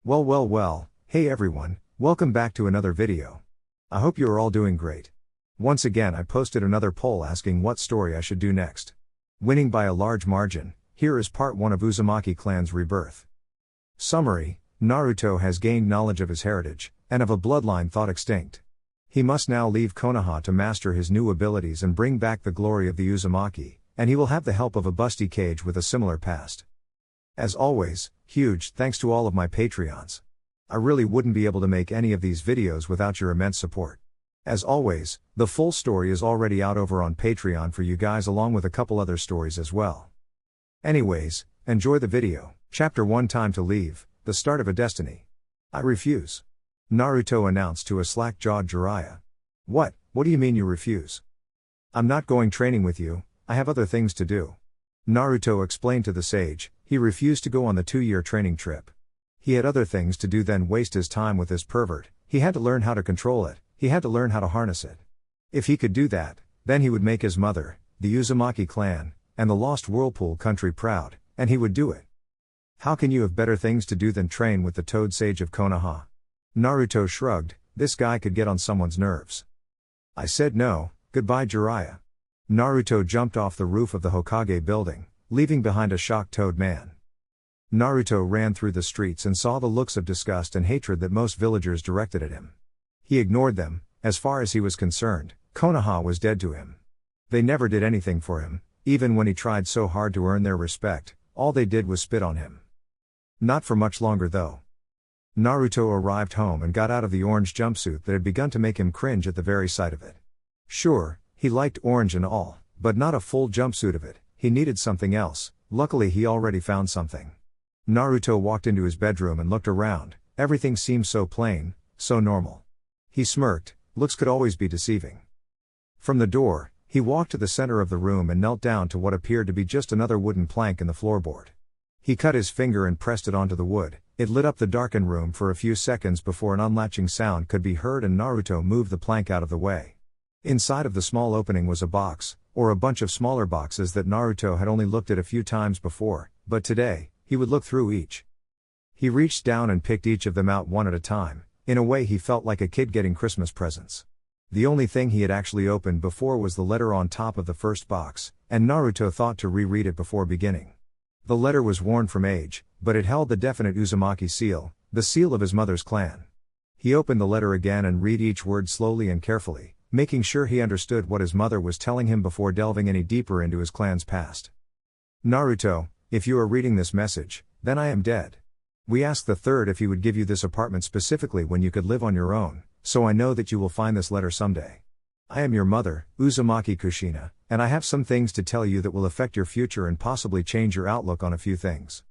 Well, hey everyone, welcome back to another video. I hope you are all doing great. Once again I posted another poll asking what story I should do next. Winning by a large margin, here is part 1 of Uzumaki Clan's Rebirth. Summary: Naruto has gained knowledge of his heritage, and of a bloodline thought extinct. He must now leave Konoha to master his new abilities and bring back the glory of the Uzumaki, and he will have the help of a busty kage with a similar past. As always, huge thanks to all of my Patreons. I really wouldn't be able to make any of these videos without your immense support. As always, the full story is already out over on Patreon for you guys, along with a couple other stories as well. Anyways, enjoy the video. Chapter 1: Time to Leave, the Start of a Destiny. I refuse. Naruto announced to a slack-jawed Jiraiya. What do you mean you refuse? I'm not going training with you, I have other things to do. Naruto explained to the sage. He refused to go on the 2-year training trip. He had other things to do than waste his time with this pervert. He had to learn how to control it, he had to learn how to harness it. If he could do that, then he would make his mother, the Uzumaki clan, and the lost Whirlpool country proud, and he would do it. How can you have better things to do than train with the Toad Sage of Konoha? Naruto shrugged. This guy could get on someone's nerves. I said no, goodbye Jiraiya. Naruto jumped off the roof of the Hokage building, leaving behind a shocked Toad man. Naruto ran through the streets and saw the looks of disgust and hatred that most villagers directed at him. He ignored them. As far as he was concerned, Konoha was dead to him. They never did anything for him, even when he tried so hard to earn their respect, all they did was spit on him. Not for much longer though. Naruto arrived home and got out of the orange jumpsuit that had begun to make him cringe at the very sight of it. Sure, he liked orange and all, but not a full jumpsuit of it. He needed something else. Luckily he already found something. Naruto walked into his bedroom and looked around. Everything seemed so plain, so normal. He smirked. Looks could always be deceiving. From the door, he walked to the center of the room and knelt down to what appeared to be just another wooden plank in the floorboard. He cut his finger and pressed it onto the wood. It lit up the darkened room for a few seconds before an unlatching sound could be heard and Naruto moved the plank out of the way. Inside of the small opening was a box, or a bunch of smaller boxes that Naruto had only looked at a few times before, but today, he would look through each. He reached down and picked each of them out one at a time. In a way he felt like a kid getting Christmas presents. The only thing he had actually opened before was the letter on top of the first box, and Naruto thought to reread it before beginning. The letter was worn from age, but it held the definite Uzumaki seal, the seal of his mother's clan. He opened the letter again and read each word slowly and carefully, making sure he understood what his mother was telling him before delving any deeper into his clan's past. Naruto, if you are reading this message, then I am dead. We asked the third if he would give you this apartment specifically when you could live on your own, so I know that you will find this letter someday. I am your mother, Uzumaki Kushina, and I have some things to tell you that will affect your future and possibly change your outlook on a few things.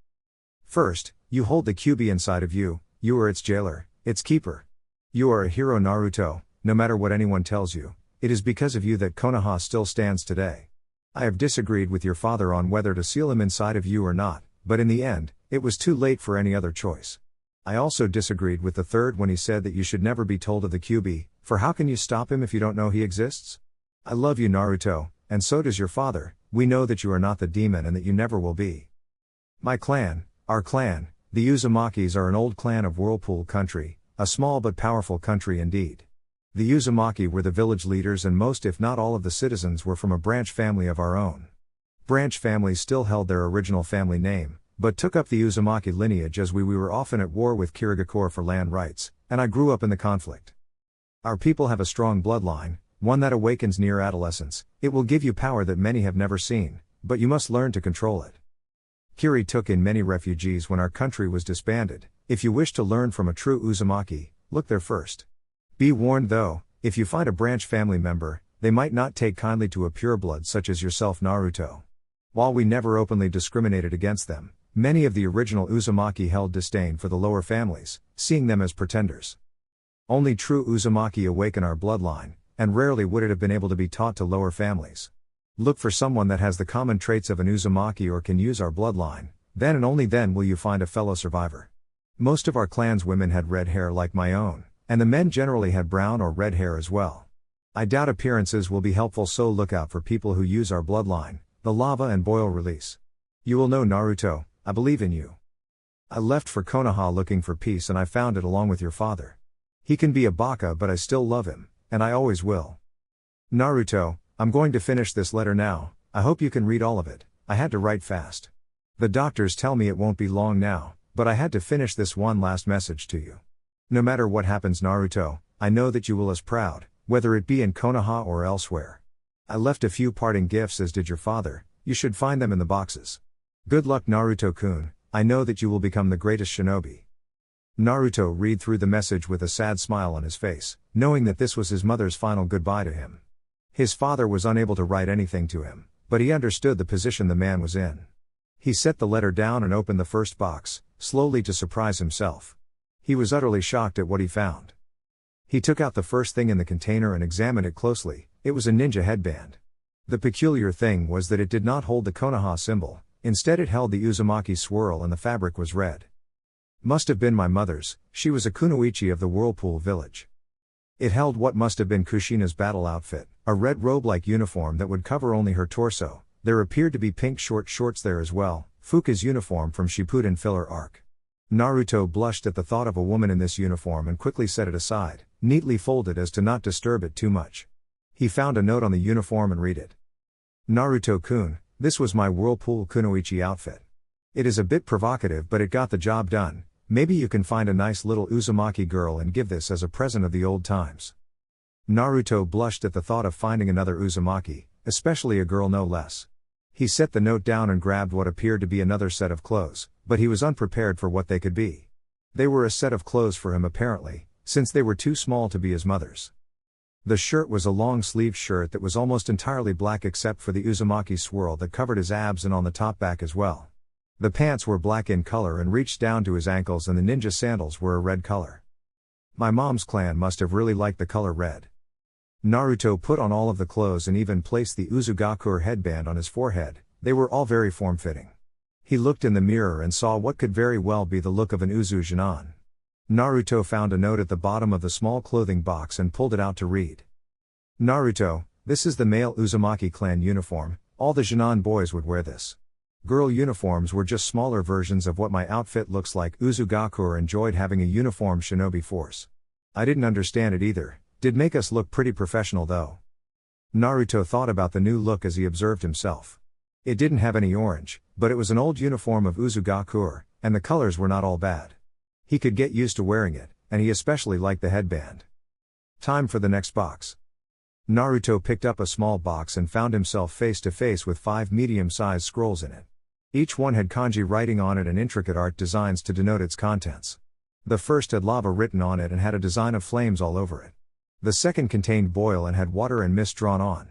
First, you hold the Kyuubi inside of you, you are its jailer, its keeper. You are a hero Naruto, no matter what anyone tells you, it is because of you that Konoha still stands today. I have disagreed with your father on whether to seal him inside of you or not, but in the end, it was too late for any other choice. I also disagreed with the third when he said that you should never be told of the Kyuubi, for how can you stop him if you don't know he exists? I love you Naruto, and so does your father. We know that you are not the demon and that you never will be. My clan, our clan, the Uzumakis are an old clan of Whirlpool country, a small but powerful country indeed. The Uzumaki were the village leaders and most if not all of the citizens were from a branch family of our own. Branch families still held their original family name, but took up the Uzumaki lineage as we were often at war with Kirigakure for land rights, and I grew up in the conflict. Our people have a strong bloodline, one that awakens near adolescence. It will give you power that many have never seen, but you must learn to control it. Kiri took in many refugees when our country was disbanded. If you wish to learn from a true Uzumaki, look there first. Be warned though, if you find a branch family member, they might not take kindly to a pureblood such as yourself Naruto. While we never openly discriminated against them, many of the original Uzumaki held disdain for the lower families, seeing them as pretenders. Only true Uzumaki awaken our bloodline, and rarely would it have been able to be taught to lower families. Look for someone that has the common traits of an Uzumaki or can use our bloodline, then and only then will you find a fellow survivor. Most of our clan's women had red hair like my own, and the men generally had brown or red hair as well. I doubt appearances will be helpful, so look out for people who use our bloodline, the lava and boil release. You will know Naruto, I believe in you. I left for Konoha looking for peace and I found it along with your father. He can be a baka but I still love him, and I always will. Naruto, I'm going to finish this letter now, I hope you can read all of it, I had to write fast. The doctors tell me it won't be long now, but I had to finish this one last message to you. No matter what happens Naruto, I know that you will us proud, whether it be in Konoha or elsewhere. I left a few parting gifts as did your father, you should find them in the boxes. Good luck Naruto-kun, I know that you will become the greatest shinobi. Naruto read through the message with a sad smile on his face, knowing that this was his mother's final goodbye to him. His father was unable to write anything to him, but he understood the position the man was in. He set the letter down and opened the first box, slowly to surprise himself. He was utterly shocked at what he found. He took out the first thing in the container and examined it closely. It was a ninja headband. The peculiar thing was that it did not hold the Konoha symbol, instead it held the Uzumaki swirl and the fabric was red. Must have been my mother's, she was a kunoichi of the Whirlpool village. It held what must have been Kushina's battle outfit, a red robe-like uniform that would cover only her torso. There appeared to be pink short shorts there as well, Fuka's uniform from Shippuden filler arc. Naruto blushed at the thought of a woman in this uniform and quickly set it aside, neatly folded as to not disturb it too much. He found a note on the uniform and read it. Naruto-kun, this was my Whirlpool kunoichi outfit. It is a bit provocative but it got the job done, maybe you can find a nice little Uzumaki girl and give this as a present of the old times. Naruto blushed at the thought of finding another Uzumaki, especially a girl no less. He set the note down and grabbed what appeared to be another set of clothes, but he was unprepared for what they could be. They were a set of clothes for him apparently, since they were too small to be his mother's. The shirt was a long-sleeved shirt that was almost entirely black except for the Uzumaki swirl that covered his abs and on the top back as well. The pants were black in color and reached down to his ankles and the ninja sandals were a red color. My mom's clan must have really liked the color red. Naruto put on all of the clothes and even placed the Uzugakure headband on his forehead, they were all very form-fitting. He looked in the mirror and saw what could very well be the look of an Uzu-Jinan. Naruto found a note at the bottom of the small clothing box and pulled it out to read. Naruto, this is the male Uzumaki clan uniform, all the Jinan boys would wear this. Girl uniforms were just smaller versions of what my outfit looks like. Uzugakure enjoyed having a uniform shinobi force. I didn't understand it either. Did make us look pretty professional though. Naruto thought about the new look as he observed himself. It didn't have any orange, but it was an old uniform of Uzugakure, and the colors were not all bad. He could get used to wearing it, and he especially liked the headband. Time for the next box. Naruto picked up a small box and found himself face to face with 5 medium-sized scrolls in it. Each one had kanji writing on it and intricate art designs to denote its contents. The first had lava written on it and had a design of flames all over it. The second contained boil and had water and mist drawn on.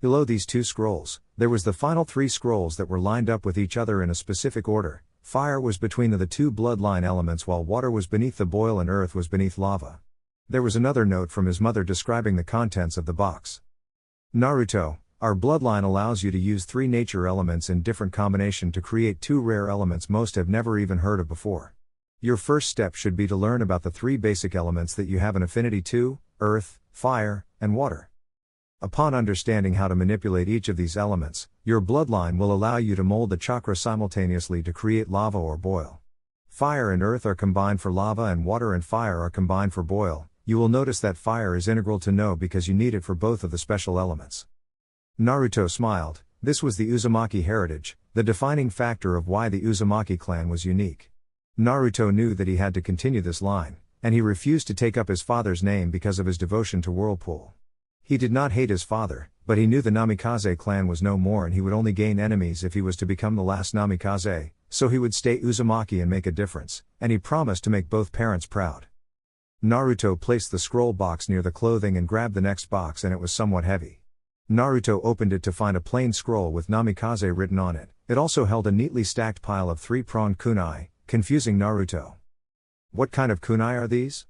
Below these 2 scrolls, there was the final 3 scrolls that were lined up with each other in a specific order. Fire was between the 2 bloodline elements while water was beneath the boil and earth was beneath lava. There was another note from his mother describing the contents of the box. Naruto, our bloodline allows you to use 3 nature elements in different combination to create 2 rare elements most have never even heard of before. Your first step should be to learn about the 3 basic elements that you have an affinity to, earth, fire, and water. Upon understanding how to manipulate each of these elements, your bloodline will allow you to mold the chakra simultaneously to create lava or boil. Fire and earth are combined for lava and water and fire are combined for boil. You will notice that fire is integral to know because you need it for both of the special elements. Naruto smiled. This was the Uzumaki heritage, the defining factor of why the Uzumaki clan was unique. Naruto knew that he had to continue this line, and he refused to take up his father's name because of his devotion to Whirlpool. He did not hate his father, but he knew the Namikaze clan was no more and he would only gain enemies if he was to become the last Namikaze, so he would stay Uzumaki and make a difference, and he promised to make both parents proud. Naruto placed the scroll box near the clothing and grabbed the next box and it was somewhat heavy. Naruto opened it to find a plain scroll with Namikaze written on it. It also held a neatly stacked pile of 3-pronged kunai, confusing Naruto. What kind of kunai are these?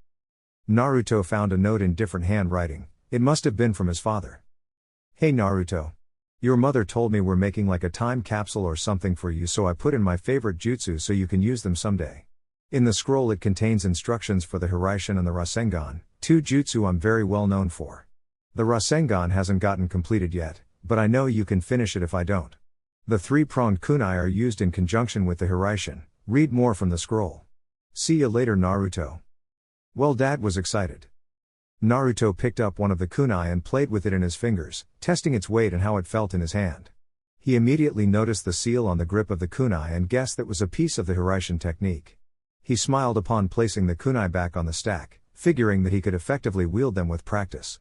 Naruto found a note in different handwriting. It must have been from his father. Hey Naruto. Your mother told me we're making like a time capsule or something for you, so I put in my favorite jutsu so you can use them someday. In the scroll it contains instructions for the Hiraishin and the Rasengan, 2 jutsu I'm very well known for. The Rasengan hasn't gotten completed yet, but I know you can finish it if I don't. The 3-pronged kunai are used in conjunction with the Hiraishin, Read more from the scroll. See ya later, Naruto. Well, Dad was excited. Naruto picked up one of the kunai and played with it in his fingers, testing its weight and how it felt in his hand. He immediately noticed the seal on the grip of the kunai and guessed that was a piece of the Hiraishin technique. He smiled upon placing the kunai back on the stack, figuring that he could effectively wield them with practice.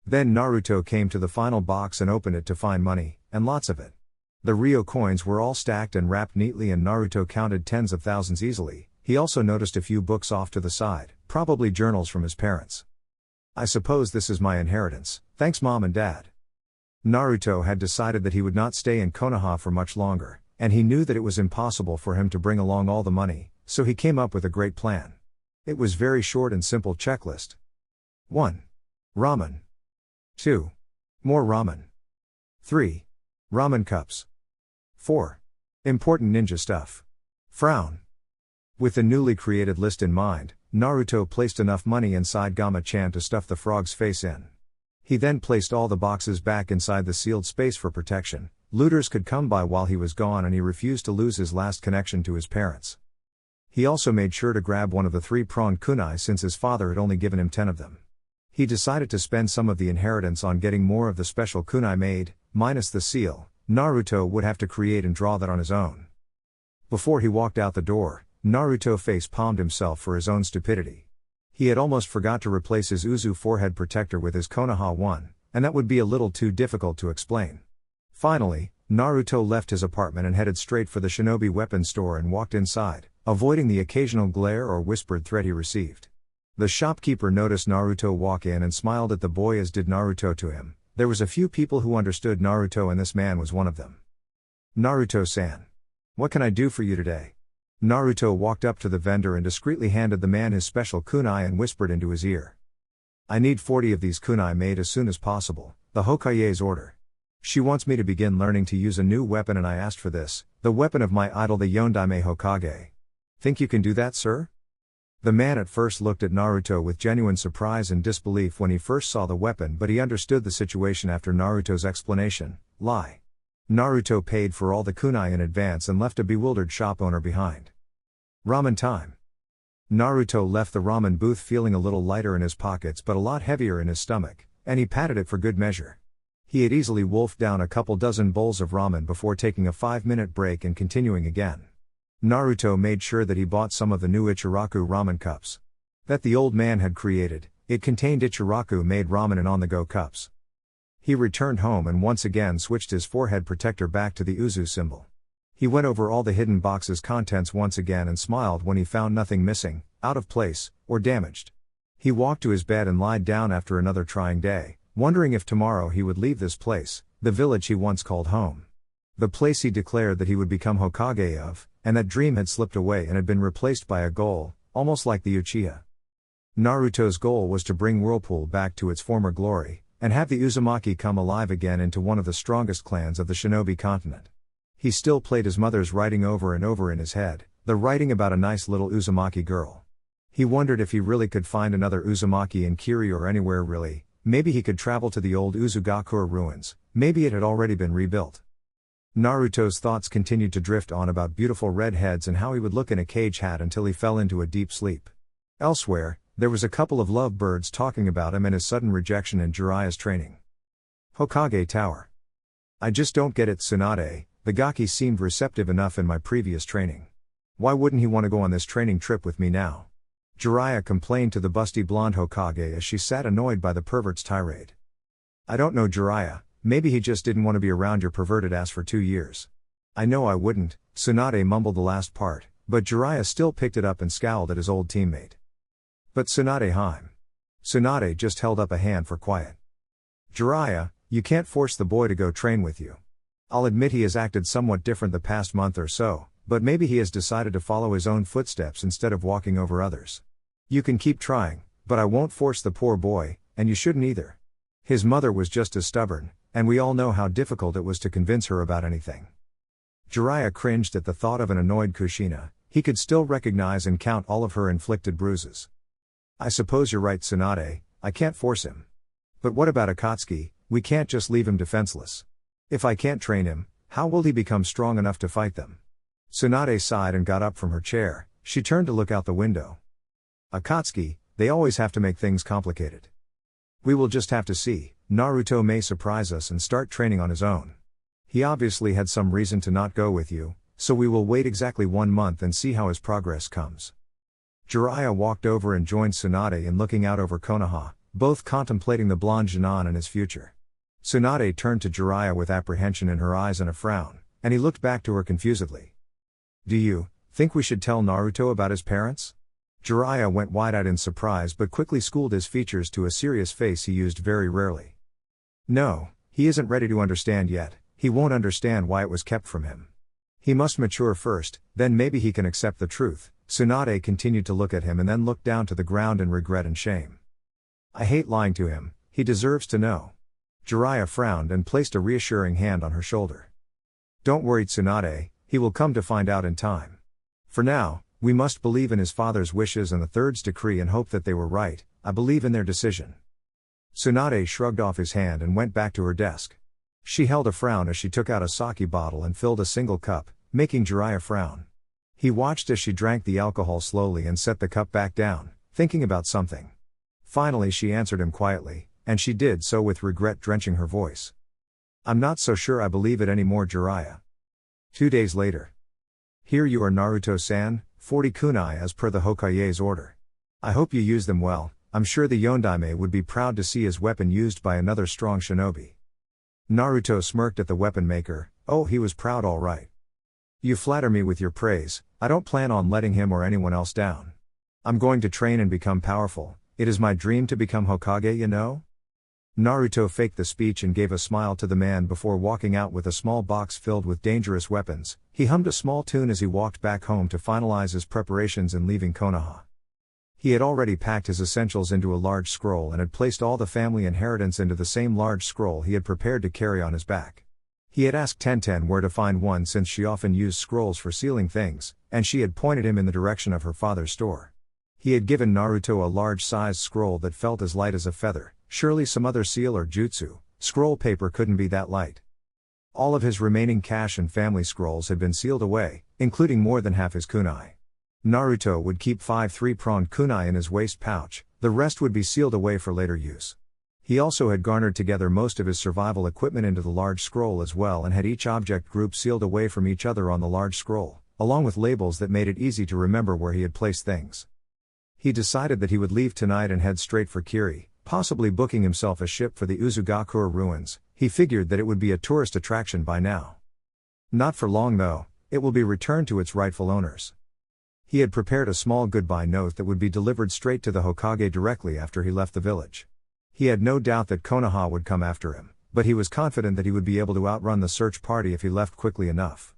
Then Naruto came to the final box and opened it to find money, and lots of it. The Ryo coins were all stacked and wrapped neatly, and Naruto counted tens of thousands easily. He also noticed a few books off to the side, probably journals from his parents. I suppose this is my inheritance, thanks Mom and Dad. Naruto had decided that he would not stay in Konoha for much longer, and he knew that it was impossible for him to bring along all the money, so he came up with a great plan. It was very short and simple checklist. 1. Ramen. 2. More ramen. 3. Ramen cups. 4. Important ninja stuff. Frown. With the newly created list in mind, Naruto placed enough money inside Gama-chan to stuff the frog's face in. He then placed all the boxes back inside the sealed space for protection. Looters could come by while he was gone, and he refused to lose his last connection to his parents. He also made sure to grab one of the 3-pronged kunai since his father had only given him 10 of them. He decided to spend some of the inheritance on getting more of the special kunai made, minus the seal. Naruto would have to create and draw that on his own. Before he walked out the door, Naruto face-palmed himself for his own stupidity. He had almost forgot to replace his Uzu forehead protector with his Konoha one, and that would be a little too difficult to explain. Finally, Naruto left his apartment and headed straight for the shinobi weapons store and walked inside, avoiding the occasional glare or whispered threat he received. The shopkeeper noticed Naruto walk in and smiled at the boy, as did Naruto to him. There was a few people who understood Naruto, and this man was one of them. Naruto-san. What can I do for you today? Naruto walked up to the vendor and discreetly handed the man his special kunai and whispered into his ear. I need 40 of these kunai made as soon as possible, the Hokage's order. She wants me to begin learning to use a new weapon, and I asked for this, the weapon of my idol, the Yondaime Hokage. Think you can do that, sir? The man at first looked at Naruto with genuine surprise and disbelief when he first saw the weapon, but he understood the situation after Naruto's explanation. Lie. Naruto paid for all the kunai in advance and left a bewildered shop owner behind. Ramen time. Naruto left the ramen booth feeling a little lighter in his pockets but a lot heavier in his stomach, and he patted it for good measure. He had easily wolfed down a couple dozen bowls of ramen before taking a 5-minute break and continuing again. Naruto made sure that he bought some of the new Ichiraku ramen cups that the old man had created. It contained Ichiraku-made ramen in on-the-go cups. He returned home and once again switched his forehead protector back to the Uzu symbol. He went over all the hidden boxes' contents once again and smiled when he found nothing missing, out of place, or damaged. He walked to his bed and lied down after another trying day, wondering if tomorrow he would leave this place, the village he once called home. The place he declared that he would become Hokage of, and that dream had slipped away and had been replaced by a goal, almost like the Uchiha. Naruto's goal was to bring Whirlpool back to its former glory, and have the Uzumaki come alive again into one of the strongest clans of the shinobi continent. He still played his mother's writing over and over in his head, the writing about a nice little Uzumaki girl. He wondered if he really could find another Uzumaki in Kiri or anywhere really. Maybe he could travel to the old Uzugakure ruins, maybe it had already been rebuilt. Naruto's thoughts continued to drift on about beautiful redheads and how he would look in a cage hat until he fell into a deep sleep. Elsewhere, there was a couple of lovebirds talking about him and his sudden rejection in Jiraiya's training. Hokage Tower. I just don't get it, Tsunade. The Gaki seemed receptive enough in my previous training. Why wouldn't he want to go on this training trip with me now? Jiraiya complained to the busty blonde Hokage as she sat annoyed by the pervert's tirade. I don't know, Jiraiya. Maybe he just didn't want to be around your perverted ass for 2 years. I know I wouldn't. Tsunade mumbled the last part, but Jiraiya still picked it up and scowled at his old teammate. But Tsunade-heim. Tsunade just held up a hand for quiet. Jiraiya, you can't force the boy to go train with you. I'll admit he has acted somewhat different the past month or so, but maybe he has decided to follow his own footsteps instead of walking over others. You can keep trying, but I won't force the poor boy, and you shouldn't either. His mother was just as stubborn, and we all know how difficult it was to convince her about anything. Jiraiya cringed at the thought of an annoyed Kushina. He could still recognize and count all of her inflicted bruises. I suppose you're right, Tsunade, I can't force him. But what about Akatsuki? We can't just leave him defenseless. If I can't train him, how will he become strong enough to fight them? Tsunade sighed and got up from her chair. She turned to look out the window. Akatsuki, they always have to make things complicated. We will just have to see. Naruto may surprise us and start training on his own. He obviously had some reason to not go with you, so we will wait exactly 1 month and see how his progress comes. Jiraiya walked over and joined Tsunade in looking out over Konoha, both contemplating the blonde Jinan and his future. Tsunade turned to Jiraiya with apprehension in her eyes and a frown, and he looked back to her confusedly. Do you think we should tell Naruto about his parents? Jiraiya went wide-eyed in surprise but quickly schooled his features to a serious face he used very rarely. No, he isn't ready to understand yet. He won't understand why it was kept from him. He must mature first, then maybe he can accept the truth. Tsunade continued to look at him and then looked down to the ground in regret and shame. I hate lying to him, he deserves to know. Jiraiya frowned and placed a reassuring hand on her shoulder. Don't worry Tsunade, he will come to find out in time. For now, we must believe in his father's wishes and the third's decree and hope that they were right. I believe in their decision. Tsunade shrugged off his hand and went back to her desk. She held a frown as she took out a sake bottle and filled a single cup, making Jiraiya frown. He watched as she drank the alcohol slowly and set the cup back down, thinking about something. Finally she answered him quietly, and she did so with regret drenching her voice. I'm not so sure I believe it anymore Jiraiya. 2 days later. Here you are Naruto-san, 40 kunai as per the Hokage's order. I hope you use them well. I'm sure the Yondaime would be proud to see his weapon used by another strong shinobi. Naruto smirked at the weapon maker. Oh, he was proud all right. You flatter me with your praise. I don't plan on letting him or anyone else down. I'm going to train and become powerful. It is my dream to become Hokage, you know? Naruto faked the speech and gave a smile to the man before walking out with a small box filled with dangerous weapons. He hummed a small tune as he walked back home to finalize his preparations in leaving Konoha. He had already packed his essentials into a large scroll and had placed all the family inheritance into the same large scroll he had prepared to carry on his back. He had asked Tenten where to find one since she often used scrolls for sealing things, and she had pointed him in the direction of her father's store. He had given Naruto a large-sized scroll that felt as light as a feather. Surely some other seal or jutsu, scroll paper couldn't be that light. All of his remaining cash and family scrolls had been sealed away, including more than half his kunai. Naruto would keep 5 3-pronged kunai in his waist pouch, the rest would be sealed away for later use. He also had garnered together most of his survival equipment into the large scroll as well and had each object group sealed away from each other on the large scroll, along with labels that made it easy to remember where he had placed things. He decided that he would leave tonight and head straight for Kiri, possibly booking himself a ship for the Uzumaki ruins. He figured that it would be a tourist attraction by now. Not for long though, it will be returned to its rightful owners. He had prepared a small goodbye note that would be delivered straight to the Hokage directly after he left the village. He had no doubt that Konoha would come after him, but he was confident that he would be able to outrun the search party if he left quickly enough.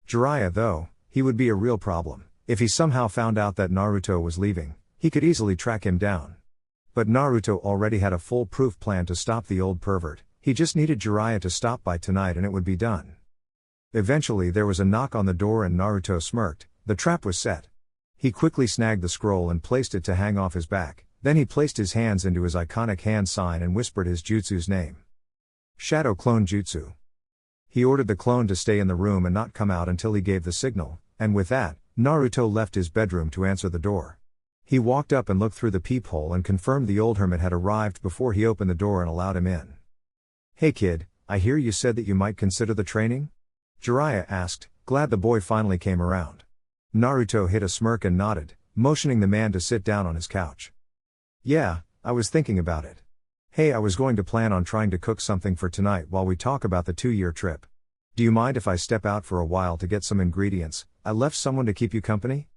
Jiraiya though, he would be a real problem. If he somehow found out that Naruto was leaving, he could easily track him down. But Naruto already had a foolproof plan to stop the old pervert. He just needed Jiraiya to stop by tonight and it would be done. Eventually there was a knock on the door and Naruto smirked. The trap was set. He quickly snagged the scroll and placed it to hang off his back. Then he placed his hands into his iconic hand sign and whispered his jutsu's name. Shadow Clone Jutsu. He ordered the clone to stay in the room and not come out until he gave the signal, and with that, Naruto left his bedroom to answer the door. He walked up and looked through the peephole and confirmed the old hermit had arrived before he opened the door and allowed him in. Hey kid, I hear you said that you might consider the training? Jiraiya asked, glad the boy finally came around. Naruto hid a smirk and nodded, motioning the man to sit down on his couch. Yeah, I was thinking about it. Hey, I was going to plan on trying to cook something for tonight while we talk about the 2-year trip. Do you mind if I step out for a while to get some ingredients? I left someone to keep you company?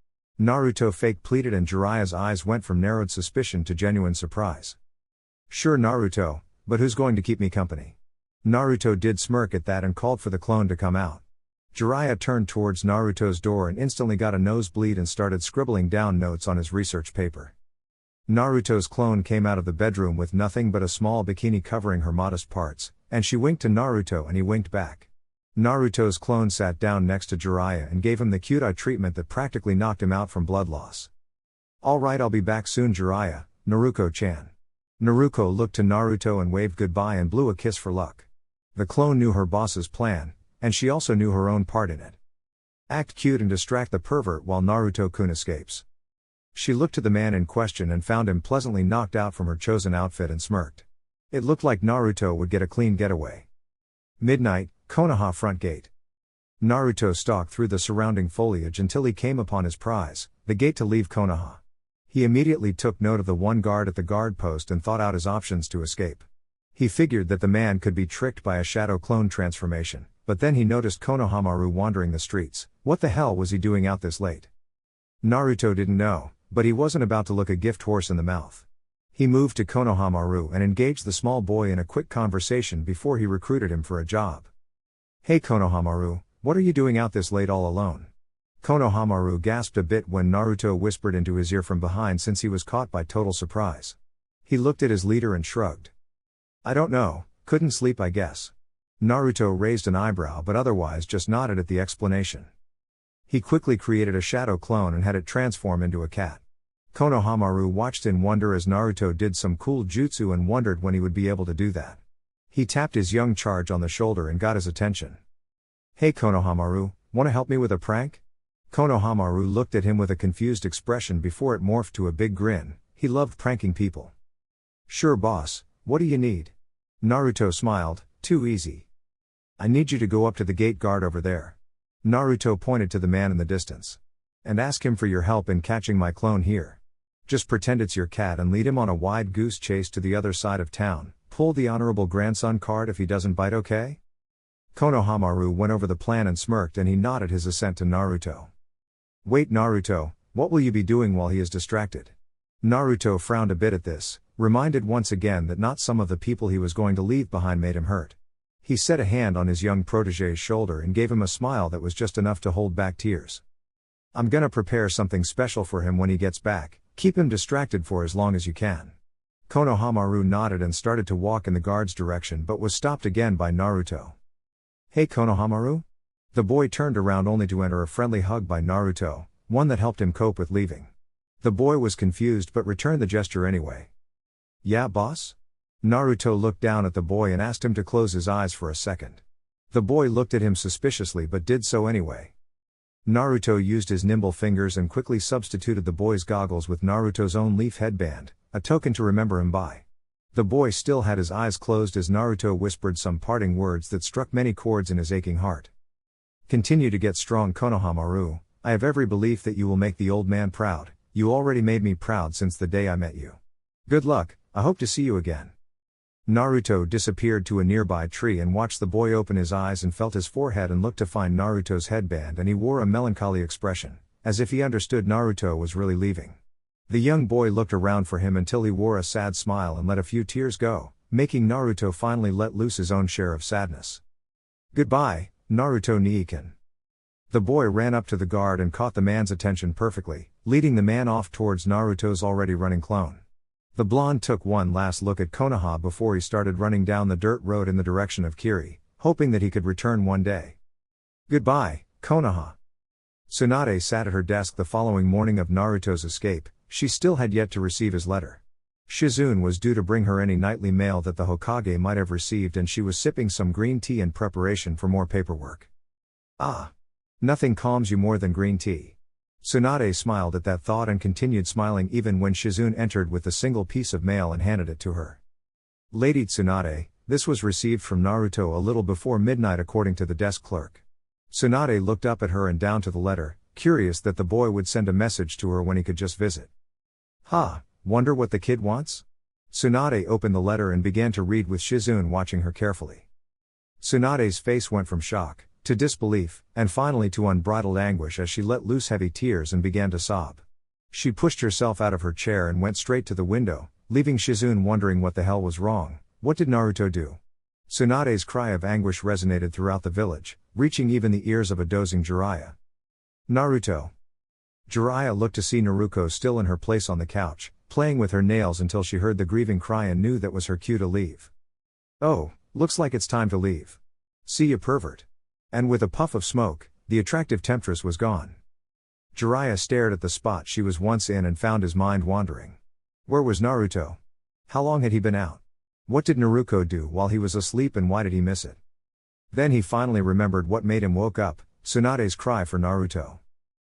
Naruto fake pleaded and Jiraiya's eyes went from narrowed suspicion to genuine surprise. Sure Naruto, but who's going to keep me company? Naruto did smirk at that and called for the clone to come out. Jiraiya turned towards Naruto's door and instantly got a nosebleed and started scribbling down notes on his research paper. Naruto's clone came out of the bedroom with nothing but a small bikini covering her modest parts, and she winked to Naruto and he winked back. Naruto's clone sat down next to Jiraiya and gave him the cute eye treatment that practically knocked him out from blood loss. Alright, I'll be back soon Jiraiya, Naruko-chan. Naruko looked to Naruto and waved goodbye and blew a kiss for luck. The clone knew her boss's plan, and she also knew her own part in it. Act cute and distract the pervert while Naruto-kun escapes. She looked to the man in question and found him pleasantly knocked out from her chosen outfit and smirked. It looked like Naruto would get a clean getaway. Midnight, Konoha front gate. Naruto stalked through the surrounding foliage until he came upon his prize, the gate to leave Konoha. He immediately took note of the one guard at the guard post and thought out his options to escape. He figured that the man could be tricked by a shadow clone transformation, but then he noticed Konohamaru wandering the streets. What the hell was he doing out this late? Naruto didn't know, but he wasn't about to look a gift horse in the mouth. He moved to Konohamaru and engaged the small boy in a quick conversation before he recruited him for a job. "Hey Konohamaru, what are you doing out this late all alone?" Konohamaru gasped a bit when Naruto whispered into his ear from behind since he was caught by total surprise. He looked at his leader and shrugged. "I don't know, couldn't sleep I guess." Naruto raised an eyebrow but otherwise just nodded at the explanation. He quickly created a shadow clone and had it transform into a cat. Konohamaru watched in wonder as Naruto did some cool jutsu and wondered when he would be able to do that. He tapped his young charge on the shoulder and got his attention. "Hey Konohamaru, wanna help me with a prank?" Konohamaru looked at him with a confused expression before it morphed to a big grin. He loved pranking people. "Sure boss, what do you need?" Naruto smiled. "Too easy. I need you to go up to the gate guard over there." Naruto pointed to the man in the distance. "And ask him for your help in catching my clone here. Just pretend it's your cat and lead him on a wide goose chase to the other side of town. Pull the honorable grandson card if he doesn't bite, okay?" Konohamaru went over the plan and smirked, and he nodded his assent to Naruto. "Wait Naruto, what will you be doing while he is distracted?" Naruto frowned a bit at this, reminded once again that not some of the people he was going to leave behind made him hurt. He set a hand on his young protege's shoulder and gave him a smile that was just enough to hold back tears. "I'm gonna prepare something special for him when he gets back, keep him distracted for as long as you can." Konohamaru nodded and started to walk in the guard's direction but was stopped again by Naruto. "Hey Konohamaru?" The boy turned around only to enter a friendly hug by Naruto, one that helped him cope with leaving. The boy was confused but returned the gesture anyway. "Yeah boss?" Naruto looked down at the boy and asked him to close his eyes for a second. The boy looked at him suspiciously but did so anyway. Naruto used his nimble fingers and quickly substituted the boy's goggles with Naruto's own leaf headband, a token to remember him by. The boy still had his eyes closed as Naruto whispered some parting words that struck many chords in his aching heart. "Continue to get strong Konohamaru, I have every belief that you will make the old man proud, you already made me proud since the day I met you. Good luck, I hope to see you again." Naruto disappeared to a nearby tree and watched the boy open his eyes and felt his forehead and looked to find Naruto's headband, and he wore a melancholy expression, as if he understood Naruto was really leaving. The young boy looked around for him until he wore a sad smile and let a few tears go, making Naruto finally let loose his own share of sadness. "Goodbye, Naruto Niiken." The boy ran up to the guard and caught the man's attention perfectly, leading the man off towards Naruto's already running clone. The blonde took one last look at Konoha before he started running down the dirt road in the direction of Kiri, hoping that he could return one day. "Goodbye, Konoha." Tsunade sat at her desk the following morning of Naruto's escape. She still had yet to receive his letter. Shizune was due to bring her any nightly mail that the Hokage might have received, and she was sipping some green tea in preparation for more paperwork. "Ah. Nothing calms you more than green tea." Tsunade smiled at that thought and continued smiling even when Shizune entered with the single piece of mail and handed it to her. "Lady Tsunade, this was received from Naruto a little before midnight according to the desk clerk." Tsunade looked up at her and down to the letter, curious that the boy would send a message to her when he could just visit. Wonder what the kid wants?" Tsunade opened the letter and began to read with Shizune watching her carefully. Tsunade's face went from shock to disbelief, and finally to unbridled anguish as she let loose heavy tears and began to sob. She pushed herself out of her chair and went straight to the window, leaving Shizune wondering what the hell was wrong. What did Naruto do? Tsunade's cry of anguish resonated throughout the village, reaching even the ears of a dozing Jiraiya. "Naruto." Jiraiya looked to see Naruko still in her place on the couch, playing with her nails until she heard the grieving cry and knew that was her cue to leave. "Oh, looks like it's time to leave. See ya pervert." And with a puff of smoke, the attractive temptress was gone. Jiraiya stared at the spot she was once in and found his mind wandering. Where was Naruto? How long had he been out? What did Naruto do while he was asleep and why did he miss it? Then he finally remembered what made him woke up. Tsunade's cry for Naruto.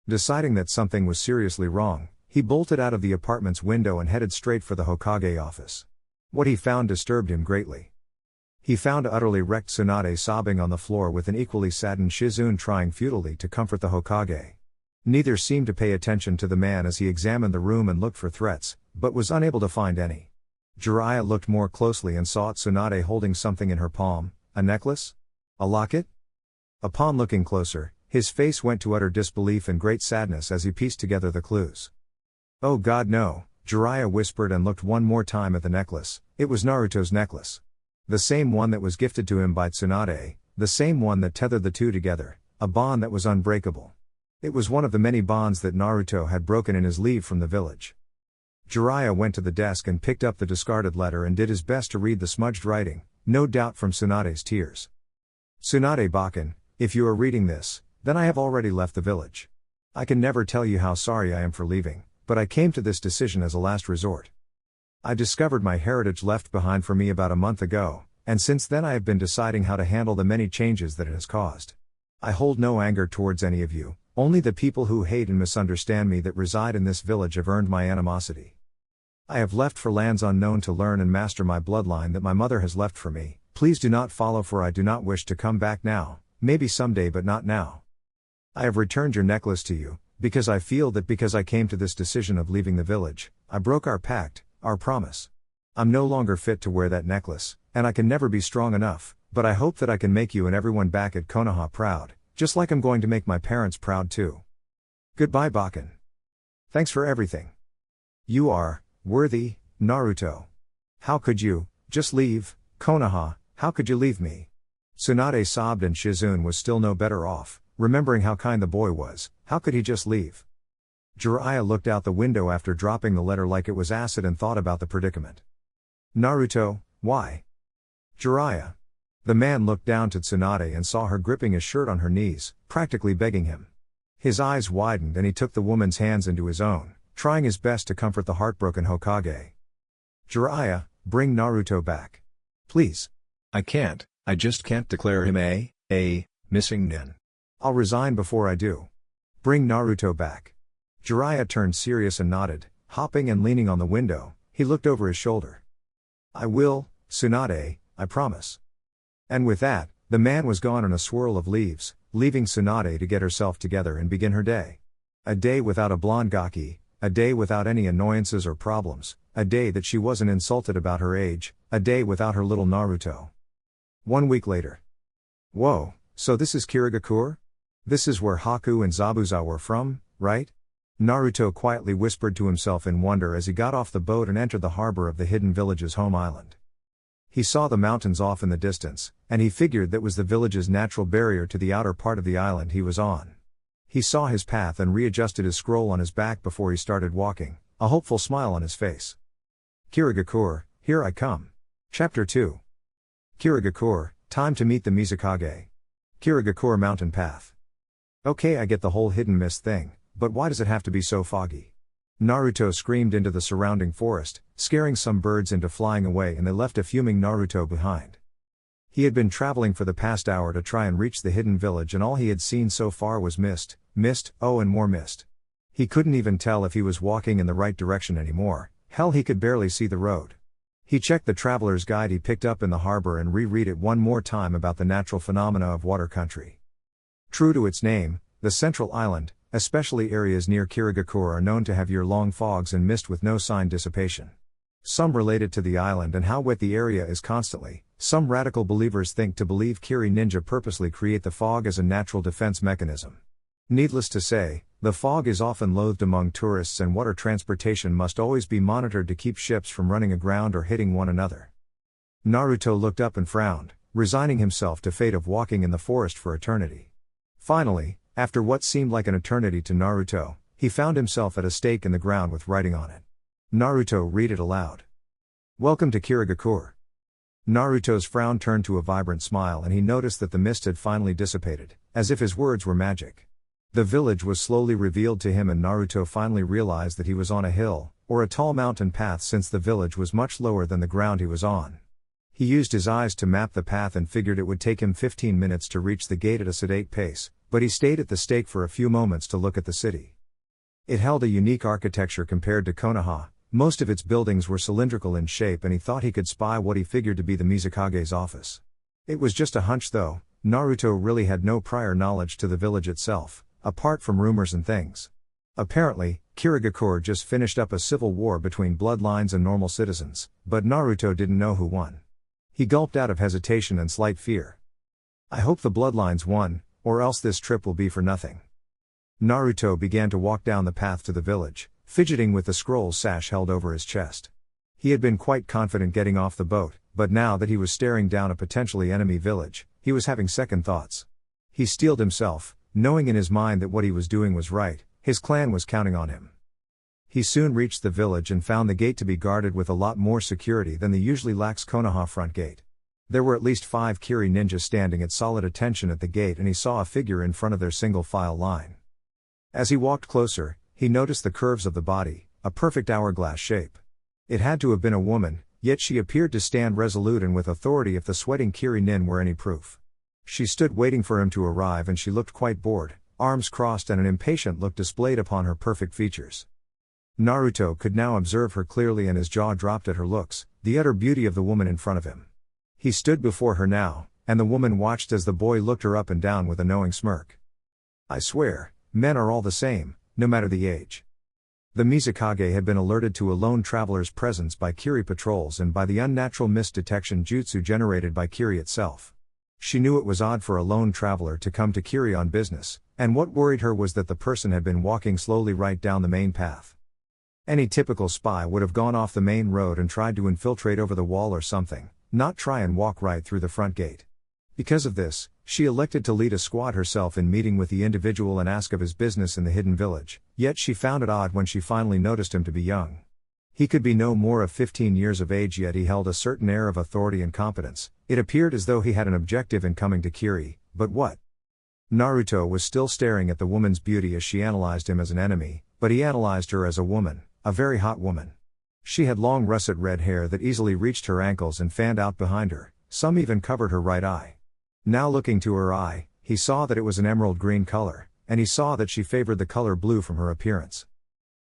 Deciding that something was seriously wrong, he bolted out of the apartment's window and headed straight for the Hokage office. What he found disturbed him greatly. He found utterly wrecked Tsunade sobbing on the floor with an equally saddened Shizune trying futilely to comfort the Hokage. Neither seemed to pay attention to the man as he examined the room and looked for threats, but was unable to find any. Jiraiya looked more closely and saw Tsunade holding something in her palm, a necklace? A locket? Upon looking closer, his face went to utter disbelief and great sadness as he pieced together the clues. Oh God no, Jiraiya whispered and looked one more time at the necklace. It was Naruto's necklace. The same one that was gifted to him by Tsunade, the same one that tethered the two together, a bond that was unbreakable. It was one of the many bonds that Naruto had broken in his leave from the village. Jiraiya went to the desk and picked up the discarded letter and did his best to read the smudged writing, no doubt from Tsunade's tears. Tsunade Bakken, if you are reading this, then I have already left the village. I can never tell you how sorry I am for leaving, but I came to this decision as a last resort. I discovered my heritage left behind for me about a month ago, and since then I have been deciding how to handle the many changes that it has caused. I hold no anger towards any of you, only the people who hate and misunderstand me that reside in this village have earned my animosity. I have left for lands unknown to learn and master my bloodline that my mother has left for me. Please do not follow, for I do not wish to come back now, maybe someday but not now. I have returned your necklace to you, because I feel that because I came to this decision of leaving the village, I broke our pact, our promise. I'm no longer fit to wear that necklace, and I can never be strong enough, but I hope that I can make you and everyone back at Konoha proud, just like I'm going to make my parents proud too. Goodbye Bakken. Thanks for everything. You are worthy, Naruto. How could you just leave Konoha? How could you leave me? Tsunade sobbed and Shizune was still no better off, remembering how kind the boy was. How could he just leave? Jiraiya looked out the window after dropping the letter like it was acid and thought about the predicament. Naruto, why? Jiraiya. The man looked down to Tsunade and saw her gripping his shirt on her knees, practically begging him. His eyes widened and he took the woman's hands into his own, trying his best to comfort the heartbroken Hokage. Jiraiya, bring Naruto back. Please. I can't, I just can't declare him a missing nin. I'll resign before I do. Bring Naruto back. Jiraiya turned serious and nodded, hopping and leaning on the window. He looked over his shoulder. I will, Tsunade, I promise. And with that, the man was gone in a swirl of leaves, leaving Tsunade to get herself together and begin her day. A day without a blonde gaki, a day without any annoyances or problems, a day that she wasn't insulted about her age, a day without her little Naruto. 1 week later. Whoa, so this is Kirigakure? This is where Haku and Zabuza were from, right? Naruto quietly whispered to himself in wonder as he got off the boat and entered the harbor of the hidden village's home island. He saw the mountains off in the distance, and he figured that was the village's natural barrier to the outer part of the island he was on. He saw his path and readjusted his scroll on his back before he started walking, a hopeful smile on his face. Kirigakure, here I come. Chapter 2. Kirigakure, time to meet the Mizukage. Kirigakure Mountain Path. Okay, I get the whole hidden mist thing, but why does it have to be so foggy? Naruto screamed into the surrounding forest, scaring some birds into flying away, and they left a fuming Naruto behind. He had been traveling for the past hour to try and reach the hidden village, and all he had seen so far was mist, oh and more mist. He couldn't even tell if he was walking in the right direction anymore. Hell, he could barely see the road. He checked the traveler's guide he picked up in the harbor and reread it one more time about the natural phenomena of water country. True to its name, the central island, especially areas near Kirigakure, are known to have year-long fogs and mist with no sign dissipation. Some relate it to the island and how wet the area is constantly. Some radical believers think to believe Kiri ninja purposely create the fog as a natural defense mechanism. Needless to say, the fog is often loathed among tourists, and water transportation must always be monitored to keep ships from running aground or hitting one another. Naruto looked up and frowned, resigning himself to fate of walking in the forest for eternity. Finally, after what seemed like an eternity to Naruto, he found himself at a stake in the ground with writing on it. Naruto read it aloud. Welcome to Kirigakure. Naruto's frown turned to a vibrant smile, and he noticed that the mist had finally dissipated, as if his words were magic. The village was slowly revealed to him, and Naruto finally realized that he was on a hill, or a tall mountain path, since the village was much lower than the ground he was on. He used his eyes to map the path and figured it would take him 15 minutes to reach the gate at a sedate pace, but he stayed at the stake for a few moments to look at the city. It held a unique architecture compared to Konoha. Most of its buildings were cylindrical in shape and he thought he could spy what he figured to be the Mizukage's office. It was just a hunch though. Naruto really had no prior knowledge to the village itself, apart from rumors and things. Apparently, Kirigakure just finished up a civil war between bloodlines and normal citizens, but Naruto didn't know who won. He gulped out of hesitation and slight fear. I hope the bloodlines won, or else this trip will be for nothing. Naruto began to walk down the path to the village, fidgeting with the scroll sash held over his chest. He had been quite confident getting off the boat, but now that he was staring down a potentially enemy village, he was having second thoughts. He steeled himself, knowing in his mind that what he was doing was right. His clan was counting on him. He soon reached the village and found the gate to be guarded with a lot more security than the usually lax Konoha front gate. There were at least 5 Kiri ninjas standing at solid attention at the gate and he saw a figure in front of their single file line. As he walked closer, he noticed the curves of the body, a perfect hourglass shape. It had to have been a woman, yet she appeared to stand resolute and with authority if the sweating Kiri nin were any proof. She stood waiting for him to arrive and she looked quite bored, arms crossed and an impatient look displayed upon her perfect features. Naruto could now observe her clearly and his jaw dropped at her looks, the utter beauty of the woman in front of him. He stood before her now, and the woman watched as the boy looked her up and down with a knowing smirk. I swear, men are all the same, no matter the age. The Mizukage had been alerted to a lone traveler's presence by Kiri patrols and by the unnatural mist detection jutsu generated by Kiri itself. She knew it was odd for a lone traveler to come to Kiri on business, and what worried her was that the person had been walking slowly right down the main path. Any typical spy would have gone off the main road and tried to infiltrate over the wall or something, not try and walk right through the front gate. Because of this, she elected to lead a squad herself in meeting with the individual and ask of his business in the hidden village, yet she found it odd when she finally noticed him to be young. He could be no more of 15 years of age yet he held a certain air of authority and competence. It appeared as though he had an objective in coming to Kiri, but what? Naruto was still staring at the woman's beauty as she analyzed him as an enemy, but he analyzed her as a woman, a very hot woman. She had long russet red hair that easily reached her ankles and fanned out behind her, some even covered her right eye. Now looking to her eye, he saw that it was an emerald green color, and he saw that she favored the color blue from her appearance.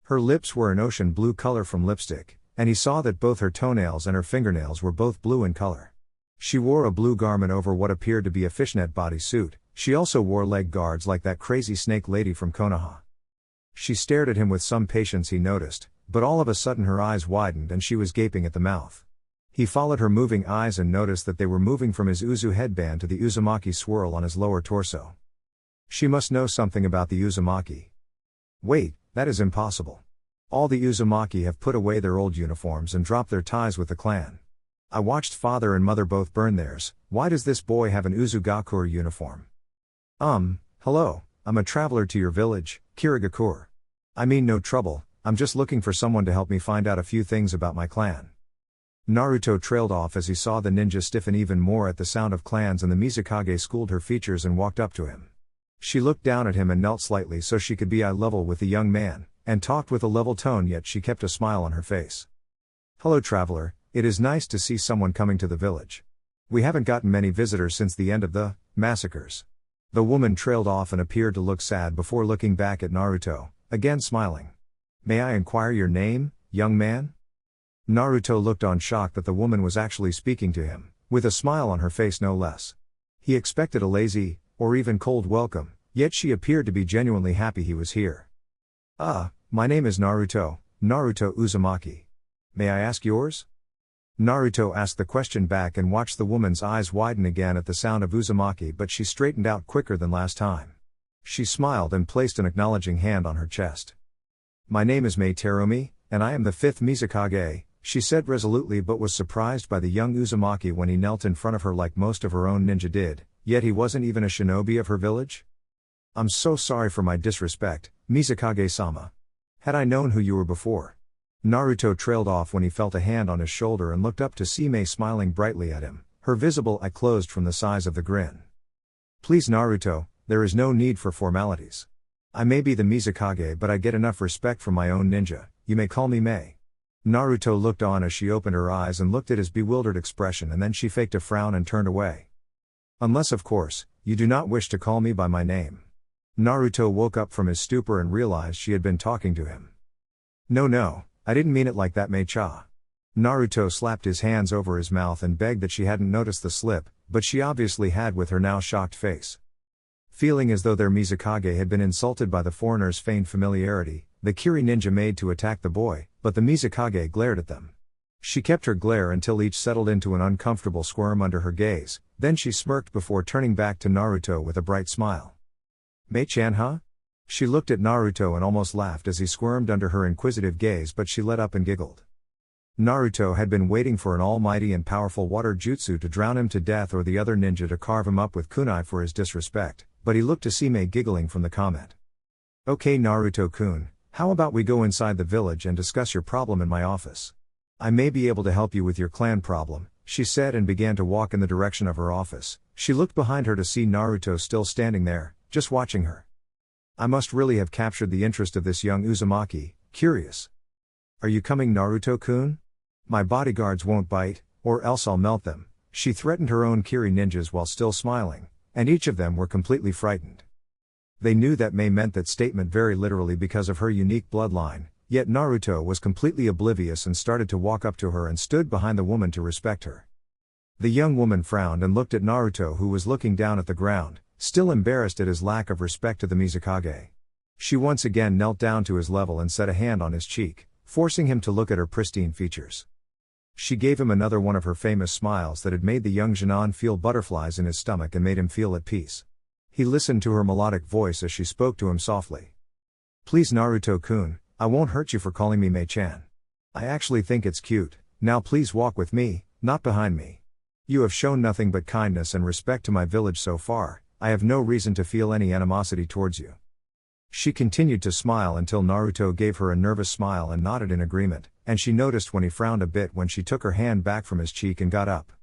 Her lips were an ocean blue color from lipstick, and he saw that both her toenails and her fingernails were both blue in color. She wore a blue garment over what appeared to be a fishnet bodysuit. She also wore leg guards like that crazy snake lady from Konoha. She stared at him with some patience he noticed, but all of a sudden her eyes widened and she was gaping at the mouth. He followed her moving eyes and noticed that they were moving from his Uzu headband to the Uzumaki swirl on his lower torso. She must know something about the Uzumaki. Wait, that is impossible. All the Uzumaki have put away their old uniforms and dropped their ties with the clan. I watched father and mother both burn theirs. Why does this boy have an Uzugakure uniform? Hello, I'm a traveler to your village, Kirigakure. I mean no trouble, I'm just looking for someone to help me find out a few things about my clan. Naruto trailed off as he saw the ninja stiffen even more at the sound of clans and the Mizukage schooled her features and walked up to him. She looked down at him and knelt slightly so she could be eye level with the young man, and talked with a level tone yet she kept a smile on her face. Hello traveler, it is nice to see someone coming to the village. We haven't gotten many visitors since the end of the massacres. The woman trailed off and appeared to look sad before looking back at Naruto, again smiling. May I inquire your name, young man? Naruto looked on shocked that the woman was actually speaking to him, with a smile on her face no less. He expected a lazy, or even cold welcome, yet she appeared to be genuinely happy he was here. My name is Naruto, Naruto Uzumaki. May I ask yours? Naruto asked the question back and watched the woman's eyes widen again at the sound of Uzumaki, but she straightened out quicker than last time. She smiled and placed an acknowledging hand on her chest. My name is Mei Terumi, and I am the 5th Mizukage, she said resolutely, but was surprised by the young Uzumaki when he knelt in front of her like most of her own ninja did, yet he wasn't even a shinobi of her village? I'm so sorry for my disrespect, Mizukage-sama. Had I known who you were before. Naruto trailed off when he felt a hand on his shoulder and looked up to see Mei smiling brightly at him, her visible eye closed from the size of the grin. Please Naruto, there is no need for formalities. I may be the Mizukage but I get enough respect from my own ninja, you may call me Mei. Naruto looked on as she opened her eyes and looked at his bewildered expression, and then she faked a frown and turned away. Unless, of course, you do not wish to call me by my name. Naruto woke up from his stupor and realized she had been talking to him. No, I didn't mean it like that, Mei-cha. Naruto slapped his hands over his mouth and begged that she hadn't noticed the slip, but she obviously had with her now shocked face. Feeling as though their Mizukage had been insulted by the foreigner's feigned familiarity, the Kiri ninja made to attack the boy, but the Mizukage glared at them. She kept her glare until each settled into an uncomfortable squirm under her gaze, then she smirked before turning back to Naruto with a bright smile. Mei-chan, huh? She looked at Naruto and almost laughed as he squirmed under her inquisitive gaze, but she let up and giggled. Naruto had been waiting for an almighty and powerful water jutsu to drown him to death or the other ninja to carve him up with kunai for his disrespect, but he looked to see Mei giggling from the comment. Okay Naruto-kun, how about we go inside the village and discuss your problem in my office? I may be able to help you with your clan problem, she said and began to walk in the direction of her office. She looked behind her to see Naruto still standing there, just watching her. I must really have captured the interest of this young Uzumaki, curious. Are you coming, Naruto-kun? My bodyguards won't bite, or else I'll melt them, she threatened her own Kiri ninjas while still smiling, and each of them were completely frightened. They knew that Mei meant that statement very literally because of her unique bloodline, yet Naruto was completely oblivious and started to walk up to her and stood behind the woman to respect her. The young woman frowned and looked at Naruto, who was looking down at the ground, still embarrassed at his lack of respect to the Mizukage. She once again knelt down to his level and set a hand on his cheek, forcing him to look at her pristine features. She gave him another one of her famous smiles that had made the young Jinan feel butterflies in his stomach and made him feel at peace. He listened to her melodic voice as she spoke to him softly. Please Naruto-kun, I won't hurt you for calling me Mei-chan. I actually think it's cute. Now please walk with me, not behind me. You have shown nothing but kindness and respect to my village so far. I have no reason to feel any animosity towards you. She continued to smile until Naruto gave her a nervous smile and nodded in agreement, and she noticed when he frowned a bit when she took her hand back from his cheek and got up.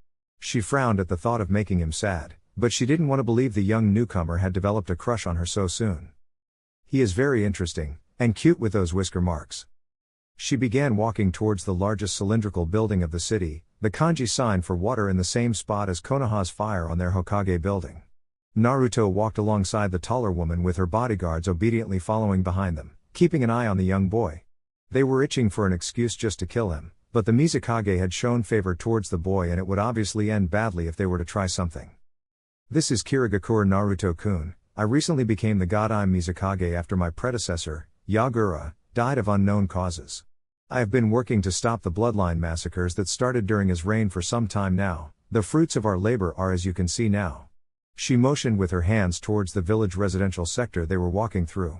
She frowned at the thought of making him sad, but she didn't want to believe the young newcomer had developed a crush on her so soon. He is very interesting, and cute with those whisker marks. She began walking towards the largest cylindrical building of the city, the kanji sign for water in the same spot as Konoha's fire on their Hokage building. Naruto walked alongside the taller woman with her bodyguards obediently following behind them, keeping an eye on the young boy. They were itching for an excuse just to kill him, but the Mizukage had shown favor towards the boy and it would obviously end badly if they were to try something. This is Kirigakure Naruto-kun. I recently became the Godime Mizukage after my predecessor, Yagura, died of unknown causes. I have been working to stop the bloodline massacres that started during his reign for some time now. The fruits of our labor are as you can see now. She motioned with her hands towards the village residential sector they were walking through.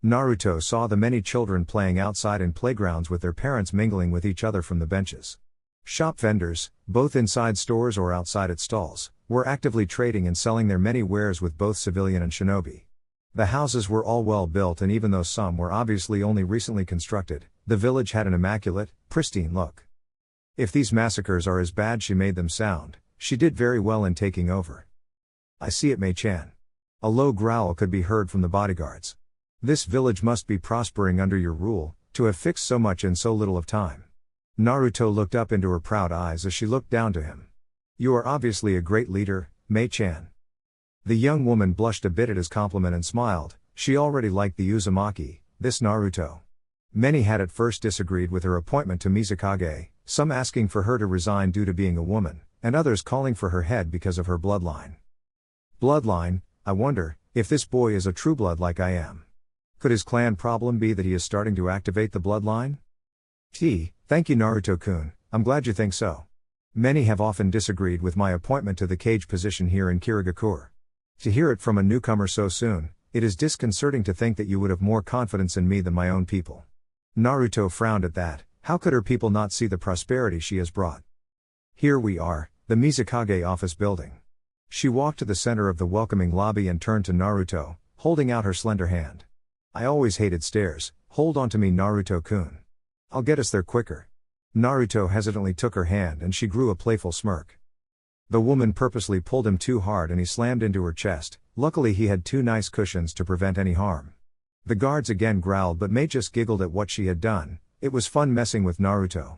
Naruto saw the many children playing outside in playgrounds with their parents mingling with each other from the benches. Shop vendors, both inside stores or outside at stalls, were actively trading and selling their many wares with both civilian and shinobi. The houses were all well built, and even though some were obviously only recently constructed, the village had an immaculate, pristine look. If these massacres are as bad she made them sound, she did very well in taking over. I see it, Mei-chan. A low growl could be heard from the bodyguards. This village must be prospering under your rule, to have fixed so much in so little of time. Naruto looked up into her proud eyes as she looked down to him. You are obviously a great leader, Mei-chan. The young woman blushed a bit at his compliment and smiled. She already liked the Uzumaki, this Naruto. Many had at first disagreed with her appointment to Mizukage, some asking for her to resign due to being a woman, and others calling for her head because of her bloodline. Bloodline, I wonder, if this boy is a true blood like I am. Could his clan problem be that he is starting to activate the bloodline? Thank you Naruto-kun, I'm glad you think so. Many have often disagreed with my appointment to the kage position here in Kirigakure. To hear it from a newcomer so soon, it is disconcerting to think that you would have more confidence in me than my own people. Naruto frowned at that. How could her people not see the prosperity she has brought? Here we are, the Mizukage office building. She walked to the center of the welcoming lobby and turned to Naruto, holding out her slender hand. I always hated stairs, hold on to me Naruto-kun. I'll get us there quicker. Naruto hesitantly took her hand and she grew a playful smirk. The woman purposely pulled him too hard and he slammed into her chest. Luckily he had two nice cushions to prevent any harm. The guards again growled, but Mei just giggled at what she had done, It was fun messing with Naruto.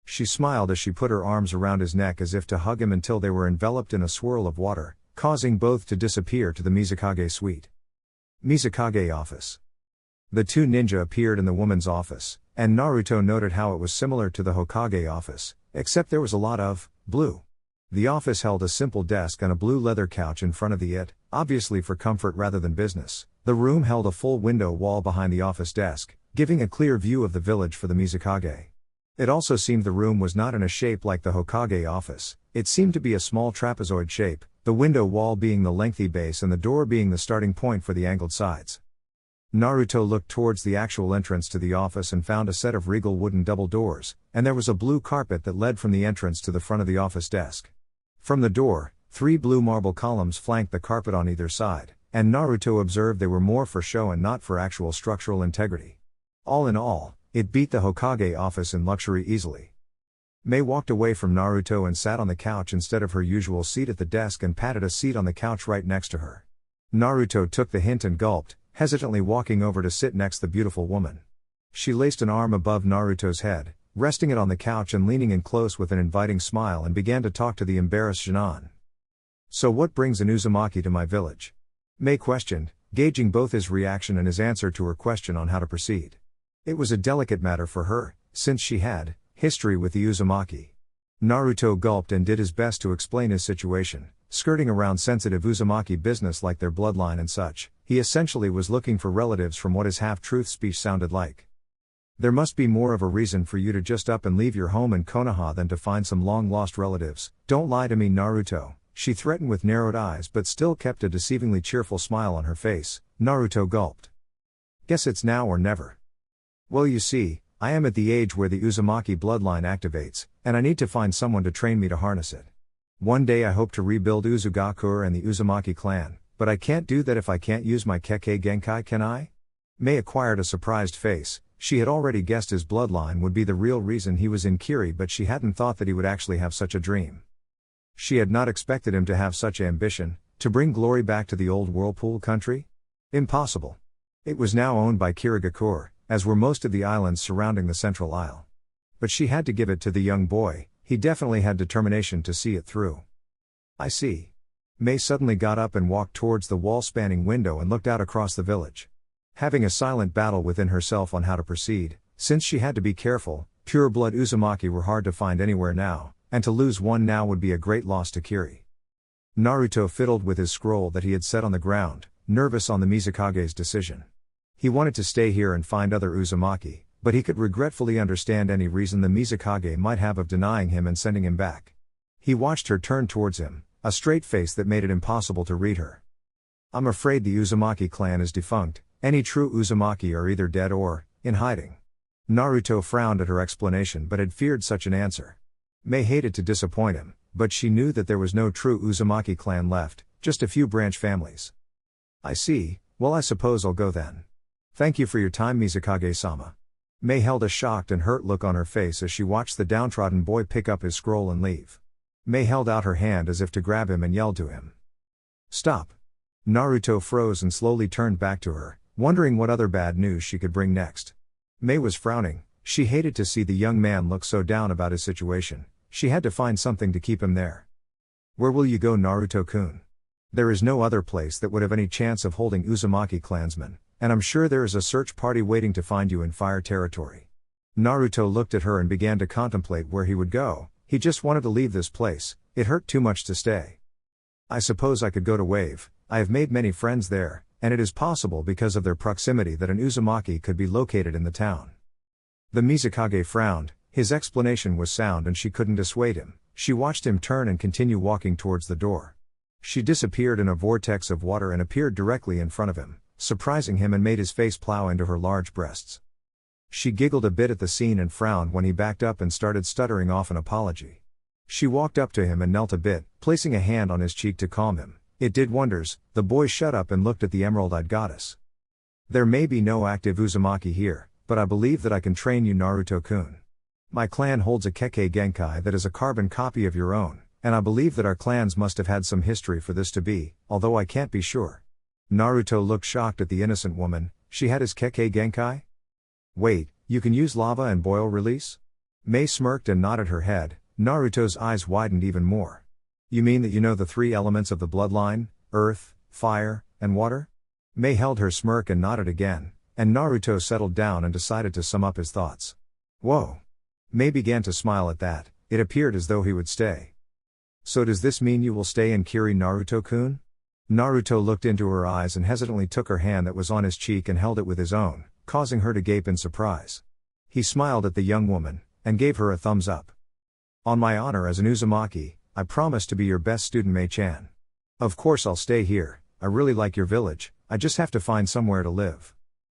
She smiled as she put her arms around his neck as if to hug him until they were enveloped in a swirl of water, causing both to disappear to the Mizukage suite. Mizukage office. The two ninja appeared in the woman's office, and Naruto noted how it was similar to the Hokage office, except there was a lot of blue. The office held a simple desk and a blue leather couch in front of it, obviously for comfort rather than business. The room held a full window wall behind the office desk, giving a clear view of the village for the Mizukage. It also seemed the room was not in a shape like the Hokage office, it seemed to be a small trapezoid shape, the window wall being the lengthy base and the door being the starting point for the angled sides. Naruto looked towards the actual entrance to the office and found a set of regal wooden double doors, and there was a blue carpet that led from the entrance to the front of the office desk. From the door, 3 blue marble columns flanked the carpet on either side, and Naruto observed they were more for show and not for actual structural integrity. All in all, it beat the Hokage office in luxury easily. Mei walked away from Naruto and sat on the couch instead of her usual seat at the desk and patted a seat on the couch right next to her. Naruto took the hint and gulped, hesitantly walking over to sit next the beautiful woman. She laced an arm above Naruto's head, resting it on the couch and leaning in close with an inviting smile, and began to talk to the embarrassed Jinan. "So what brings an Uzumaki to my village?" Mei questioned, gauging both his reaction and his answer to her question on how to proceed. It was a delicate matter for her, since she had history with the Uzumaki. Naruto gulped and did his best to explain his situation, skirting around sensitive Uzumaki business like their bloodline and such. He essentially was looking for relatives from what his half-truth speech sounded like. "There must be more of a reason for you to just up and leave your home in Konoha than to find some long-lost relatives. Don't lie to me, Naruto," she threatened with narrowed eyes but still kept a deceivingly cheerful smile on her face. Naruto gulped. "Guess it's now or never." "Well, you see, I am at the age where the Uzumaki bloodline activates, and I need to find someone to train me to harness it. One day I hope to rebuild Uzugakure and the Uzumaki clan, but I can't do that if I can't use my kage genkai, can I?" Mei acquired a surprised face. She had already guessed his bloodline would be the real reason he was in Kiri, but she hadn't thought that he would actually have such a dream. She had not expected him to have such ambition, to bring glory back to the old Whirlpool country? Impossible. It was now owned by Kirigakure, as were most of the islands surrounding the central isle. But she had to give it to the young boy, he definitely had determination to see it through. "I see." Mei suddenly got up and walked towards the wall-spanning window and looked out across the village. Having a silent battle within herself on how to proceed, since she had to be careful, pure-blood Uzumaki were hard to find anywhere now, and to lose one now would be a great loss to Kiri. Naruto fiddled with his scroll that he had set on the ground, nervous on the Mizukage's decision. He wanted to stay here and find other Uzumaki, but he could regretfully understand any reason the Mizukage might have of denying him and sending him back. He watched her turn towards him, a straight face that made it impossible to read her. "I'm afraid the Uzumaki clan is defunct. Any true Uzumaki are either dead or in hiding." Naruto frowned at her explanation but had feared such an answer. Mei hated to disappoint him, but she knew that there was no true Uzumaki clan left, just a few branch families. "I see, well I suppose I'll go then. Thank you for your time, Mizukage-sama." Mei held a shocked and hurt look on her face as she watched the downtrodden boy pick up his scroll and leave. Mei held out her hand as if to grab him and yelled to him. "Stop." Naruto froze and slowly turned back to her, wondering what other bad news she could bring next. Mei was frowning. She hated to see the young man look so down about his situation. She had to find something to keep him there. "Where will you go, Naruto-kun? There is no other place that would have any chance of holding Uzumaki clansmen, and I'm sure there is a search party waiting to find you in fire territory." Naruto looked at her and began to contemplate where he would go. He just wanted to leave this place, it hurt too much to stay. "I suppose I could go to Wave. I have made many friends there, and it is possible because of their proximity that an Uzumaki could be located in the town." The Mizukage frowned. His explanation was sound and she couldn't dissuade him. She watched him turn and continue walking towards the door. She disappeared in a vortex of water and appeared directly in front of him, surprising him and made his face plow into her large breasts. She giggled a bit at the scene and frowned when he backed up and started stuttering off an apology. She walked up to him and knelt a bit, placing a hand on his cheek to calm him. It did wonders. The boy shut up and looked at the emerald-eyed goddess. "There may be no active Uzumaki here, but I believe that I can train you, Naruto-kun. My clan holds a kage genkai that is a carbon copy of your own, and I believe that our clans must have had some history for this to be, although I can't be sure." Naruto looked shocked at the innocent woman. She had his kage genkai? Wait, You can use lava and boil release? Mei smirked and nodded her head. Naruto's eyes widened even more. You mean that you know the three elements of the bloodline, earth, fire, and water? Mei held her smirk and nodded again, and Naruto settled down and decided to sum up his thoughts. Whoa! Mei began to smile at that. It appeared as though he would stay. So does this mean you will stay in Kiri, Naruto-kun? Naruto looked into her eyes and hesitantly took her hand that was on his cheek and held it with his own, causing her to gape in surprise. He smiled at the young woman, and gave her a thumbs up. On my honor as an Uzumaki, I promise to be your best student, Mei-chan. Of course I'll stay here. I really like your village, I just have to find somewhere to live.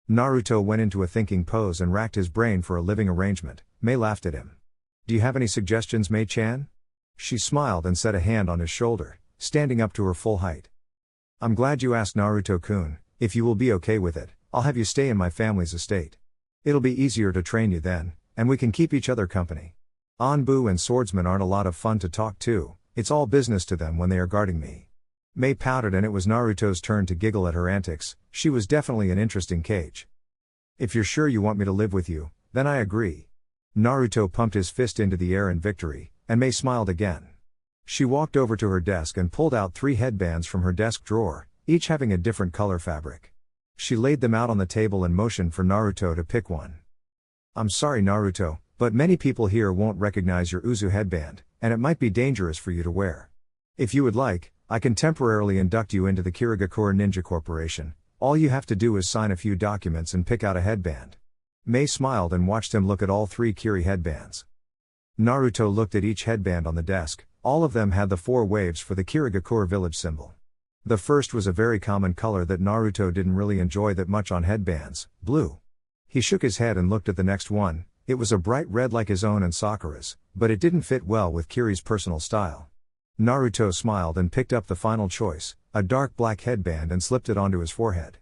Naruto went into a thinking pose and racked his brain for a living arrangement. Mei laughed at him. Do you have any suggestions, Mei-chan? She smiled and set a hand on his shoulder, standing up to her full height. I'm glad you asked, Naruto-kun. If you will be okay with it, I'll have you stay in my family's estate. It'll be easier to train you then, and we can keep each other company. Anbu and swordsmen aren't a lot of fun to talk to, it's all business to them when they are guarding me. Mei pouted and it was Naruto's turn to giggle at her antics. She was definitely an interesting cage. If you're sure you want me to live with you, then I agree. Naruto pumped his fist into the air in victory, and Mei smiled again. She walked over to her desk and pulled out 3 headbands from her desk drawer, each having a different color fabric. She laid them out on the table and motioned for Naruto to pick one. I'm sorry, Naruto, but many people here won't recognize your Uzu headband, and it might be dangerous for you to wear. If you would like, I can temporarily induct you into the Kirigakure Ninja Corporation. All you have to do is sign a few documents and pick out a headband. Mei smiled and watched him look at all 3 Kiri headbands. Naruto looked at each headband on the desk. All of them had the 4 waves for the Kirigakure village symbol. The first was a very common color that Naruto didn't really enjoy that much on headbands, blue. He shook his head and looked at the next one. It was a bright red like his own and Sakura's, but it didn't fit well with Kiri's personal style. Naruto smiled and picked up the final choice, a dark black headband, and slipped it onto his forehead.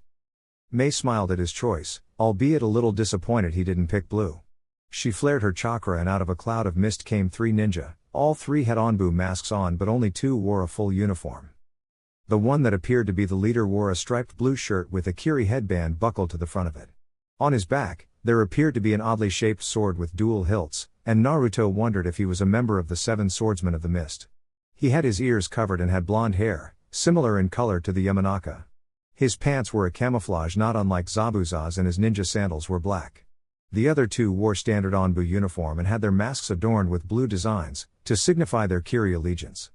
Mei smiled at his choice, albeit a little disappointed he didn't pick blue. She flared her chakra and out of a cloud of mist came 3 ninja. All 3 had Anbu masks on but only 2 wore a full uniform. The one that appeared to be the leader wore a striped blue shirt with a Kiri headband buckled to the front of it. On his back, there appeared to be an oddly shaped sword with dual hilts, and Naruto wondered if he was a member of the 7 swordsmen of the mist. He had his ears covered and had blonde hair, similar in color to the Yamanaka. His pants were a camouflage not unlike Zabuza's, and his ninja sandals were black. The other 2 wore standard Anbu uniform and had their masks adorned with blue designs, to signify their Kiri allegiance.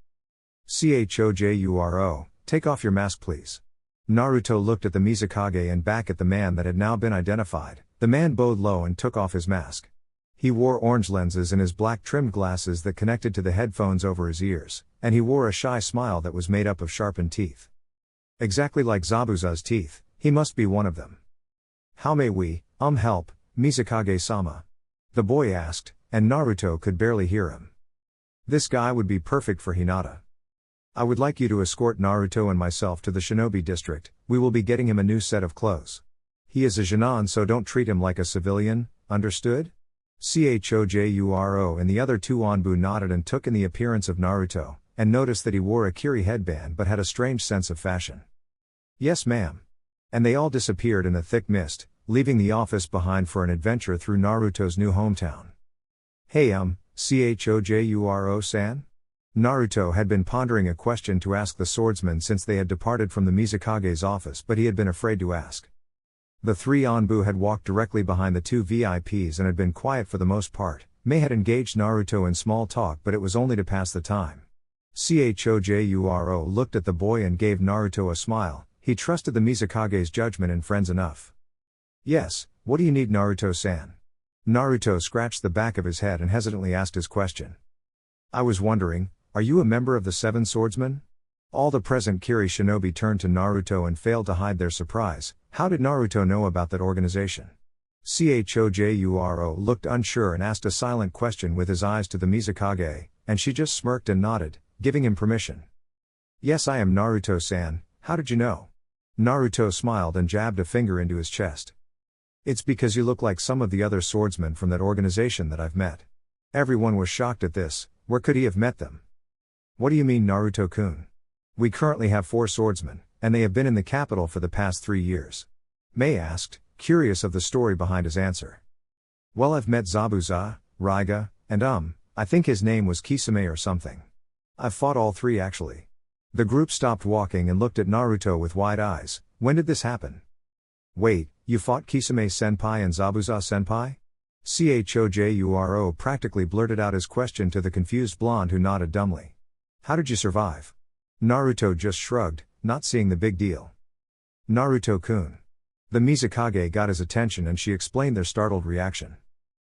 Chojuro, take off your mask please. Naruto looked at the Mizukage and back at the man that had now been identified. The man bowed low and took off his mask. He wore orange lenses and his black trimmed glasses that connected to the headphones over his ears, and he wore a shy smile that was made up of sharpened teeth. Exactly like Zabuza's teeth, he must be one of them. How may we, help, Mizukage-sama? The boy asked, and Naruto could barely hear him. This guy would be perfect for Hinata. I would like you to escort Naruto and myself to the Shinobi district. We will be getting him a new set of clothes. He is a Genin, so don't treat him like a civilian, understood? Chojuro and the other 2 Anbu nodded and took in the appearance of Naruto, and noticed that he wore a Kiri headband but had a strange sense of fashion. Yes ma'am. And they all disappeared in a thick mist, leaving the office behind for an adventure through Naruto's new hometown. Hey Chojuro-san? Naruto had been pondering a question to ask the swordsman since they had departed from the Mizukage's office, but he had been afraid to ask. The 3 Anbu had walked directly behind the 2 VIPs and had been quiet for the most part. Mei had engaged Naruto in small talk, but it was only to pass the time. Chojuro looked at the boy and gave Naruto a smile. He trusted the Mizukage's judgment and friends enough. Yes, what do you need, Naruto-san? Naruto scratched the back of his head and hesitantly asked his question. I was wondering, are you a member of the 7 swordsmen? All the present Kiri shinobi turned to Naruto and failed to hide their surprise. How did Naruto know about that organization? Chojuro looked unsure and asked a silent question with his eyes to the Mizukage, and she just smirked and nodded, giving him permission. Yes, I am Naruto-san. How did you know? Naruto smiled and jabbed a finger into his chest. It's because you look like some of the other swordsmen from that organization that I've met. Everyone was shocked at this. Where could he have met them? What do you mean, Naruto-kun? We currently have 4 swordsmen, and they have been in the capital for the past 3 years. Mei asked, curious of the story behind his answer. Well, I've met Zabuza, Raiga, and I think his name was Kisame or something. I've fought all three actually. The group stopped walking and looked at Naruto with wide eyes. When did this happen? Wait, you fought Kisame-senpai and Zabuza-senpai? Chojuro practically blurted out his question to the confused blonde who nodded dumbly. How did you survive? Naruto just shrugged, not seeing the big deal. Naruto-kun. The Mizukage got his attention and she explained their startled reaction.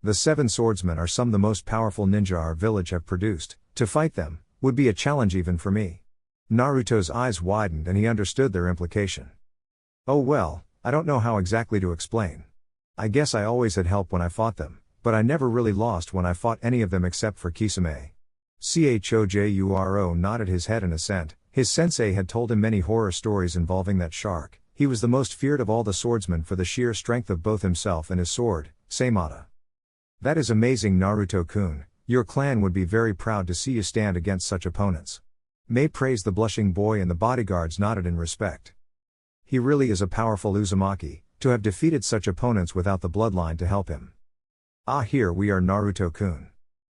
The 7 swordsmen are some of the most powerful ninja our village have produced. To fight them would be a challenge even for me. Naruto's eyes widened and he understood their implication. Oh well, I don't know how exactly to explain. I guess I always had help when I fought them, but I never really lost when I fought any of them except for Kisame. Chojuro nodded his head in assent. His sensei had told him many horror stories involving that shark. He was the most feared of all the swordsmen for the sheer strength of both himself and his sword, Seimata. That is amazing, Naruto-kun. Your clan would be very proud to see you stand against such opponents. Mei praised the blushing boy and the bodyguards nodded in respect. He really is a powerful Uzumaki, to have defeated such opponents without the bloodline to help him. Ah, here we are, Naruto-kun.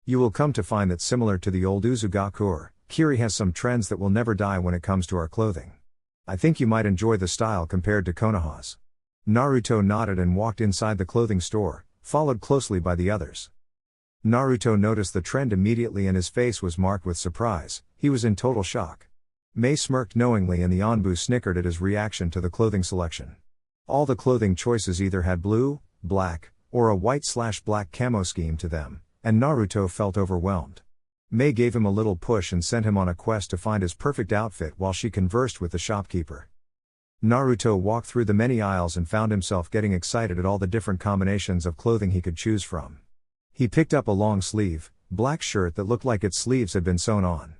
You will come to find that similar to the old Uzugakure, Kiri has some trends that will never die when it comes to our clothing. I think you might enjoy the style compared to Konoha's. Naruto nodded and walked inside the clothing store, followed closely by the others. Naruto noticed the trend immediately and his face was marked with surprise. He was in total shock. Mei smirked knowingly and the Anbu snickered at his reaction to the clothing selection. All the clothing choices either had blue, black, or a white/black camo scheme to them, and Naruto felt overwhelmed. Mei gave him a little push and sent him on a quest to find his perfect outfit while she conversed with the shopkeeper. Naruto walked through the many aisles and found himself getting excited at all the different combinations of clothing he could choose from. He picked up a long sleeve, black shirt that looked like its sleeves had been sewn on.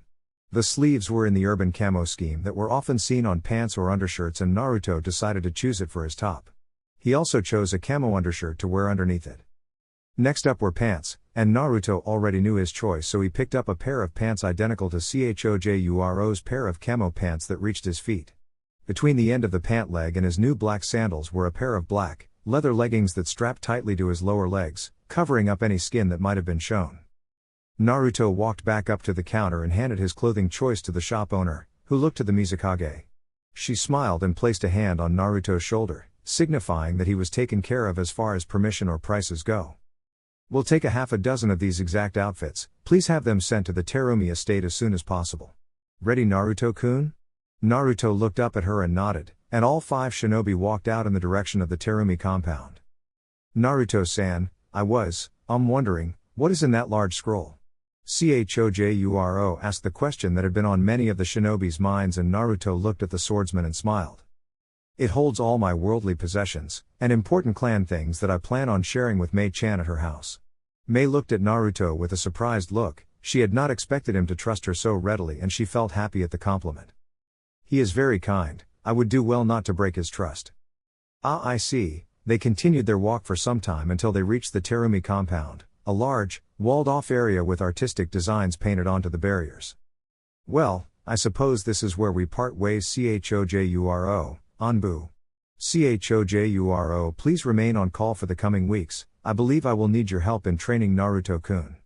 The sleeves were in the urban camo scheme that were often seen on pants or undershirts and Naruto decided to choose it for his top. He also chose a camo undershirt to wear underneath it. Next up were pants, and Naruto already knew his choice so he picked up a pair of pants identical to Chojuro's pair of camo pants that reached his feet. Between the end of the pant leg and his new black sandals were a pair of black, leather leggings that strapped tightly to his lower legs, covering up any skin that might have been shown. Naruto walked back up to the counter and handed his clothing choice to the shop owner, who looked to the Mizukage. She smiled and placed a hand on Naruto's shoulder, signifying that he was taken care of as far as permission or prices go. We'll take a half a dozen of these exact outfits, please have them sent to the Terumi estate as soon as possible. Ready, Naruto-kun? Naruto looked up at her and nodded, and all 5 shinobi walked out in the direction of the Terumi compound. Naruto-san, I was wondering, what is in that large scroll? Chojuro asked the question that had been on many of the shinobi's minds and Naruto looked at the swordsman and smiled. It holds all my worldly possessions, and important clan things that I plan on sharing with Mei-chan at her house. Mei looked at Naruto with a surprised look, she had not expected him to trust her so readily and she felt happy at the compliment. He is very kind, I would do well not to break his trust. Ah, I see. They continued their walk for some time until they reached the Terumi compound, a large, walled-off area with artistic designs painted onto the barriers. Well, I suppose this is where we part ways. Chojuro, Anbu. Chojuro, please remain on call for the coming weeks, I believe I will need your help in training Naruto-kun.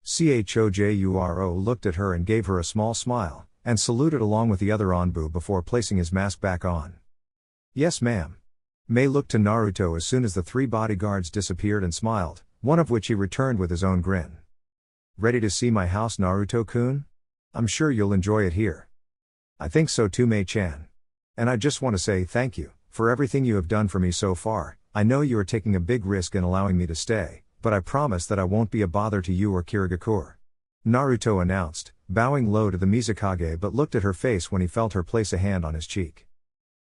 Chojuro looked at her and gave her a small smile, and saluted along with the other Anbu before placing his mask back on. Yes ma'am. Mei looked to Naruto as soon as the 3 bodyguards disappeared and smiled, one of which he returned with his own grin. Ready to see my house, Naruto-kun? I'm sure you'll enjoy it here. I think so too, Mei-chan. And I just want to say thank you, for everything you have done for me so far. I know you are taking a big risk in allowing me to stay, but I promise that I won't be a bother to you or Kirigakure. Naruto announced, bowing low to the Mizukage but looked at her face when he felt her place a hand on his cheek.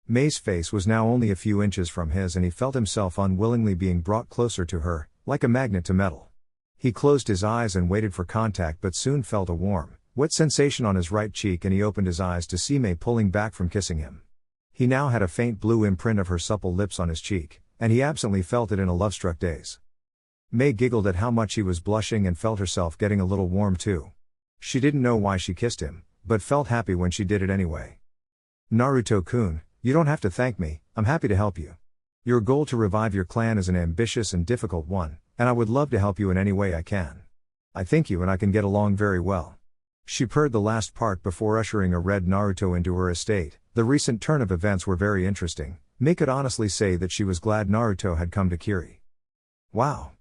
Mei's face was now only a few inches from his and he felt himself unwillingly being brought closer to her, like a magnet to metal. He closed his eyes and waited for contact but soon felt a warm, wet sensation on his right cheek and he opened his eyes to see Mei pulling back from kissing him. He now had a faint blue imprint of her supple lips on his cheek, and he absently felt it in a love-struck daze. Mei giggled at how much he was blushing and felt herself getting a little warm too. She didn't know why she kissed him, but felt happy when she did it anyway. Naruto-kun, you don't have to thank me, I'm happy to help you. Your goal to revive your clan is an ambitious and difficult one, and I would love to help you in any way I can. I think you and I can get along very well. She purred the last part before ushering a red Naruto into her estate. The recent turn of events were very interesting. Mei could honestly say that she was glad Naruto had come to Kiri. Wow!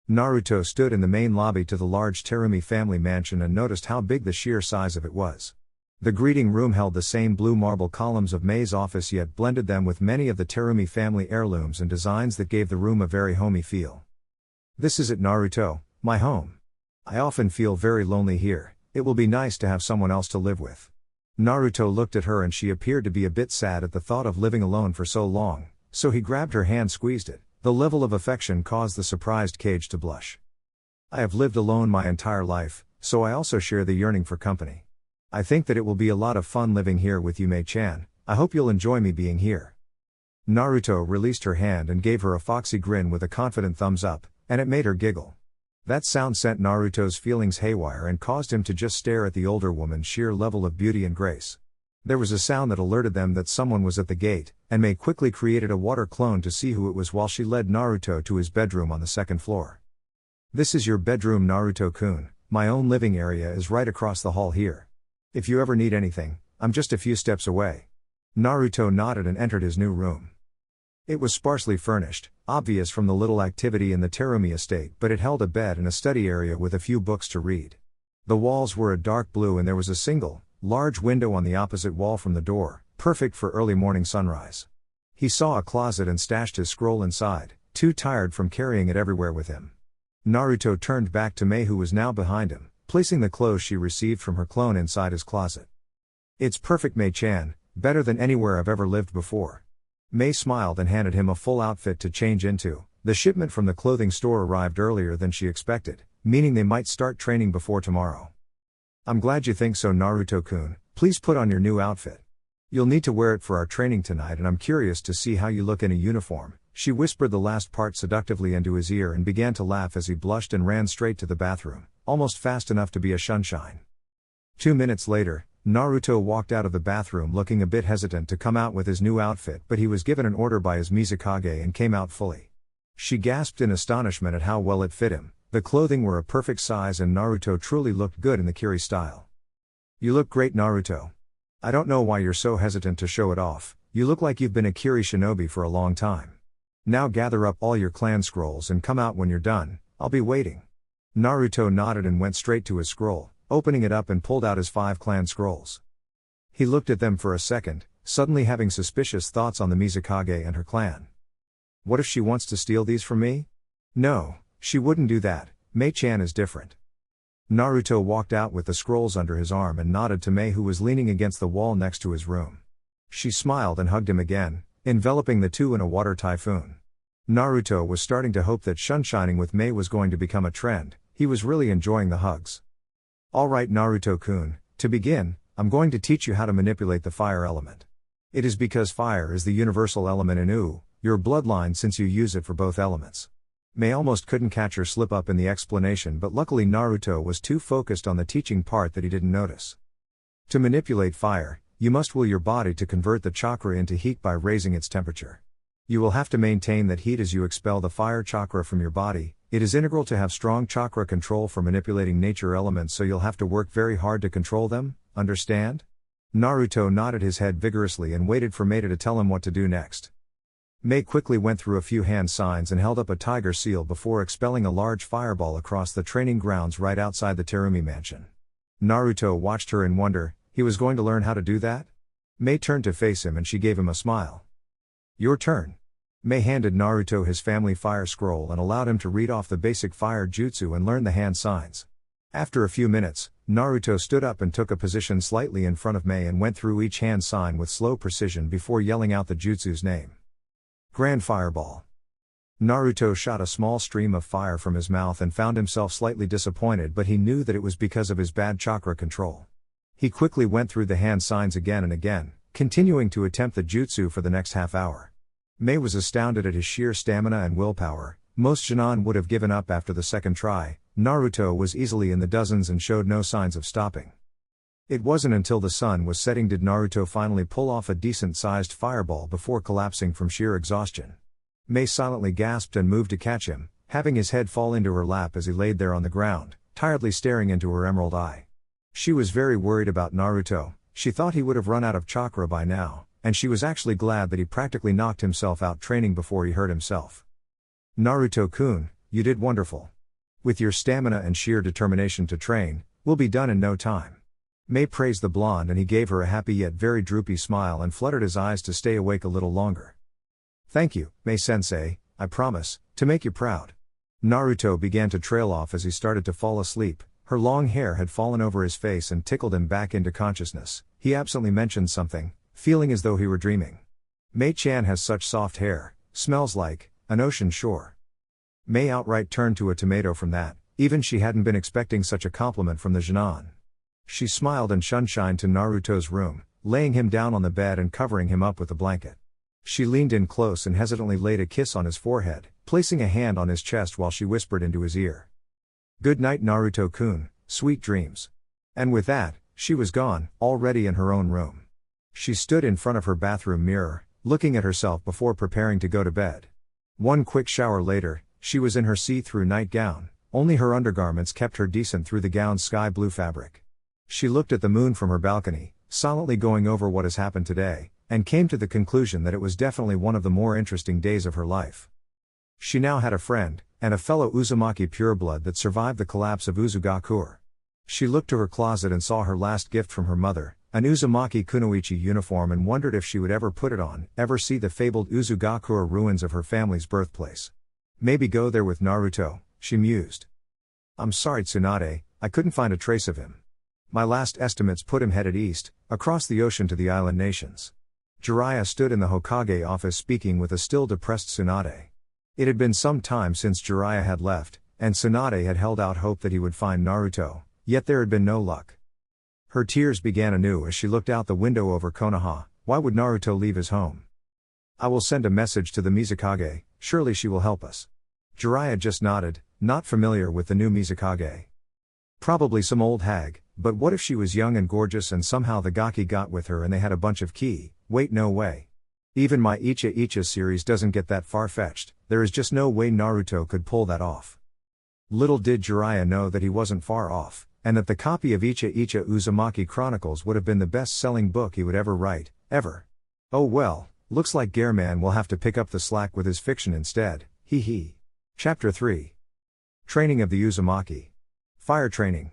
Naruto stood in the main lobby to the large Terumi family mansion and noticed how big the sheer size of it was. The greeting room held the same blue marble columns of Mei's office, yet blended them with many of the Terumi family heirlooms and designs that gave the room a very homey feel. This is it, Naruto, my home. I often feel very lonely here. It will be nice to have someone else to live with. Naruto looked at her and she appeared to be a bit sad at the thought of living alone for so long, so he grabbed her hand, squeezed it. The level of affection caused the surprised Kage to blush. I have lived alone my entire life, so I also share the yearning for company. I think that it will be a lot of fun living here with you, Mei-chan. I hope you'll enjoy me being here. Naruto released her hand and gave her a foxy grin with a confident thumbs up, and it made her giggle. That sound sent Naruto's feelings haywire and caused him to just stare at the older woman's sheer level of beauty and grace. There was a sound that alerted them that someone was at the gate, and Mei quickly created a water clone to see who it was while she led Naruto to his bedroom on the second floor. This is your bedroom, Naruto-kun. My own living area is right across the hall here. If you ever need anything, I'm just a few steps away. Naruto nodded and entered his new room. It was sparsely furnished, obvious from the little activity in the Terumi estate, but it held a bed and a study area with a few books to read. The walls were a dark blue and there was a single, large window on the opposite wall from the door, perfect for early morning sunrise. He saw a closet and stashed his scroll inside, too tired from carrying it everywhere with him. Naruto turned back to Mei, who was now behind him, placing the clothes she received from her clone inside his closet. It's perfect, Mei-chan, better than anywhere I've ever lived before. Mei smiled and handed him a full outfit to change into. The shipment from the clothing store arrived earlier than she expected, meaning they might start training before tomorrow. I'm glad you think so, Naruto-kun. Please put on your new outfit. You'll need to wear it for our training tonight, and I'm curious to see how you look in a uniform. She whispered the last part seductively into his ear and began to laugh as he blushed and ran straight to the bathroom, almost fast enough to be a sunshine. 2 minutes later, Naruto walked out of the bathroom looking a bit hesitant to come out with his new outfit, but he was given an order by his Mizukage and came out fully. She gasped in astonishment at how well it fit him. The clothing were a perfect size and Naruto truly looked good in the Kiri style. You look great, Naruto. I don't know why you're so hesitant to show it off. You look like you've been a Kiri shinobi for a long time. Now gather up all your clan scrolls and come out when you're done. I'll be waiting. Naruto nodded and went straight to his scroll, opening it up and pulled out his 5 clan scrolls. He looked at them for a second, suddenly having suspicious thoughts on the Mizukage and her clan. What if she wants to steal these from me? No, she wouldn't do that. Mei-chan is different. Naruto walked out with the scrolls under his arm and nodded to Mei, who was leaning against the wall next to his room. She smiled and hugged him again, enveloping the two in a water typhoon. Naruto was starting to hope that sunshining with Mei was going to become a trend. He was really enjoying the hugs. Alright, Naruto-kun, to begin, I'm going to teach you how to manipulate the fire element. It is because fire is the universal element in your bloodline, since you use it for both elements. Mei almost couldn't catch her slip up in the explanation, but luckily Naruto was too focused on the teaching part that he didn't notice. To manipulate fire, you must will your body to convert the chakra into heat by raising its temperature. You will have to maintain that heat as you expel the fire chakra from your body. It is integral to have strong chakra control for manipulating nature elements, so you'll have to work very hard to control them, understand? Naruto nodded his head vigorously and waited for Mei to tell him what to do next. Mei quickly went through a few hand signs and held up a tiger seal before expelling a large fireball across the training grounds right outside the Terumi mansion. Naruto watched her in wonder. He was going to learn how to do that? Mei turned to face him and she gave him a smile. Your turn. Mei handed Naruto his family fire scroll and allowed him to read off the basic fire jutsu and learn the hand signs. After a few minutes, Naruto stood up and took a position slightly in front of Mei and went through each hand sign with slow precision before yelling out the jutsu's name. Grand Fireball. Naruto shot a small stream of fire from his mouth and found himself slightly disappointed, but he knew that it was because of his bad chakra control. He quickly went through the hand signs again and again, continuing to attempt the jutsu for the next half hour. Mei was astounded at his sheer stamina and willpower. Most Shin'an would have given up after the second try. Naruto was easily in the dozens and showed no signs of stopping. It wasn't until the sun was setting did Naruto finally pull off a decent-sized fireball before collapsing from sheer exhaustion. Mei silently gasped and moved to catch him, having his head fall into her lap as he laid there on the ground, tiredly staring into her emerald eye. She was very worried about Naruto. She thought he would have run out of chakra by now, and she was actually glad that he practically knocked himself out training before he hurt himself. Naruto-kun, you did wonderful. With your stamina and sheer determination to train, we'll be done in no time. Mei praised the blonde and he gave her a happy yet very droopy smile and fluttered his eyes to stay awake a little longer. Thank you, Mei-sensei, I promise, to make you proud. Naruto began to trail off as he started to fall asleep. Her long hair had fallen over his face and tickled him back into consciousness. He absently mentioned something, feeling as though he were dreaming. Mei-chan has such soft hair, smells like an ocean shore. Mei outright turned to a tomato from that, even she hadn't been expecting such a compliment from the Jinan. She smiled and shunshined to Naruto's room, laying him down on the bed and covering him up with a blanket. She leaned in close and hesitantly laid a kiss on his forehead, placing a hand on his chest while she whispered into his ear. Good night Naruto-kun, sweet dreams. And with that, she was gone, already in her own room. She stood in front of her bathroom mirror, looking at herself before preparing to go to bed. One quick shower later, she was in her see-through nightgown, only her undergarments kept her decent through the gown's sky blue fabric. She looked at the moon from her balcony, silently going over what has happened today, and came to the conclusion that it was definitely one of the more interesting days of her life. She now had a friend, and a fellow Uzumaki pureblood that survived the collapse of Uzugakure. She looked to her closet and saw her last gift from her mother, an Uzumaki kunoichi uniform, and wondered if she would ever put it on, ever see the fabled Uzugakure ruins of her family's birthplace. Maybe go there with Naruto, she mused. I'm sorry Tsunade, I couldn't find a trace of him. My last estimates put him headed east, across the ocean to the island nations. Jiraiya stood in the Hokage office speaking with a still depressed Tsunade. It had been some time since Jiraiya had left, and Tsunade had held out hope that he would find Naruto, yet there had been no luck. Her tears began anew as she looked out the window over Konoha. Why would Naruto leave his home? I will send a message to the Mizukage, surely she will help us. Jiraiya just nodded, not familiar with the new Mizukage. Probably some old hag, but what if she was young and gorgeous and somehow the Gaki got with her and they had a bunch of ki? Wait, no way. Even my Icha Icha series doesn't get that far-fetched, there is just no way Naruto could pull that off. Little did Jiraiya know that he wasn't far off, and that the copy of Icha Icha Uzumaki Chronicles would have been the best-selling book he would ever write, ever. Oh well, looks like Gearman will have to pick up the slack with his fiction instead, hee hee. Chapter 3. Training of the Uzumaki. Fire training.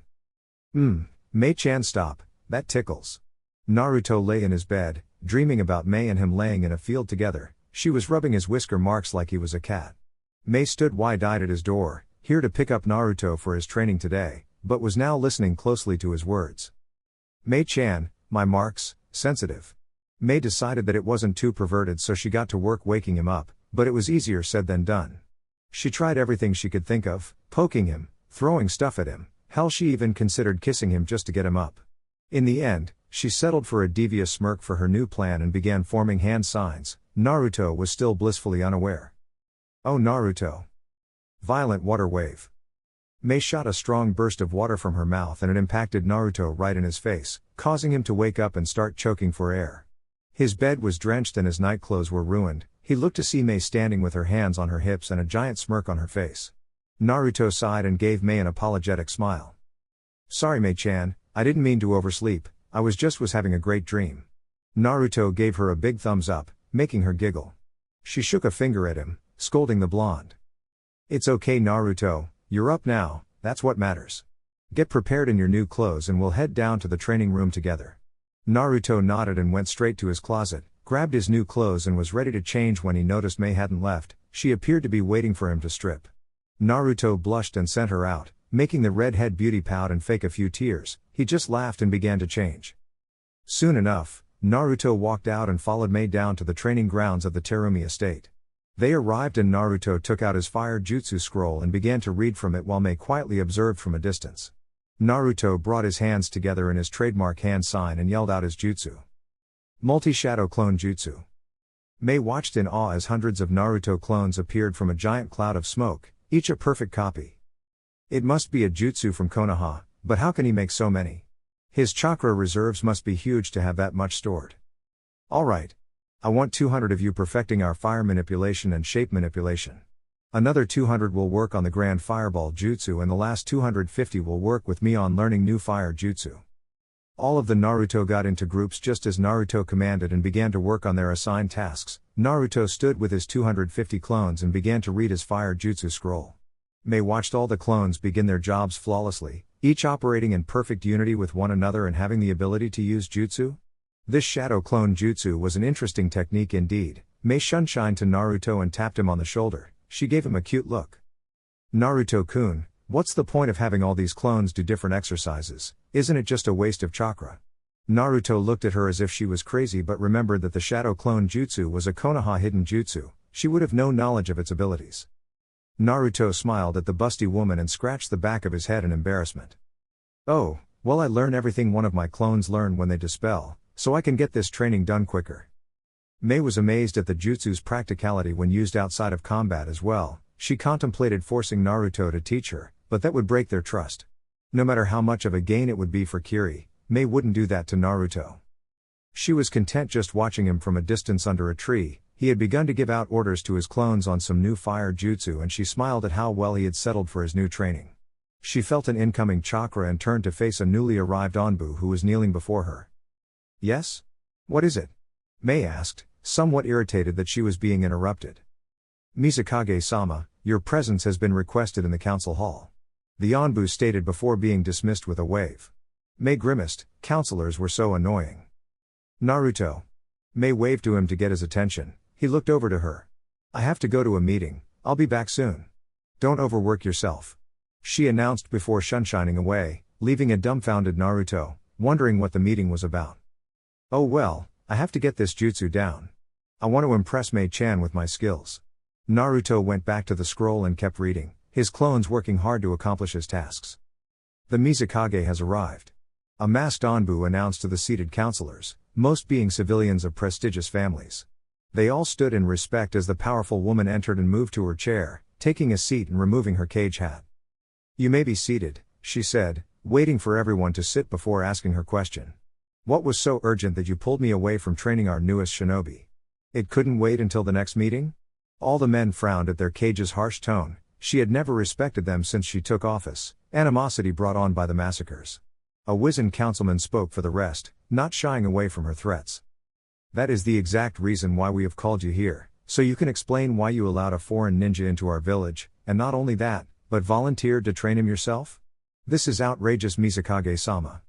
Mei-chan stop, that tickles. Naruto lay in his bed, dreaming about Mei and him laying in a field together. She was rubbing his whisker marks like he was a cat. Mei stood wide-eyed at his door, here to pick up Naruto for his training today, but was now listening closely to his words. Mei-chan, my marks, sensitive. Mei decided that it wasn't too perverted, so she got to work waking him up, but it was easier said than done. She tried everything she could think of, poking him, throwing stuff at him, hell she even considered kissing him just to get him up. In the end, she settled for a devious smirk for her new plan and began forming hand signs. Naruto was still blissfully unaware. Oh Naruto. Violent water wave. Mei shot a strong burst of water from her mouth and it impacted Naruto right in his face, causing him to wake up and start choking for air. His bed was drenched and his nightclothes were ruined. He looked to see Mei standing with her hands on her hips and a giant smirk on her face. Naruto sighed and gave Mei an apologetic smile. Sorry Mei-chan, I didn't mean to oversleep, I was having a great dream. Naruto gave her a big thumbs up, making her giggle. She shook a finger at him, scolding the blonde. It's okay Naruto, you're up now, that's what matters. Get prepared in your new clothes and we'll head down to the training room together. Naruto nodded and went straight to his closet, grabbed his new clothes and was ready to change when he noticed Mei hadn't left. She appeared to be waiting for him to strip. Naruto blushed and sent her out, making the redhead beauty pout and fake a few tears. He just laughed and began to change. Soon enough, Naruto walked out and followed Mei down to the training grounds of the Terumi estate. They arrived and Naruto took out his fire jutsu scroll and began to read from it while Mei quietly observed from a distance. Naruto brought his hands together in his trademark hand sign and yelled out his jutsu. Multi-shadow clone jutsu. Mei watched in awe as hundreds of Naruto clones appeared from a giant cloud of smoke, each a perfect copy. It must be a jutsu from Konoha, but how can he make so many? His chakra reserves must be huge to have that much stored. Alright. I want 200 of you perfecting our fire manipulation and shape manipulation. Another 200 will work on the Grand Fireball Jutsu and the last 250 will work with me on learning new fire jutsu. All of the Naruto got into groups just as Naruto commanded and began to work on their assigned tasks. Naruto stood with his 250 clones and began to read his fire jutsu scroll. Mei watched all the clones begin their jobs flawlessly, each operating in perfect unity with one another and having the ability to use jutsu. This shadow clone jutsu was an interesting technique indeed. Mei shunshined to Naruto and tapped him on the shoulder. She gave him a cute look. Naruto-kun, what's the point of having all these clones do different exercises? Isn't it just a waste of chakra? Naruto looked at her as if she was crazy but remembered that the shadow clone jutsu was a Konoha hidden jutsu. She would have no knowledge of its abilities. Naruto smiled at the busty woman and scratched the back of his head in embarrassment. Oh, well, I learn everything one of my clones learn when they dispel, so I can get this training done quicker. Mei was amazed at the jutsu's practicality when used outside of combat as well. She contemplated forcing Naruto to teach her, but that would break their trust. No matter how much of a gain it would be for Kiri, Mei wouldn't do that to Naruto. She was content just watching him from a distance under a tree. He had begun to give out orders to his clones on some new fire jutsu and she smiled at how well he had settled for his new training. She felt an incoming chakra and turned to face a newly arrived Onbu who was kneeling before her. Yes? What is it? Mei asked, somewhat irritated that she was being interrupted. Mizukage-sama, your presence has been requested in the council hall. The Onbu stated before being dismissed with a wave. Mei grimaced, counselors were so annoying. Naruto. Mei waved to him to get his attention. He looked over to her. I have to go to a meeting, I'll be back soon. Don't overwork yourself. She announced before sunshining away, leaving a dumbfounded Naruto, wondering what the meeting was about. Oh well, I have to get this jutsu down. I want to impress Mei-chan with my skills. Naruto went back to the scroll and kept reading, his clones working hard to accomplish his tasks. The Mizukage has arrived. A masked Onbu announced to the seated counselors, most being civilians of prestigious families. They all stood in respect as the powerful woman entered and moved to her chair, taking a seat and removing her cage hat. You may be seated, she said, waiting for everyone to sit before asking her question. What was so urgent that you pulled me away from training our newest shinobi? It couldn't wait until the next meeting? All the men frowned at their cage's harsh tone. She had never respected them since she took office, animosity brought on by the massacres. A wizened councilman spoke for the rest, not shying away from her threats. That is the exact reason why we have called you here, so you can explain why you allowed a foreign ninja into our village, and not only that, but volunteered to train him yourself? This is outrageous, Mizukage-sama.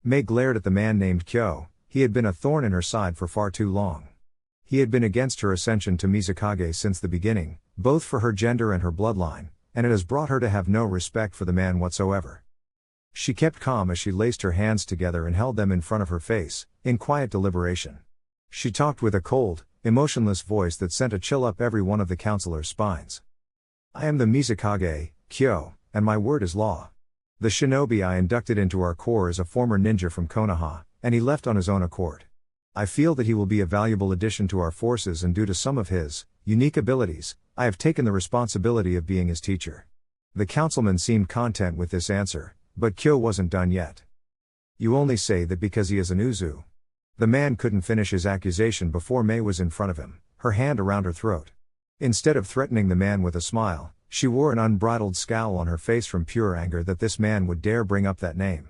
Mei glared at the man named Kyo. He had been a thorn in her side for far too long. He had been against her ascension to Mizukage since the beginning, both for her gender and her bloodline, and it has brought her to have no respect for the man whatsoever. She kept calm as she laced her hands together and held them in front of her face, in quiet deliberation. She talked with a cold, emotionless voice that sent a chill up every one of the counselors' spines. I am the Mizukage, Kyo, and my word is law. The shinobi I inducted into our corps is a former ninja from Konoha, and he left on his own accord. I feel that he will be a valuable addition to our forces, and due to some of his unique abilities, I have taken the responsibility of being his teacher. The councilman seemed content with this answer, but Kyo wasn't done yet. You only say that because he is an Uzu. The man couldn't finish his accusation before Mei was in front of him, her hand around her throat. Instead of threatening the man with a smile, she wore an unbridled scowl on her face from pure anger that this man would dare bring up that name.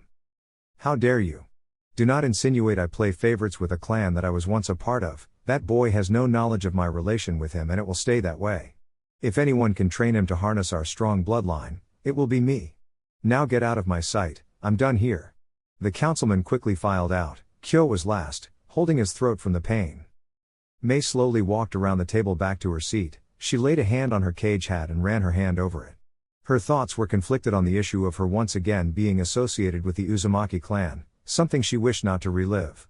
How dare you? Do not insinuate I play favorites with a clan that I was once a part of. That boy has no knowledge of my relation with him and it will stay that way. If anyone can train him to harness our strong bloodline, it will be me. Now get out of my sight, I'm done here. The councilman quickly filed out. Kyo was last, holding his throat from the pain. Mei slowly walked around the table back to her seat. She laid a hand on her cage hat and ran her hand over it. Her thoughts were conflicted on the issue of her once again being associated with the Uzumaki clan, something she wished not to relive.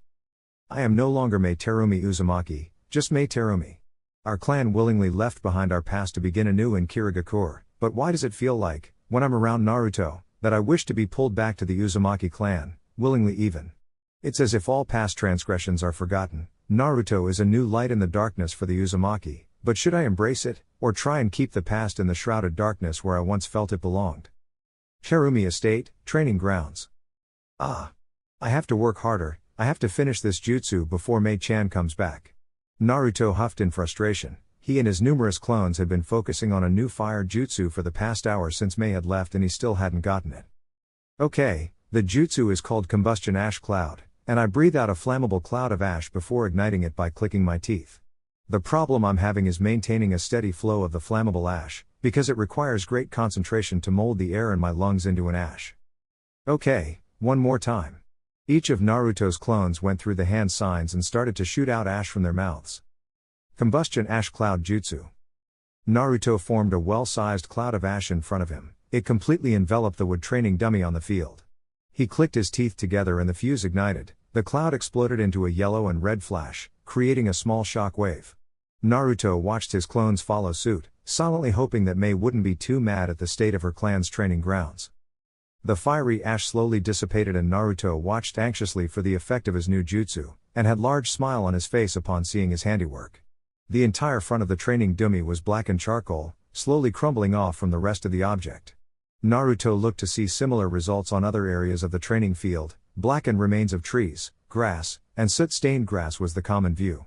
I am no longer Mei Terumi Uzumaki, just Mei Terumi. Our clan willingly left behind our past to begin anew in Kirigakure, but why does it feel like, when I'm around Naruto, that I wish to be pulled back to the Uzumaki clan, willingly even? It's as if all past transgressions are forgotten. Naruto is a new light in the darkness for the Uzumaki, but should I embrace it, or try and keep the past in the shrouded darkness where I once felt it belonged? Terumi Estate, Training Grounds. I have to work harder, I have to finish this jutsu before Mei-chan comes back. Naruto huffed in frustration. He and his numerous clones had been focusing on a new fire jutsu for the past hour since Mei had left and he still hadn't gotten it. Okay, the jutsu is called Combustion Ash Cloud, and I breathe out a flammable cloud of ash before igniting it by clicking my teeth. The problem I'm having is maintaining a steady flow of the flammable ash, because it requires great concentration to mold the air in my lungs into an ash. Okay, one more time. Each of Naruto's clones went through the hand signs and started to shoot out ash from their mouths. Combustion Ash Cloud Jutsu. Naruto formed a well-sized cloud of ash in front of him. It completely enveloped the wood training dummy on the field. He clicked his teeth together and the fuse ignited. The cloud exploded into a yellow and red flash, creating a small shock wave. Naruto watched his clones follow suit, silently hoping that Mei wouldn't be too mad at the state of her clan's training grounds. The fiery ash slowly dissipated and Naruto watched anxiously for the effect of his new jutsu, and had a large smile on his face upon seeing his handiwork. The entire front of the training dummy was blackened charcoal, slowly crumbling off from the rest of the object. Naruto looked to see similar results on other areas of the training field. Blackened remains of trees, grass, and soot-stained grass was the common view.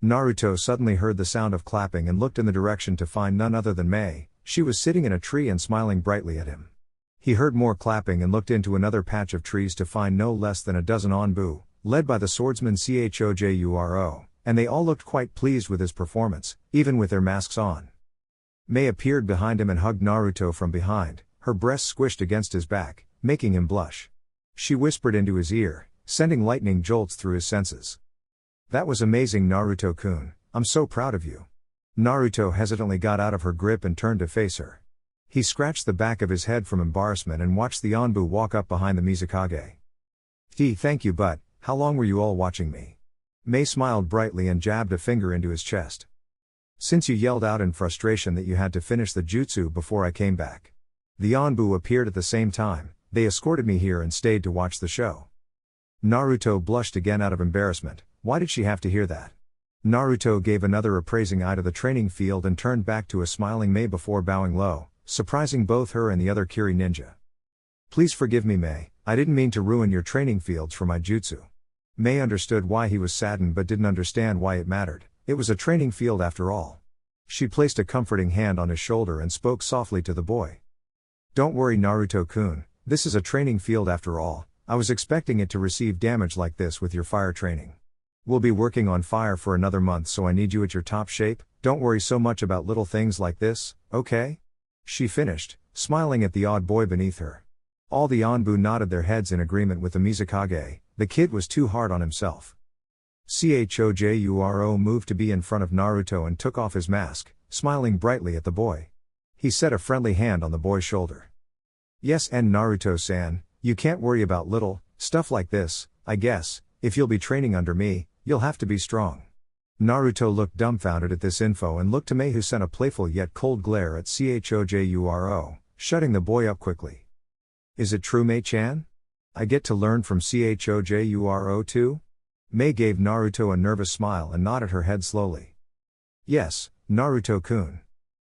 Naruto suddenly heard the sound of clapping and looked in the direction to find none other than Mei. She was sitting in a tree and smiling brightly at him. He heard more clapping and looked into another patch of trees to find no less than a dozen Onbu, led by the swordsman Chojuro, and they all looked quite pleased with his performance, even with their masks on. Mei appeared behind him and hugged Naruto from behind, her breasts squished against his back, making him blush. She whispered into his ear, sending lightning jolts through his senses. "That was amazing, Naruto-kun, I'm so proud of you." Naruto hesitantly got out of her grip and turned to face her. He scratched the back of his head from embarrassment and watched the Onbu walk up behind the Mizukage. Thank you, but how long were you all watching me?" Mei smiled brightly and jabbed a finger into his chest. "Since you yelled out in frustration that you had to finish the jutsu before I came back. The Onbu appeared at the same time, they escorted me here and stayed to watch the show." Naruto blushed again out of embarrassment. Why did she have to hear that? Naruto gave another appraising eye to the training field and turned back to a smiling Mei before bowing low, surprising both her and the other Kiri ninja. "Please forgive me, Mei, I didn't mean to ruin your training fields for my jutsu." Mei understood why he was saddened but didn't understand why it mattered. It was a training field after all. She placed a comforting hand on his shoulder and spoke softly to the boy. "Don't worry, Naruto-kun, this is a training field after all. I was expecting it to receive damage like this with your fire training. We'll be working on fire for another month, so I need you at your top shape. Don't worry so much about little things like this, okay?" She finished, smiling at the odd boy beneath her. All the Onbu nodded their heads in agreement with the Mizukage. The kid was too hard on himself. Chojuro moved to be in front of Naruto and took off his mask, smiling brightly at the boy. He set a friendly hand on the boy's shoulder. "Yes, and Naruto-san, you can't worry about little stuff like this, I guess. If you'll be training under me, you'll have to be strong." Naruto looked dumbfounded at this info and looked to Mei, who sent a playful yet cold glare at Chojuro, shutting the boy up quickly. "Is it true, Mei-chan? I get to learn from Chojuro too?" Mei gave Naruto a nervous smile and nodded her head slowly. "Yes, Naruto-kun.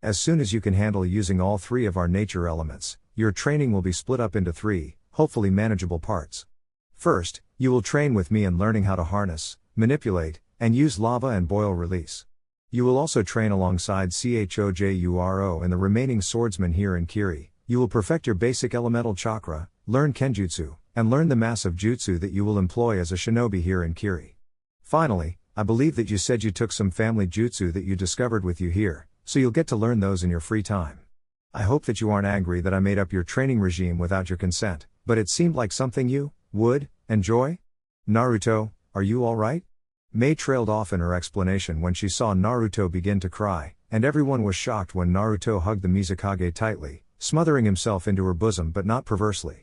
As soon as you can handle using all three of our nature elements, your training will be split up into three, hopefully manageable parts. First, you will train with me in learning how to harness, manipulate, and use lava and boil release. You will also train alongside Chojuro and the remaining swordsmen here in Kiri. You will perfect your basic elemental chakra, learn kenjutsu, and learn the massive jutsu that you will employ as a shinobi here in Kiri. Finally, I believe that you said you took some family jutsu that you discovered with you here, so you'll get to learn those in your free time. I hope that you aren't angry that I made up your training regime without your consent, but it seemed like something you would enjoy? Naruto, are you alright?" Mei trailed off in her explanation when she saw Naruto begin to cry, and everyone was shocked when Naruto hugged the Mizukage tightly, smothering himself into her bosom but not perversely.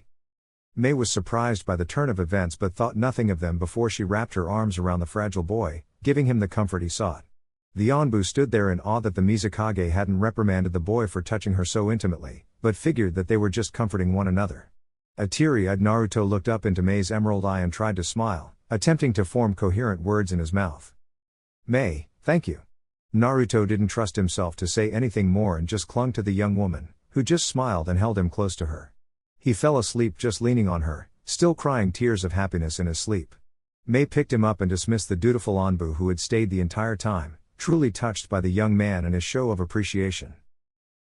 Mei was surprised by the turn of events but thought nothing of them before she wrapped her arms around the fragile boy, giving him the comfort he sought. The Onbu stood there in awe that the Mizukage hadn't reprimanded the boy for touching her so intimately, but figured that they were just comforting one another. A teary-eyed Naruto looked up into Mei's emerald eye and tried to smile, attempting to form coherent words in his mouth. "Mei, thank you." Naruto didn't trust himself to say anything more and just clung to the young woman, who just smiled and held him close to her. He fell asleep just leaning on her, still crying tears of happiness in his sleep. Mei picked him up and dismissed the dutiful Onbu who had stayed the entire time, truly touched by the young man and his show of appreciation.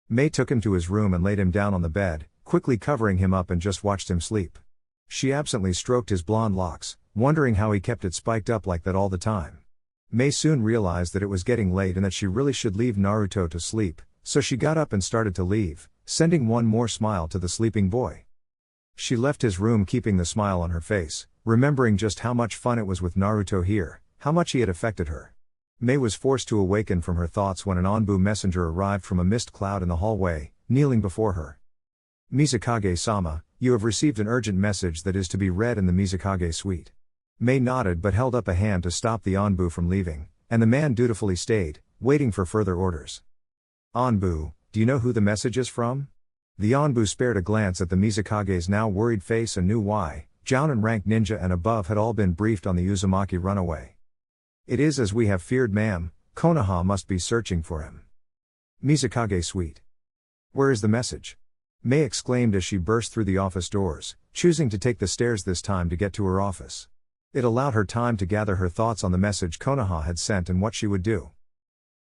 Mei took him to his room and laid him down on the bed, quickly covering him up, and just watched him sleep. She absently stroked his blonde locks, wondering how he kept it spiked up like that all the time. Mei soon realized that it was getting late and that she really should leave Naruto to sleep, so she got up and started to leave, sending one more smile to the sleeping boy. She left his room keeping the smile on her face, remembering just how much fun it was with Naruto here, how much he had affected her. Mei was forced to awaken from her thoughts when an Anbu messenger arrived from a mist cloud in the hallway, kneeling before her. "Mizukage-sama, you have received an urgent message that is to be read in the Mizukage suite." Mei nodded but held up a hand to stop the Anbu from leaving, and the man dutifully stayed, waiting for further orders. "Anbu, do you know who the message is from?" The Anbu spared a glance at the Mizukage's now worried face and knew why. Jounin rank ninja and above had all been briefed on the Uzumaki runaway. "It is as we have feared, ma'am. Konoha must be searching for him." Mizukage suite. "Where is the message?" Mei exclaimed as she burst through the office doors, choosing to take the stairs this time to get to her office. It allowed her time to gather her thoughts on the message Konoha had sent and what she would do.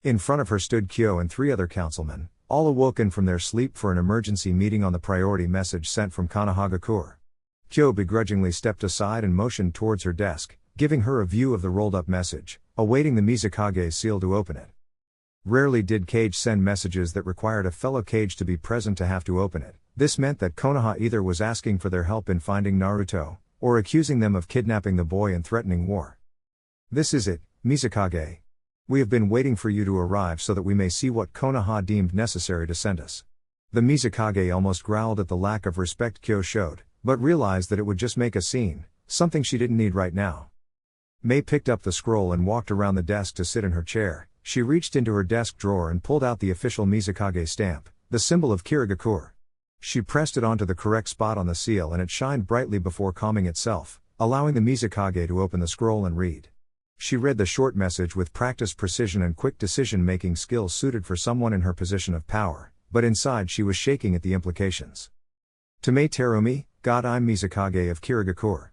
In front of her stood Kyo and 3 other councilmen, all awoken from their sleep for an emergency meeting on the priority message sent from Konohagakure. Kyo begrudgingly stepped aside and motioned towards her desk, giving her a view of the rolled-up message, awaiting the Mizukage's seal to open it. Rarely did Kage send messages that required a fellow Kage to be present to have to open it. This meant that Konoha either was asking for their help in finding Naruto, or accusing them of kidnapping the boy and threatening war. "This is it, Mizukage. We have been waiting for you to arrive so that we may see what Konoha deemed necessary to send us." The Mizukage almost growled at the lack of respect Kyo showed, but realized that it would just make a scene, something she didn't need right now. Mei picked up the scroll and walked around the desk to sit in her chair. She reached into her desk drawer and pulled out the official Mizukage stamp, the symbol of Kirigakure. She pressed it onto the correct spot on the seal and it shined brightly before calming itself, allowing the Mizukage to open the scroll and read. She read the short message with practiced precision and quick decision-making skills suited for someone in her position of power, but inside she was shaking at the implications. "To Mei Terumi, God I'm Mizukage of Kirigakure.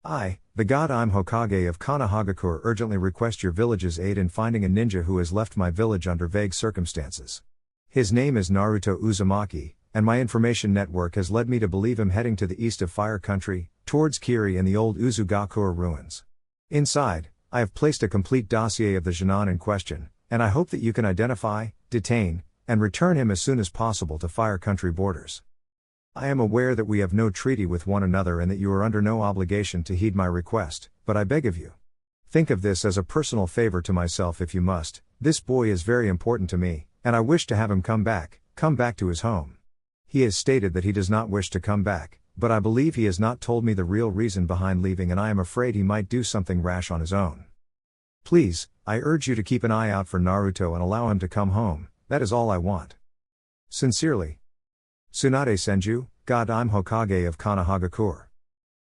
I, the God I'm Hokage of Konohagakure, urgently request your village's aid in finding a ninja who has left my village under vague circumstances. His name is Naruto Uzumaki, and my information network has led me to believe him heading to the east of Fire Country, towards Kiri and the old Uzugakure ruins. Inside, I have placed a complete dossier of the Jinan in question, and I hope that you can identify, detain, and return him as soon as possible to Fire Country borders. I am aware that we have no treaty with one another and that you are under no obligation to heed my request, but I beg of you. Think of this as a personal favor to myself if you must. This boy is very important to me, and I wish to have him come back to his home. He has stated that he does not wish to come back, but I believe he has not told me the real reason behind leaving, and I am afraid he might do something rash on his own. Please, I urge you to keep an eye out for Naruto and allow him to come home. That is all I want. Sincerely, Tsunade Senju, God I'm Hokage of Konohagakure."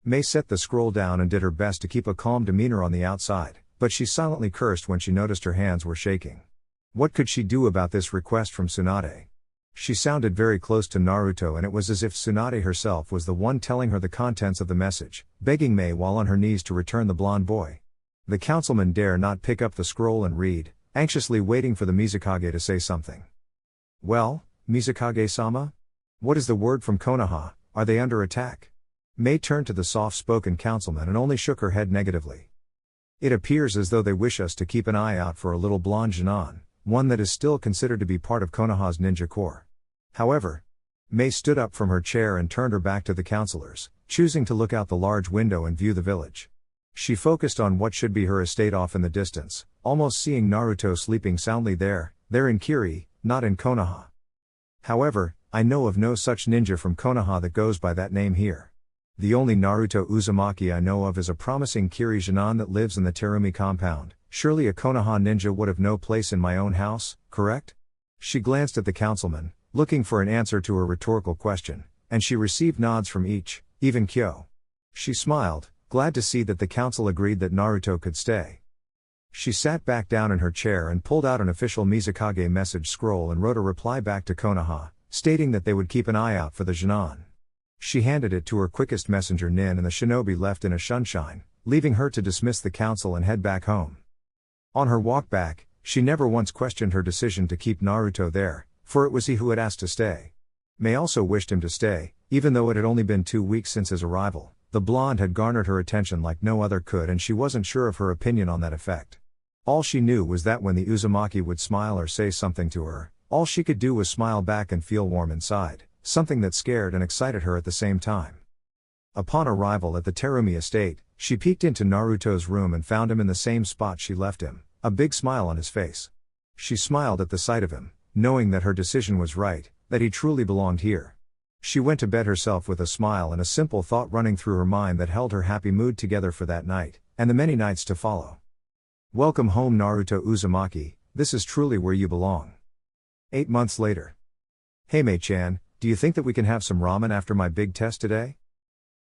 Mei set the scroll down and did her best to keep a calm demeanor on the outside, but she silently cursed when she noticed her hands were shaking. What could she do about this request from Tsunade? She sounded very close to Naruto, and it was as if Tsunade herself was the one telling her the contents of the message, begging Mei while on her knees to return the blonde boy. The councilman dare not pick up the scroll and read, anxiously waiting for the Mizukage to say something. "Well, Mizukage-sama? What is the word from Konoha? Are they under attack?" Mei turned to the soft-spoken councilman and only shook her head negatively. "It appears as though they wish us to keep an eye out for a little blonde Jinan, one that is still considered to be part of Konoha's ninja corps. However," Mei stood up from her chair and turned her back to the councilors, choosing to look out the large window and view the village. She focused on what should be her estate off in the distance, almost seeing Naruto sleeping soundly there in Kiri, not in Konoha. "However, I know of no such ninja from Konoha that goes by that name here. The only Naruto Uzumaki I know of is a promising Kiri Jinan that lives in the Terumi compound. Surely a Konoha ninja would have no place in my own house, correct?" She glanced at the councilman, looking for an answer to her rhetorical question, and she received nods from each, even Kyo. She smiled, glad to see that the council agreed that Naruto could stay. She sat back down in her chair and pulled out an official Mizukage message scroll and wrote a reply back to Konoha, stating that they would keep an eye out for the Jinan. She handed it to her quickest messenger Nin, and the shinobi left in a shunshine, leaving her to dismiss the council and head back home. On her walk back, She never once questioned her decision to keep Naruto there, for it was he who had asked to stay. Mei also wished him to stay, even though it had only been 2 weeks since his arrival. The blonde had garnered her attention like no other could, and she wasn't sure of her opinion on that effect. All she knew was that when the Uzumaki would smile or say something to her, all she could do was smile back and feel warm inside, something that scared and excited her at the same time. Upon arrival at the Terumi estate, she peeked into Naruto's room and found him in the same spot she left him, a big smile on his face. She smiled at the sight of him, knowing that her decision was right, that he truly belonged here. She went to bed herself with a smile and a simple thought running through her mind that held her happy mood together for that night, and the many nights to follow. Welcome home, Naruto Uzumaki, this is truly where you belong. 8 months later. Hey Mei-chan, do you think that we can have some ramen after my big test today?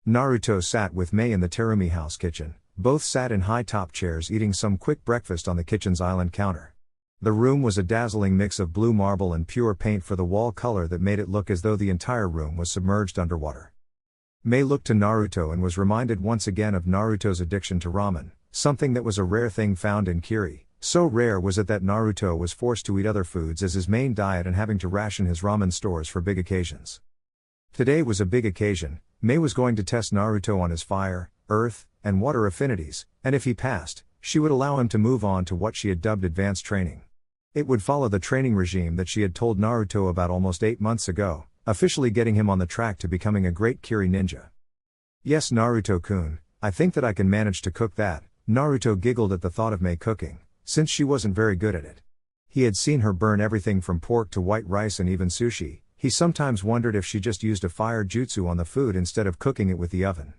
Naruto sat with Mei in the Terumi house kitchen. Both sat in high-top chairs eating some quick breakfast on the kitchen's island counter. The room was a dazzling mix of blue marble and pure paint for the wall color that made it look as though the entire room was submerged underwater. Mei looked to Naruto and was reminded once again of Naruto's addiction to ramen, something that was a rare thing found in Kiri. So rare was it that Naruto was forced to eat other foods as his main diet and having to ration his ramen stores for big occasions. Today was a big occasion. Mei was going to test Naruto on his fire, earth, and water affinities, and if he passed, she would allow him to move on to what she had dubbed advanced training. It would follow the training regime that she had told Naruto about almost 8 months ago, officially getting him on the track to becoming a great Kiri ninja. Yes, Naruto-kun, I think that I can manage to cook that. Naruto giggled at the thought of Mei cooking, since she wasn't very good at it. He had seen her burn everything from pork to white rice and even sushi. He sometimes wondered if she just used a fire jutsu on the food instead of cooking it with the oven.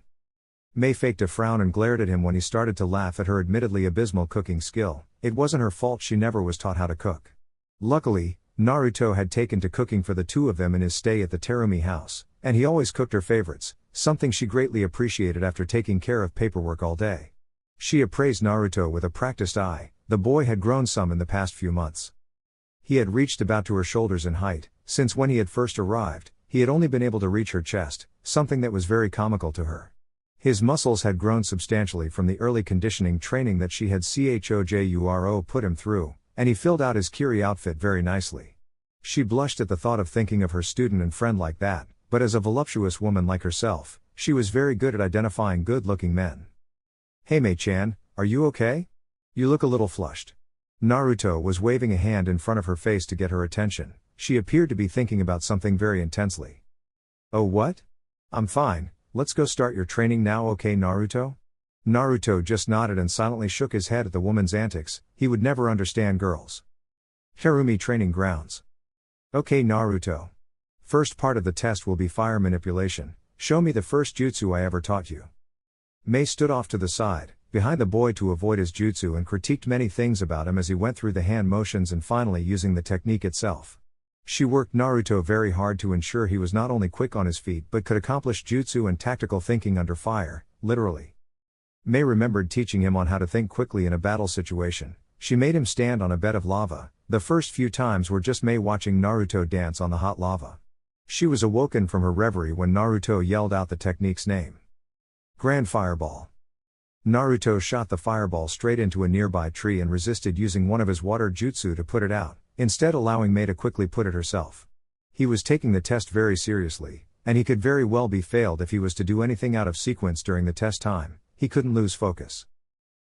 Mei faked a frown and glared at him when he started to laugh at her admittedly abysmal cooking skill. It wasn't her fault she never was taught how to cook. Luckily, Naruto had taken to cooking for the two of them in his stay at the Terumi house, and he always cooked her favorites, something she greatly appreciated after taking care of paperwork all day. She appraised Naruto with a practiced eye. The boy had grown some in the past few months. He had reached about to her shoulders in height. Since when he had first arrived, he had only been able to reach her chest, something that was very comical to her. His muscles had grown substantially from the early conditioning training that she had Chojuro put him through, and he filled out his Kiri outfit very nicely. She blushed at the thought of thinking of her student and friend like that, but as a voluptuous woman like herself, she was very good at identifying good-looking men. Hey Mei-chan, are you okay? You look a little flushed. Naruto was waving a hand in front of her face to get her attention. She appeared to be thinking about something very intensely. Oh what? I'm fine, let's go start your training now, okay Naruto? Naruto just nodded and silently shook his head at the woman's antics. He would never understand girls. Terumi training grounds. Okay Naruto. First part of the test will be fire manipulation. Show me the first jutsu I ever taught you. Mei stood off to the side, behind the boy to avoid his jutsu and critiqued many things about him as he went through the hand motions and finally using the technique itself. She worked Naruto very hard to ensure he was not only quick on his feet but could accomplish jutsu and tactical thinking under fire, literally. Mei remembered teaching him on how to think quickly in a battle situation. She made him stand on a bed of lava. The first few times were just Mei watching Naruto dance on the hot lava. She was awoken from her reverie when Naruto yelled out the technique's name. Grand Fireball. Naruto shot the fireball straight into a nearby tree and resisted using one of his water jutsu to put it out, instead allowing Mei to quickly put it herself. He was taking the test very seriously, and he could very well be failed if he was to do anything out of sequence during the test time. He couldn't lose focus.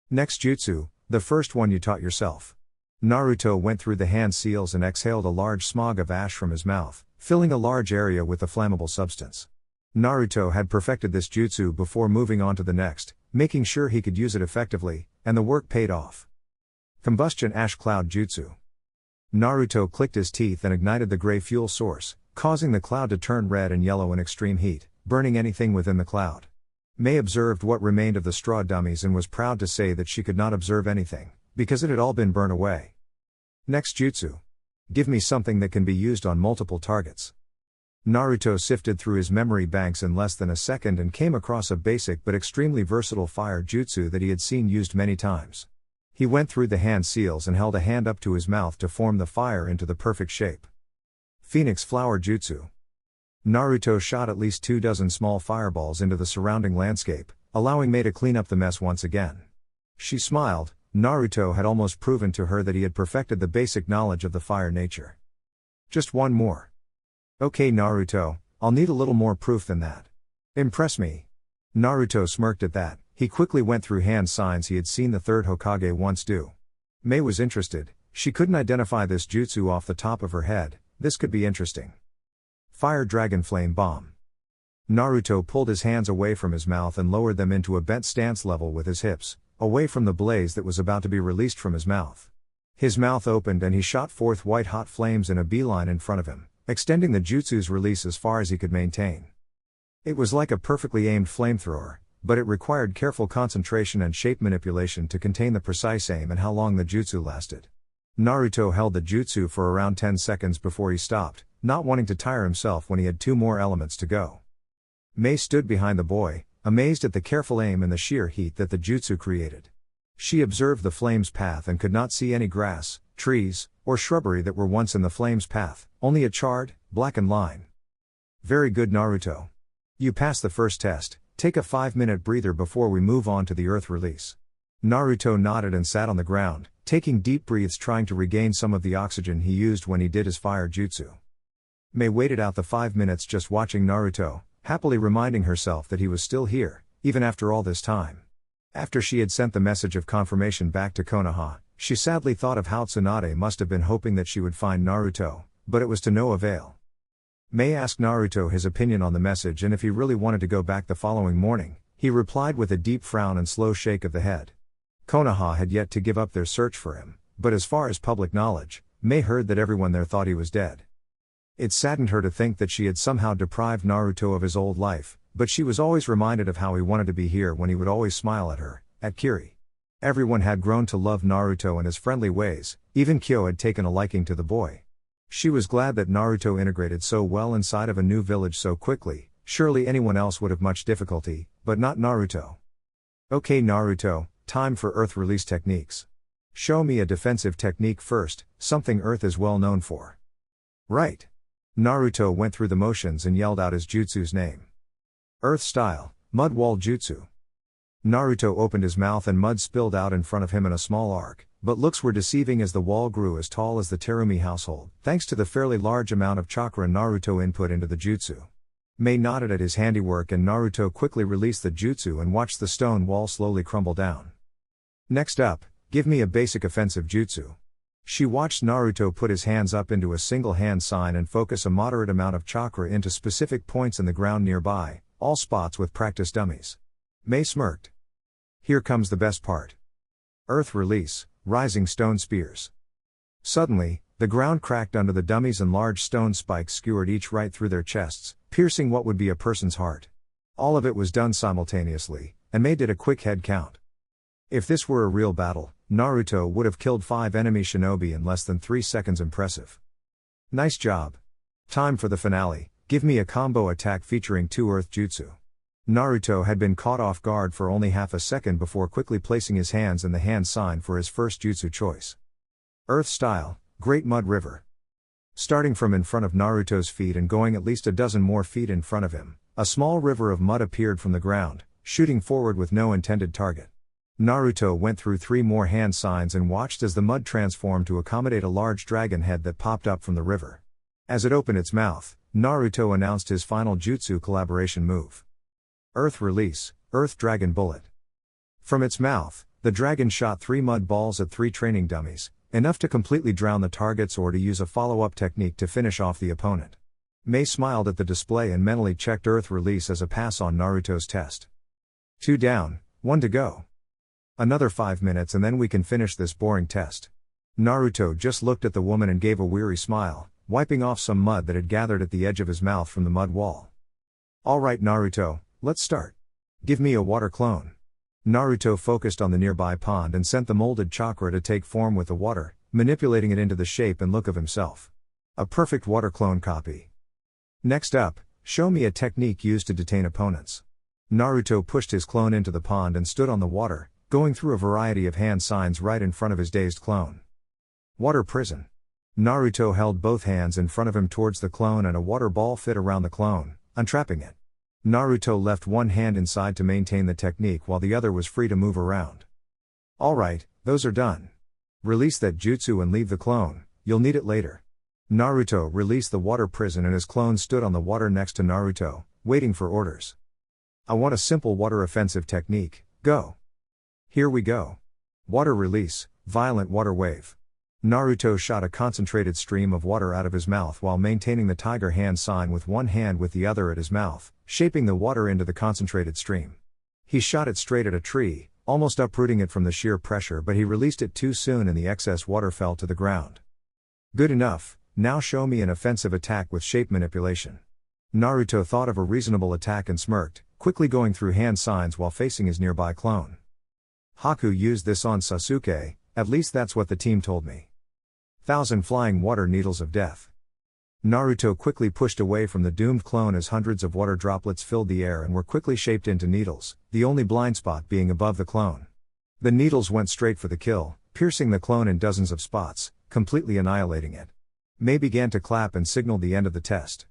Next jutsu, the first one you taught yourself. Naruto went through the hand seals and exhaled a large smog of ash from his mouth, filling a large area with the flammable substance. Naruto had perfected this jutsu before moving on to the next, making sure he could use it effectively, and the work paid off. Combustion Ash Cloud Jutsu. Naruto clicked his teeth and ignited the gray fuel source, causing the cloud to turn red and yellow in extreme heat, burning anything within the cloud. Mei observed what remained of the straw dummies and was proud to say that she could not observe anything, because it had all been burned away. Next jutsu. Give me something that can be used on multiple targets. Naruto sifted through his memory banks in less than a second and came across a basic but extremely versatile fire jutsu that he had seen used many times. He went through the hand seals and held a hand up to his mouth to form the fire into the perfect shape. Phoenix Flower Jutsu. Naruto shot at least 24 small fireballs into the surrounding landscape, allowing Mei to clean up the mess once again. She smiled, Naruto had almost proven to her that he had perfected the basic knowledge of the fire nature. Just one more. Okay Naruto, I'll need a little more proof than that. Impress me. Naruto smirked at that. He quickly went through hand signs he had seen the third Hokage once do. Mei was interested. She couldn't identify this jutsu off the top of her head. This could be interesting. Fire Dragon Flame Bomb. Naruto pulled his hands away from his mouth and lowered them into a bent stance level with his hips, away from the blaze that was about to be released from his mouth. His mouth opened and he shot forth white-hot flames in a beeline in front of him, extending the jutsu's release as far as he could maintain. It was like a perfectly aimed flamethrower, but it required careful concentration and shape manipulation to contain the precise aim and how long the jutsu lasted. Naruto held the jutsu for around 10 seconds before he stopped, not wanting to tire himself when he had 2 more elements to go. Mei stood behind the boy, amazed at the careful aim and the sheer heat that the jutsu created. She observed the flame's path and could not see any grass, trees, or shrubbery that were once in the flame's path, only a charred, blackened line. Very good Naruto. You passed the first test. Take a 5-minute breather before we move on to the earth release. Naruto nodded and sat on the ground, taking deep breaths trying to regain some of the oxygen he used when he did his fire jutsu. Mei waited out the 5 minutes just watching Naruto, happily reminding herself that he was still here, even after all this time. After she had sent the message of confirmation back to Konoha, she sadly thought of how Tsunade must have been hoping that she would find Naruto, but it was to no avail. Mei asked Naruto his opinion on the message and if he really wanted to go back the following morning. He replied with a deep frown and slow shake of the head. Konoha had yet to give up their search for him, but as far as public knowledge, Mei heard that everyone there thought he was dead. It saddened her to think that she had somehow deprived Naruto of his old life, but she was always reminded of how he wanted to be here when he would always smile at her, at Kiri. Everyone had grown to love Naruto and his friendly ways, even Kyo had taken a liking to the boy. She was glad that Naruto integrated so well inside of a new village so quickly. Surely anyone else would have much difficulty, but not Naruto. Okay Naruto, time for Earth release techniques. Show me a defensive technique first, something Earth is well known for. Right. Naruto went through the motions and yelled out his jutsu's name. Earth style, mud wall jutsu. Naruto opened his mouth and mud spilled out in front of him in a small arc, but looks were deceiving as the wall grew as tall as the Terumi household, thanks to the fairly large amount of chakra Naruto input into the jutsu. Mei nodded at his handiwork and Naruto quickly released the jutsu and watched the stone wall slowly crumble down. Next up, give me a basic offensive jutsu. She watched Naruto put his hands up into a single hand sign and focus a moderate amount of chakra into specific points in the ground nearby, all spots with practice dummies. Mei smirked. Here comes the best part. Earth release, rising stone spears. Suddenly, the ground cracked under the dummies and large stone spikes skewered each right through their chests, piercing what would be a person's heart. All of it was done simultaneously, and Mei did a quick head count. If this were a real battle, Naruto would have killed 5 enemy shinobi in less than 3 seconds. Impressive. Nice job. Time for the finale, give me a combo attack featuring 2 earth jutsu. Naruto had been caught off guard for only half a second before quickly placing his hands in the hand sign for his first jutsu choice. Earth style, Great Mud River. Starting from in front of Naruto's feet and going at least a dozen more feet in front of him, a small river of mud appeared from the ground, shooting forward with no intended target. Naruto went through 3 more hand signs and watched as the mud transformed to accommodate a large dragon head that popped up from the river. As it opened its mouth, Naruto announced his final jutsu collaboration move. Earth release, Earth Dragon Bullet. From its mouth, the dragon shot 3 mud balls at 3 training dummies, enough to completely drown the targets or to use a follow-up technique to finish off the opponent. Mei smiled at the display and mentally checked Earth release as a pass on Naruto's test. 2 down, 1 to go. Another 5 minutes and then we can finish this boring test. Naruto just looked at the woman and gave a weary smile, wiping off some mud that had gathered at the edge of his mouth from the mud wall. Alright Naruto, let's start. Give me a water clone. Naruto focused on the nearby pond and sent the molded chakra to take form with the water, manipulating it into the shape and look of himself. A perfect water clone copy. Next up, show me a technique used to detain opponents. Naruto pushed his clone into the pond and stood on the water, going through a variety of hand signs right in front of his dazed clone. Water prison. Naruto held both hands in front of him towards the clone and a water ball fit around the clone, untrapping it. Naruto left one hand inside to maintain the technique while the other was free to move around. Alright, those are done. Release that jutsu and leave the clone, you'll need it later. Naruto released the water prison and his clone stood on the water next to Naruto, waiting for orders. I want a simple water offensive technique, go. Here we go. Water release, violent water wave. Naruto shot a concentrated stream of water out of his mouth while maintaining the tiger hand sign with one hand with the other at his mouth, shaping the water into the concentrated stream. He shot it straight at a tree, almost uprooting it from the sheer pressure, but he released it too soon and the excess water fell to the ground. Good enough, now show me an offensive attack with shape manipulation. Naruto thought of a reasonable attack and smirked, quickly going through hand signs while facing his nearby clone. Haku used this on Sasuke, at least that's what the team told me. 1,000 flying water needles of death. Naruto quickly pushed away from the doomed clone as hundreds of water droplets filled the air and were quickly shaped into needles, the only blind spot being above the clone. The needles went straight for the kill, piercing the clone in dozens of spots, completely annihilating it. Mei began to clap and signaled the end of the test.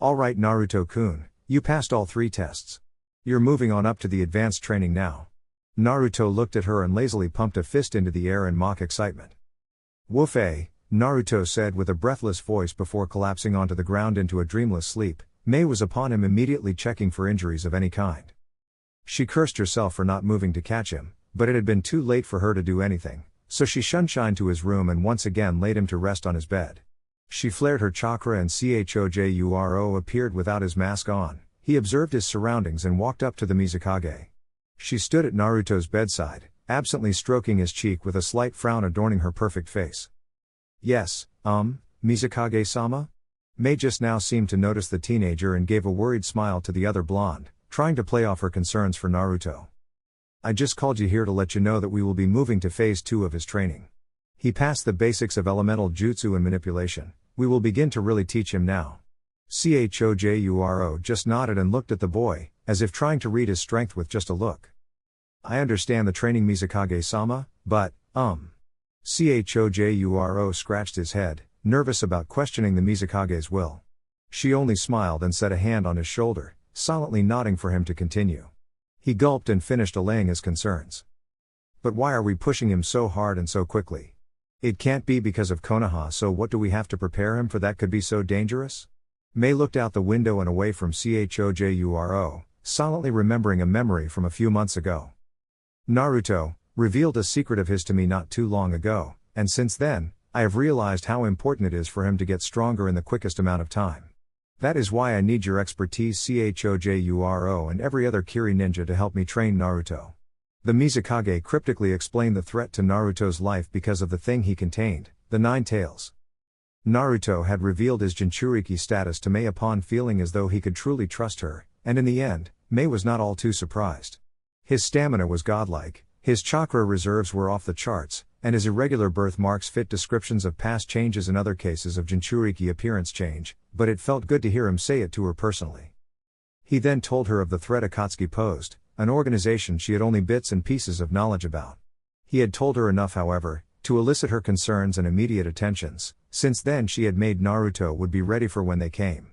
Alright Naruto-kun, you passed all 3 tests. You're moving on up to the advanced training now. Naruto looked at her and lazily pumped a fist into the air in mock excitement. Woofei, Naruto said with a breathless voice before collapsing onto the ground into a dreamless sleep. Mei was upon him immediately checking for injuries of any kind. She cursed herself for not moving to catch him, but it had been too late for her to do anything, so she shunshined to his room and once again laid him to rest on his bed. She flared her chakra and Chojuro appeared without his mask on. He observed his surroundings and walked up to the Mizukage. She stood at Naruto's bedside, absently stroking his cheek with a slight frown adorning her perfect face. Yes, Mizukage-sama? Mei just now seemed to notice the teenager and gave a worried smile to the other blonde, trying to play off her concerns for Naruto. I just called you here to let you know that we will be moving to phase 2 of his training. He passed the basics of elemental jutsu and manipulation. We will begin to really teach him now. Chojuro just nodded and looked at the boy, as if trying to read his strength with just a look. I understand the training Mizukage-sama, but, Chojuro scratched his head, nervous about questioning the Mizukage's will. She only smiled and set a hand on his shoulder, silently nodding for him to continue. He gulped and finished allaying his concerns. But why are we pushing him so hard and so quickly? It can't be because of Konoha, so what do we have to prepare him for that could be so dangerous? Mei looked out the window and away from Chojuro, silently remembering a memory from a few months ago. Naruto revealed a secret of his to me not too long ago, and since then, I have realized how important it is for him to get stronger in the quickest amount of time. That is why I need your expertise Chojuro and every other Kiri ninja to help me train Naruto. The Mizukage cryptically explained the threat to Naruto's life because of the thing he contained, the 9 tails. Naruto had revealed his Jinchuriki status to Mei upon feeling as though he could truly trust her, and in the end, Mei was not all too surprised. His stamina was godlike, his chakra reserves were off the charts, and his irregular birthmarks fit descriptions of past changes and other cases of Jinchuriki appearance change, but it felt good to hear him say it to her personally. He then told her of the threat Akatsuki posed, an organization she had only bits and pieces of knowledge about. He had told her enough, however, to elicit her concerns and immediate attentions. Since then she had made Naruto would be ready for when they came.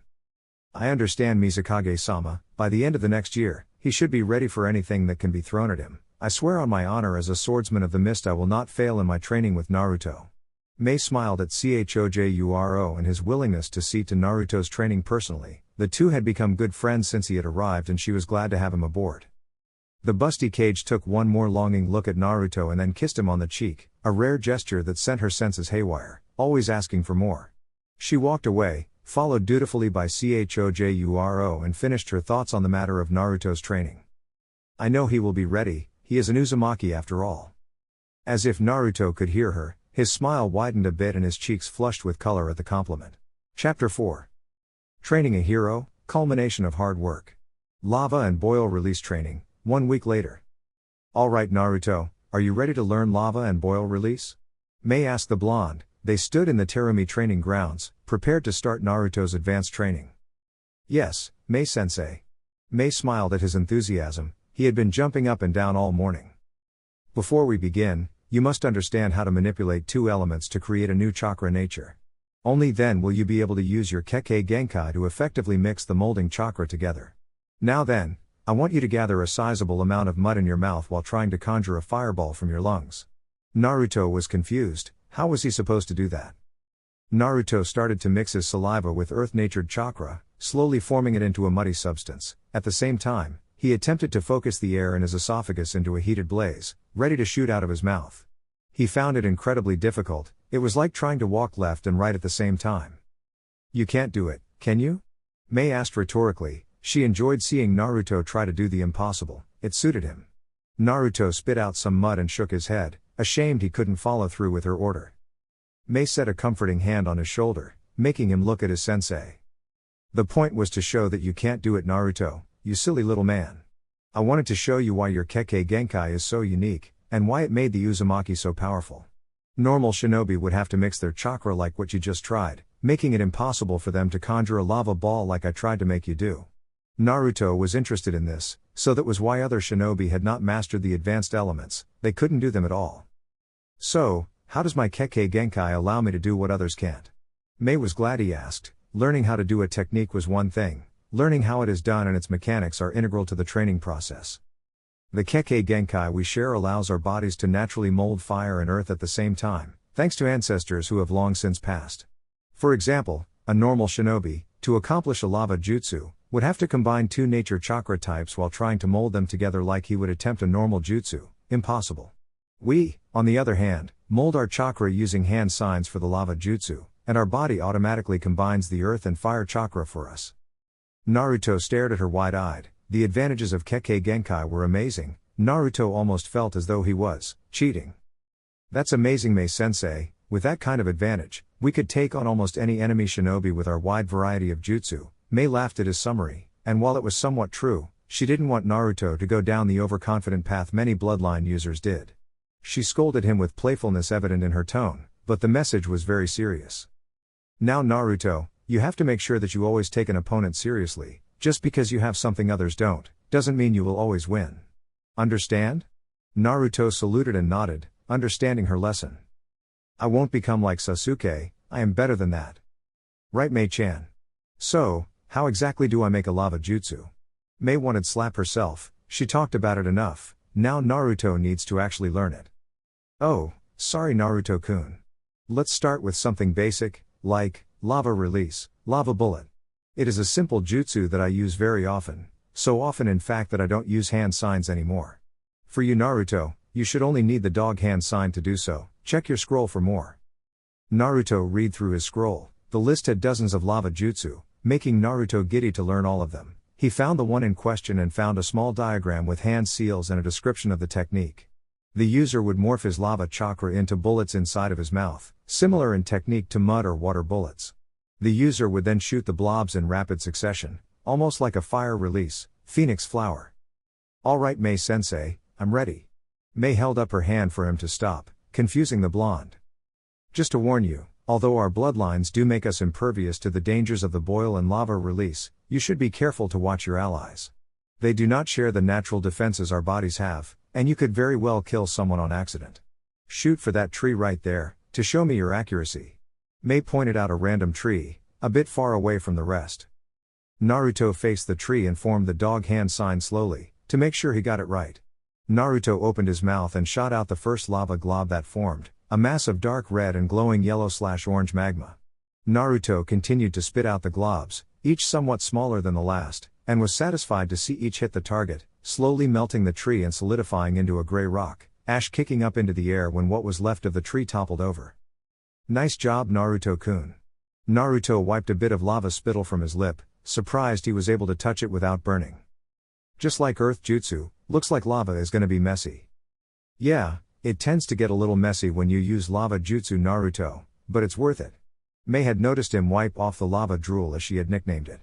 I understand Mizukage-sama, by the end of the next year, he should be ready for anything that can be thrown at him. I swear on my honor as a swordsman of the mist I will not fail in my training with Naruto. Mei smiled at Chojuro and his willingness to see to Naruto's training personally. The two had become good friends since he had arrived and she was glad to have him aboard. The busty kage took one more longing look at Naruto and then kissed him on the cheek, a rare gesture that sent her senses haywire, always asking for more. She walked away, followed dutifully by Chojuro and finished her thoughts on the matter of Naruto's training. I know he will be ready, he is an Uzumaki after all. As if Naruto could hear her, his smile widened a bit and his cheeks flushed with color at the compliment. Chapter 4. Training a hero, culmination of hard work. Lava and boil release training, 1 week later. Alright Naruto, are you ready to learn lava and boil release? Mei asked the blonde. They stood in the Terumi training grounds, prepared to start Naruto's advanced training. Yes, Mei-sensei. Mei smiled at his enthusiasm, he had been jumping up and down all morning. Before we begin, you must understand how to manipulate 2 elements to create a new chakra nature. Only then will you be able to use your kage genkai to effectively mix the molding chakra together. Now then, I want you to gather a sizable amount of mud in your mouth while trying to conjure a fireball from your lungs. Naruto was confused. How was he supposed to do that? Naruto started to mix his saliva with earth-natured chakra, slowly forming it into a muddy substance. At the same time, he attempted to focus the air in his esophagus into a heated blaze, ready to shoot out of his mouth. He found it incredibly difficult. It was like trying to walk left and right at the same time. You can't do it, can you? Mei asked rhetorically. She enjoyed seeing Naruto try to do the impossible. It suited him. Naruto spit out some mud and shook his head, ashamed he couldn't follow through with her order. Mei set a comforting hand on his shoulder, making him look at his sensei. The point was to show that you can't do it, Naruto, you silly little man. I wanted to show you why your kage genkai is so unique, and why it made the Uzumaki so powerful. Normal shinobi would have to mix their chakra like what you just tried, making it impossible for them to conjure a lava ball like I tried to make you do. Naruto was interested in this, so that was why other shinobi had not mastered the advanced elements, they couldn't do them at all. So, how does my kage genkai allow me to do what others can't? Mei was glad he asked. Learning how to do a technique was one thing, learning how it is done and its mechanics are integral to the training process. The kage genkai we share allows our bodies to naturally mold fire and earth at the same time, thanks to ancestors who have long since passed. For example, a normal shinobi, to accomplish a lava jutsu, would have to combine two nature chakra types while trying to mold them together like he would attempt a normal jutsu. Impossible. We, on the other hand, mold our chakra using hand signs for the lava jutsu, and our body automatically combines the earth and fire chakra for us. Naruto stared at her wide-eyed. The advantages of kage genkai were amazing. Naruto almost felt as though he was cheating. That's amazing, Mei-sensei. With that kind of advantage, we could take on almost any enemy shinobi with our wide variety of jutsu. Mei laughed at his summary, and while it was somewhat true, she didn't want Naruto to go down the overconfident path many bloodline users did. She scolded him with playfulness evident in her tone, but the message was very serious. Now Naruto, you have to make sure that you always take an opponent seriously. Just because you have something others don't, doesn't mean you will always win. Understand? Naruto saluted and nodded, understanding her lesson. I won't become like Sasuke, I am better than that. Right, Mei-chan? So, how exactly do I make a lava jutsu? Mei wanted to slap herself. She talked about it enough, now Naruto needs to actually learn it. Oh, sorry Naruto-kun. Let's start with something basic, like lava release, lava bullet. It is a simple jutsu that I use very often, so often in fact that I don't use hand signs anymore. For you Naruto, you should only need the dog hand sign to do so. Check your scroll for more. Naruto read through his scroll. The list had dozens of lava jutsu, making Naruto giddy to learn all of them. He found the one in question and found a small diagram with hand seals and a description of the technique. The user would morph his lava chakra into bullets inside of his mouth, similar in technique to mud or water bullets. The user would then shoot the blobs in rapid succession, almost like a fire release, phoenix flower. Alright Mei-sensei, I'm ready. Mei held up her hand for him to stop, confusing the blonde. Just to warn you, although our bloodlines do make us impervious to the dangers of the boil and lava release, you should be careful to watch your allies. They do not share the natural defenses our bodies have, and you could very well kill someone on accident. Shoot for that tree right there, to show me your accuracy. Mei pointed out a random tree, a bit far away from the rest. Naruto faced the tree and formed the dog hand sign slowly, to make sure he got it right. Naruto opened his mouth and shot out the first lava glob that formed, a mass of dark red and glowing yellow/orange magma. Naruto continued to spit out the globs, each somewhat smaller than the last, and was satisfied to see each hit the target, slowly melting the tree and solidifying into a gray rock, ash kicking up into the air when what was left of the tree toppled over. Nice job Naruto-kun. Naruto wiped a bit of lava spittle from his lip, surprised he was able to touch it without burning. Just like earth jutsu, looks like lava is gonna be messy. Yeah, it tends to get a little messy when you use lava jutsu Naruto, but it's worth it. Mei had noticed him wipe off the lava drool as she had nicknamed it.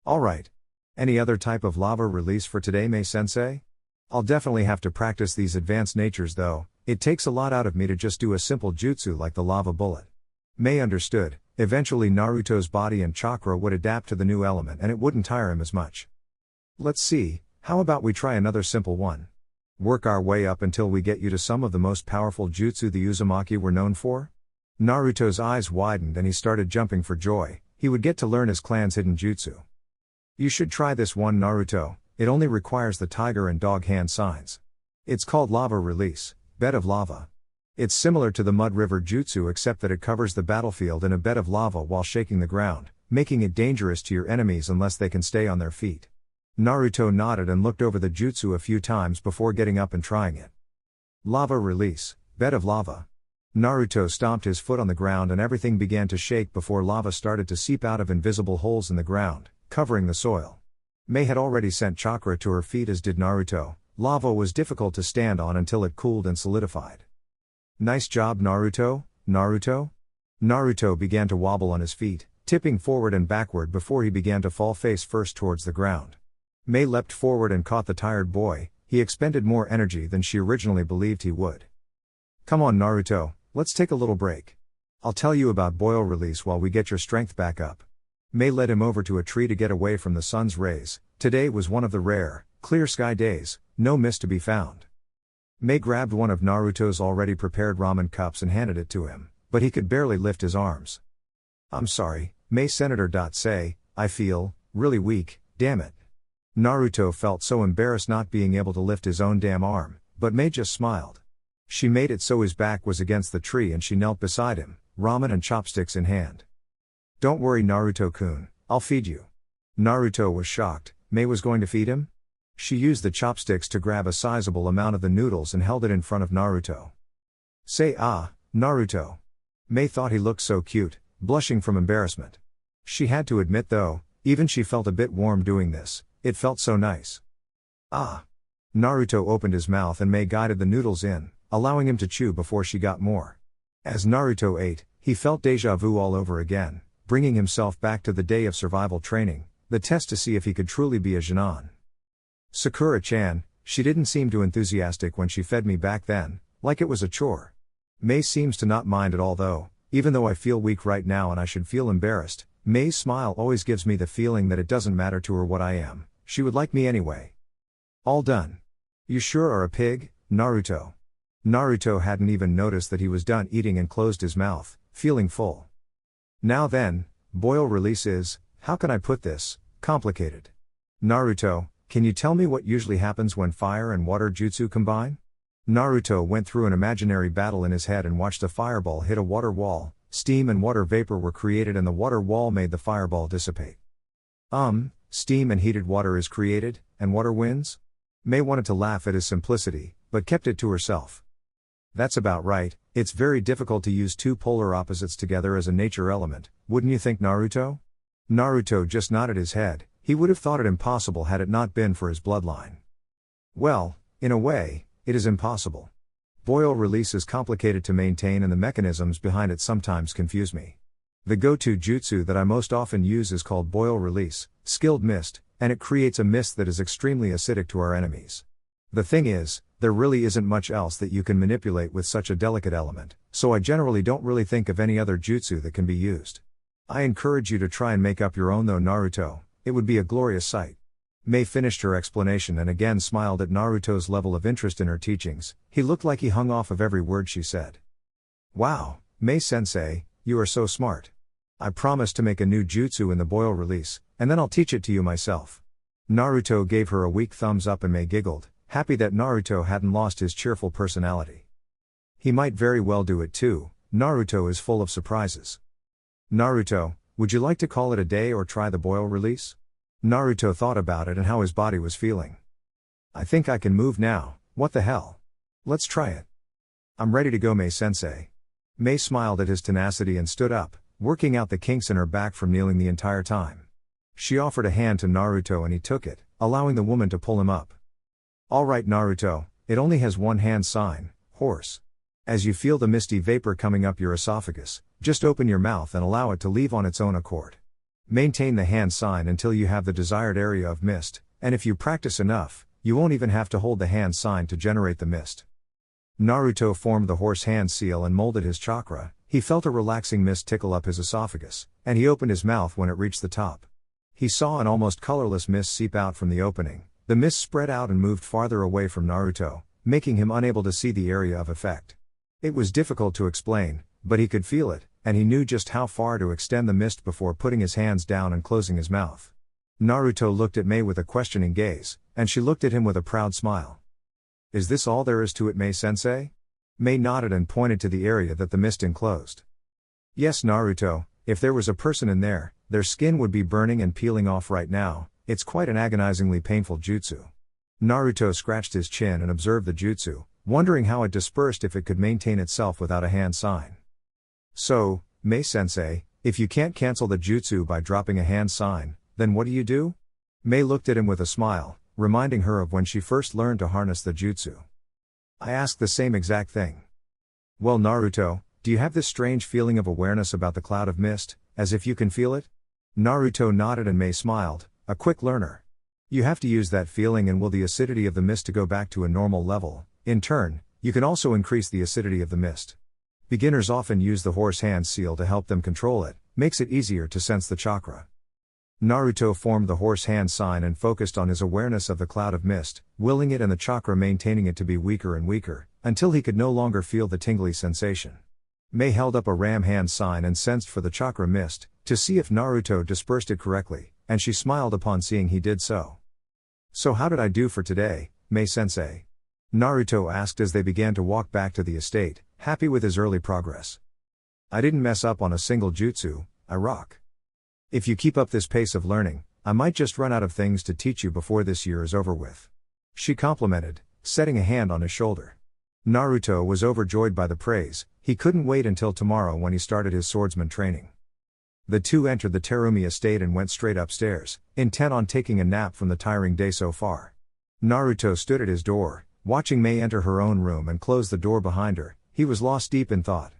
Alright. Any other type of lava release for today Mei-sensei? I'll definitely have to practice these advanced natures though, it takes a lot out of me to just do a simple jutsu like the lava bullet. Mei understood, eventually Naruto's body and chakra would adapt to the new element and it wouldn't tire him as much. Let's see, how about we try another simple one? Work our way up until we get you to some of the most powerful jutsu the Uzumaki were known for? Naruto's eyes widened and he started jumping for joy, he would get to learn his clan's hidden jutsu. You should try this one Naruto, it only requires the tiger and dog hand signs. It's called lava release, bed of lava. It's similar to the Mud River Jutsu except that it covers the battlefield in a bed of lava while shaking the ground, making it dangerous to your enemies unless they can stay on their feet. Naruto nodded and looked over the jutsu a few times before getting up and trying it. Lava release, bed of lava. Naruto stomped his foot on the ground and everything began to shake before lava started to seep out of invisible holes in the ground, covering the soil. Mei had already sent chakra to her feet as did Naruto. Lava was difficult to stand on until it cooled and solidified. Nice job, Naruto, Naruto? Naruto began to wobble on his feet, tipping forward and backward before he began to fall face first towards the ground. Mei leapt forward and caught the tired boy. He expended more energy than she originally believed he would. Come on, Naruto, let's take a little break. I'll tell you about boil release while we get your strength back up. Mei led him over to a tree to get away from the sun's rays. Today was one of the rare, clear sky days, no mist to be found. Mei grabbed one of Naruto's already prepared ramen cups and handed it to him, but he could barely lift his arms. I'm sorry, Mei Senator. Say, I feel really weak, damn it. Naruto felt so embarrassed not being able to lift his own damn arm, but Mei just smiled. She made it so his back was against the tree and she knelt beside him, ramen and chopsticks in hand. Don't worry, Naruto-kun, I'll feed you. Naruto was shocked. Mei was going to feed him? She used the chopsticks to grab a sizable amount of the noodles and held it in front of Naruto. Say Naruto. Mei thought he looked so cute, blushing from embarrassment. She had to admit though, even she felt a bit warm doing this, it felt so nice. Naruto opened his mouth and Mei guided the noodles in, allowing him to chew before she got more. As Naruto ate, he felt deja vu all over again, bringing himself back to the day of survival training, the test to see if he could truly be a Genin. Sakura-chan, she didn't seem too enthusiastic when she fed me back then, like it was a chore. Mei seems to not mind at all though, even though I feel weak right now and I should feel embarrassed. Mei's smile always gives me the feeling that it doesn't matter to her what I am, she would like me anyway. All done. You sure are a pig, Naruto. Naruto hadn't even noticed that he was done eating and closed his mouth, feeling full. Now then, boil release is, how can I put this, complicated. Naruto, can you tell me what usually happens when fire and water jutsu combine? Naruto went through an imaginary battle in his head and watched a fireball hit a water wall. Steam and water vapor were created and the water wall made the fireball dissipate. Steam and heated water is created, and water wins? Mei wanted to laugh at his simplicity, but kept it to herself. That's about right, it's very difficult to use two polar opposites together as a nature element, wouldn't you think, Naruto? Naruto just nodded his head. He would have thought it impossible had it not been for his bloodline. Well, in a way, it is impossible. Boil release is complicated to maintain and the mechanisms behind it sometimes confuse me. The go-to jutsu that I most often use is called boil release, skilled mist, and it creates a mist that is extremely acidic to our enemies. The thing is, there really isn't much else that you can manipulate with such a delicate element, so I generally don't really think of any other jutsu that can be used. I encourage you to try and make up your own though, Naruto. It would be a glorious sight. Mei finished her explanation and again smiled at Naruto's level of interest in her teachings. He looked like he hung off of every word she said. Wow, Mei-sensei, you are so smart. I promise to make a new jutsu in the boil release, and then I'll teach it to you myself. Naruto gave her a weak thumbs up and Mei giggled, happy that Naruto hadn't lost his cheerful personality. He might very well do it too. Naruto is full of surprises. Naruto, would you like to call it a day or try the boil release? Naruto thought about it and how his body was feeling. I think I can move now, what the hell? Let's try it. I'm ready to go, Mei-sensei. Mei smiled at his tenacity and stood up, working out the kinks in her back from kneeling the entire time. She offered a hand to Naruto and he took it, allowing the woman to pull him up. Alright, Naruto, it only has one hand sign, horse. As you feel the misty vapor coming up your esophagus, just open your mouth and allow it to leave on its own accord. Maintain the hand sign until you have the desired area of mist, and if you practice enough, you won't even have to hold the hand sign to generate the mist. Naruto formed the horse hand seal and molded his chakra. He felt a relaxing mist tickle up his esophagus, and he opened his mouth when it reached the top. He saw an almost colorless mist seep out from the opening. The mist spread out and moved farther away from Naruto, making him unable to see the area of effect. It was difficult to explain, but he could feel it, and he knew just how far to extend the mist before putting his hands down and closing his mouth. Naruto looked at Mei with a questioning gaze, and she looked at him with a proud smile. Is this all there is to it, Mei-sensei? Mei nodded and pointed to the area that the mist enclosed. Yes, Naruto, if there was a person in there, their skin would be burning and peeling off right now. It's quite an agonizingly painful jutsu. Naruto scratched his chin and observed the jutsu, wondering how it dispersed if it could maintain itself without a hand sign. So, Mei-sensei, if you can't cancel the jutsu by dropping a hand sign, then what do you do? Mei looked at him with a smile, reminding her of when she first learned to harness the jutsu. I asked the same exact thing. Well, Naruto, do you have this strange feeling of awareness about the cloud of mist, as if you can feel it? Naruto nodded and Mei smiled, a quick learner. You have to use that feeling and will the acidity of the mist to go back to a normal level. In turn, you can also increase the acidity of the mist. Beginners often use the horse hand seal to help them control it, makes it easier to sense the chakra. Naruto formed the horse hand sign and focused on his awareness of the cloud of mist, willing it and the chakra maintaining it to be weaker and weaker, until he could no longer feel the tingly sensation. Mei held up a ram hand sign and sensed for the chakra mist, to see if Naruto dispersed it correctly, and she smiled upon seeing he did so. So how did I do for today, Mei-sensei? Naruto asked as they began to walk back to the estate, happy with his early progress. I didn't mess up on a single jutsu, I rock. If you keep up this pace of learning, I might just run out of things to teach you before this year is over with. She complimented, setting a hand on his shoulder. Naruto was overjoyed by the praise. He couldn't wait until tomorrow when he started his swordsman training. The two entered the Terumi estate and went straight upstairs, intent on taking a nap from the tiring day so far. Naruto stood at his door, watching Mei enter her own room and close the door behind her. He was lost deep in thought.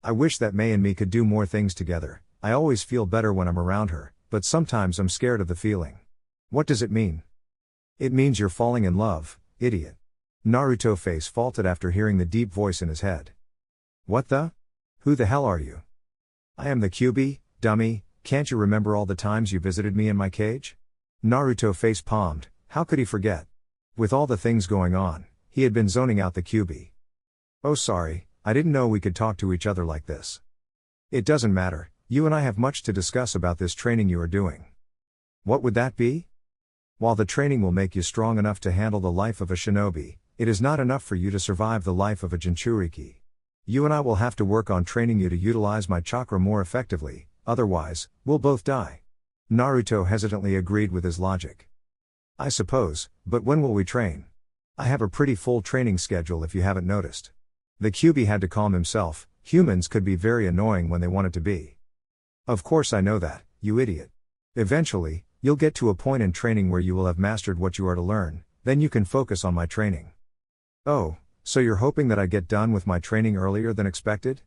I wish that Mei and me could do more things together. I always feel better when I'm around her, but sometimes I'm scared of the feeling. What does it mean? It means you're falling in love, idiot. Naruto's face faltered after hearing the deep voice in his head. What the? Who the hell are you? I am the Kyuubi, dummy, can't you remember all the times you visited me in my cage? Naruto face palmed, how could he forget? With all the things going on, he had been zoning out the Kyuubi. Oh sorry, I didn't know we could talk to each other like this. It doesn't matter, you and I have much to discuss about this training you are doing. What would that be? While the training will make you strong enough to handle the life of a shinobi, it is not enough for you to survive the life of a jinchuriki. You and I will have to work on training you to utilize my chakra more effectively, otherwise, we'll both die. Naruto hesitantly agreed with his logic. I suppose, but when will we train? I have a pretty full training schedule if you haven't noticed. The Kyuubi had to calm himself. Humans could be very annoying when they wanted to be. Of course I know that, you idiot. Eventually, you'll get to a point in training where you will have mastered what you are to learn, then you can focus on my training. Oh, so you're hoping that I get done with my training earlier than expected?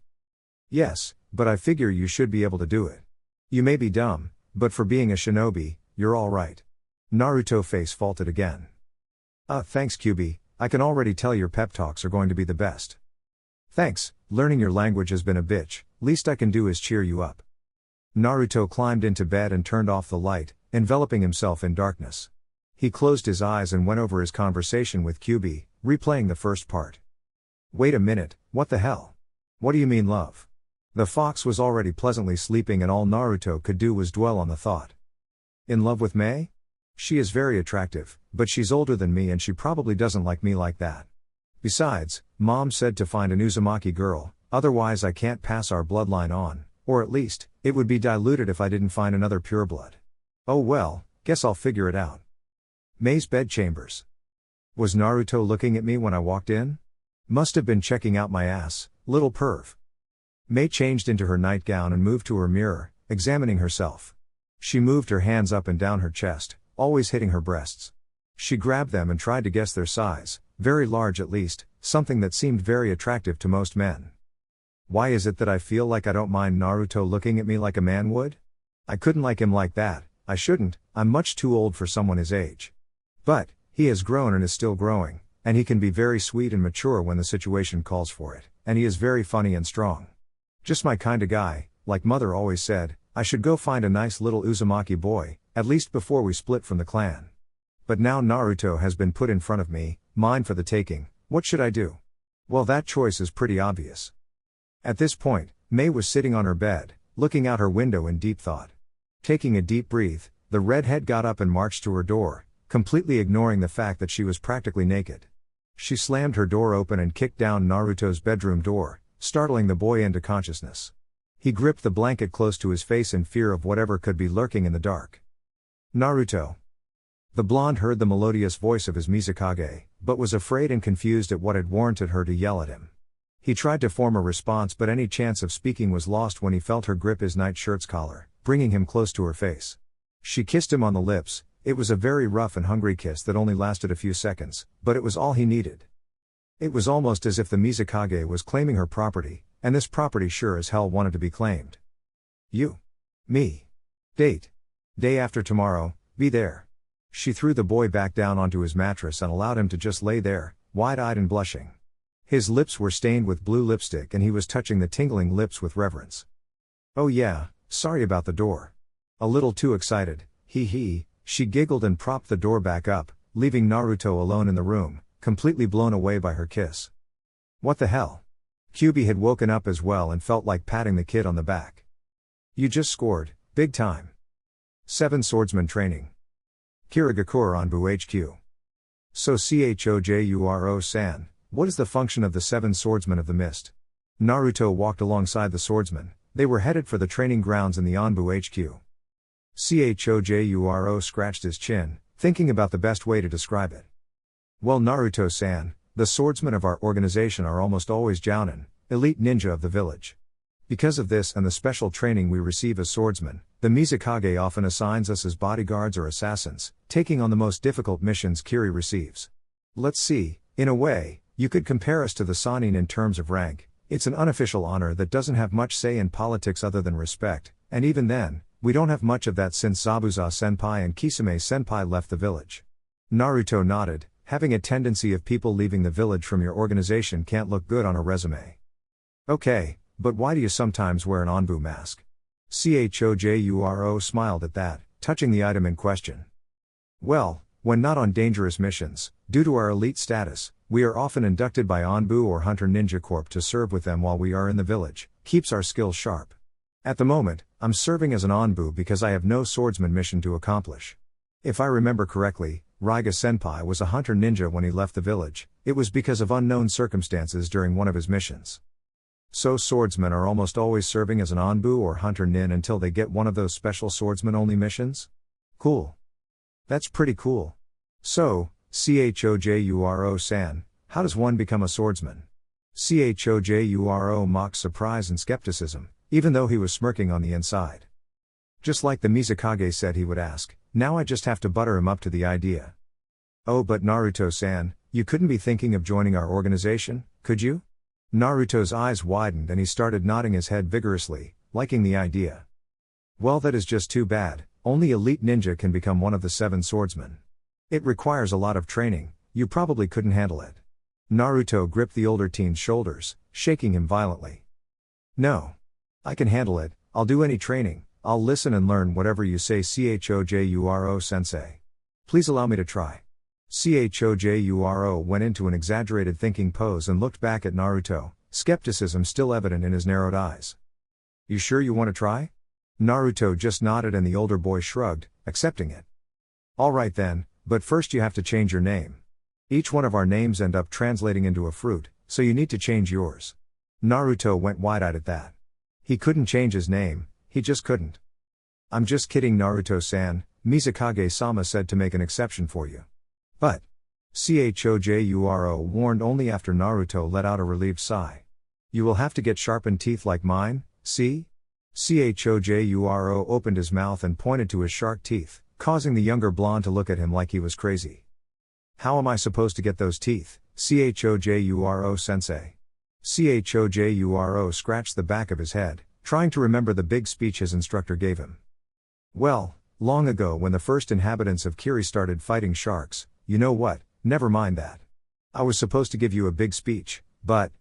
Yes, but I figure you should be able to do it. You may be dumb, but for being a shinobi, you're alright. Naruto's face faltered again. Thanks Kyuubi, I can already tell your pep talks are going to be the best. Thanks, learning your language has been a bitch, least I can do is cheer you up. Naruto climbed into bed and turned off the light, enveloping himself in darkness. He closed his eyes and went over his conversation with Kyuubi, replaying the first part. Wait a minute, what the hell? What do you mean love? The fox was already pleasantly sleeping and all Naruto could do was dwell on the thought. In love with Mei? She is very attractive, but she's older than me and she probably doesn't like me like that. Besides, Mom said to find an Uzumaki girl, otherwise I can't pass our bloodline on, or at least, it would be diluted if I didn't find another pureblood. Oh well, guess I'll figure it out. Mei's bedchambers. Was Naruto looking at me when I walked in? Must have been checking out my ass, little perv. Mei changed into her nightgown and moved to her mirror, examining herself. She moved her hands up and down her chest, always hitting her breasts. She grabbed them and tried to guess their size, very large at least, something that seemed very attractive to most men. Why is it that I feel like I don't mind Naruto looking at me like a man would? I couldn't like him like that, I shouldn't, I'm much too old for someone his age. But, he has grown and is still growing, and he can be very sweet and mature when the situation calls for it, and he is very funny and strong. Just my kinda guy, like mother always said, I should go find a nice little Uzumaki boy, at least before we split from the clan. But now Naruto has been put in front of me, mine for the taking, what should I do? Well, that choice is pretty obvious. At this point, Mei was sitting on her bed, looking out her window in deep thought. Taking a deep breath, the redhead got up and marched to her door, completely ignoring the fact that she was practically naked. She slammed her door open and kicked down Naruto's bedroom door, startling the boy into consciousness. He gripped the blanket close to his face in fear of whatever could be lurking in the dark. Naruto. The blonde heard the melodious voice of his Mizukage, but was afraid and confused at what had warranted her to yell at him. He tried to form a response, but any chance of speaking was lost when he felt her grip his nightshirt's collar, bringing him close to her face. She kissed him on the lips. It was a very rough and hungry kiss that only lasted a few seconds, but it was all he needed. It was almost as if the Mizukage was claiming her property, and this property sure as hell wanted to be claimed. You. Me. Date. Day after tomorrow, be there. She threw the boy back down onto his mattress and allowed him to just lay there, wide-eyed and blushing. His lips were stained with blue lipstick and he was touching the tingling lips with reverence. Oh yeah, sorry about the door. A little too excited, hee. She giggled and propped the door back up, leaving Naruto alone in the room, completely blown away by her kiss. What the hell? Kyubi had woken up as well and felt like patting the kid on the back. You just scored, big time. 7 Swordsman Training. Kirigakure Anbu HQ. So Chojuro-san, what is the function of the 7 Swordsmen of the Mist? Naruto walked alongside the swordsman. They were headed for the training grounds in the Anbu HQ. Chojuro scratched his chin, thinking about the best way to describe it. Well, Naruto-san, the swordsmen of our organization are almost always jounin, elite ninja of the village. Because of this and the special training we receive as swordsmen, the Mizukage often assigns us as bodyguards or assassins, taking on the most difficult missions Kiri receives. Let's see, in a way, you could compare us to the Sannin in terms of rank. It's an unofficial honor that doesn't have much say in politics other than respect, and even then, we don't have much of that since Zabuza-senpai and Kisame-senpai left the village. Naruto nodded, having a tendency of people leaving the village from your organization can't look good on a resume. Okay, but why do you sometimes wear an Anbu mask? Chojuro smiled at that, touching the item in question. Well, when not on dangerous missions, due to our elite status, we are often inducted by Anbu or Hunter Ninja Corp to serve with them while we are in the village, keeps our skills sharp. At the moment, I'm serving as an Anbu because I have no swordsman mission to accomplish. If I remember correctly, Raiga-senpai was a Hunter Ninja when he left the village. It was because of unknown circumstances during one of his missions. So swordsmen are almost always serving as an Anbu or Hunter Nin until they get one of those special swordsman-only missions? Cool. That's pretty cool. So, Chojuro-san, how does one become a swordsman? Chojuro mocked surprise and skepticism, even though he was smirking on the inside. Just like the Mizukage said he would ask, now I just have to butter him up to the idea. Oh, but Naruto-san, you couldn't be thinking of joining our organization, could you? Naruto's eyes widened and he started nodding his head vigorously, liking the idea. Well, that is just too bad. Only elite ninja can become one of the 7 swordsmen. It requires a lot of training, you probably couldn't handle it. Naruto gripped the older teen's shoulders, shaking him violently. No. I can handle it, I'll do any training, I'll listen and learn whatever you say Chojuro-sensei. Please allow me to try. Chojuro went into an exaggerated thinking pose and looked back at Naruto, skepticism still evident in his narrowed eyes. You sure you want to try? Naruto just nodded and the older boy shrugged, accepting it. Alright then, but first you have to change your name. Each one of our names end up translating into a fruit, so you need to change yours. Naruto went wide-eyed at that. He couldn't change his name, he just couldn't. I'm just kidding Naruto-san, Mizukage-sama said to make an exception for you. But, Chojuro warned only after Naruto let out a relieved sigh. You will have to get sharpened teeth like mine, see? Chojuro opened his mouth and pointed to his shark teeth, causing the younger blonde to look at him like he was crazy. How am I supposed to get those teeth, Chojuro-sensei? Chojuro scratched the back of his head, trying to remember the big speech his instructor gave him. Well, long ago when the first inhabitants of Kiri started fighting sharks, you know what, never mind that. I was supposed to give you a big speech, but,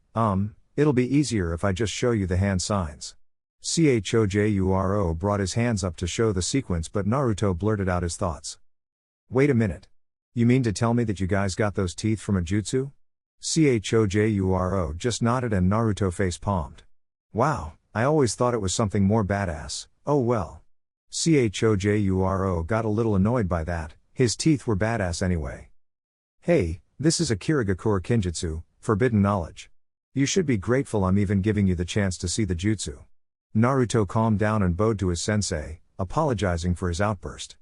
it'll be easier if I just show you the hand signs. Chojuro brought his hands up to show the sequence but Naruto blurted out his thoughts. Wait a minute. You mean to tell me that you guys got those teeth from a jutsu? Chojuro just nodded and Naruto face-palmed. Wow, I always thought it was something more badass, oh well. Chojuro got a little annoyed by that, his teeth were badass anyway. Hey, This is a Kirigakure Kinjutsu, forbidden knowledge. You should be grateful I'm even giving you the chance to see the jutsu. Naruto calmed down and bowed to his sensei, apologizing for his outburst.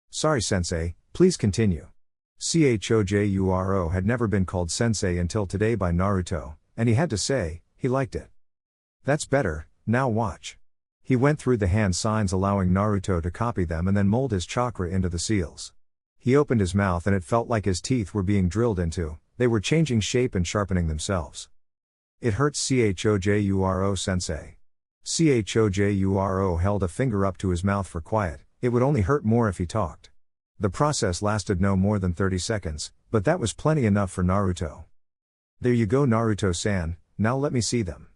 Sorry sensei, please continue. Chojuro had never been called sensei until today by Naruto, and he had to say, he liked it. That's better, now watch. He went through the hand signs allowing Naruto to copy them and then mold his chakra into the seals. He opened his mouth and it felt like his teeth were being drilled into, they were changing shape and sharpening themselves. It hurts Chojuro sensei. Chojuro held a finger up to his mouth for quiet, it would only hurt more if he talked. The process lasted no more than 30 seconds, but that was plenty enough for Naruto. There you go Naruto-san, now let me see them.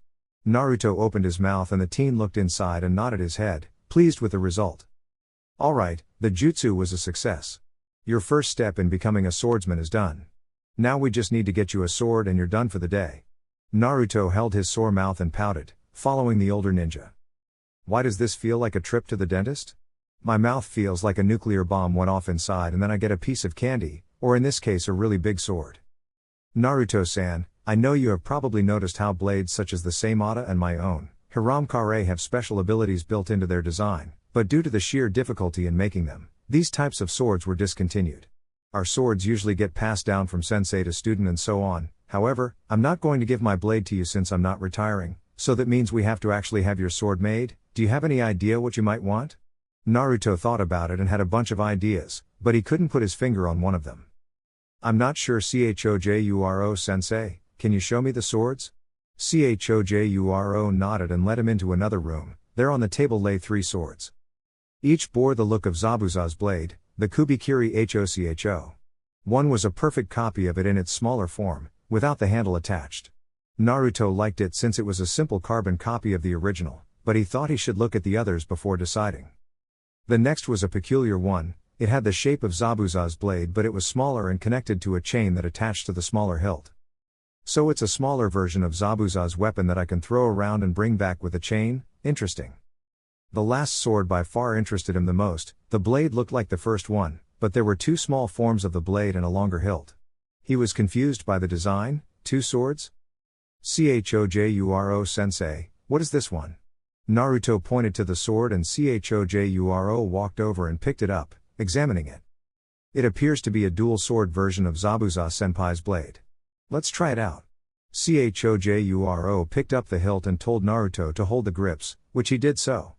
Naruto opened his mouth and the teen looked inside and nodded his head, pleased with the result. Alright, the jutsu was a success. Your first step in becoming a swordsman is done. Now we just need to get you a sword and you're done for the day. Naruto held his sore mouth and pouted, following the older ninja. Why does this feel like a trip to the dentist? My mouth feels like a nuclear bomb went off inside and then I get a piece of candy, or in this case a really big sword. Naruto-san, I know you have probably noticed how blades such as the Seimata and my own, Hiramkare have special abilities built into their design, but due to the sheer difficulty in making them, these types of swords were discontinued. Our swords usually get passed down from sensei to student and so on, however, I'm not going to give my blade to you since I'm not retiring, so that means we have to actually have your sword made. Do you have any idea what you might want? Naruto thought about it and had a bunch of ideas, but he couldn't put his finger on one of them. I'm not sure Chojuro sensei, can you show me the swords? Chojuro nodded and led him into another room. There on the table lay 3 swords. Each bore the look of Zabuza's blade, the Kubikiri Hocho. One was a perfect copy of it in its smaller form, without the handle attached. Naruto liked it since it was a simple carbon copy of the original, but he thought he should look at the others before deciding. The next was a peculiar one. It had the shape of Zabuza's blade but it was smaller and connected to a chain that attached to the smaller hilt. So it's a smaller version of Zabuza's weapon that I can throw around and bring back with a chain? Interesting. The last sword by far interested him the most. The blade looked like the first one, but there were 2 small forms of the blade and a longer hilt. He was confused by the design. 2 swords? Chojuro sensei, what is this one? Naruto pointed to the sword and Chojuro walked over and picked it up, examining it. It appears to be a dual sword version of Zabuza senpai's blade. Let's try it out. Chojuro picked up the hilt and told Naruto to hold the grips, which he did so.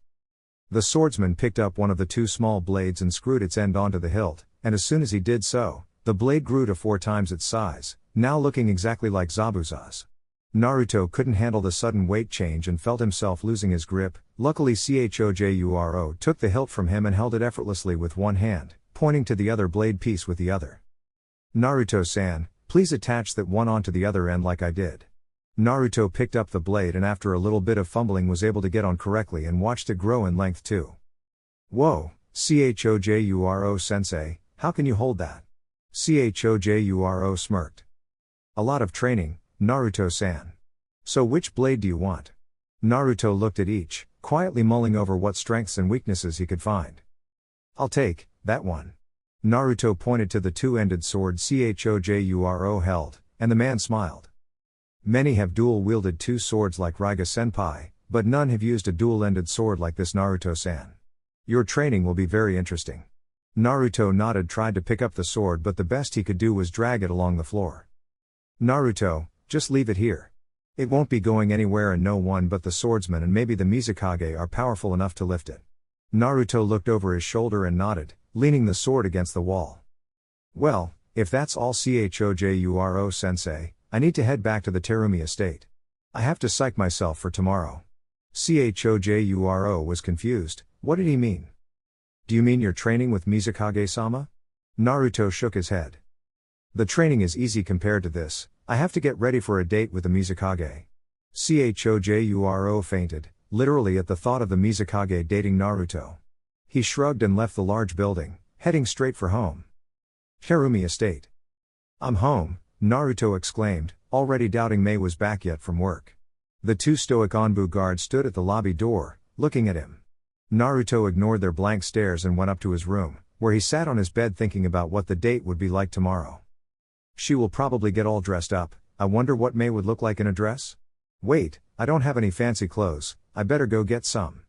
The swordsman picked up one of the 2 small blades and screwed its end onto the hilt, and as soon as he did so, the blade grew to 4 times its size, now looking exactly like Zabuza's. Naruto couldn't handle the sudden weight change and felt himself losing his grip. Luckily Chojuro took the hilt from him and held it effortlessly with one hand, pointing to the other blade piece with the other. Naruto-san, please attach that one onto the other end like I did. Naruto picked up the blade and after a little bit of fumbling was able to get on correctly and watched it grow in length too. Whoa, Chojuro sensei, how can you hold that? Chojuro smirked. A lot of training, Naruto-san. So which blade do you want? Naruto looked at each, quietly mulling over what strengths and weaknesses he could find. I'll take that one. Naruto pointed to the 2-ended sword Chojuro held, and the man smiled. Many have dual-wielded 2 swords like Raiga-senpai, but none have used a dual-ended sword like this Naruto-san. Your training will be very interesting. Naruto nodded, tried to pick up the sword but the best he could do was drag it along the floor. Naruto, just leave it here. It won't be going anywhere and no one but the swordsman and maybe the Mizukage are powerful enough to lift it. Naruto looked over his shoulder and nodded, leaning the sword against the wall. Well, if that's all Chojuro sensei, I need to head back to the Terumi estate. I have to psych myself for tomorrow. Chojuro was confused. What did he mean? Do you mean you're training with Mizukage-sama? Naruto shook his head. The training is easy compared to this. I have to get ready for a date with the Mizukage. Chojuro fainted, literally at the thought of the Mizukage dating Naruto. He shrugged and left the large building, heading straight for home. Terumi estate. I'm home, Naruto exclaimed, already doubting Mei was back yet from work. The 2 stoic Onbu guards stood at the lobby door, looking at him. Naruto ignored their blank stares and went up to his room, where he sat on his bed thinking about what the date would be like tomorrow. She will probably get all dressed up. I wonder what Mei would look like in a dress? Wait, I don't have any fancy clothes, I better go get some.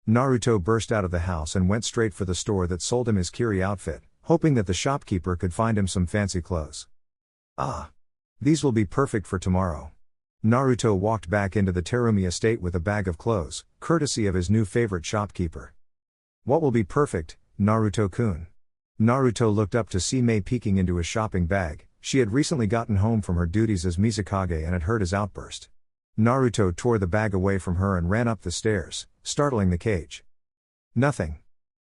Naruto burst out of the house and went straight for the store that sold him his Kiri outfit, hoping that the shopkeeper could find him some fancy clothes. Ah! These will be perfect for tomorrow. Naruto walked back into the Terumi estate with a bag of clothes, courtesy of his new favorite shopkeeper. What will be perfect, Naruto-kun? Naruto looked up to see Mei peeking into his shopping bag. She had recently gotten home from her duties as Mizukage and had heard his outburst. Naruto tore the bag away from her and ran up the stairs, startling the cage. Nothing.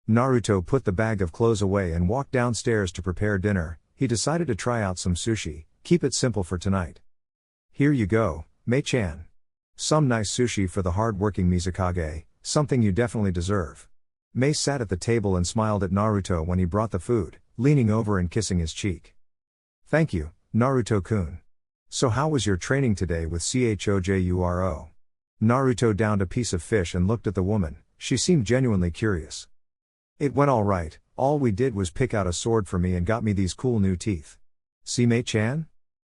Naruto put the bag of clothes away and walked downstairs to prepare dinner. He decided to try out some sushi, keep it simple for tonight. Here you go, Mei-chan. Some nice sushi for the hard-working Mizukage, something you definitely deserve. Mei sat at the table and smiled at Naruto when he brought the food, leaning over and kissing his cheek. Thank you, Naruto-kun. So how was your training today with Chojuro? Naruto downed a piece of fish and looked at the woman. She seemed genuinely curious. It went all right. All we did was pick out a sword for me and got me these cool new teeth. See Mei-chan?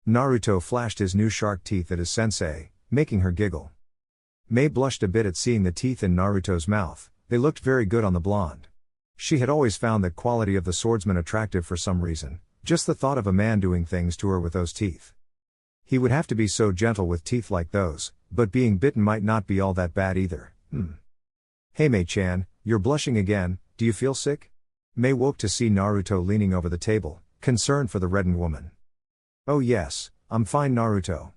Naruto flashed his new shark teeth at his sensei, making her giggle. Mei blushed a bit at seeing the teeth in Naruto's mouth. They looked very good on the blonde. She had always found the quality of the swordsman attractive for some reason, just the thought of a man doing things to her with those teeth. He would have to be so gentle with teeth like those, but being bitten might not be all that bad either. Hey Mei-chan, you're blushing again, do you feel sick? Mei woke to see Naruto leaning over the table, concerned for the reddened woman. Oh yes, I'm fine Naruto.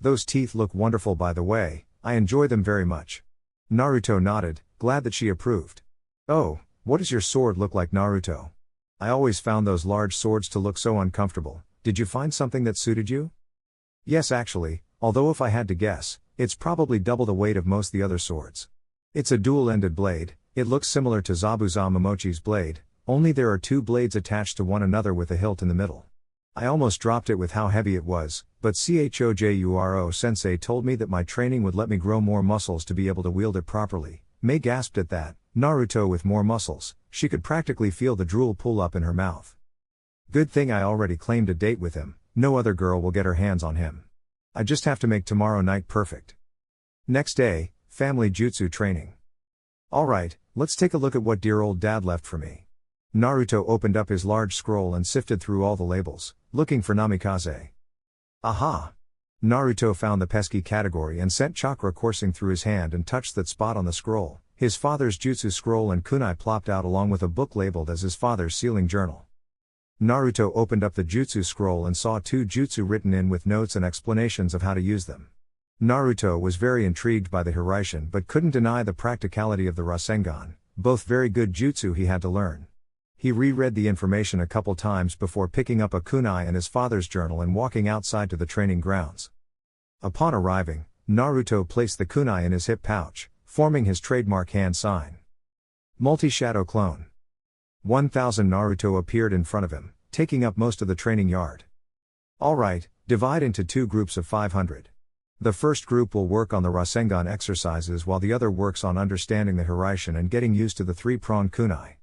Those teeth look wonderful by the way, I enjoy them very much. Naruto nodded, glad that she approved. Oh, what does your sword look like Naruto? I always found those large swords to look so uncomfortable, did you find something that suited you? Yes actually, although if I had to guess, it's probably double the weight of most the other swords. It's a dual-ended blade, it looks similar to Zabuza Momochi's blade, only there are two blades attached to one another with a hilt in the middle. I almost dropped it with how heavy it was, but Chojuro sensei told me that my training would let me grow more muscles to be able to wield it properly. Mei gasped at that. Naruto with more muscles, she could practically feel the drool pull up in her mouth. Good thing I already claimed a date with him, no other girl will get her hands on him. I just have to make tomorrow night perfect. Next day, family jutsu training. Alright, let's take a look at what dear old dad left for me. Naruto opened up his large scroll and sifted through all the labels, looking for namikaze. Aha! Naruto found the pesky category and sent chakra coursing through his hand and touched that spot on the scroll. His father's jutsu scroll and kunai plopped out along with a book labeled as his father's sealing journal. Naruto opened up the jutsu scroll and saw 2 jutsu written in with notes and explanations of how to use them. Naruto was very intrigued by the Hiraishin but couldn't deny the practicality of the Rasengan, both very good jutsu he had to learn. He reread the information a couple times before picking up a kunai and his father's journal and walking outside to the training grounds. Upon arriving, Naruto placed the kunai in his hip pouch, forming his trademark hand sign. Multi-shadow clone. 1000 Naruto appeared in front of him, taking up most of the training yard. Alright, divide into 2 groups of 500. The first group will work on the Rasengan exercises while the other works on understanding the Hiraishin and getting used to the 3-pronged kunai.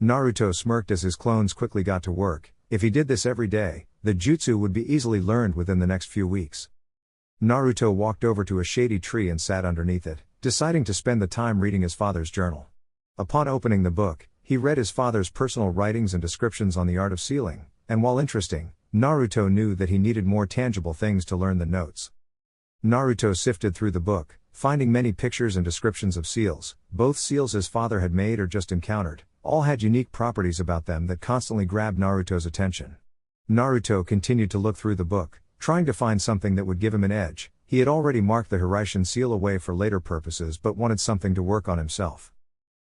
Naruto smirked as his clones quickly got to work. If he did this every day, the jutsu would be easily learned within the next few weeks. Naruto walked over to a shady tree and sat underneath it, deciding to spend the time reading his father's journal. Upon opening the book, he read his father's personal writings and descriptions on the art of sealing, and while interesting, Naruto knew that he needed more tangible things to learn than notes. Naruto sifted through the book, finding many pictures and descriptions of seals, both seals his father had made or just encountered. All had unique properties about them that constantly grabbed Naruto's attention. Naruto continued to look through the book, trying to find something that would give him an edge. He had already marked the Hiraishin seal away for later purposes but wanted something to work on himself.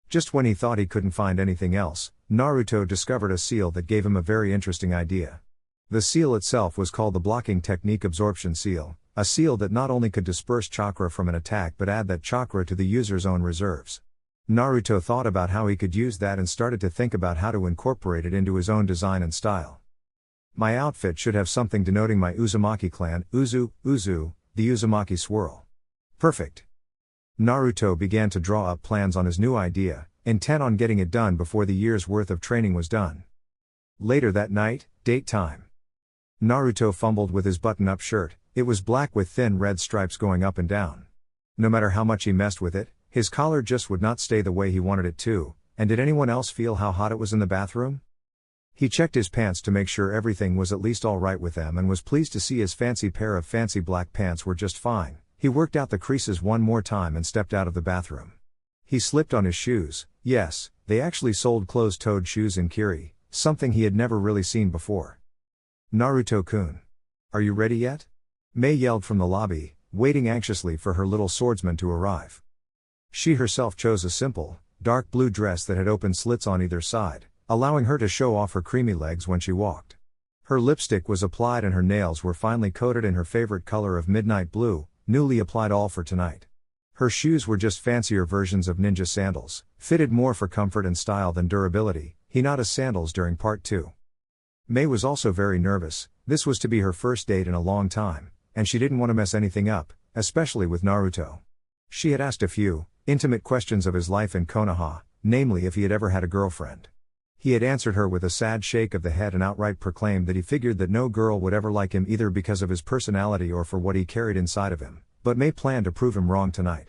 Just when he thought he couldn't find anything else, Naruto discovered a seal that gave him a very interesting idea. The seal itself was called the blocking technique absorption seal, a seal that not only could disperse chakra from an attack but add that chakra to the user's own reserves. Naruto thought about how he could use that and started to think about how to incorporate it into his own design and style. My outfit should have something denoting my Uzumaki clan, Uzu, the Uzumaki swirl. Perfect. Naruto began to draw up plans on his new idea, intent on getting it done before the year's worth of training was done. Later that night, date time. Naruto fumbled with his button-up shirt. It was black with thin red stripes going up and down. No matter how much he messed with it, his collar just would not stay the way he wanted it to. And did anyone else feel how hot it was in the bathroom? He checked his pants to make sure everything was at least alright with them and was pleased to see his fancy pair of fancy black pants were just fine. He worked out the creases one more time and stepped out of the bathroom. He slipped on his shoes. Yes, they actually sold closed-toed shoes in Kiri, something he had never really seen before. Naruto-kun. Are you ready yet? Mei yelled from the lobby, waiting anxiously for her little swordsman to arrive. She herself chose a simple, dark blue dress that had open slits on either side, allowing her to show off her creamy legs when she walked. Her lipstick was applied and her nails were finely coated in her favorite color of midnight blue, newly applied all for tonight. Her shoes were just fancier versions of ninja sandals, fitted more for comfort and style than durability, Hinata sandals during part 2. Mei was also very nervous. This was to be her first date in a long time, and she didn't want to mess anything up, especially with Naruto. She had asked a few, intimate questions of his life in Konoha, namely if he had ever had a girlfriend. He had answered her with a sad shake of the head and outright proclaimed that he figured that no girl would ever like him either because of his personality or for what he carried inside of him, but Mei planned to prove him wrong tonight.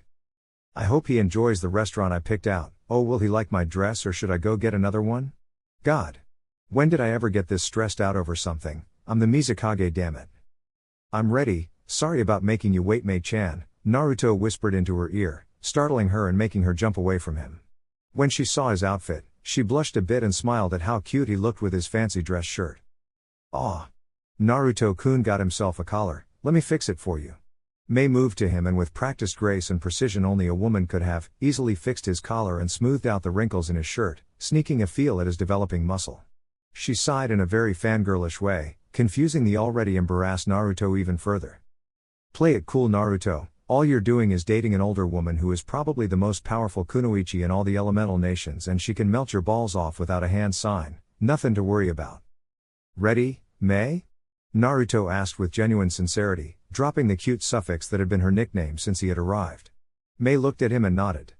I hope he enjoys the restaurant I picked out. Oh, will he like my dress or should I go get another one? God. When did I ever get this stressed out over something? I'm the Mizukage, damn it. I'm ready, sorry about making you wait, Mei-chan, Naruto whispered into her ear, startling her and making her jump away from him. When she saw his outfit, she blushed a bit and smiled at how cute he looked with his fancy dress shirt. Aw. Naruto-kun got himself a collar, let me fix it for you. Mei moved to him and with practiced grace and precision only a woman could have, easily fixed his collar and smoothed out the wrinkles in his shirt, sneaking a feel at his developing muscle. She sighed in a very fangirlish way, confusing the already embarrassed Naruto even further. Play it cool, Naruto, all you're doing is dating an older woman who is probably the most powerful kunoichi in all the elemental nations and she can melt your balls off without a hand sign, nothing to worry about. Ready, Mei? Naruto asked with genuine sincerity, dropping the cute suffix that had been her nickname since he had arrived. Mei looked at him and nodded.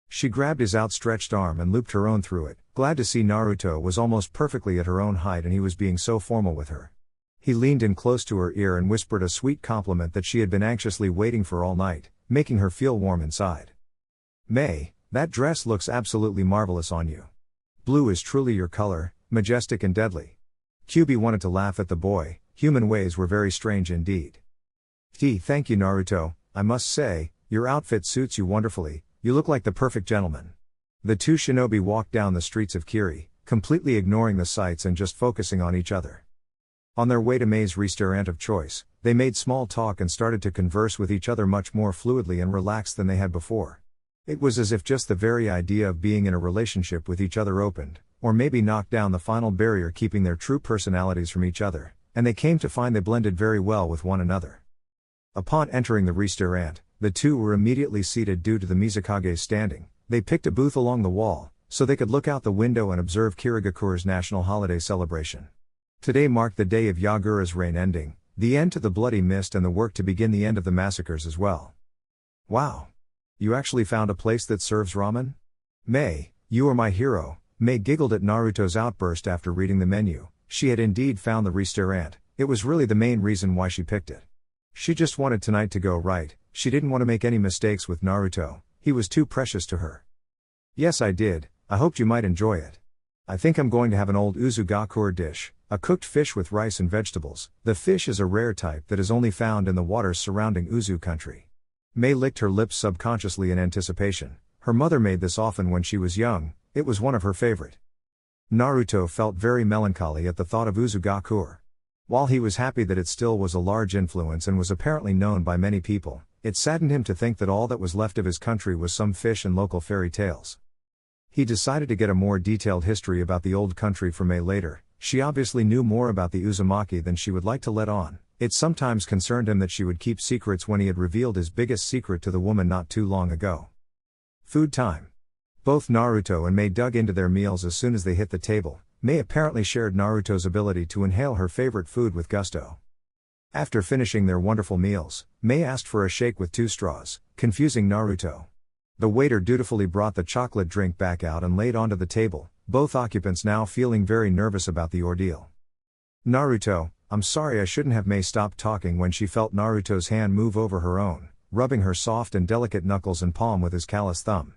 She grabbed his outstretched arm and looped her own through it, glad to see Naruto was almost perfectly at her own height and he was being so formal with her. He leaned in close to her ear and whispered a sweet compliment that she had been anxiously waiting for all night, making her feel warm inside. Mei, that dress looks absolutely marvelous on you. Blue is truly your color, majestic and deadly. Kyubi wanted to laugh at the boy, human ways were very strange indeed. Thank you, Naruto, I must say, your outfit suits you wonderfully, you look like the perfect gentleman. The two shinobi walked down the streets of Kiri, completely ignoring the sights and just focusing on each other. On their way to Mei's restaurant of choice, they made small talk and started to converse with each other much more fluidly and relaxed than they had before. It was as if just the very idea of being in a relationship with each other opened, or maybe knocked down the final barrier keeping their true personalities from each other, and they came to find they blended very well with one another. Upon entering the restaurant, the two were immediately seated due to the Mizukage's standing. They picked a booth along the wall, so they could look out the window and observe Kirigakura's national holiday celebration. Today marked the day of Yagura's reign ending, the end to the bloody mist and the work to begin the end of the massacres as well. Wow! You actually found a place that serves ramen? Mei, you are my hero. Mei giggled at Naruto's outburst after reading the menu. She had indeed found the restaurant, it was really the main reason why she picked it. She just wanted tonight to go right, she didn't want to make any mistakes with Naruto, he was too precious to her. Yes, I did, I hoped you might enjoy it. I think I'm going to have an old Uzumaki dish, a cooked fish with rice and vegetables. The fish is a rare type that is only found in the waters surrounding Uzu country. Mei licked her lips subconsciously in anticipation. Her mother made this often when she was young, it was one of her favorite. Naruto felt very melancholy at the thought of Uzumaki. While he was happy that it still was a large influence and was apparently known by many people, it saddened him to think that all that was left of his country was some fish and local fairy tales. He decided to get a more detailed history about the old country from Mei later. She obviously knew more about the Uzumaki than she would like to let on. It sometimes concerned him that she would keep secrets when he had revealed his biggest secret to the woman not too long ago. Food time. Both Naruto and Mei dug into their meals as soon as they hit the table. Mei apparently shared Naruto's ability to inhale her favorite food with gusto. After finishing their wonderful meals, Mei asked for a shake with 2 straws, confusing Naruto. The waiter dutifully brought the chocolate drink back out and laid onto the table, both occupants now feeling very nervous about the ordeal. Naruto, I'm sorry, I shouldn't have." Mei stopped talking when she felt Naruto's hand move over her own, rubbing her soft and delicate knuckles and palm with his callous thumb.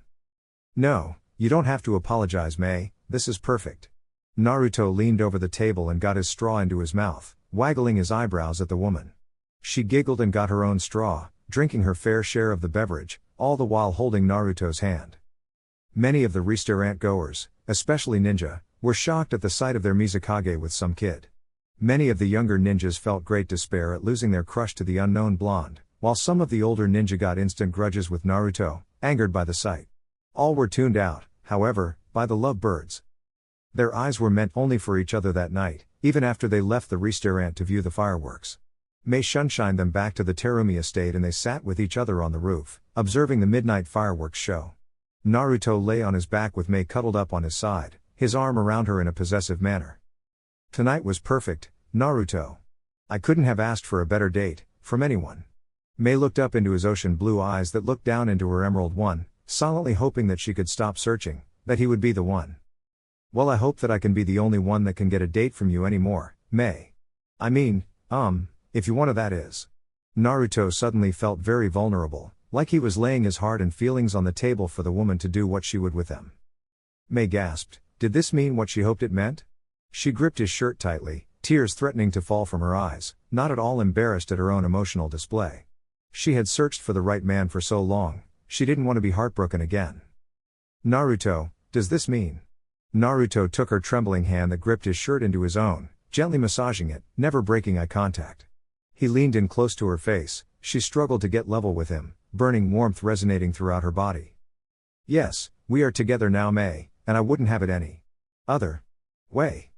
"No, you don't have to apologize, Mei, this is perfect." Naruto leaned over the table and got his straw into his mouth, waggling his eyebrows at the woman. She giggled and got her own straw, drinking her fair share of the beverage, all the while holding Naruto's hand. Many of the restaurant goers, especially ninja, were shocked at the sight of their Mizukage with some kid. Many of the younger ninjas felt great despair at losing their crush to the unknown blonde, while some of the older ninja got instant grudges with Naruto, angered by the sight. All were tuned out, however, by the lovebirds. Their eyes were meant only for each other that night, even after they left the restaurant to view the fireworks. Mei shunshined them back to the Terumi estate and they sat with each other on the roof, observing the midnight fireworks show. Naruto lay on his back with Mei cuddled up on his side, his arm around her in a possessive manner. "Tonight was perfect, Naruto. I couldn't have asked for a better date, from anyone." Mei looked up into his ocean blue eyes that looked down into her emerald one, silently hoping that she could stop searching, that he would be the one. "Well, I hope that I can be the only one that can get a date from you anymore, Mei. I mean, if you wanna, that is." Naruto suddenly felt very vulnerable, like he was laying his heart and feelings on the table for the woman to do what she would with them. Mei gasped. Did this mean what she hoped it meant? She gripped his shirt tightly, tears threatening to fall from her eyes, not at all embarrassed at her own emotional display. She had searched for the right man for so long, she didn't want to be heartbroken again. "Naruto, does this mean?" Naruto took her trembling hand that gripped his shirt into his own, gently massaging it, never breaking eye contact. He leaned in close to her face, she struggled to get level with him, burning warmth resonating throughout her body. "Yes, we are together now, Mei, and I wouldn't have it any other way."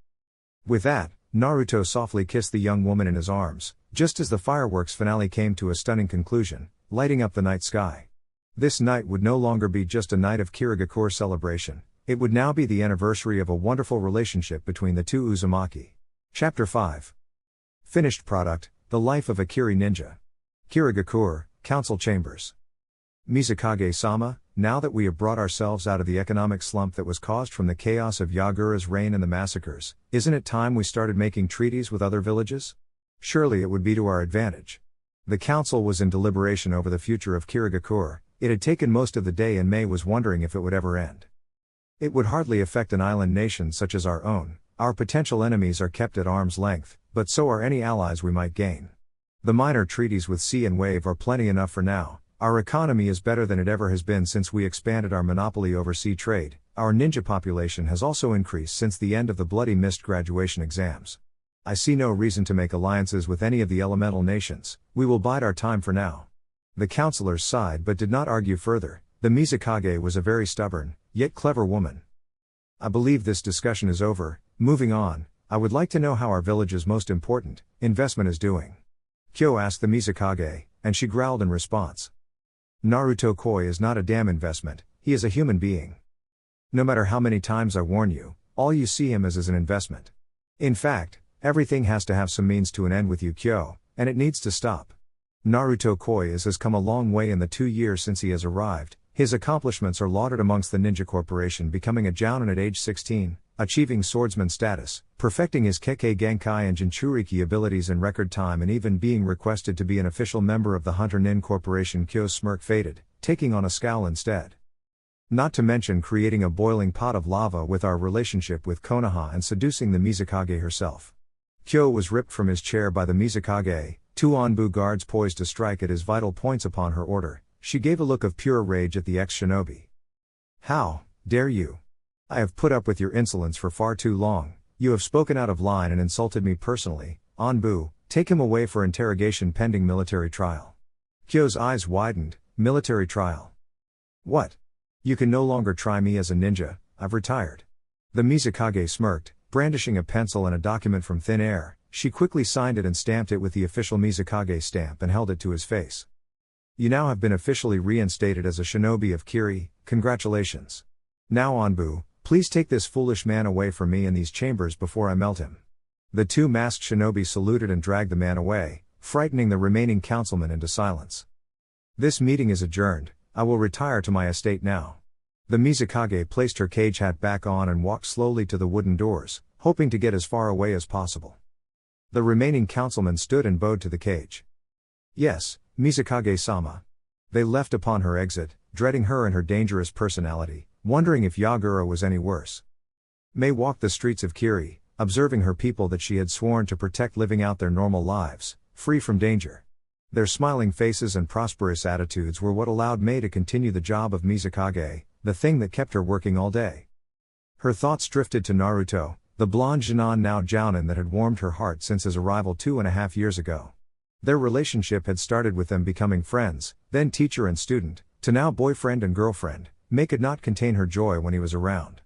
With that, Naruto softly kissed the young woman in his arms, just as the fireworks finale came to a stunning conclusion, lighting up the night sky. This night would no longer be just a night of Kirigakure celebration, it would now be the anniversary of a wonderful relationship between the two Uzumaki. Chapter 5. Finished product, The Life of a Kiri Ninja. Kirigakure, Council Chambers. Mizukage-sama, now that we have brought ourselves out of the economic slump that was caused from the chaos of Yagura's reign and the massacres, isn't it time we started making treaties with other villages? Surely it would be to our advantage. The council was in deliberation over the future of Kirigakure. It had taken most of the day and Mei was wondering if it would ever end. It would hardly affect an island nation such as our own. Our potential enemies are kept at arm's length, but so are any allies we might gain. The minor treaties with Sea and Wave are plenty enough for now. Our economy is better than it ever has been since we expanded our monopoly over sea trade. Our ninja population has also increased since the end of the Bloody Mist graduation exams. I see no reason to make alliances with any of the elemental nations. We will bide our time for now. The counselors sighed but did not argue further. The Mizukage was a very stubborn, yet clever woman. "I believe this discussion is over. Moving on, I would like to know how our village's most important investment is doing." Kyo asked the Mizukage, and she growled in response. "Naruto Koi is not a damn investment, he is a human being. No matter how many times I warn you, all you see him as is an investment. In fact, everything has to have some means to an end with you, Kyo, and it needs to stop. Naruto Koi has come a long way in the 2 years since he has arrived. His accomplishments are lauded amongst the Ninja Corporation, becoming a jounin at age 16, achieving swordsman status, perfecting his Kekkei Genkai and Jinchuriki abilities in record time, and even being requested to be an official member of the Hunter Nin Corporation." Kyo's smirk faded, taking on a scowl instead. "Not to mention creating a boiling pot of lava with our relationship with Konoha and seducing the Mizukage herself." Kyo was ripped from his chair by the Mizukage, 2 Anbu guards poised to strike at his vital points upon her order. She gave a look of pure rage at the ex-shinobi. "How dare you? I have put up with your insolence for far too long. You have spoken out of line and insulted me personally. Anbu, take him away for interrogation pending military trial." Kyo's eyes widened. "Military trial? What? You can no longer try me as a ninja, I've retired." The Mizukage smirked, brandishing a pencil and a document from thin air. She quickly signed it and stamped it with the official Mizukage stamp and held it to his face. "You now have been officially reinstated as a shinobi of Kiri, congratulations. Now Anbu, please take this foolish man away from me in these chambers before I melt him." The 2 masked shinobi saluted and dragged the man away, frightening the remaining councilmen into silence. "This meeting is adjourned, I will retire to my estate now." The Mizukage placed her cage hat back on and walked slowly to the wooden doors, hoping to get as far away as possible. The remaining councilmen stood and bowed to the kage. Yes, Mizukage-sama. They left upon her exit, dreading her and her dangerous personality, wondering if Yagura was any worse. Mei walked the streets of Kiri, observing her people that she had sworn to protect, living out their normal lives, free from danger. Their smiling faces and prosperous attitudes were what allowed Mei to continue the job of Mizukage, the thing that kept her working all day. Her thoughts drifted to Naruto, the blonde Jinan now Jounin that had warmed her heart since his arrival 2.5 years ago. Their relationship had started with them becoming friends, then teacher and student, to now boyfriend and girlfriend. Mei could not contain her joy when he was around.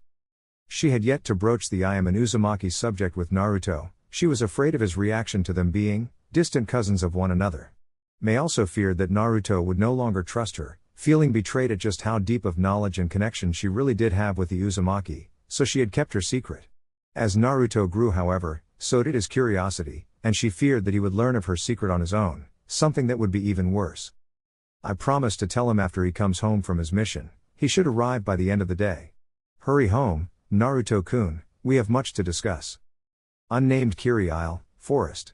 She had yet to broach the I am an Uzumaki subject with Naruto. She was afraid of his reaction to them being distant cousins of one another. Mei also feared that Naruto would no longer trust her, feeling betrayed at just how deep of knowledge and connection she really did have with the Uzumaki, so she had kept her secret. As Naruto grew, however, so did his curiosity, and she feared that he would learn of her secret on his own, something that would be even worse. I promised to tell him after he comes home from his mission. He should arrive by the end of the day. Hurry home, Naruto-kun, we have much to discuss. Unnamed Kiri Isle, Forest.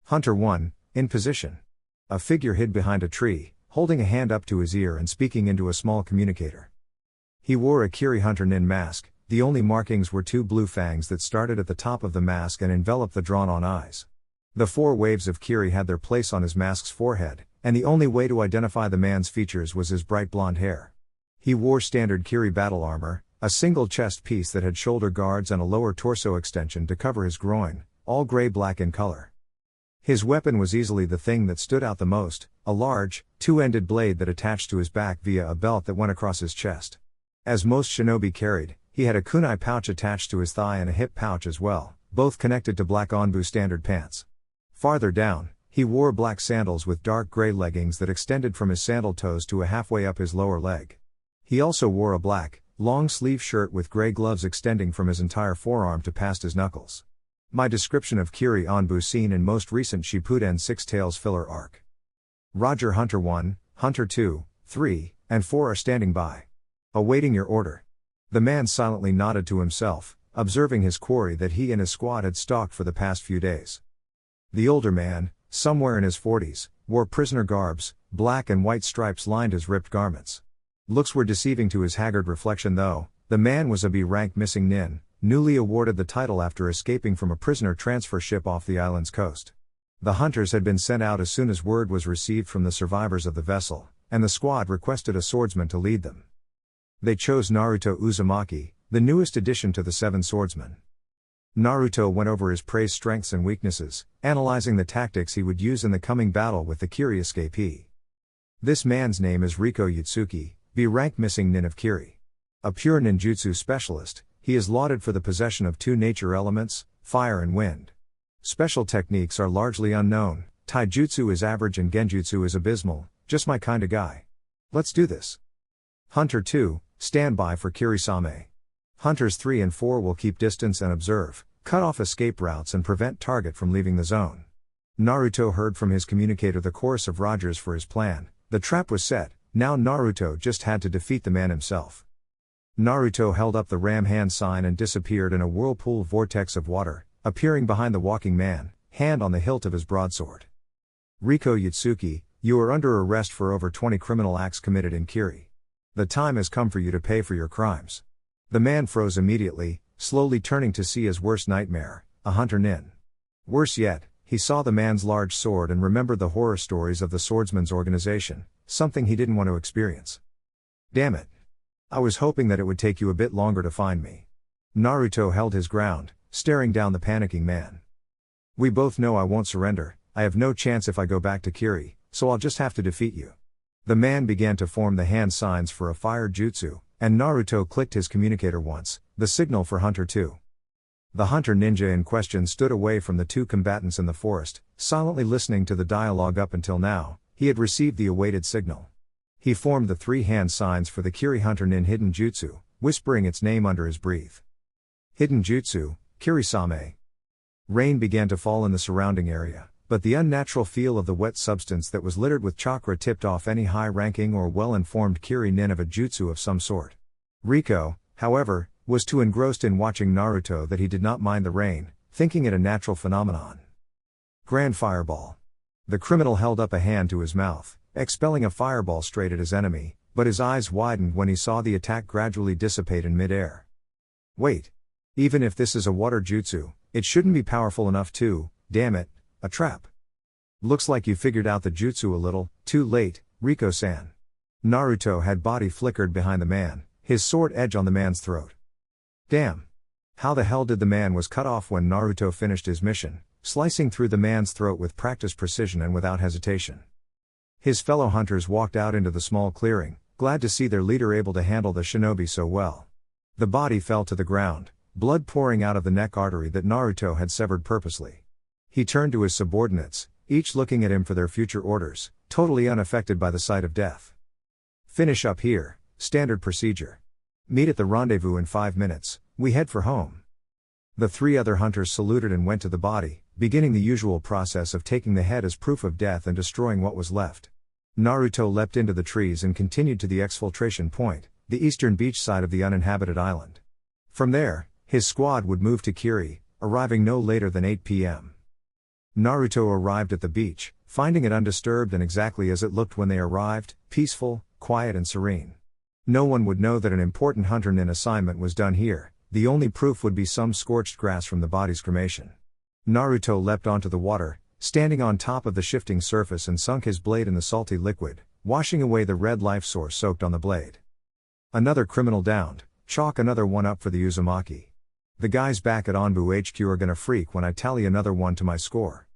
Hunter 1, in position. A figure hid behind a tree, holding a hand up to his ear and speaking into a small communicator. He wore a Kiri Hunter Nin mask. The only markings were 2 blue fangs that started at the top of the mask and enveloped the drawn-on eyes. The 4 waves of Kiri had their place on his mask's forehead, and the only way to identify the man's features was his bright blonde hair. He wore standard Kiri battle armor, a single chest piece that had shoulder guards and a lower torso extension to cover his groin, all gray-black in color. His weapon was easily the thing that stood out the most, a large, 2-ended blade that attached to his back via a belt that went across his chest. As most shinobi carried, he had a kunai pouch attached to his thigh and a hip pouch as well, both connected to black onbu standard pants. Farther down, he wore black sandals with dark gray leggings that extended from his sandal toes to a halfway up his lower leg. He also wore a black, long-sleeve shirt with gray gloves extending from his entire forearm to past his knuckles. My description of Kiri Onbu seen in most recent Shippuden 6 Tales filler arc. Roger. Hunter 1, Hunter 2, 3, and 4 are standing by. Awaiting your order. The man silently nodded to himself, observing his quarry that he and his squad had stalked for the past few days. The older man, somewhere in his 40s, wore prisoner garbs, black and white stripes lined his ripped garments. Looks were deceiving to his haggard reflection though. The man was a B-rank missing nin, newly awarded the title after escaping from a prisoner transfer ship off the island's coast. The hunters had been sent out as soon as word was received from the survivors of the vessel, and the squad requested a swordsman to lead them. They chose Naruto Uzumaki, the newest addition to the 7 swordsmen. Naruto went over his prey's strengths and weaknesses, analyzing the tactics he would use in the coming battle with the Kiri escapee. This man's name is Riko Yutsuki, B-rank missing nin of Kiri. A pure ninjutsu specialist, he is lauded for the possession of 2 nature elements, fire and wind. Special techniques are largely unknown, taijutsu is average and genjutsu is abysmal, just my kinda guy. Let's do this. Hunter 2, stand by for Kiri-same. Hunters 3 and 4 will keep distance and observe, cut off escape routes and prevent target from leaving the zone. Naruto heard from his communicator the chorus of Rogers for his plan. The trap was set, now Naruto just had to defeat the man himself. Naruto held up the ram hand sign and disappeared in a whirlpool vortex of water, appearing behind the walking man, hand on the hilt of his broadsword. Riko Yutsuki, you are under arrest for over 20 criminal acts committed in Kiri. The time has come for you to pay for your crimes. The man froze immediately, slowly turning to see his worst nightmare, a hunter nin. Worse yet, he saw the man's large sword and remembered the horror stories of the swordsman's organization, something he didn't want to experience. Damn it. I was hoping that it would take you a bit longer to find me. Naruto held his ground, staring down the panicking man. We both know I won't surrender, I have no chance if I go back to Kiri, so I'll just have to defeat you. The man began to form the hand signs for a fire jutsu, and Naruto clicked his communicator once, the signal for Hunter 2. The hunter ninja in question stood away from the 2 combatants in the forest, silently listening to the dialogue. Up until now, he had received the awaited signal. He formed the 3 hand signs for the Kiri Hunter Nin Hidden Jutsu, whispering its name under his breath. Hidden Jutsu, Kiri-same. Rain began to fall in the surrounding area, but the unnatural feel of the wet substance that was littered with chakra tipped off any high-ranking or well-informed Kiri nin of a jutsu of some sort. Riko, however, was too engrossed in watching Naruto that he did not mind the rain, thinking it a natural phenomenon. Grand Fireball. The criminal held up a hand to his mouth, expelling a fireball straight at his enemy, but his eyes widened when he saw the attack gradually dissipate in mid-air. Wait. Even if this is a water jutsu, it shouldn't be powerful enough to, damn it, a trap. Looks like you figured out the jutsu a little, too late, Riko-san. Naruto had body flickered behind the man, his sword edge on the man's throat. Damn. How the hell did the man was cut off when Naruto finished his mission, slicing through the man's throat with practiced precision and without hesitation. His fellow hunters walked out into the small clearing, glad to see their leader able to handle the shinobi so well. The body fell to the ground, blood pouring out of the neck artery that Naruto had severed purposely. He turned to his subordinates, each looking at him for their future orders, totally unaffected by the sight of death. Finish up here, standard procedure. Meet at the rendezvous in 5 minutes, we head for home. The 3 other hunters saluted and went to the body, beginning the usual process of taking the head as proof of death and destroying what was left. Naruto leapt into the trees and continued to the exfiltration point, the eastern beach side of the uninhabited island. From there, his squad would move to Kiri, arriving no later than 8 p.m. Naruto arrived at the beach, finding it undisturbed and exactly as it looked when they arrived, peaceful, quiet and serene. No one would know that an important hunter nin assignment was done here, the only proof would be some scorched grass from the body's cremation. Naruto leapt onto the water, standing on top of the shifting surface and sunk his blade in the salty liquid, washing away the red life source soaked on the blade. Another criminal downed, chalk another one up for the Uzumaki. The guys back at Onbu HQ are gonna freak when I tally another one to my score.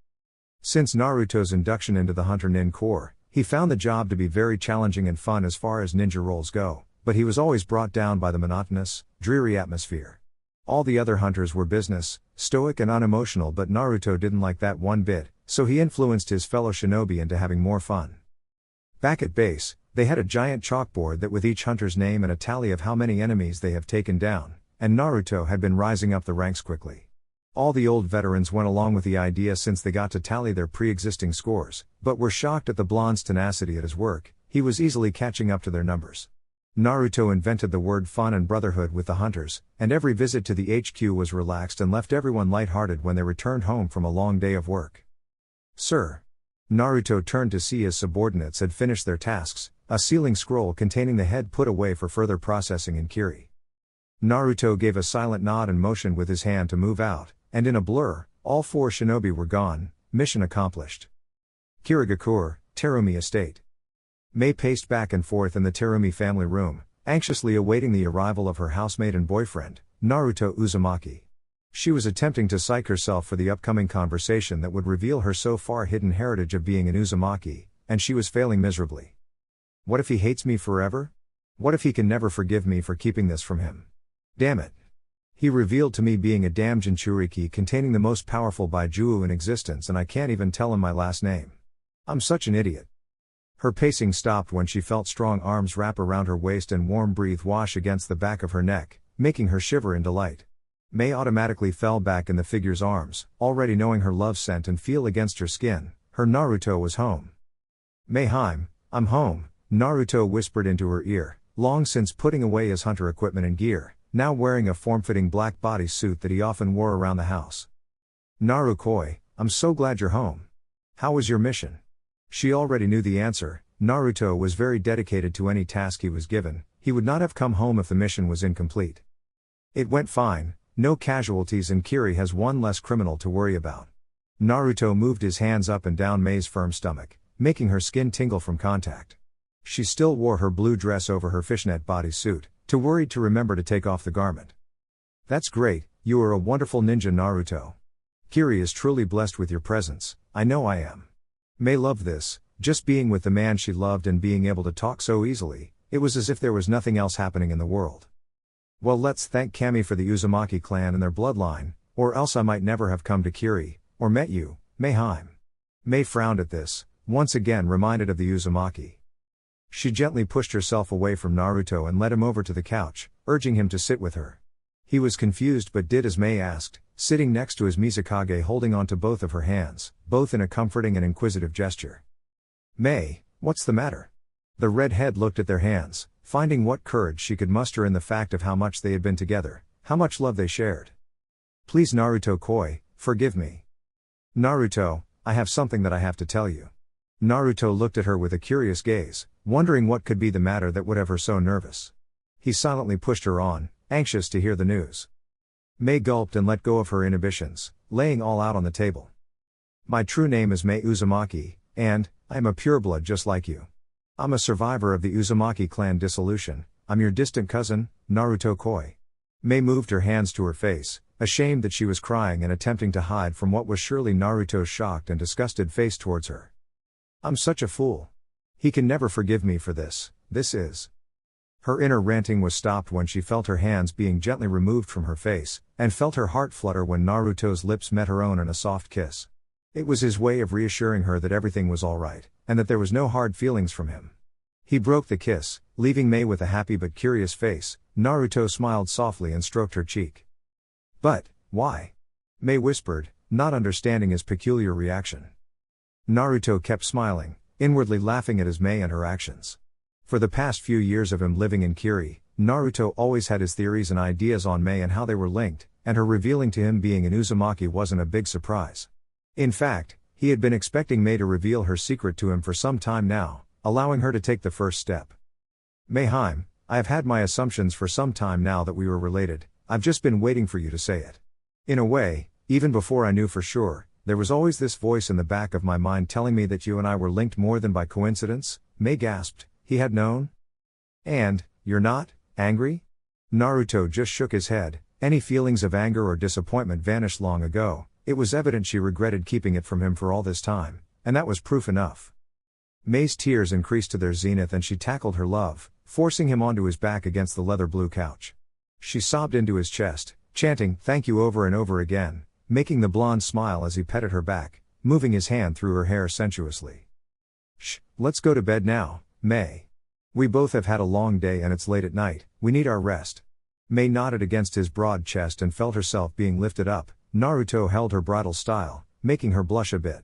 Since Naruto's induction into the Hunter Nin Corps, he found the job to be very challenging and fun as far as ninja roles go, but he was always brought down by the monotonous, dreary atmosphere. All the other hunters were business, stoic and unemotional, but Naruto didn't like that one bit, so he influenced his fellow shinobi into having more fun. Back at base, they had a giant chalkboard that with each hunter's name and a tally of how many enemies they have taken down, and Naruto had been rising up the ranks quickly. All the old veterans went along with the idea since they got to tally their pre-existing scores, but were shocked at the blonde's tenacity at his work. He was easily catching up to their numbers. Naruto invented the word fun and brotherhood with the hunters, and every visit to the HQ was relaxed and left everyone lighthearted when they returned home from a long day of work. Sir. Naruto turned to see his subordinates had finished their tasks, a sealing scroll containing the head put away for further processing in Kiri. Naruto gave a silent nod and motioned with his hand to move out, and in a blur, all 4 shinobi were gone, mission accomplished. Kirigakure, Terumi Estate. Mei paced back and forth in the Terumi family room, anxiously awaiting the arrival of her housemate and boyfriend, Naruto Uzumaki. She was attempting to psych herself for the upcoming conversation that would reveal her so far hidden heritage of being an Uzumaki, and she was failing miserably. What if he hates me forever? What if he can never forgive me for keeping this from him? Damn it. He revealed to me being a damn Jinchuriki containing the most powerful Baijuu in existence, and I can't even tell him my last name. I'm such an idiot. Her pacing stopped when she felt strong arms wrap around her waist and warm breath wash against the back of her neck, making her shiver in delight. Mei automatically fell back in the figure's arms, already knowing her love scent and feel against her skin. Her Naruto was home. Mei-heim, I'm home, Naruto whispered into her ear, long since putting away his hunter equipment and gear, now wearing a form-fitting black bodysuit that he often wore around the house. Narukoi, I'm so glad you're home. How was your mission? She already knew the answer. Naruto was very dedicated to any task he was given. He would not have come home if the mission was incomplete. It went fine, no casualties, and Kiri has one less criminal to worry about. Naruto moved his hands up and down Mei's firm stomach, making her skin tingle from contact. She still wore her blue dress over her fishnet bodysuit, too worried to remember to take off the garment. That's great, you are a wonderful ninja, Naruto. Kiri is truly blessed with your presence, I know I am. Mei loved this, just being with the man she loved and being able to talk so easily. It was as if there was nothing else happening in the world. Well, let's thank Kami for the Uzumaki clan and their bloodline, or else I might never have come to Kiri, or met you, Mei-heim. Mei frowned at this, once again reminded of the Uzumaki. She gently pushed herself away from Naruto and led him over to the couch, urging him to sit with her. He was confused but did as Mei asked, sitting next to his Mizukage holding onto both of her hands, both in a comforting and inquisitive gesture. Mei, what's the matter? The redhead looked at their hands, finding what courage she could muster in the fact of how much they had been together, how much love they shared. Please Naruto-koi, forgive me. Naruto, I have something that I have to tell you. Naruto looked at her with a curious gaze, wondering what could be the matter that would have her so nervous. He silently pushed her on, anxious to hear the news. Mei gulped and let go of her inhibitions, laying all out on the table. My true name is Mei Uzumaki, and I am a pureblood just like you. I'm a survivor of the Uzumaki Clan dissolution. I'm your distant cousin, Naruto Koi. Mei moved her hands to her face, ashamed that she was crying and attempting to hide from what was surely Naruto's shocked and disgusted face towards her. I'm such a fool. He can never forgive me for this. This is. Her inner ranting was stopped when she felt her hands being gently removed from her face, and felt her heart flutter when Naruto's lips met her own in a soft kiss. It was his way of reassuring her that everything was all right, and that there was no hard feelings from him. He broke the kiss, leaving Mei with a happy but curious face. Naruto smiled softly and stroked her cheek. But, why? Mei whispered, not understanding his peculiar reaction. Naruto kept smiling, inwardly laughing at his Mei and her actions. For the past few years of him living in Kiri, Naruto always had his theories and ideas on Mei and how they were linked, and her revealing to him being an Uzumaki wasn't a big surprise. In fact, he had been expecting Mei to reveal her secret to him for some time now, allowing her to take the first step. Mayheim, I have had my assumptions for some time now that we were related. I've just been waiting for you to say it. In a way, even before I knew for sure, there was always this voice in the back of my mind telling me that you and I were linked more than by coincidence. Mei gasped. He had known? And, you're not angry? Naruto just shook his head. Any feelings of anger or disappointment vanished long ago. It was evident she regretted keeping it from him for all this time, and that was proof enough. Mei's tears increased to their zenith and she tackled her love, forcing him onto his back against the leather blue couch. She sobbed into his chest, chanting thank you over and over again, making the blonde smile as he petted her back, moving his hand through her hair sensuously. Shh, let's go to bed now, Mei. We both have had a long day and it's late at night, we need our rest. Mei nodded against his broad chest and felt herself being lifted up. Naruto held her bridal style, making her blush a bit.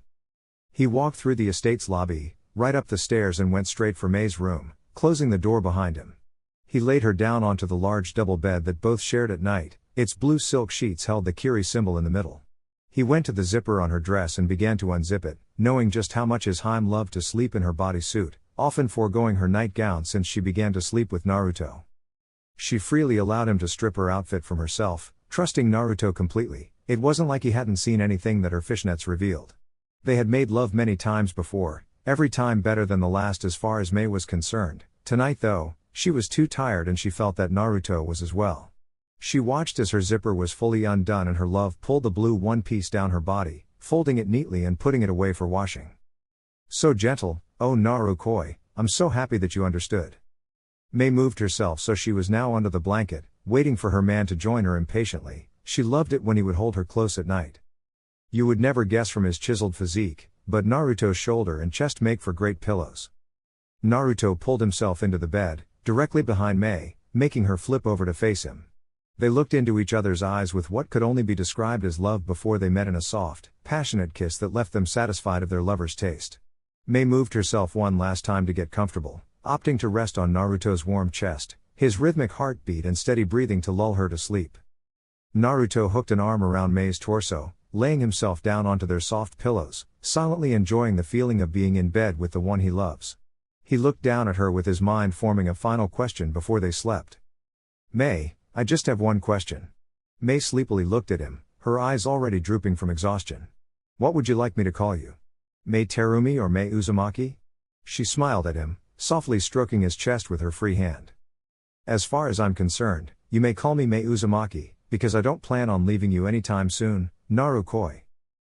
He walked through the estate's lobby, right up the stairs and went straight for Mei's room, closing the door behind him. He laid her down onto the large double bed that both shared at night. Its blue silk sheets held the Kiri symbol in the middle. He went to the zipper on her dress and began to unzip it, knowing just how much his Heim loved to sleep in her bodysuit, often foregoing her nightgown since she began to sleep with Naruto. She freely allowed him to strip her outfit from herself, trusting Naruto completely. It wasn't like he hadn't seen anything that her fishnets revealed. They had made love many times before, every time better than the last as far as Mei was concerned. Tonight though, she was too tired and she felt that Naruto was as well. She watched as her zipper was fully undone and her love pulled the blue one piece down her body, folding it neatly and putting it away for washing. So gentle, oh Naruto, I'm so happy that you understood. Mei moved herself so she was now under the blanket, waiting for her man to join her impatiently. She loved it when he would hold her close at night. You would never guess from his chiseled physique, but Naruto's shoulder and chest make for great pillows. Naruto pulled himself into the bed, directly behind Mei, making her flip over to face him. They looked into each other's eyes with what could only be described as love before they met in a soft, passionate kiss that left them satisfied of their lover's taste. Mei moved herself one last time to get comfortable, opting to rest on Naruto's warm chest, his rhythmic heartbeat and steady breathing to lull her to sleep. Naruto hooked an arm around Mei's torso, laying himself down onto their soft pillows, silently enjoying the feeling of being in bed with the one he loves. He looked down at her with his mind forming a final question before they slept. Mei, I just have one question. Mei sleepily looked at him, her eyes already drooping from exhaustion. What would you like me to call you? Mei Terumi or Mei Uzumaki? She smiled at him, softly stroking his chest with her free hand. As far as I'm concerned, you may call me Mei Uzumaki, because I don't plan on leaving you anytime soon, Naruto.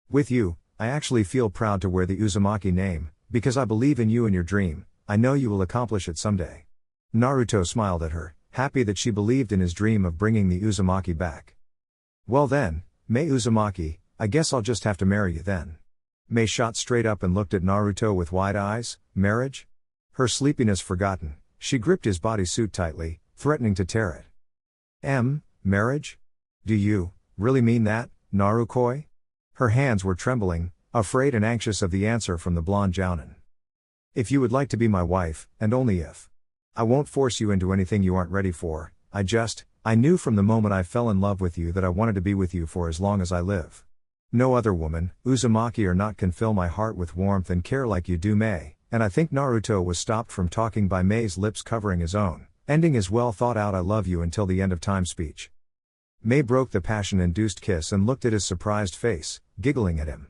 With you, I actually feel proud to wear the Uzumaki name, because I believe in you and your dream. I know you will accomplish it someday. Naruto smiled at her, happy that she believed in his dream of bringing the Uzumaki back. Well then, Mei Uzumaki, I guess I'll just have to marry you then. Mei shot straight up and looked at Naruto with wide eyes. Marriage? Her sleepiness forgotten, she gripped his bodysuit tightly, threatening to tear it. Marriage? Do you really mean that, Naruto? Her hands were trembling, afraid and anxious of the answer from the blonde jounin. If you would like to be my wife, and only if. I won't force you into anything you aren't ready for. I knew from the moment I fell in love with you that I wanted to be with you for as long as I live. No other woman, Uzumaki or not, can fill my heart with warmth and care like you do, Mei. And I think Naruto was stopped from talking by Mei's lips covering his own, ending his well thought out "I love you until the end of time" speech. Mei broke the passion-induced kiss and looked at his surprised face, giggling at him.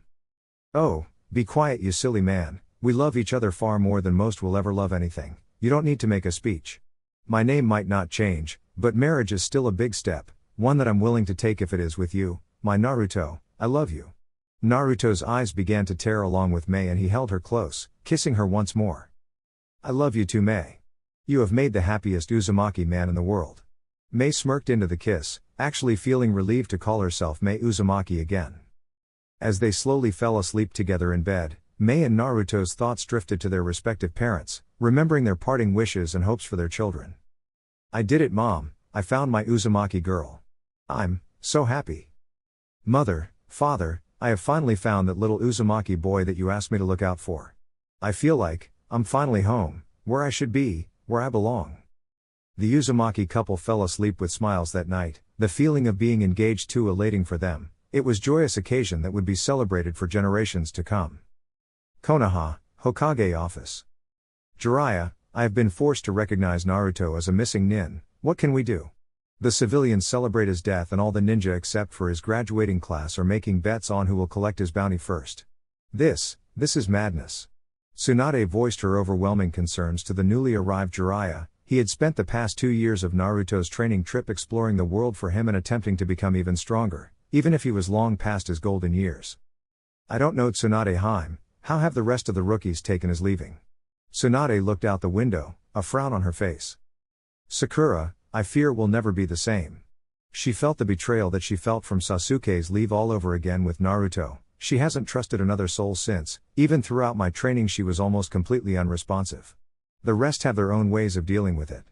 "Oh, be quiet, you silly man. We love each other far more than most will ever love anything. You don't need to make a speech. My name might not change, but marriage is still a big step, one that I'm willing to take if it is with you, my Naruto. I love you." Naruto's eyes began to tear along with Mei and he held her close, kissing her once more. "I love you too, Mei. You have made the happiest Uzumaki man in the world." Mei smirked into the kiss, actually feeling relieved to call herself Mei Uzumaki again. As they slowly fell asleep together in bed, Mei and Naruto's thoughts drifted to their respective parents, remembering their parting wishes and hopes for their children. "I did it, Mom. I found my Uzumaki girl. I'm so happy. Mother, Father, I have finally found that little Uzumaki boy that you asked me to look out for. I feel like I'm finally home, where I should be, where I belong." The Uzumaki couple fell asleep with smiles that night, the feeling of being engaged too elating for them. It was a joyous occasion that would be celebrated for generations to come. Konoha, Hokage office. "Jiraiya, I have been forced to recognize Naruto as a missing nin. What can we do? The civilians celebrate his death and all the ninja except for his graduating class are making bets on who will collect his bounty first. This is madness." Tsunade voiced her overwhelming concerns to the newly arrived Jiraiya. He had spent the past 2 years of Naruto's training trip exploring the world for him and attempting to become even stronger, even if he was long past his golden years. "I don't know, Tsunade-Heim, how have the rest of the rookies taken his leaving?" Tsunade looked out the window, a frown on her face. "Sakura, I fear will never be the same." She felt the betrayal that she felt from Sasuke's leave all over again with Naruto. "She hasn't trusted another soul since, even throughout my training she was almost completely unresponsive. The rest have their own ways of dealing with it."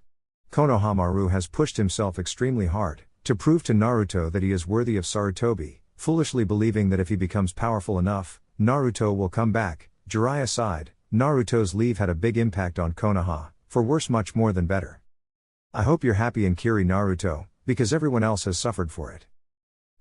Konohamaru has pushed himself extremely hard, to prove to Naruto that he is worthy of Sarutobi, foolishly believing that if he becomes powerful enough, Naruto will come back. Jiraiya sighed. Naruto's leave had a big impact on Konoha, for worse much more than better. "I hope you're happy in Kiri, Naruto, because everyone else has suffered for it."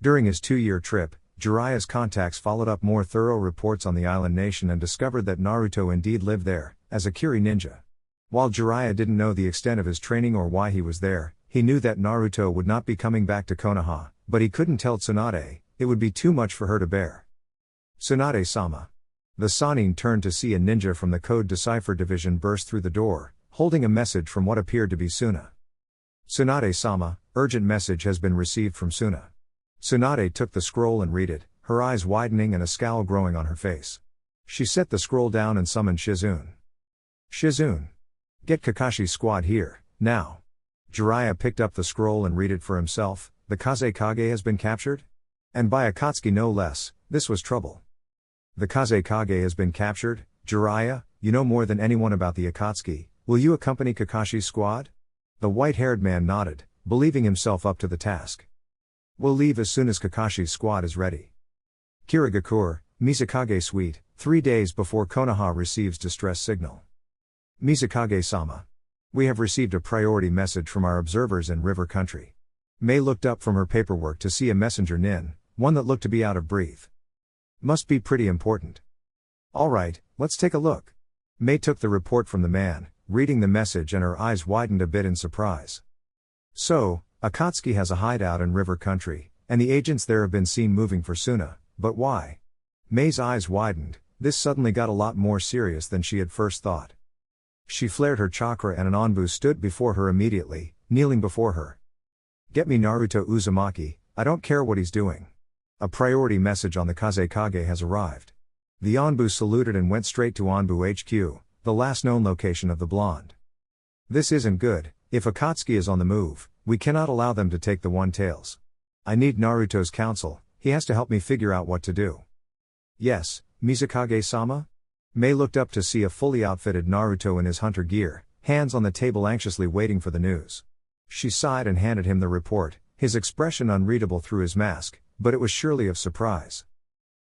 During his 2-year trip, Jiraiya's contacts followed up more thorough reports on the island nation and discovered that Naruto indeed lived there, as a Kiri ninja. While Jiraiya didn't know the extent of his training or why he was there, he knew that Naruto would not be coming back to Konoha, but he couldn't tell Tsunade, it would be too much for her to bear. "Tsunade-sama." The Sannin turned to see a ninja from the Code Decipher Division burst through the door, holding a message from what appeared to be Suna. "Tsunade-sama, urgent message has been received from Suna." Tsunade took the scroll and read it, her eyes widening and a scowl growing on her face. She set the scroll down and summoned Shizune. "Shizune. Get Kakashi's squad here, now." Jiraiya picked up the scroll and read it for himself. "The kage has been captured? And by Akatsuki no less, this was trouble." "The kage has been captured? Jiraiya, you know more than anyone about the Akatsuki, will you accompany Kakashi's squad?" The white-haired man nodded, believing himself up to the task. "We'll leave as soon as Kakashi's squad is ready." Kirigakure, Mizukage Suite, 3 days before Konoha receives distress signal. "Mizukage-sama. We have received a priority message from our observers in River Country." Mei looked up from her paperwork to see a messenger nin, one that looked to be out of breath. "Must be pretty important." "All right, let's take a look." Mei took the report from the man, reading the message, and her eyes widened a bit in surprise. "So, Akatsuki has a hideout in River Country, and the agents there have been seen moving for Suna, but why?" Mei's eyes widened. This suddenly got a lot more serious than she had first thought. She flared her chakra and an Anbu stood before her immediately, kneeling before her. "Get me Naruto Uzumaki, I don't care what he's doing. A priority message on the kage has arrived." The Anbu saluted and went straight to Anbu HQ, the last known location of the blonde. "This isn't good. If Akatsuki is on the move, we cannot allow them to take the one-tails. I need Naruto's counsel, he has to help me figure out what to do." "Yes, Mizukage-sama?" Mei looked up to see a fully outfitted Naruto in his hunter gear, hands on the table anxiously waiting for the news. She sighed and handed him the report, his expression unreadable through his mask, but it was surely of surprise.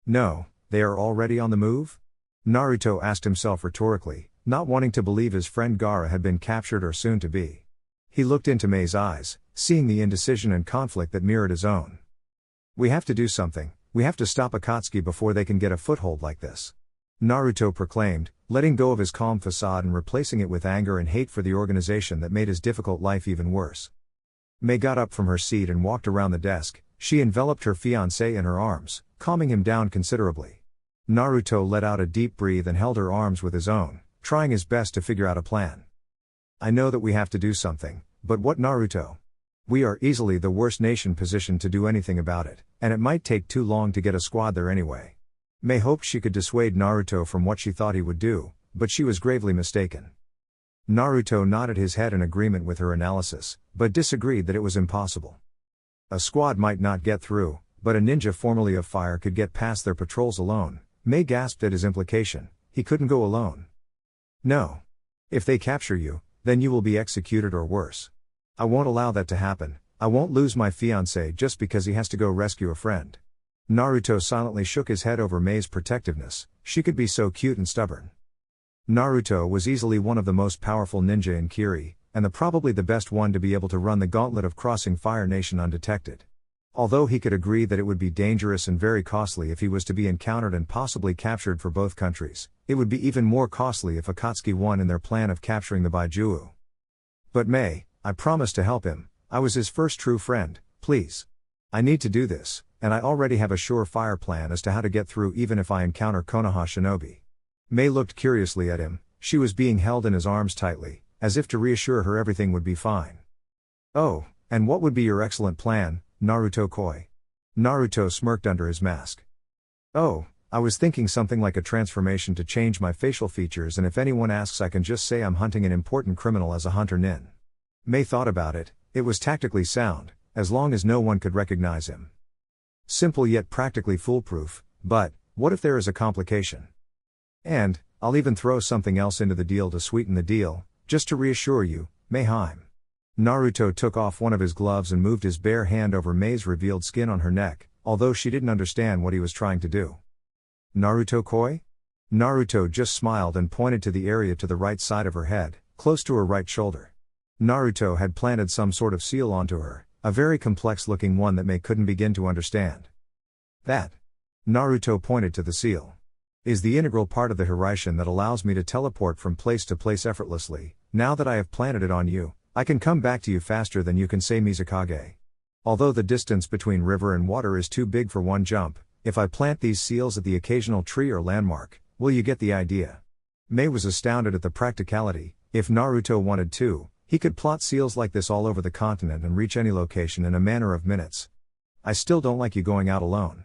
"No, they are already on the move?" Naruto asked himself rhetorically, not wanting to believe his friend Gaara had been captured or soon to be. He looked into Mei's eyes, seeing the indecision and conflict that mirrored his own. "We have to do something, We have to stop Akatsuki before they can get a foothold like this. Naruto proclaimed, letting go of his calm facade and replacing it with anger and hate for the organization that made his difficult life even worse. Mei got up from her seat and walked around the desk. She enveloped her fiancé in her arms, calming him down considerably. Naruto let out a deep breath and held her arms with his own, trying his best to figure out a plan. I know that we have to do something, but what, Naruto? We are easily the worst nation positioned to do anything about it, and it might take too long to get a squad there anyway. Mei hoped she could dissuade Naruto from what she thought he would do, but she was gravely mistaken. Naruto nodded his head in agreement with her analysis, but disagreed that it was impossible. A squad might not get through, but a ninja formerly of fire could get past their patrols alone. Mei gasped at his implication. He couldn't go alone. No. If they capture you, then you will be executed or worse. I won't allow that to happen. I won't lose my fiancé just because he has to go rescue a friend. Naruto silently shook his head over Mei's protectiveness. She could be so cute and stubborn. Naruto was easily one of the most powerful ninja in Kiri, and probably the best one to be able to run the gauntlet of crossing Fire Nation undetected. Although he could agree that it would be dangerous and very costly if he was to be encountered and possibly captured for both countries, it would be even more costly if Akatsuki won in their plan of capturing the Baijuo. But Mei, I promised to help him. I was his first true friend, please. I need to do this, and I already have a surefire plan as to how to get through even if I encounter Konoha shinobi. Mei looked curiously at him. She was being held in his arms tightly, as if to reassure her everything would be fine. Oh, and what would be your excellent plan, Naruto-koi? Naruto smirked under his mask. Oh, I was thinking something like a transformation to change my facial features, and if anyone asks I can just say I'm hunting an important criminal as a hunter nin. Mei thought about it. It was tactically sound, as long as no one could recognize him. Simple yet practically foolproof, but what if there is a complication? And I'll even throw something else into the deal to sweeten the deal, just to reassure you, Mei-heim. Naruto took off one of his gloves and moved his bare hand over Mei's revealed skin on her neck, although she didn't understand what he was trying to do. Naruto-koi? Naruto just smiled and pointed to the area to the right side of her head, close to her right shoulder. Naruto had planted some sort of seal onto her, a very complex-looking one that Mei couldn't begin to understand. That, Naruto pointed to the seal, is the integral part of the Hiraishin that allows me to teleport from place to place effortlessly. Now that I have planted it on you, I can come back to you faster than you can say Mizukage. Although the distance between river and water is too big for one jump, if I plant these seals at the occasional tree or landmark, will you get the idea? Mei was astounded at the practicality. If Naruto wanted to, he could plot seals like this all over the continent and reach any location in a matter of minutes. I still don't like you going out alone.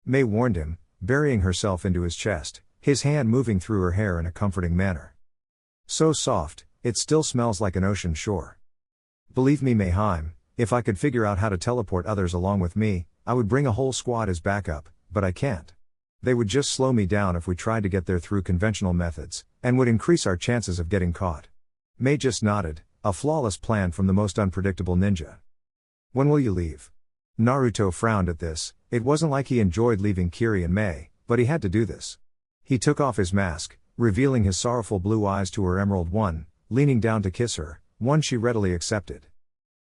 Mei warned him, burying herself into his chest, his hand moving through her hair in a comforting manner. So soft, it still smells like an ocean shore. Believe me, Mei-heim, if I could figure out how to teleport others along with me, I would bring a whole squad as backup, but I can't. They would just slow me down if we tried to get there through conventional methods, and would increase our chances of getting caught. Mei just nodded, a flawless plan from the most unpredictable ninja. When will you leave? Naruto frowned at this. It wasn't like he enjoyed leaving Kiri and Mei, but he had to do this. He took off his mask, revealing his sorrowful blue eyes to her emerald one, leaning down to kiss her, one she readily accepted.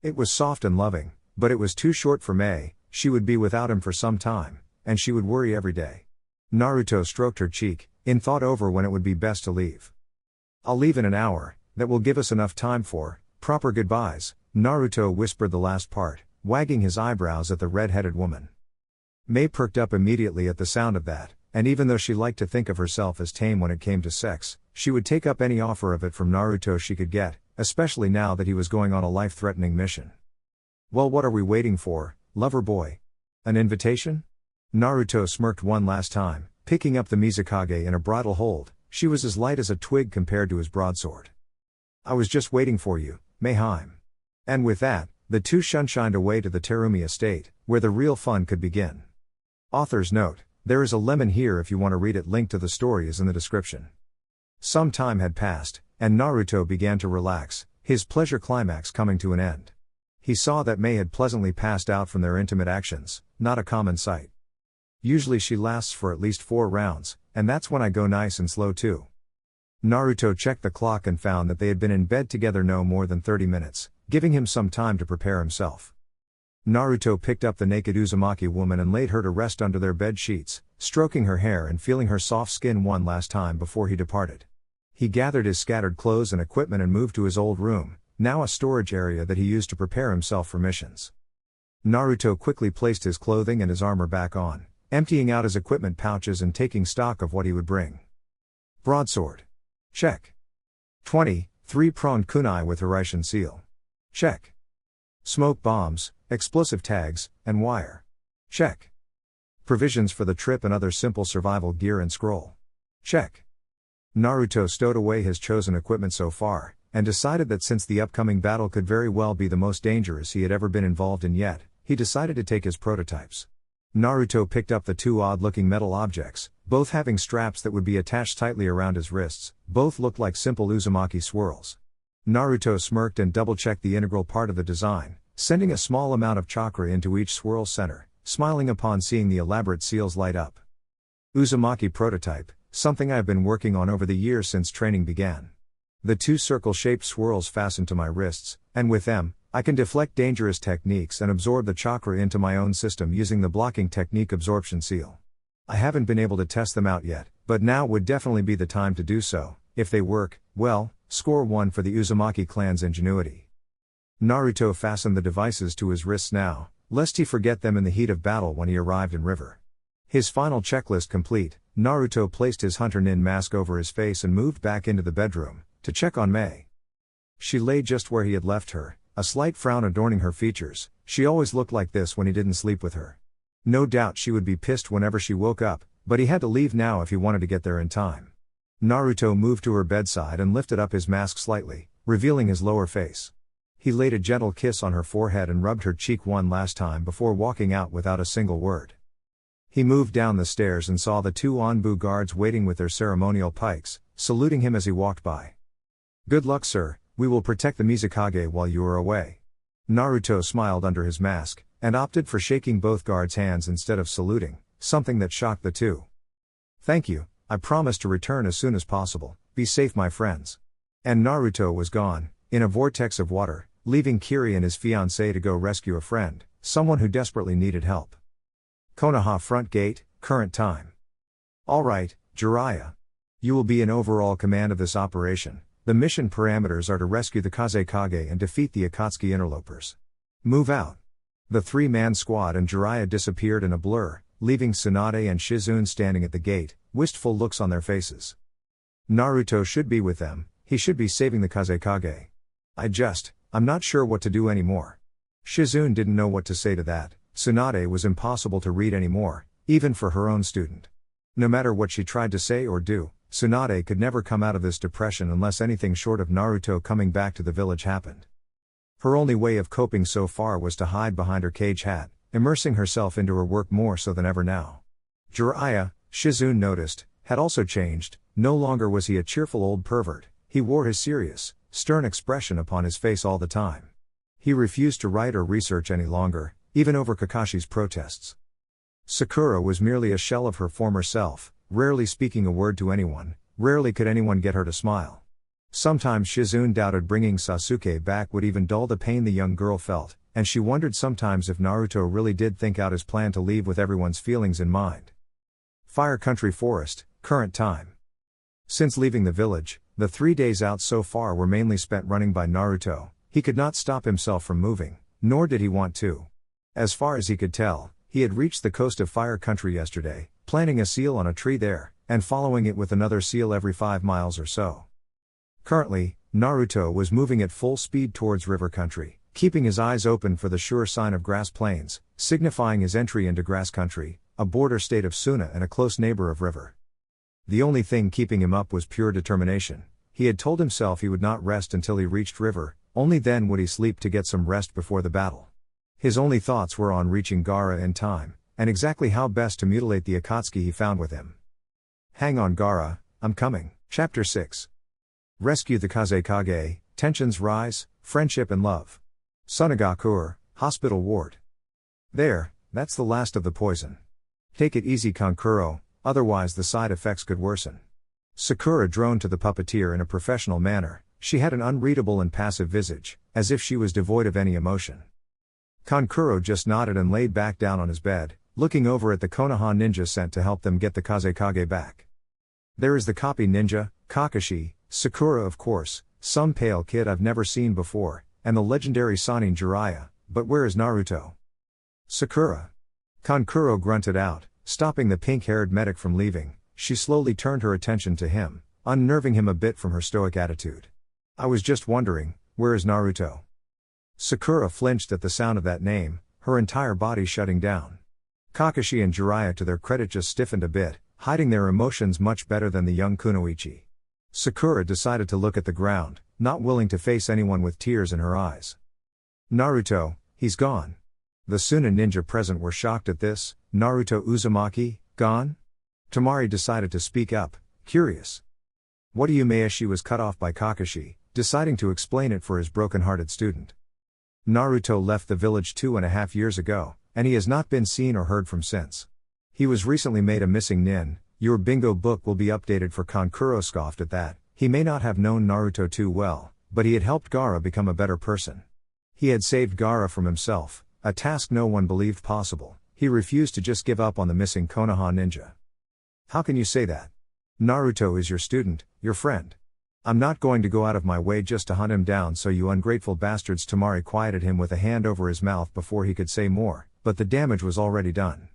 It was soft and loving, but it was too short for Mei. She would be without him for some time, and she would worry every day. Naruto stroked her cheek, in thought over when it would be best to leave. I'll leave in an hour, that will give us enough time for proper goodbyes, Naruto whispered the last part, wagging his eyebrows at the red-headed woman. Mei perked up immediately at the sound of that, and even though she liked to think of herself as tame when it came to sex, she would take up any offer of it from Naruto she could get, especially now that he was going on a life-threatening mission. Well, what are we waiting for, lover boy? An invitation? Naruto smirked one last time, picking up the Mizukage in a bridle hold. She was as light as a twig compared to his broadsword. I was just waiting for you, Mei-heim. And with that, the two shunshined away to the Terumi estate, where the real fun could begin. Author's note: there is a lemon here if you want to read it. Link to the story is in the description. Some time had passed, and Naruto began to relax, his pleasure climax coming to an end. He saw that Mei had pleasantly passed out from their intimate actions, not a common sight. Usually she lasts for at least 4 rounds, and that's when I go nice and slow too. Naruto checked the clock and found that they had been in bed together no more than 30 minutes, giving him some time to prepare himself. Naruto picked up the naked Uzumaki woman and laid her to rest under their bed sheets, stroking her hair and feeling her soft skin one last time before he departed. He gathered his scattered clothes and equipment and moved to his old room, now a storage area that he used to prepare himself for missions. Naruto quickly placed his clothing and his armor back on, emptying out his equipment pouches and taking stock of what he would bring. Broadsword. Check. 20, 3-pronged kunai with Horaitian seal. Check. Smoke bombs, explosive tags, and wire. Check. Provisions for the trip and other simple survival gear and scroll. Check. Naruto stowed away his chosen equipment so far, and decided that since the upcoming battle could very well be the most dangerous he had ever been involved in yet, he decided to take his prototypes. Naruto picked up the two odd-looking metal objects, both having straps that would be attached tightly around his wrists. Both looked like simple Uzumaki swirls. Naruto smirked and double-checked the integral part of the design, sending a small amount of chakra into each swirl's center, smiling upon seeing the elaborate seals light up. Uzumaki prototype, something I have been working on over the years since training began. The two circle-shaped swirls fasten to my wrists, and with them, I can deflect dangerous techniques and absorb the chakra into my own system using the blocking technique absorption seal. I haven't been able to test them out yet, but now would definitely be the time to do so. If they work, well, score 1 for the Uzumaki clan's ingenuity. Naruto fastened the devices to his wrists now, lest he forget them in the heat of battle when he arrived in river. His final checklist complete, Naruto placed his hunter nin mask over his face and moved back into the bedroom, to check on Mei. She lay just where he had left her, a slight frown adorning her features. She always looked like this when he didn't sleep with her. No doubt she would be pissed whenever she woke up, but he had to leave now if he wanted to get there in time. Naruto moved to her bedside and lifted up his mask slightly, revealing his lower face. He laid a gentle kiss on her forehead and rubbed her cheek one last time before walking out without a single word. He moved down the stairs and saw the two Anbu guards waiting with their ceremonial pikes, saluting him as he walked by. "Good luck, sir. We will protect the Mizukage while you are away." Naruto smiled under his mask, and opted for shaking both guards' hands instead of saluting, something that shocked the two. "Thank you, I promise to return as soon as possible. Be safe, my friends." And Naruto was gone, in a vortex of water, leaving Kiri and his fiancée to go rescue a friend, someone who desperately needed help. Konoha front gate, current time. "Alright, Jiraiya. You will be in overall command of this operation. The mission parameters are to rescue the kage and defeat the Akatsuki interlopers. Move out." The three-man squad and Jiraiya disappeared in a blur, leaving Tsunade and Shizune standing at the gate, wistful looks on their faces. Naruto should be with them, he should be saving the kage. I'm not sure what to do anymore. Shizune didn't know what to say to that. Tsunade was impossible to read anymore, even for her own student. No matter what she tried to say or do, Tsunade could never come out of this depression unless anything short of Naruto coming back to the village happened. Her only way of coping so far was to hide behind her cage hat, immersing herself into her work more so than ever now. Jiraiya, Shizune noticed, had also changed. No longer was he a cheerful old pervert, he wore his serious, stern expression upon his face all the time. He refused to write or research any longer, even over Kakashi's protests. Sakura was merely a shell of her former self, rarely speaking a word to anyone. Rarely could anyone get her to smile. Sometimes Shizune doubted bringing Sasuke back would even dull the pain the young girl felt, and she wondered sometimes if Naruto really did think out his plan to leave with everyone's feelings in mind. Fire Country Forest, current time. Since leaving the village, the 3 days out so far were mainly spent running by Naruto. He could not stop himself from moving, nor did he want to. As far as he could tell, he had reached the coast of Fire Country yesterday, planting a seal on a tree there, and following it with another seal every 5 miles or so. Currently, Naruto was moving at full speed towards river country, keeping his eyes open for the sure sign of grass plains, signifying his entry into grass country, a border state of Suna and a close neighbor of river. The only thing keeping him up was pure determination. He had told himself he would not rest until he reached river, only then would he sleep to get some rest before the battle. His only thoughts were on reaching Gaara in time, and exactly how best to mutilate the Akatsuki he found with him. "Hang on, Gaara, I'm coming." Chapter 6. Rescue the kage, tensions rise, friendship and love. Sunagakur, hospital ward. That's the last of the poison. Take it easy, Kankuro, otherwise the side effects could worsen. Sakura droned to the puppeteer in a professional manner. She had an unreadable and passive visage, as if she was devoid of any emotion. Kankuro just nodded and laid back down on his bed, looking over at the Konoha ninja sent to help them get the kage back. There is the copy ninja, Kakashi, Sakura of course, some pale kid I've never seen before, and the legendary Sannin Jiraiya, but where is Naruto? Sakura. Kankuro grunted out, stopping the pink-haired medic from leaving. She slowly turned her attention to him, unnerving him a bit from her stoic attitude. I was just wondering, where is Naruto? Sakura flinched at the sound of that name, her entire body shutting down. Kakashi and Jiraiya to their credit just stiffened a bit, hiding their emotions much better than the young kunoichi. Sakura decided to look at the ground, not willing to face anyone with tears in her eyes. Naruto, he's gone. The Suna ninja present were shocked at this. Naruto Uzumaki, gone? Tamari decided to speak up, curious. What do you mean? She was cut off by Kakashi, deciding to explain it for his broken-hearted student. Naruto left the village 2.5 years ago, and he has not been seen or heard from since. He was recently made a missing nin. Your bingo book will be updated for Kankuro scoffed at that. He may not have known Naruto too well, but he had helped Gaara become a better person. He had saved Gaara from himself, a task no one believed possible. He refused to just give up on the missing Konoha ninja. How can you say that? Naruto is your student, your friend. I'm not going to go out of my way just to hunt him down, so you ungrateful bastards. Tamari quieted him with a hand over his mouth before he could say more, but the damage was already done.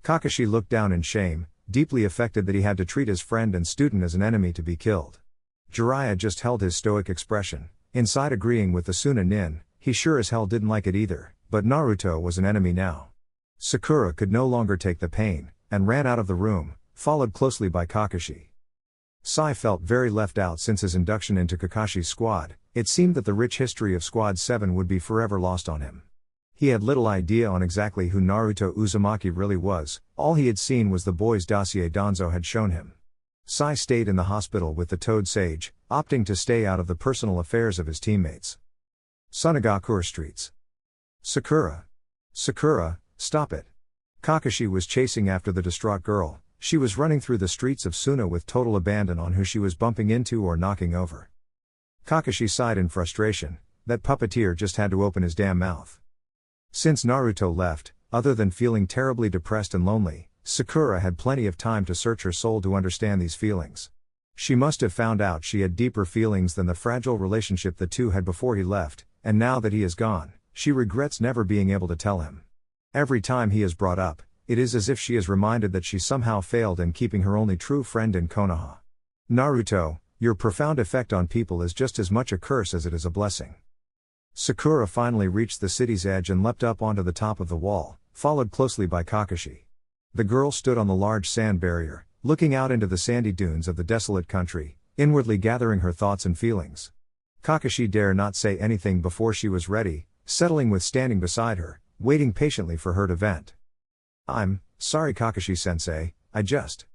Kakashi looked down in shame, deeply affected that he had to treat his friend and student as an enemy to be killed. Jiraiya just held his stoic expression, inside agreeing with the Suna nin. He sure as hell didn't like it either, but Naruto was an enemy now. Sakura could no longer take the pain, and ran out of the room, followed closely by Kakashi. Sai felt very left out since his induction into Kakashi's squad. It seemed that the rich history of Squad 7 would be forever lost on him. He had little idea on exactly who Naruto Uzumaki really was. All he had seen was the boy's dossier Danzo had shown him. Sai stayed in the hospital with the Toad Sage, opting to stay out of the personal affairs of his teammates. Sunagakure streets. Sakura. Sakura, stop it. Kakashi was chasing after the distraught girl. She was running through the streets of Suna with total abandon on who she was bumping into or knocking over. Kakashi sighed in frustration. That puppeteer just had to open his damn mouth. Since Naruto left, other than feeling terribly depressed and lonely, Sakura had plenty of time to search her soul to understand these feelings. She must have found out she had deeper feelings than the fragile relationship the two had before he left, and now that he is gone, she regrets never being able to tell him. Every time he is brought up, it is as if she is reminded that she somehow failed in keeping her only true friend in Konoha. Naruto, your profound effect on people is just as much a curse as it is a blessing. Sakura finally reached the city's edge and leapt up onto the top of the wall, followed closely by Kakashi. The girl stood on the large sand barrier, looking out into the sandy dunes of the desolate country, inwardly gathering her thoughts and feelings. Kakashi dare not say anything before she was ready, settling with standing beside her, waiting patiently for her to vent. I'm sorry Kakashi-sensei, I just...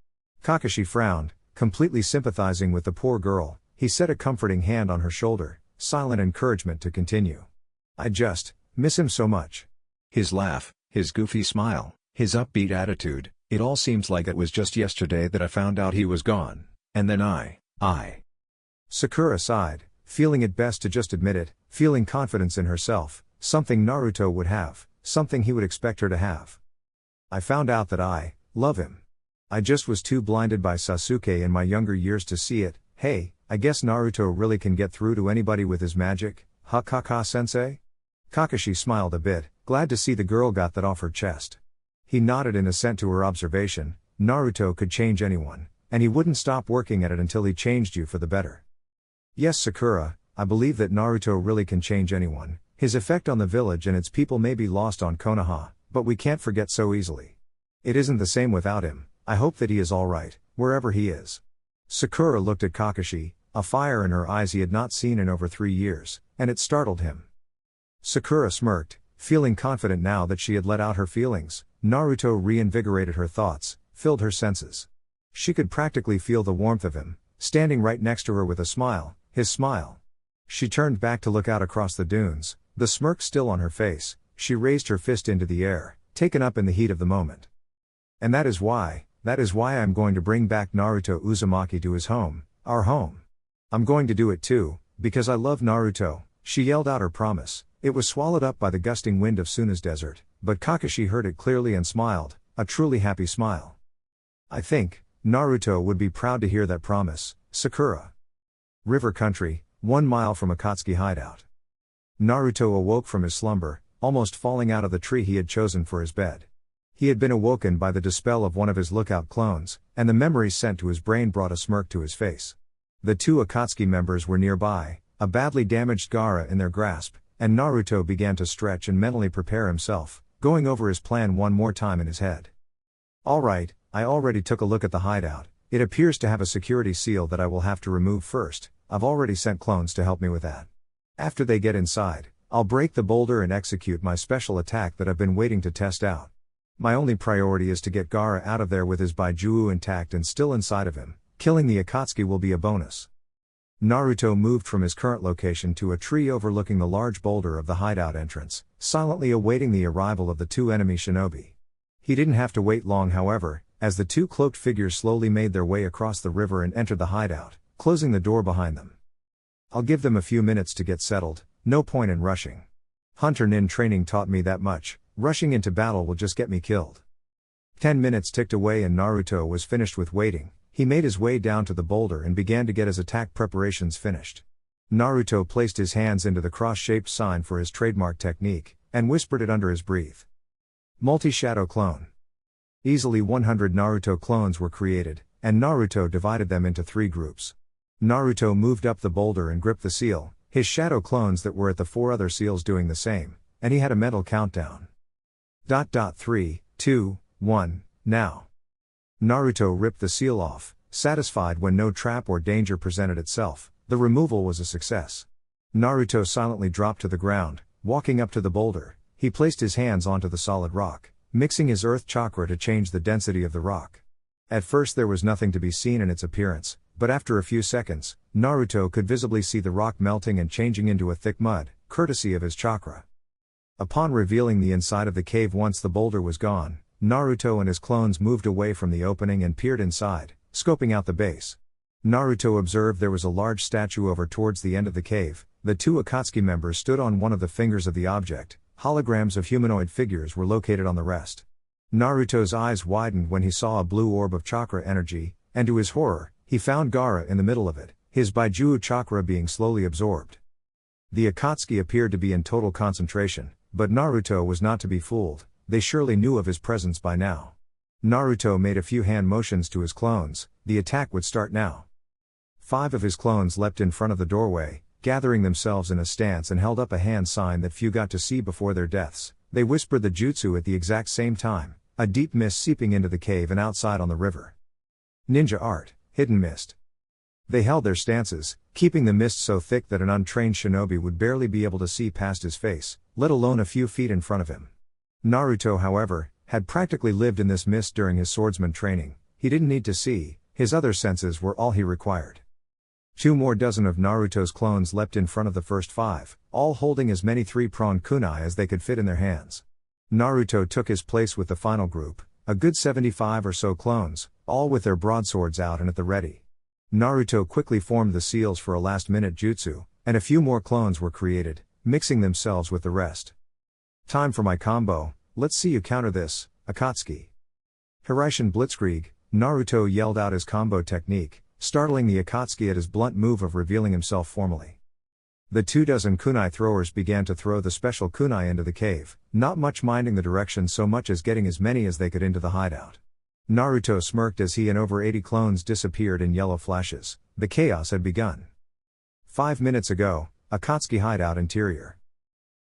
Kakashi frowned, completely sympathizing with the poor girl. He set a comforting hand on her shoulder, silent encouragement to continue. I just miss him so much. His laugh, his goofy smile, his upbeat attitude, it all seems like it was just yesterday that I found out he was gone, and then I... Sakura sighed, feeling it best to just admit it, feeling confidence in herself, something Naruto would have, something he would expect her to have. I found out that I love him. I just was too blinded by Sasuke in my younger years to see it. Hey, I guess Naruto really can get through to anybody with his magic, huh Kaka-sensei? Kakashi smiled a bit, glad to see the girl got that off her chest. He nodded in assent to her observation. Naruto could change anyone, and he wouldn't stop working at it until he changed you for the better. Yes Sakura, I believe that Naruto really can change anyone. His effect on the village and its people may be lost on Konoha, but we can't forget so easily. It isn't the same without him. I hope that he is alright, wherever he is. Sakura looked at Kakashi, a fire in her eyes he had not seen in over 3 years, and it startled him. Sakura smirked, feeling confident now that she had let out her feelings. Naruto reinvigorated her thoughts, filled her senses. She could practically feel the warmth of him, standing right next to her with a smile, his smile. She turned back to look out across the dunes, the smirk still on her face. She raised her fist into the air, taken up in the heat of the moment. And that is why I'm going to bring back Naruto Uzumaki to his home, our home. I'm going to do it too, because I love Naruto. She yelled out her promise, It was swallowed up by the gusting wind of Suna's desert, but Kakashi heard it clearly and smiled, a truly happy smile. I think Naruto would be proud to hear that promise. Sakura. River country, 1 mile from Akatsuki hideout. Naruto awoke from his slumber, almost falling out of the tree he had chosen for his bed. He had been awoken by the dispel of one of his lookout clones, and the memories sent to his brain brought a smirk to his face. The 2 Akatsuki members were nearby, a badly damaged Gaara in their grasp, and Naruto began to stretch and mentally prepare himself, going over his plan one more time in his head. Alright, I already took a look at the hideout. It appears to have a security seal that I will have to remove first. I've already sent clones to help me with that. After they get inside, I'll break the boulder and execute my special attack that I've been waiting to test out. My only priority is to get Gaara out of there with his Baiju'u intact and still inside of him. Killing the Akatsuki will be a bonus. Naruto moved from his current location to a tree overlooking the large boulder of the hideout entrance, silently awaiting the arrival of the 2 enemy shinobi. He didn't have to wait long, however, as the 2 cloaked figures slowly made their way across the river and entered the hideout, closing the door behind them. I'll give them a few minutes to get settled, no point in rushing. Hunter Nin training taught me that much, rushing into battle will just get me killed. 10 minutes ticked away and Naruto was finished with waiting. He made his way down to the boulder and began to get his attack preparations finished. Naruto placed his hands into the cross-shaped sign for his trademark technique, and whispered it under his breath. Multi-shadow clone. Easily 100 Naruto clones were created, and Naruto divided them into 3 groups. Naruto moved up the boulder and gripped the seal, his shadow clones that were at the 4 other seals doing the same, and he had a mental countdown. 3, 2, 1, now. Naruto ripped the seal off, satisfied when no trap or danger presented itself. The removal was a success. Naruto silently dropped to the ground, walking up to the boulder. He placed his hands onto the solid rock, mixing his earth chakra to change the density of the rock. At first there was nothing to be seen in its appearance, but after a few seconds, Naruto could visibly see the rock melting and changing into a thick mud, courtesy of his chakra. Upon revealing the inside of the cave once the boulder was gone, Naruto and his clones moved away from the opening and peered inside, scoping out the base. Naruto observed there was a large statue over towards the end of the cave. The 2 Akatsuki members stood on one of the fingers of the object. Holograms of humanoid figures were located on the rest. Naruto's eyes widened when he saw a blue orb of chakra energy, and to his horror, he found Gaara in the middle of it, his Baiju'u chakra being slowly absorbed. The Akatsuki appeared to be in total concentration, but Naruto was not to be fooled. They surely knew of his presence by now. Naruto made a few hand motions to his clones. The attack would start now. 5 of his clones leapt in front of the doorway, gathering themselves in a stance and held up a hand sign that few got to see before their deaths. They whispered the jutsu at the exact same time, a deep mist seeping into the cave and outside on the river. Ninja art, hidden mist. They held their stances, keeping the mist so thick that an untrained shinobi would barely be able to see past his face, let alone a few feet in front of him. Naruto, however, had practically lived in this mist during his swordsman training. He didn't need to see, his other senses were all he required. 2 more dozen of Naruto's clones leapt in front of the first 5, all holding as many 3-pronged kunai as they could fit in their hands. Naruto took his place with the final group, a good 75 or so clones, all with their broadswords out and at the ready. Naruto quickly formed the seals for a last-minute jutsu, and a few more clones were created, mixing themselves with the rest. Time for my combo, let's see you counter this, Akatsuki. Hiraishin Blitzkrieg, Naruto yelled out his combo technique, startling the Akatsuki at his blunt move of revealing himself formally. The 24 kunai throwers began to throw the special kunai into the cave, not much minding the direction so much as getting as many as they could into the hideout. Naruto smirked as he and over 80 clones disappeared in yellow flashes. The chaos had begun. 5 minutes ago, Akatsuki hideout interior.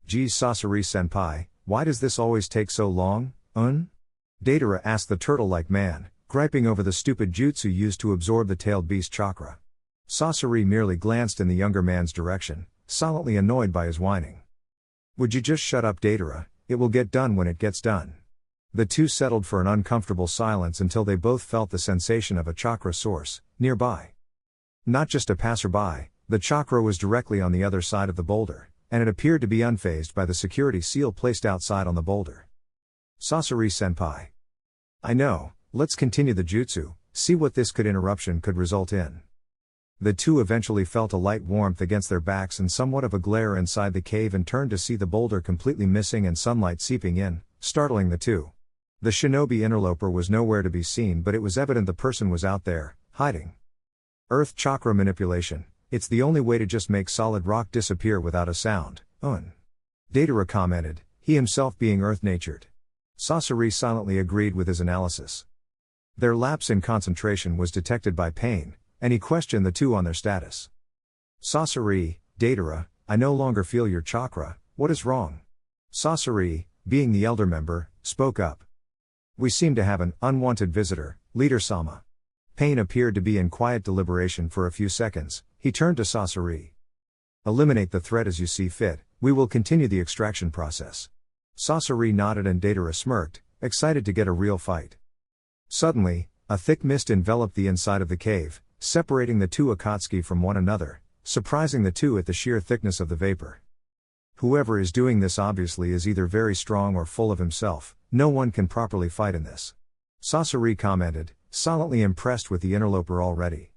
Geez, Sasori-senpai, why does this always take so long, Deidara asked the turtle-like man, griping over the stupid jutsu used to absorb the tailed beast chakra. Sasori merely glanced in the younger man's direction, silently annoyed by his whining. Would you just shut up, Deidara? It will get done when it gets done. The 2 settled for an uncomfortable silence until they both felt the sensation of a chakra source, nearby. Not just a passerby, the chakra was directly on the other side of the boulder, and it appeared to be unfazed by the security seal placed outside on the boulder. Sasori-senpai. I know, let's continue the jutsu, see what this interruption could result in. The two eventually felt a light warmth against their backs and somewhat of a glare inside the cave and turned to see the boulder completely missing and sunlight seeping in, startling the two. The shinobi interloper was nowhere to be seen, but it was evident the person was out there, hiding. Earth chakra manipulation. It's the only way to just make solid rock disappear without a sound. Datara commented, he himself being earth-natured. Sasori silently agreed with his analysis. Their lapse in concentration was detected by Pain, and he questioned the two on their status. Sasori, Datara, I no longer feel your chakra, what is wrong? Sasori, being the elder member, spoke up. We seem to have an unwanted visitor, Leader-sama. Pain appeared to be in quiet deliberation for a few seconds. He turned to Sasori. Eliminate the threat as you see fit, we will continue the extraction process. Sasori nodded and Datara smirked, excited to get a real fight. Suddenly, a thick mist enveloped the inside of the cave, separating the two Akatsuki from one another, surprising the two at the sheer thickness of the vapor. Whoever is doing this obviously is either very strong or full of himself, no one can properly fight in this. Sasori commented, silently impressed with the interloper already.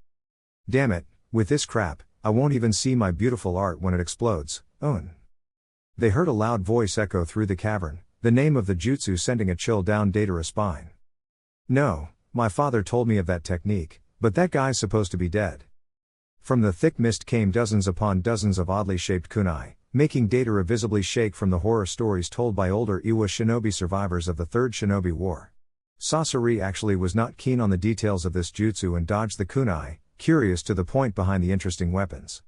Damn it, with this crap, I won't even see my beautiful art when it explodes, They heard a loud voice echo through the cavern, the name of the jutsu sending a chill down Datara's spine. No, my father told me of that technique, but that guy's supposed to be dead. From the thick mist came dozens upon dozens of oddly shaped kunai, making Datara visibly shake from the horror stories told by older Iwa shinobi survivors of the Third Shinobi War. Sasori actually was not keen on the details of this jutsu and dodged the kunai, curious to the point behind the interesting weapons.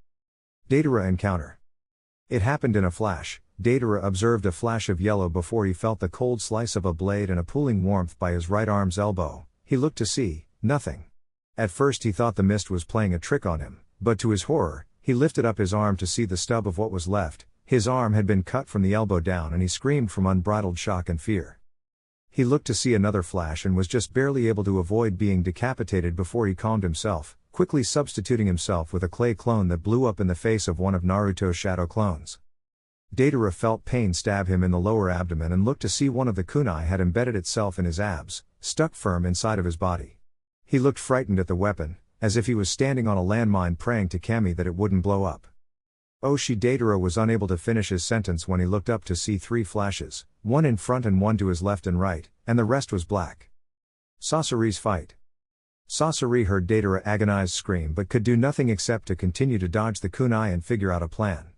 Datara encounter. It happened in a flash. Datara observed a flash of yellow before he felt the cold slice of a blade and a pooling warmth by his right arm's elbow. He looked to see nothing. At first he thought the mist was playing a trick on him, but to his horror, he lifted up his arm to see the stub of what was left. His arm had been cut from the elbow down and he screamed from unbridled shock and fear. He looked to see another flash and was just barely able to avoid being decapitated before he calmed himself, quickly substituting himself with a clay clone that blew up in the face of one of Naruto's shadow clones. Datara felt pain stab him in the lower abdomen and looked to see one of the kunai had embedded itself in his abs, stuck firm inside of his body. He looked frightened at the weapon, as if he was standing on a landmine praying to Kami that it wouldn't blow up. Datara was unable to finish his sentence when he looked up to see three flashes, one in front and one to his left and right, and the rest was black. Sasori's fight. Sasori heard Datara agonized scream but could do nothing except to continue to dodge the kunai and figure out a plan.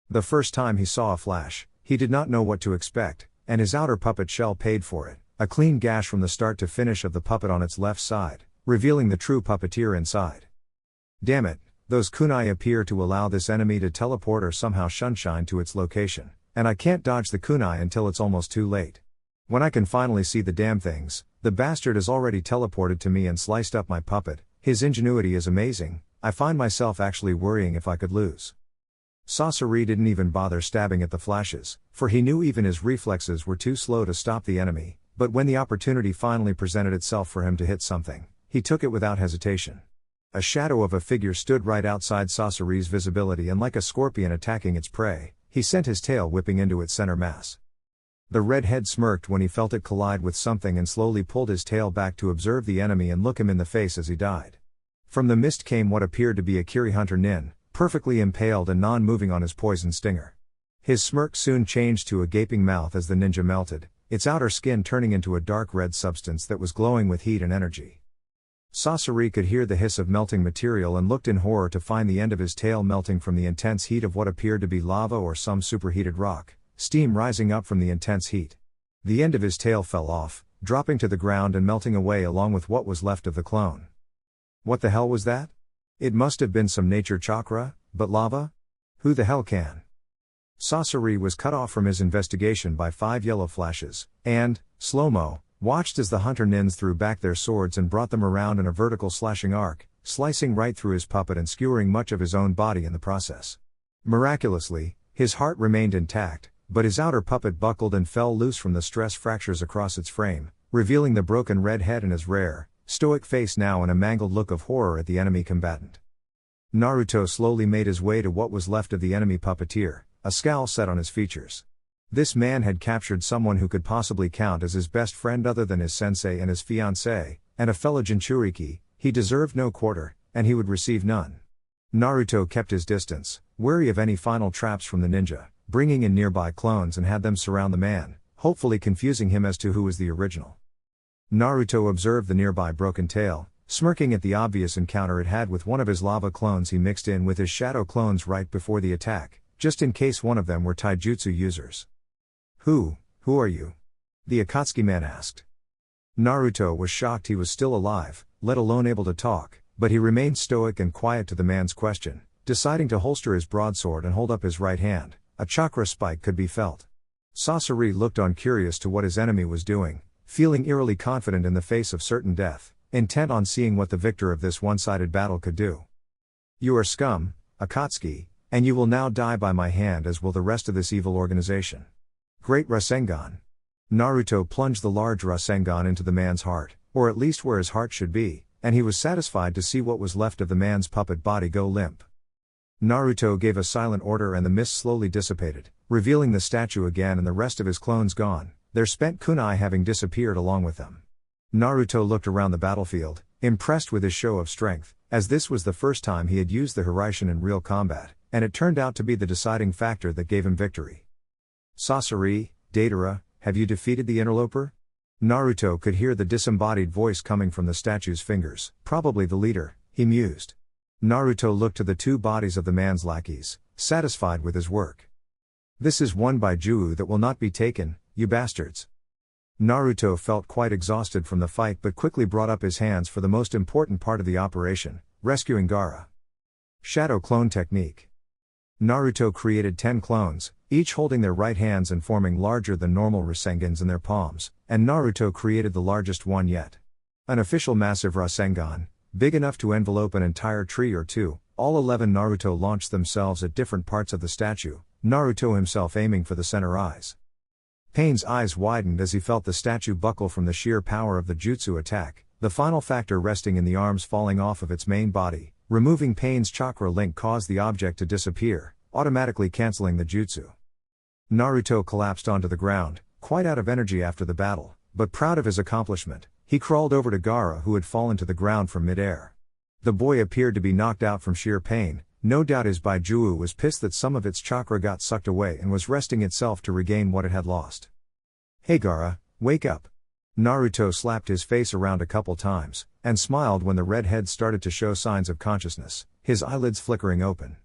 The first time he saw a flash, he did not know what to expect, and his outer puppet shell paid for it, a clean gash from the start to finish of the puppet on its left side, revealing the true puppeteer inside. Damn it, those kunai appear to allow this enemy to teleport or somehow sunshine to its location, and I can't dodge the kunai until it's almost too late. When I can finally see the damn things, the bastard has already teleported to me and sliced up my puppet. His ingenuity is amazing. I find myself actually worrying if I could lose. Sasori didn't even bother stabbing at the flashes, for he knew even his reflexes were too slow to stop the enemy, but when the opportunity finally presented itself for him to hit something, he took it without hesitation. A shadow of a figure stood right outside Sasori's visibility and like a scorpion attacking its prey, he sent his tail whipping into its center mass. The red head smirked when he felt it collide with something and slowly pulled his tail back to observe the enemy and look him in the face as he died. From the mist came what appeared to be a Kiri Hunter Nin, perfectly impaled and non-moving on his poison stinger. His smirk soon changed to a gaping mouth as the ninja melted, its outer skin turning into a dark red substance that was glowing with heat and energy. Sasori could hear the hiss of melting material and looked in horror to find the end of his tail melting from the intense heat of what appeared to be lava or some superheated rock, steam rising up from the intense heat. The end of his tail fell off, dropping to the ground and melting away along with what was left of the clone. What the hell was that? It must have been some nature chakra, but lava? Who the hell can? Sasori was cut off from his investigation by 5 yellow flashes, and, slow-mo, watched as the hunter nins threw back their swords and brought them around in a vertical slashing arc, slicing right through his puppet and skewering much of his own body in the process. Miraculously, his heart remained intact, but his outer puppet buckled and fell loose from the stress fractures across its frame, revealing the broken red head and his rare, stoic face now in a mangled look of horror at the enemy combatant. Naruto slowly made his way to what was left of the enemy puppeteer, a scowl set on his features. This man had captured someone who could possibly count as his best friend other than his sensei and his fiancée, and a fellow Jinchuriki. He deserved no quarter, and he would receive none. Naruto kept his distance, wary of any final traps from the ninja, bringing in nearby clones and had them surround the man, hopefully confusing him as to who was the original. Naruto observed the nearby broken tail, smirking at the obvious encounter it had with one of his lava clones he mixed in with his shadow clones right before the attack, just in case one of them were taijutsu users. Who are you? The Akatsuki man asked. Naruto was shocked he was still alive, let alone able to talk, but he remained stoic and quiet to the man's question, deciding to holster his broadsword and hold up his right hand. A chakra spike could be felt. Sasori looked on, curious to what his enemy was doing, feeling eerily confident in the face of certain death, intent on seeing what the victor of this one-sided battle could do. You are scum, Akatsuki, and you will now die by my hand, as will the rest of this evil organization. Great Rasengan. Naruto plunged the large Rasengan into the man's heart, or at least where his heart should be, and he was satisfied to see what was left of the man's puppet body go limp. Naruto gave a silent order and the mist slowly dissipated, revealing the statue again and the rest of his clones gone, their spent kunai having disappeared along with them. Naruto looked around the battlefield, impressed with his show of strength, as this was the first time he had used the Hiraishin in real combat, and it turned out to be the deciding factor that gave him victory. Sasori, Deidara, have you defeated the interloper? Naruto could hear the disembodied voice coming from the statue's fingers, probably the leader, he mused. Naruto looked to the two bodies of the man's lackeys, satisfied with his work. This is one by Juu that will not be taken, you bastards. Naruto felt quite exhausted from the fight but quickly brought up his hands for the most important part of the operation, rescuing Gaara. Shadow clone technique. Naruto created 10 clones, each holding their right hands and forming larger than normal Rasengans in their palms, and Naruto created the largest one yet. An official massive Rasengan, big enough to envelope an entire tree or two. All 11 Naruto launched themselves at different parts of the statue, Naruto himself aiming for the center eyes. Pain's eyes widened as he felt the statue buckle from the sheer power of the jutsu attack, the final factor resting in the arms falling off of its main body. Removing Pain's chakra link caused the object to disappear, automatically canceling the jutsu. Naruto collapsed onto the ground, quite out of energy after the battle, but proud of his accomplishment. He crawled over to Gaara, who had fallen to the ground from mid-air. The boy appeared to be knocked out from sheer pain. No doubt his Baijuu was pissed that some of its chakra got sucked away and was resting itself to regain what it had lost. Hey Gaara, wake up. Naruto slapped his face around a couple times, and smiled when the red head started to show signs of consciousness, his eyelids flickering open.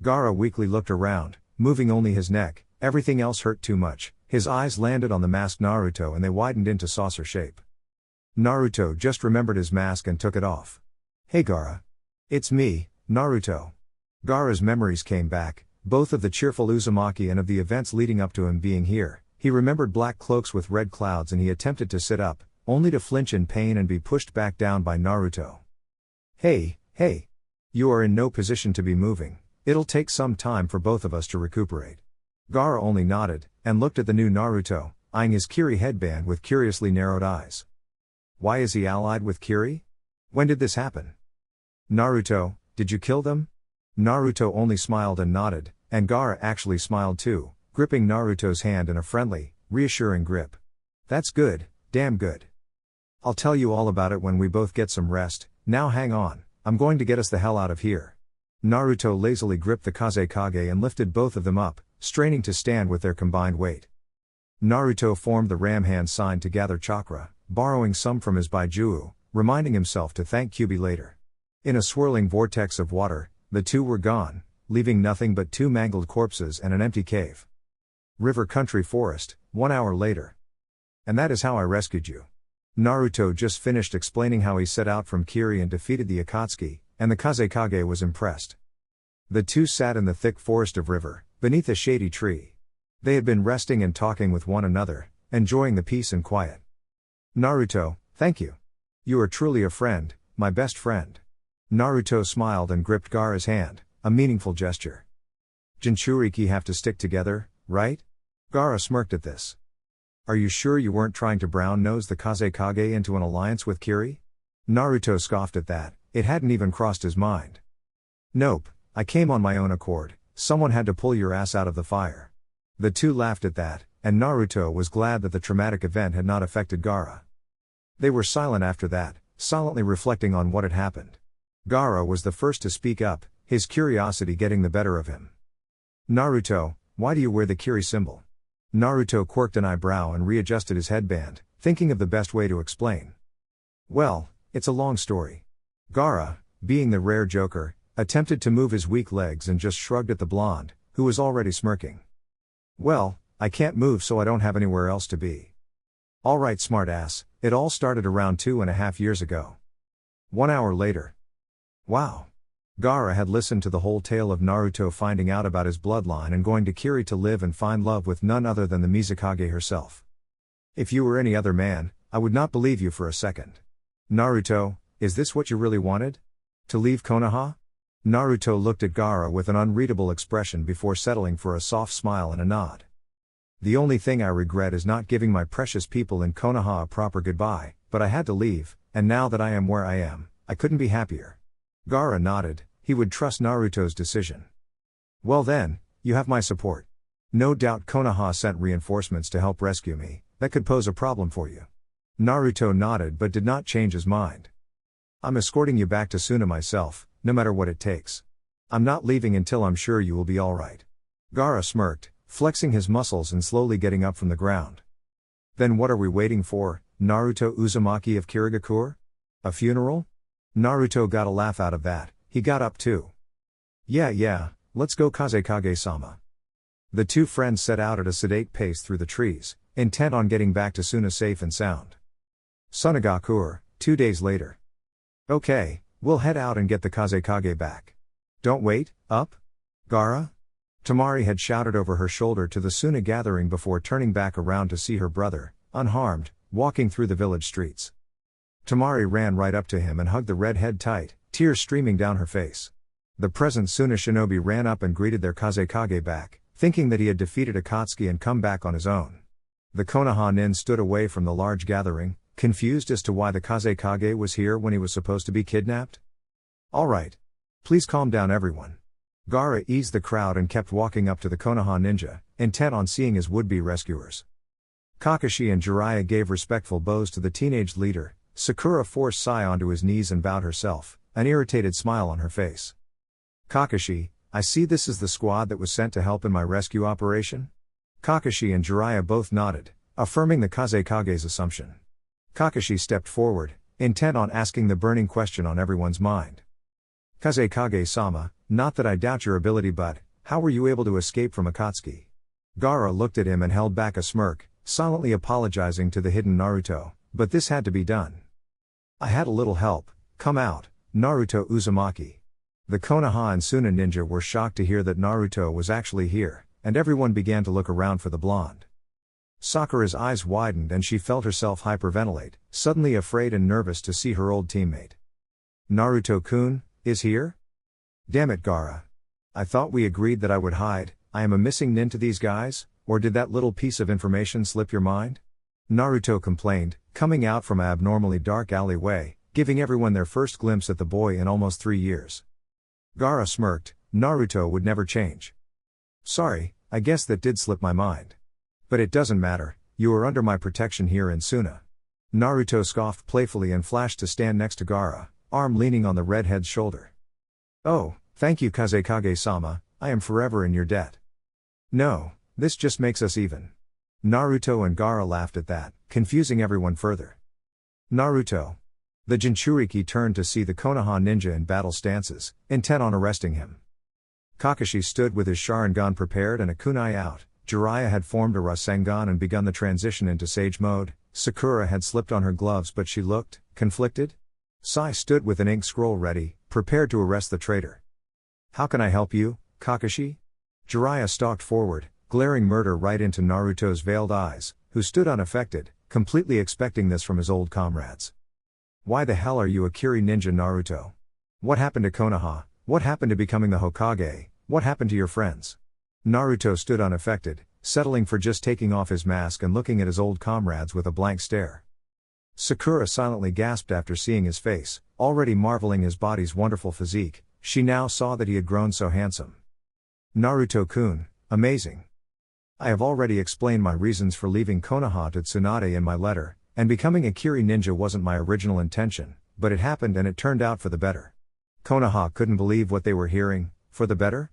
Gaara weakly looked around, moving only his neck, everything else hurt too much. His eyes landed on the masked Naruto and they widened into saucer shape. Naruto just remembered his mask and took it off. Hey Gaara. It's me, Naruto. Gaara's memories came back, both of the cheerful Uzumaki and of the events leading up to him being here. He remembered black cloaks with red clouds and he attempted to sit up, only to flinch in pain and be pushed back down by Naruto. Hey. You are in no position to be moving, it'll take some time for both of us to recuperate. Gaara only nodded, and looked at the new Naruto, eyeing his Kiri headband with curiously narrowed eyes. Why is he allied with Kiri? When did this happen? Naruto, did you kill them? Naruto only smiled and nodded, and Gaara actually smiled too, gripping Naruto's hand in a friendly, reassuring grip. That's good, damn good. I'll tell you all about it when we both get some rest. Now hang on, I'm going to get us the hell out of here. Naruto lazily gripped the kage and lifted both of them up, straining to stand with their combined weight. Naruto formed the ram hand sign to gather chakra, borrowing some from his Baijuu, reminding himself to thank Kyuubi later. In a swirling vortex of water, the two were gone, leaving nothing but 2 mangled corpses and an empty cave. River Country Forest, 1 hour later. And that is how I rescued you. Naruto just finished explaining how he set out from Kiri and defeated the Akatsuki, and the kage was impressed. The two sat in the thick forest of river, beneath a shady tree. They had been resting and talking with one another, enjoying the peace and quiet. Naruto, thank you. You are truly a friend, my best friend. Naruto smiled and gripped Gaara's hand, a meaningful gesture. Jinchuriki have to stick together, right? Gaara smirked at this. Are you sure you weren't trying to brown-nose the kage into an alliance with Kiri? Naruto scoffed at that, it hadn't even crossed his mind. Nope, I came on my own accord, someone had to pull your ass out of the fire. The two laughed at that, and Naruto was glad that the traumatic event had not affected Gaara. They were silent after that, silently reflecting on what had happened. Gaara was the first to speak up, his curiosity getting the better of him. Naruto, why do you wear the Kiri symbol? Naruto quirked an eyebrow and readjusted his headband, thinking of the best way to explain. Well, it's a long story. Gaara, being the rare joker, attempted to move his weak legs and just shrugged at the blonde, who was already smirking. Well, I can't move so I don't have anywhere else to be. Alright smartass, it all started around 2.5 years ago. 1 hour later. Wow. Gaara had listened to the whole tale of Naruto finding out about his bloodline and going to Kiri to live and find love with none other than the Mizukage herself. If you were any other man, I would not believe you for a second. Naruto, is this what you really wanted? To leave Konoha? Naruto looked at Gaara with an unreadable expression before settling for a soft smile and a nod. The only thing I regret is not giving my precious people in Konoha a proper goodbye, but I had to leave, and now that I am where I am, I couldn't be happier. Gaara nodded, he would trust Naruto's decision. Well then, you have my support. No doubt Konoha sent reinforcements to help rescue me, that could pose a problem for you. Naruto nodded but did not change his mind. I'm escorting you back to Suna myself, no matter what it takes. I'm not leaving until I'm sure you will be alright. Gaara smirked, flexing his muscles and slowly getting up from the ground. Then what are we waiting for, Naruto Uzumaki of Kirigakure? A funeral? Naruto got a laugh out of that, he got up too. Yeah, let's go Kage-sama. The two friends set out at a sedate pace through the trees, intent on getting back to Suna safe and sound. Sunagakure, 2 days later. Okay, we'll head out and get the Kage back. Don't wait, up? Gaara? Tamari had shouted over her shoulder to the Suna gathering before turning back around to see her brother, unharmed, walking through the village streets. Tamari ran right up to him and hugged the redhead tight, tears streaming down her face. The present Suna shinobi ran up and greeted their Kage back, thinking that he had defeated Akatsuki and come back on his own. The Konoha nin stood away from the large gathering, confused as to why the Kage was here when he was supposed to be kidnapped. Alright. Please calm down everyone. Gaara eased the crowd and kept walking up to the Konoha ninja, intent on seeing his would-be rescuers. Kakashi and Jiraiya gave respectful bows to the teenage leader. Sakura forced Sai onto his knees and bowed herself, an irritated smile on her face. Kakashi, I see this is the squad that was sent to help in my rescue operation? Kakashi and Jiraiya both nodded, affirming the Kage's assumption. Kakashi stepped forward, intent on asking the burning question on everyone's mind. Kage-sama, not that I doubt your ability but, how were you able to escape from Akatsuki? Gaara looked at him and held back a smirk, silently apologizing to the hidden Naruto, but this had to be done. I had a little help, come out, Naruto Uzumaki. The Konoha and Suna ninja were shocked to hear that Naruto was actually here, and everyone began to look around for the blonde. Sakura's eyes widened and she felt herself hyperventilate, suddenly afraid and nervous to see her old teammate. Naruto-kun, is here? Damn it Gaara. I thought we agreed that I would hide, I am a missing nin to these guys, or did that little piece of information slip your mind? Naruto complained, coming out from an abnormally dark alleyway, giving everyone their first glimpse at the boy in almost 3 years. Gaara smirked, Naruto would never change. Sorry, I guess that did slip my mind. But it doesn't matter, you are under my protection here in Suna. Naruto scoffed playfully and flashed to stand next to Gaara, arm leaning on the redhead's shoulder. Oh, thank you Kage-sama, I am forever in your debt. No, this just makes us even. Naruto and Gaara laughed at that, confusing everyone further. Naruto. The Jinchuriki turned to see the Konoha ninja in battle stances, intent on arresting him. Kakashi stood with his Sharingan prepared and a kunai out, Jiraiya had formed a Rasengan and begun the transition into Sage mode, Sakura had slipped on her gloves but she looked conflicted. Sai stood with an ink scroll ready, prepared to arrest the traitor. How can I help you, Kakashi? Jiraiya stalked forward, glaring murder right into Naruto's veiled eyes, who stood unaffected, completely expecting this from his old comrades. Why the hell are you a Kiri ninja Naruto? What happened to Konoha? What happened to becoming the Hokage? What happened to your friends? Naruto stood unaffected, settling for just taking off his mask and looking at his old comrades with a blank stare. Sakura silently gasped after seeing his face, already marveling his body's wonderful physique, she now saw that he had grown so handsome. Naruto-kun, amazing. I have already explained my reasons for leaving Konoha to Tsunade in my letter, and becoming a Kiri ninja wasn't my original intention, but it happened and it turned out for the better. Konoha couldn't believe what they were hearing. For the better?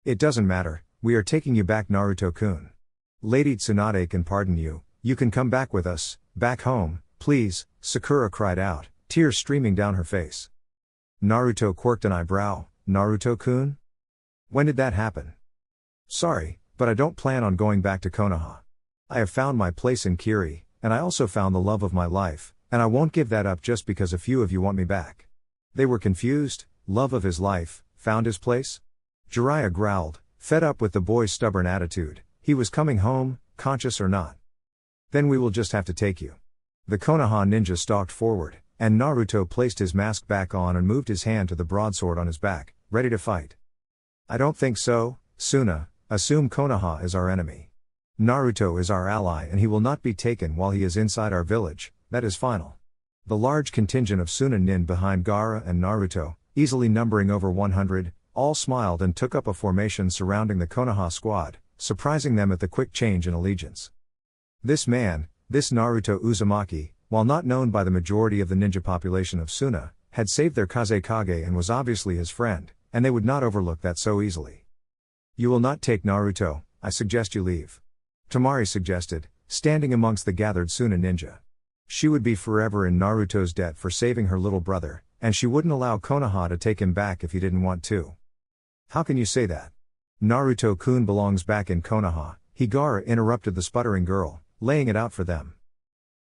It doesn't matter, we are taking you back, Naruto-kun. Lady Tsunade can pardon you, you can come back with us, back home, please, Sakura cried out, tears streaming down her face. Naruto quirked an eyebrow. Naruto-kun? When did that happen? Sorry, but I don't plan on going back to Konoha. I have found my place in Kiri, and I also found the love of my life, and I won't give that up just because a few of you want me back. They were confused. Love of his life, found his place? Jiraiya growled, fed up with the boy's stubborn attitude. He was coming home, conscious or not. Then we will just have to take you. The Konoha ninja stalked forward, and Naruto placed his mask back on and moved his hand to the broadsword on his back, ready to fight. I don't think so, Suna. Assume Konoha is our enemy. Naruto is our ally and he will not be taken while he is inside our village, that is final. The large contingent of Suna nin behind Gaara and Naruto, easily numbering over 100, all smiled and took up a formation surrounding the Konoha squad, surprising them at the quick change in allegiance. This man, this Naruto Uzumaki, while not known by the majority of the ninja population of Suna, had saved their kage and was obviously his friend, and they would not overlook that so easily. You will not take Naruto, I suggest you leave. Tamari suggested, standing amongst the gathered Suna ninja. She would be forever in Naruto's debt for saving her little brother, and she wouldn't allow Konoha to take him back if he didn't want to. How can you say that? Naruto-kun belongs back in Konoha, Gaara interrupted the sputtering girl, laying it out for them.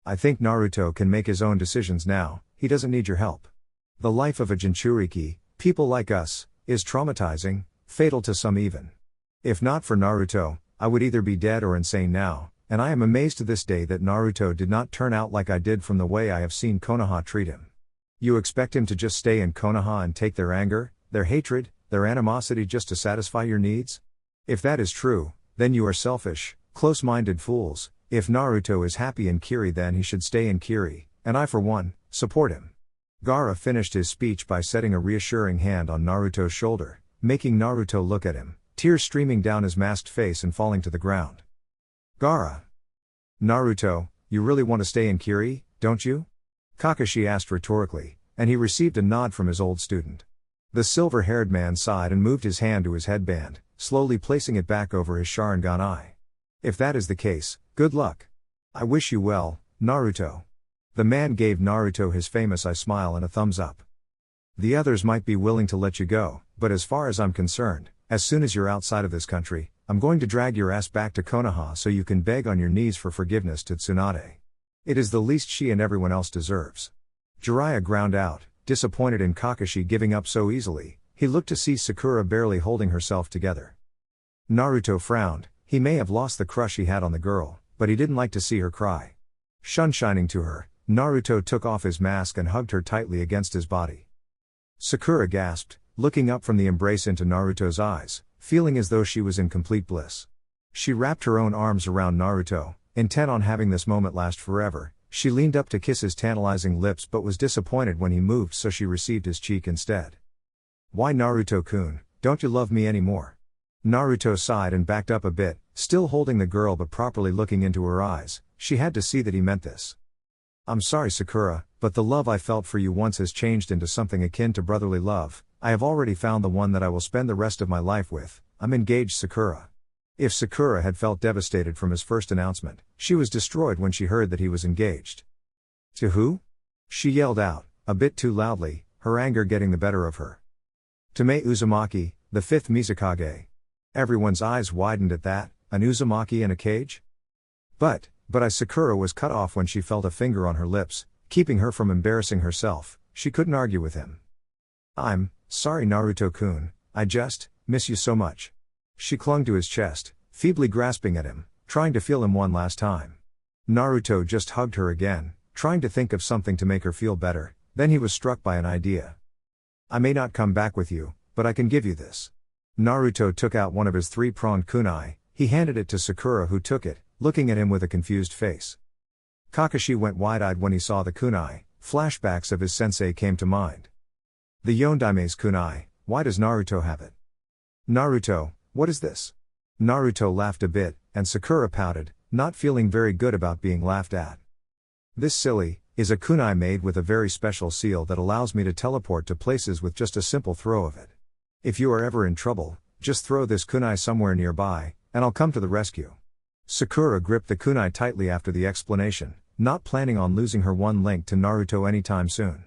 I think Naruto can make his own decisions now, he doesn't need your help. The life of a Jinchuriki, people like us, is traumatizing, fatal to some even. If not for Naruto, I would either be dead or insane now, and I am amazed to this day that Naruto did not turn out like I did from the way I have seen Konoha treat him. You expect him to just stay in Konoha and take their anger, their hatred, their animosity just to satisfy your needs? If that is true, then you are selfish, close-minded fools. If Naruto is happy in Kiri, then he should stay in Kiri, and I for one, support him. Gaara finished his speech by setting a reassuring hand on Naruto's shoulder, making Naruto look at him, tears streaming down his masked face and falling to the ground. Gaara. Naruto, you really want to stay in Kiri, don't you? Kakashi asked rhetorically, and he received a nod from his old student. The silver-haired man sighed and moved his hand to his headband, slowly placing it back over his Sharingan eye. If that is the case, good luck. I wish you well, Naruto. The man gave Naruto his famous eye smile and a thumbs up. The others might be willing to let you go, but as far as I'm concerned, as soon as you're outside of this country, I'm going to drag your ass back to Konoha so you can beg on your knees for forgiveness to Tsunade. It is the least she and everyone else deserves. Jiraiya ground out, disappointed in Kakashi giving up so easily. He looked to see Sakura barely holding herself together. Naruto frowned. He may have lost the crush he had on the girl, but he didn't like to see her cry. Sunshining to her, Naruto took off his mask and hugged her tightly against his body. Sakura gasped, looking up from the embrace into Naruto's eyes, feeling as though she was in complete bliss. She wrapped her own arms around Naruto, intent on having this moment last forever. She leaned up to kiss his tantalizing lips but was disappointed when he moved, so she received his cheek instead. Why, Naruto-kun, don't you love me anymore? Naruto sighed and backed up a bit, still holding the girl but properly looking into her eyes. She had to see that he meant this. I'm sorry, Sakura, but the love I felt for you once has changed into something akin to brotherly love. I have already found the one that I will spend the rest of my life with. I'm engaged, Sakura. If Sakura had felt devastated from his first announcement, she was destroyed when she heard that he was engaged. To who? She yelled out, a bit too loudly, her anger getting the better of her. To Mei Uzumaki, the 5th Mizukage. Everyone's eyes widened at that, an Uzumaki in a cage? But Sakura was cut off when she felt a finger on her lips, keeping her from embarrassing herself. She couldn't argue with him. I'm sorry, Naruto-kun, I just miss you so much. She clung to his chest, feebly grasping at him, trying to feel him one last time. Naruto just hugged her again, trying to think of something to make her feel better. Then he was struck by an idea. I may not come back with you, but I can give you this. Naruto took out one of his 3-pronged kunai. He handed it to Sakura, who took it, looking at him with a confused face. Kakashi went wide-eyed when he saw the kunai. Flashbacks of his sensei came to mind. The Yondaime's kunai, why does Naruto have it? Naruto, what is this? Naruto laughed a bit, and Sakura pouted, not feeling very good about being laughed at. This silly, is a kunai made with a very special seal that allows me to teleport to places with just a simple throw of it. If you are ever in trouble, just throw this kunai somewhere nearby, and I'll come to the rescue. Sakura gripped the kunai tightly after the explanation, not planning on losing her one link to Naruto anytime soon.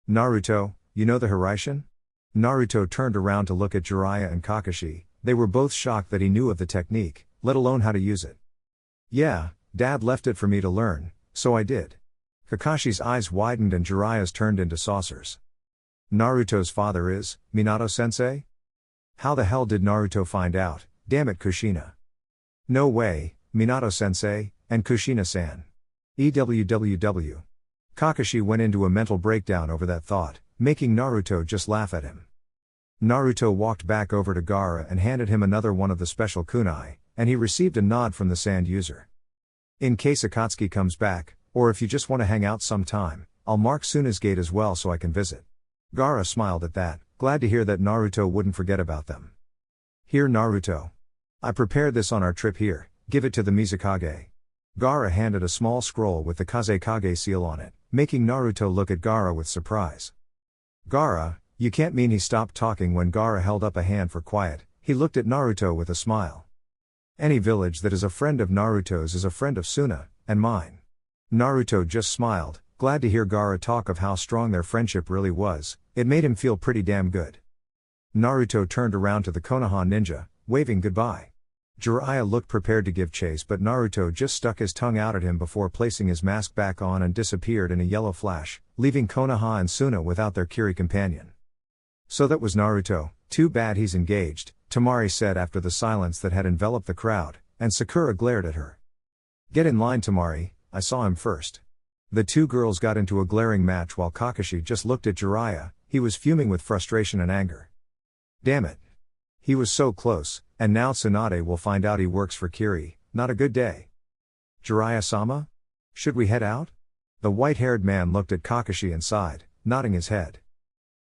Naruto, you know the Hiraishin? Naruto turned around to look at Jiraiya and Kakashi. They were both shocked that he knew of the technique, let alone how to use it. Yeah, Dad left it for me to learn, so I did. Kakashi's eyes widened and Jiraiya's turned into saucers. Naruto's father is Minato-sensei? How the hell did Naruto find out? Damn it, Kushina. No way, Minato-sensei, and Kushina-san. EWWW. Kakashi went into a mental breakdown over that thought, making Naruto just laugh at him. Naruto walked back over to Gaara and handed him another one of the special kunai, and he received a nod from the sand user. In case Akatsuki comes back, or if you just want to hang out sometime, I'll mark Suna's gate as well so I can visit. Gaara smiled at that, glad to hear that Naruto wouldn't forget about them. Here Naruto. I prepared this on our trip here, give it to the Mizukage. Gaara handed a small scroll with the kage seal on it, making Naruto look at Gaara with surprise. Gaara, you can't mean he stopped talking when Gaara held up a hand for quiet. He looked at Naruto with a smile. Any village that is a friend of Naruto's is a friend of Suna, and mine. Naruto just smiled, glad to hear Gaara talk of how strong their friendship really was. It made him feel pretty damn good. Naruto turned around to the Konoha ninja, waving goodbye. Jiraiya looked prepared to give chase, but Naruto just stuck his tongue out at him before placing his mask back on and disappeared in a yellow flash, leaving Konoha and Suna without their Kiri companion. So that was Naruto. Too bad he's engaged, Tamari said after the silence that had enveloped the crowd, and Sakura glared at her. Get in line, Tamari, I saw him first. The two girls got into a glaring match while Kakashi just looked at Jiraiya. He was fuming with frustration and anger. Damn it. He was so close, and now Tsunade will find out he works for Kiri. Not a good day. Jiraiya-sama? Should we head out? The white-haired man looked at Kakashi and sighed, nodding his head.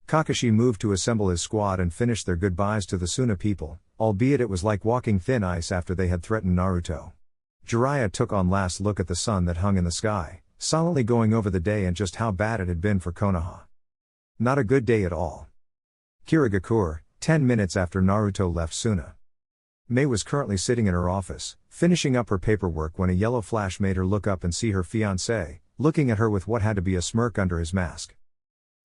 Kakashi moved to assemble his squad and finished their goodbyes to the Suna people, albeit it was like walking thin ice after they had threatened Naruto. Jiraiya took on last look at the sun that hung in the sky, silently going over the day and just how bad it had been for Konoha. Not a good day at all. Kirigakure, 10 minutes after Naruto left Suna. Mei was currently sitting in her office, finishing up her paperwork when a yellow flash made her look up and see her fiancé, looking at her with what had to be a smirk under his mask.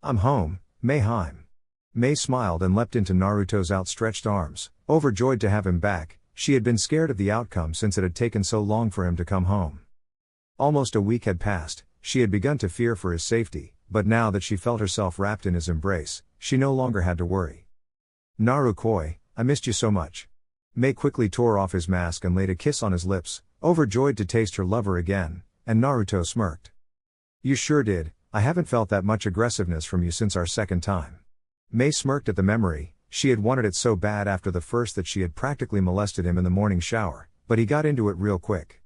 I'm home, Mei Heim. Mei smiled and leapt into Naruto's outstretched arms, overjoyed to have him back. She had been scared of the outcome since it had taken so long for him to come home. Almost a week had passed, she had begun to fear for his safety, but now that she felt herself wrapped in his embrace, she no longer had to worry. Naru-koi, I missed you so much. Mei quickly tore off his mask and laid a kiss on his lips, overjoyed to taste her lover again, and Naruto smirked. You sure did, I haven't felt that much aggressiveness from you since our second time. Mei smirked at the memory. She had wanted it so bad after the first that she had practically molested him in the morning shower, but he got into it real quick.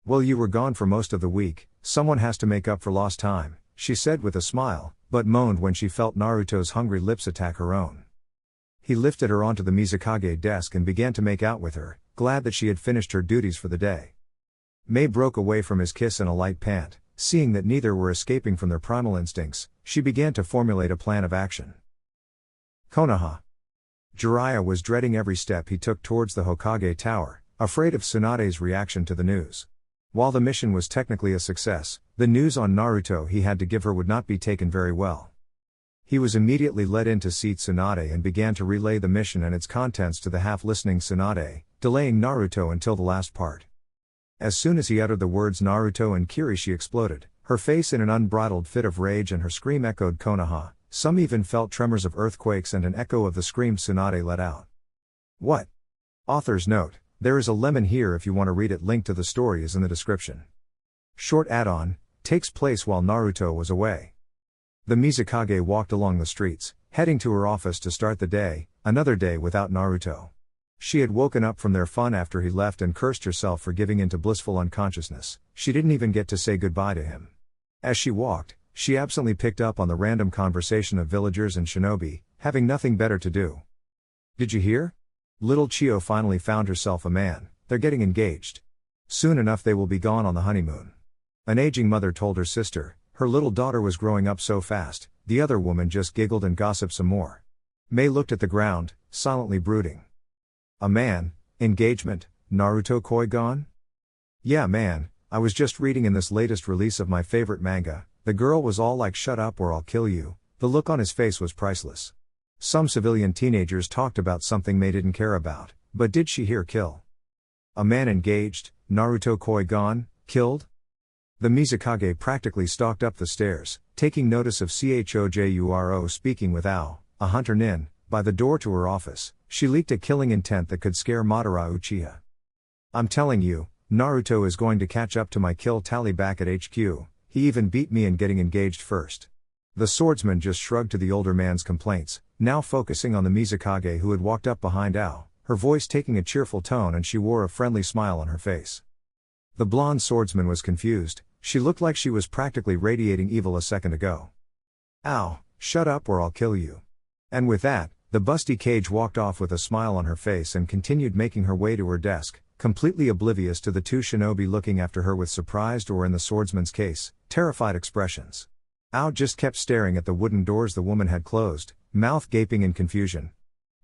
Well, you were gone for most of the week, someone has to make up for lost time, she said with a smile, but moaned when she felt Naruto's hungry lips attack her own. He lifted her onto the Mizukage desk and began to make out with her, glad that she had finished her duties for the day. Mei broke away from his kiss in a light pant. Seeing that neither were escaping from their primal instincts, she began to formulate a plan of action. Konoha. Jiraiya was dreading every step he took towards the Hokage Tower, afraid of Tsunade's reaction to the news. While the mission was technically a success, the news on Naruto he had to give her would not be taken very well. He was immediately led in to see Tsunade and began to relay the mission and its contents to the half-listening Tsunade, delaying Naruto until the last part. As soon as he uttered the words Naruto and Kiri, she exploded, her face in an unbridled fit of rage, and her scream echoed Konoha. Some even felt tremors of earthquakes and an echo of the scream Tsunade let out. What? Author's note, there is a lemon here if you want to read it. Link to the story is in the description. Short add-on, takes place while Naruto was away. The Mizukage walked along the streets, heading to her office to start the day, another day without Naruto. She had woken up from their fun after he left and cursed herself for giving into blissful unconsciousness. She didn't even get to say goodbye to him. As she walked, she absently picked up on the random conversation of villagers and shinobi, having nothing better to do. Did you hear? Little Chio finally found herself a man. They're getting engaged. Soon enough they will be gone on the honeymoon. An aging mother told her sister, Her little daughter was growing up so fast. The other woman just giggled and gossiped some more. Mei looked at the ground, silently brooding. A man, engagement, Naruto koi gone? Yeah man, I was just reading in this latest release of my favorite manga. The girl was all like shut up or I'll kill you. The look on his face was priceless. Some civilian teenagers talked about something Mei didn't care about, but did she hear kill? A man engaged, Naruto koi gone, killed? The Mizukage practically stalked up the stairs, taking notice of Chojuro speaking with Ao, a hunter nin, by the door to her office. She leaked a killing intent that could scare Madara Uchiha. I'm telling you, Naruto is going to catch up to my kill tally back at HQ, he even beat me in getting engaged first. The swordsman just shrugged to the older man's complaints, now focusing on the Mizukage who had walked up behind Ao, her voice taking a cheerful tone and she wore a friendly smile on her face. The blonde swordsman was confused, she looked like she was practically radiating evil a second ago. Ow, shut up or I'll kill you. And with that, the busty kage walked off with a smile on her face and continued making her way to her desk, completely oblivious to the two shinobi looking after her with surprised or in the swordsman's case, terrified expressions. Ao just kept staring at the wooden doors the woman had closed, mouth gaping in confusion.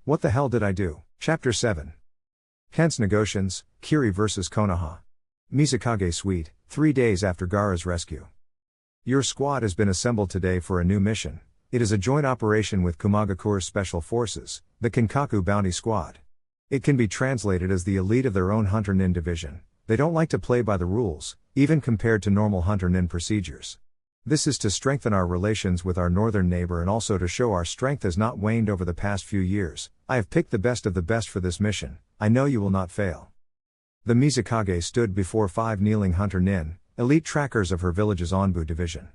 What the hell did I do? Chapter 7. Tense negotiations, Kiri vs Konoha. Mizukage Suite, 3 days after Gaara's rescue. Your squad has been assembled today for a new mission. It is a joint operation with Kumagakure's Special Forces, the Kinkaku Bounty Squad. It can be translated as the elite of their own Hunter Nin division. They don't like to play by the rules, even compared to normal Hunter Nin procedures. This is to strengthen our relations with our northern neighbor and also to show our strength has not waned over the past few years. I have picked the best of the best for this mission. I know you will not fail. The Mizukage stood before 5 kneeling Hunter Nin, elite trackers of her village's Onbu division.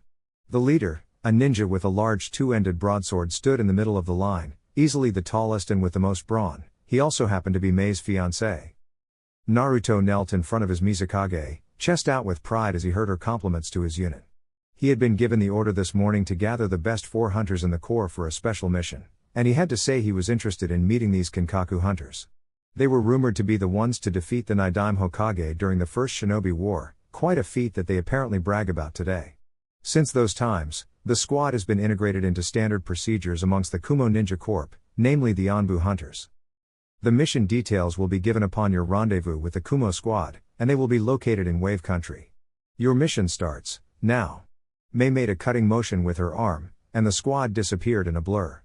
The leader, a ninja with a large 2-ended broadsword, stood in the middle of the line, easily the tallest and with the most brawn. He also happened to be Mei's fiancé. Naruto knelt in front of his Mizukage, chest out with pride as he heard her compliments to his unit. He had been given the order this morning to gather the best 4 hunters in the corps for a special mission, and he had to say he was interested in meeting these Kinkaku hunters. They were rumored to be the ones to defeat the Nidaime Hokage during the First Shinobi War, quite a feat that they apparently brag about today. Since those times, the squad has been integrated into standard procedures amongst the Kumo Ninja Corps, namely the Onbu hunters. The mission details will be given upon your rendezvous with the Kumo squad, and they will be located in Wave Country. Your mission starts now. Mei made a cutting motion with her arm, and the squad disappeared in a blur.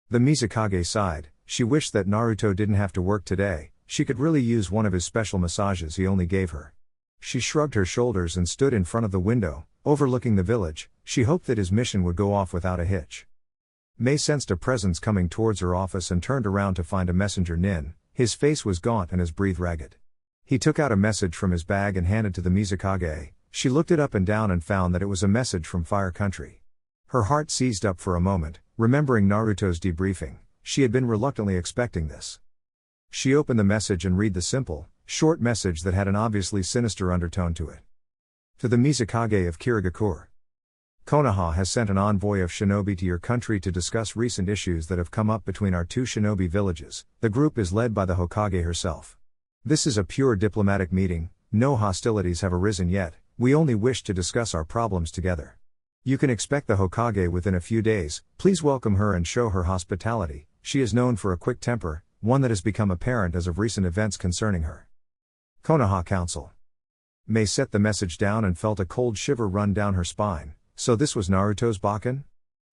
The Mizukage sighed. She wished that Naruto didn't have to work today, she could really use one of his special massages he only gave her. She shrugged her shoulders and stood in front of the window, overlooking the village. She hoped that his mission would go off without a hitch. Mei sensed a presence coming towards her office and turned around to find a messenger nin. His face was gaunt and his breath ragged. He took out a message from his bag and handed to the Mizukage. She looked it up and down and found that it was a message from Fire Country. Her heart seized up for a moment, remembering Naruto's debriefing. She had been reluctantly expecting this. She opened the message and read the simple, short message that had an obviously sinister undertone to it. To the Mizukage of Kirigakure. Konoha has sent an envoy of shinobi to your country to discuss recent issues that have come up between our 2 shinobi villages. The group is led by the Hokage herself. This is a pure diplomatic meeting, no hostilities have arisen yet, we only wish to discuss our problems together. You can expect the Hokage within a few days, please welcome her and show her hospitality. She is known for a quick temper, one that has become apparent as of recent events concerning her. Konoha Council. Mei set the message down and felt a cold shiver run down her spine. So this was Naruto's Bakken?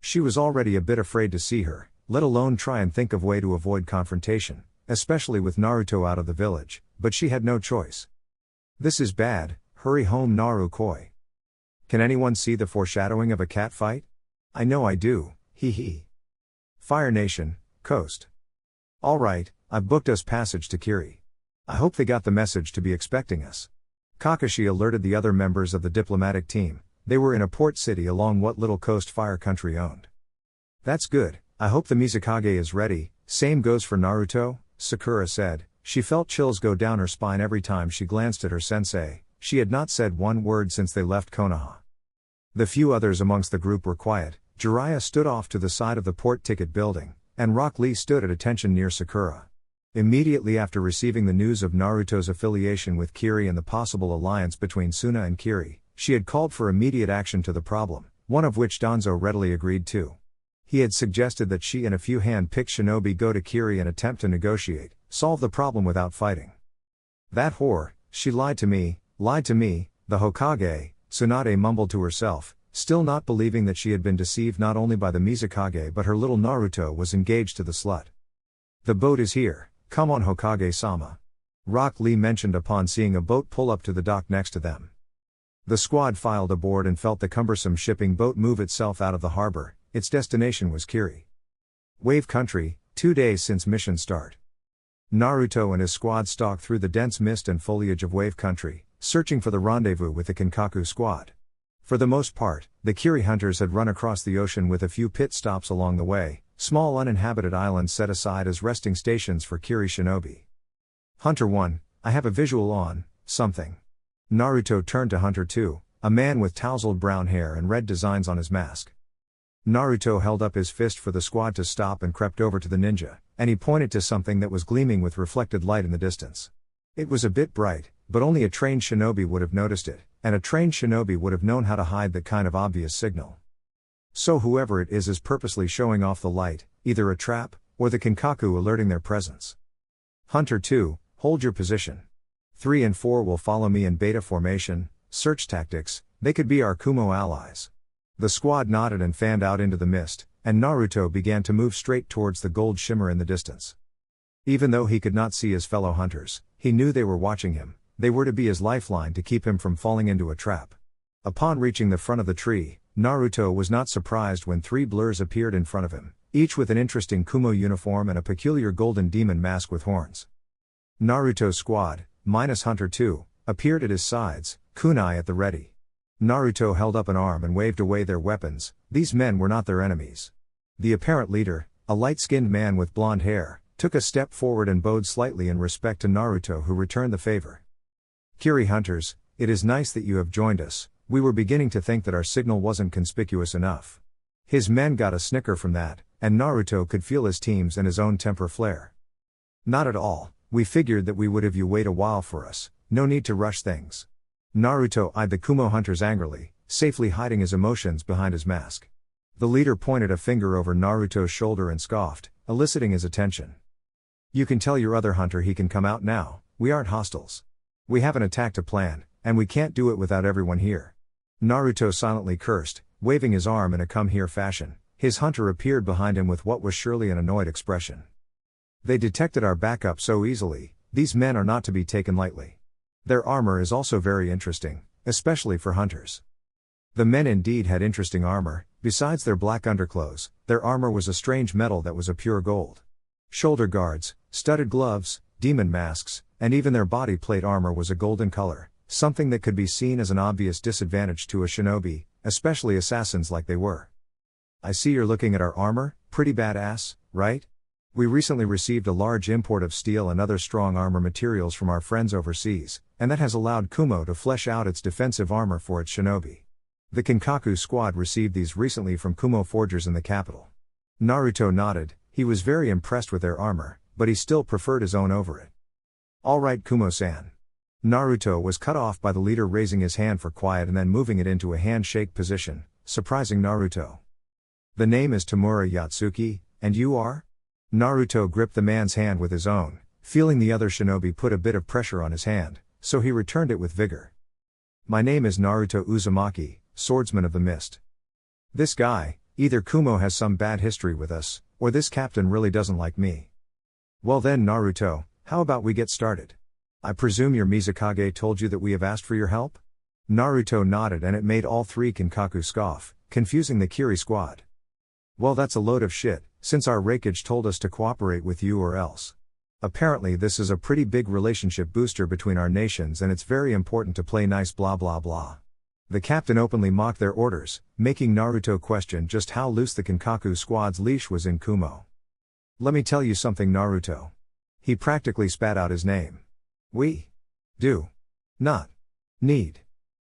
She was already a bit afraid to see her, let alone try and think of way to avoid confrontation, especially with Naruto out of the village, but she had no choice. This is bad, hurry home Naru-koi. Can anyone see the foreshadowing of a cat fight? I know I do, hee hee. Fire Nation, Coast. Alright, I've booked us passage to Kiri. I hope they got the message to be expecting us. Kakashi alerted the other members of the diplomatic team. They were in a port city along what little coast Fire Country owned. That's good, I hope the Mizukage is ready. Same goes for Naruto, Sakura said. She felt chills go down her spine every time she glanced at her sensei. She had not said one word since they left Konoha. The few others amongst the group were quiet. Jiraiya stood off to the side of the port ticket building, and Rock Lee stood at attention near Sakura. Immediately after receiving the news of Naruto's affiliation with Kiri and the possible alliance between Suna and Kiri, she had called for immediate action to the problem. one of which Danzo readily agreed to. He had suggested that she and a few hand-picked shinobi go to Kiri and attempt to negotiate, solve the problem without fighting. That whore, she lied to me, the Hokage, Tsunade mumbled to herself, still not believing that she had been deceived not only by the Mizukage but her little Naruto was engaged to the slut. The boat is here, come on Hokage-sama. Rock Lee mentioned upon seeing a boat pull up to the dock next to them. The squad filed aboard and felt the cumbersome shipping boat move itself out of the harbor. Its destination was Kiri. Wave Country, 2 days since mission start. Naruto and his squad stalked through the dense mist and foliage of Wave Country, searching for the rendezvous with the Kinkaku squad. For the most part, the Kiri hunters had run across the ocean with a few pit stops along the way, small uninhabited islands set aside as resting stations for Kiri shinobi. Hunter 1, I have a visual on something. Naruto turned to Hunter 2, a man with tousled brown hair and red designs on his mask. Naruto held up his fist for the squad to stop and crept over to the ninja, and he pointed to something that was gleaming with reflected light in the distance. It was a bit bright, but only a trained shinobi would have noticed it, and a trained shinobi would have known how to hide that kind of obvious signal. So whoever it is purposely showing off the light, either a trap, or the Kinkaku alerting their presence. Hunter 2, hold your position. 3 and 4 will follow me in beta formation, search tactics, they could be our Kumo allies. The squad nodded and fanned out into the mist, and Naruto began to move straight towards the gold shimmer in the distance. Even though he could not see his fellow hunters, he knew they were watching him, they were to be his lifeline to keep him from falling into a trap. Upon reaching the front of the tree, Naruto was not surprised when 3 blurs appeared in front of him, each with an interesting Kumo uniform and a peculiar golden demon mask with horns. Naruto's squad, minus Hunter 2, appeared at his sides, kunai at the ready. Naruto held up an arm and waved away their weapons. These men were not their enemies. The apparent leader, a light-skinned man with blonde hair, took a step forward and bowed slightly in respect to Naruto, who returned the favor. Kiri hunters, it is nice that you have joined us. We were beginning to think that our signal wasn't conspicuous enough. His men got a snicker from that, and Naruto could feel his team's and his own temper flare. Not at all, we figured that we would have you wait a while for us, no need to rush things. Naruto eyed the Kumo hunters angrily, safely hiding his emotions behind his mask. The leader pointed a finger over Naruto's shoulder and scoffed, eliciting his attention. You can tell your other hunter he can come out now, we aren't hostiles. We have an attack to plan, and we can't do it without everyone here. Naruto silently cursed, waving his arm in a come here fashion. His hunter appeared behind him with what was surely an annoyed expression. They detected our backup so easily, these men are not to be taken lightly. Their armor is also very interesting, especially for hunters. The men indeed had interesting armor. Besides their black underclothes, their armor was a strange metal that was a pure gold. Shoulder guards, studded gloves, demon masks, and even their body plate armor was a golden color, something that could be seen as an obvious disadvantage to a shinobi, especially assassins like they were. I see you're looking at our armor, pretty badass, right? We recently received a large import of steel and other strong armor materials from our friends overseas, and that has allowed Kumo to flesh out its defensive armor for its shinobi. The Kinkaku squad received these recently from Kumo forgers in the capital. Naruto nodded, he was very impressed with their armor, but he still preferred his own over it. Alright Kumo-san. Naruto was cut off by the leader raising his hand for quiet and then moving it into a handshake position, surprising Naruto. The name is Tamura Yatsuki, and you are? Naruto gripped the man's hand with his own, feeling the other shinobi put a bit of pressure on his hand, so he returned it with vigor. My name is Naruto Uzumaki, swordsman of the mist. This guy, either Kumo has some bad history with us, or this captain really doesn't like me. Well then Naruto, how about we get started? I presume your Mizukage told you that we have asked for your help? Naruto nodded and it made all 3 Kinkaku scoff, confusing the Kiri squad. Well that's a load of shit, since our Raikage told us to cooperate with you or else. Apparently this is a pretty big relationship booster between our nations and it's very important to play nice blah blah blah. The captain openly mocked their orders, making Naruto question just how loose the Kinkaku squad's leash was in Kumo. Let me tell you something Naruto. He practically spat out his name. We do not need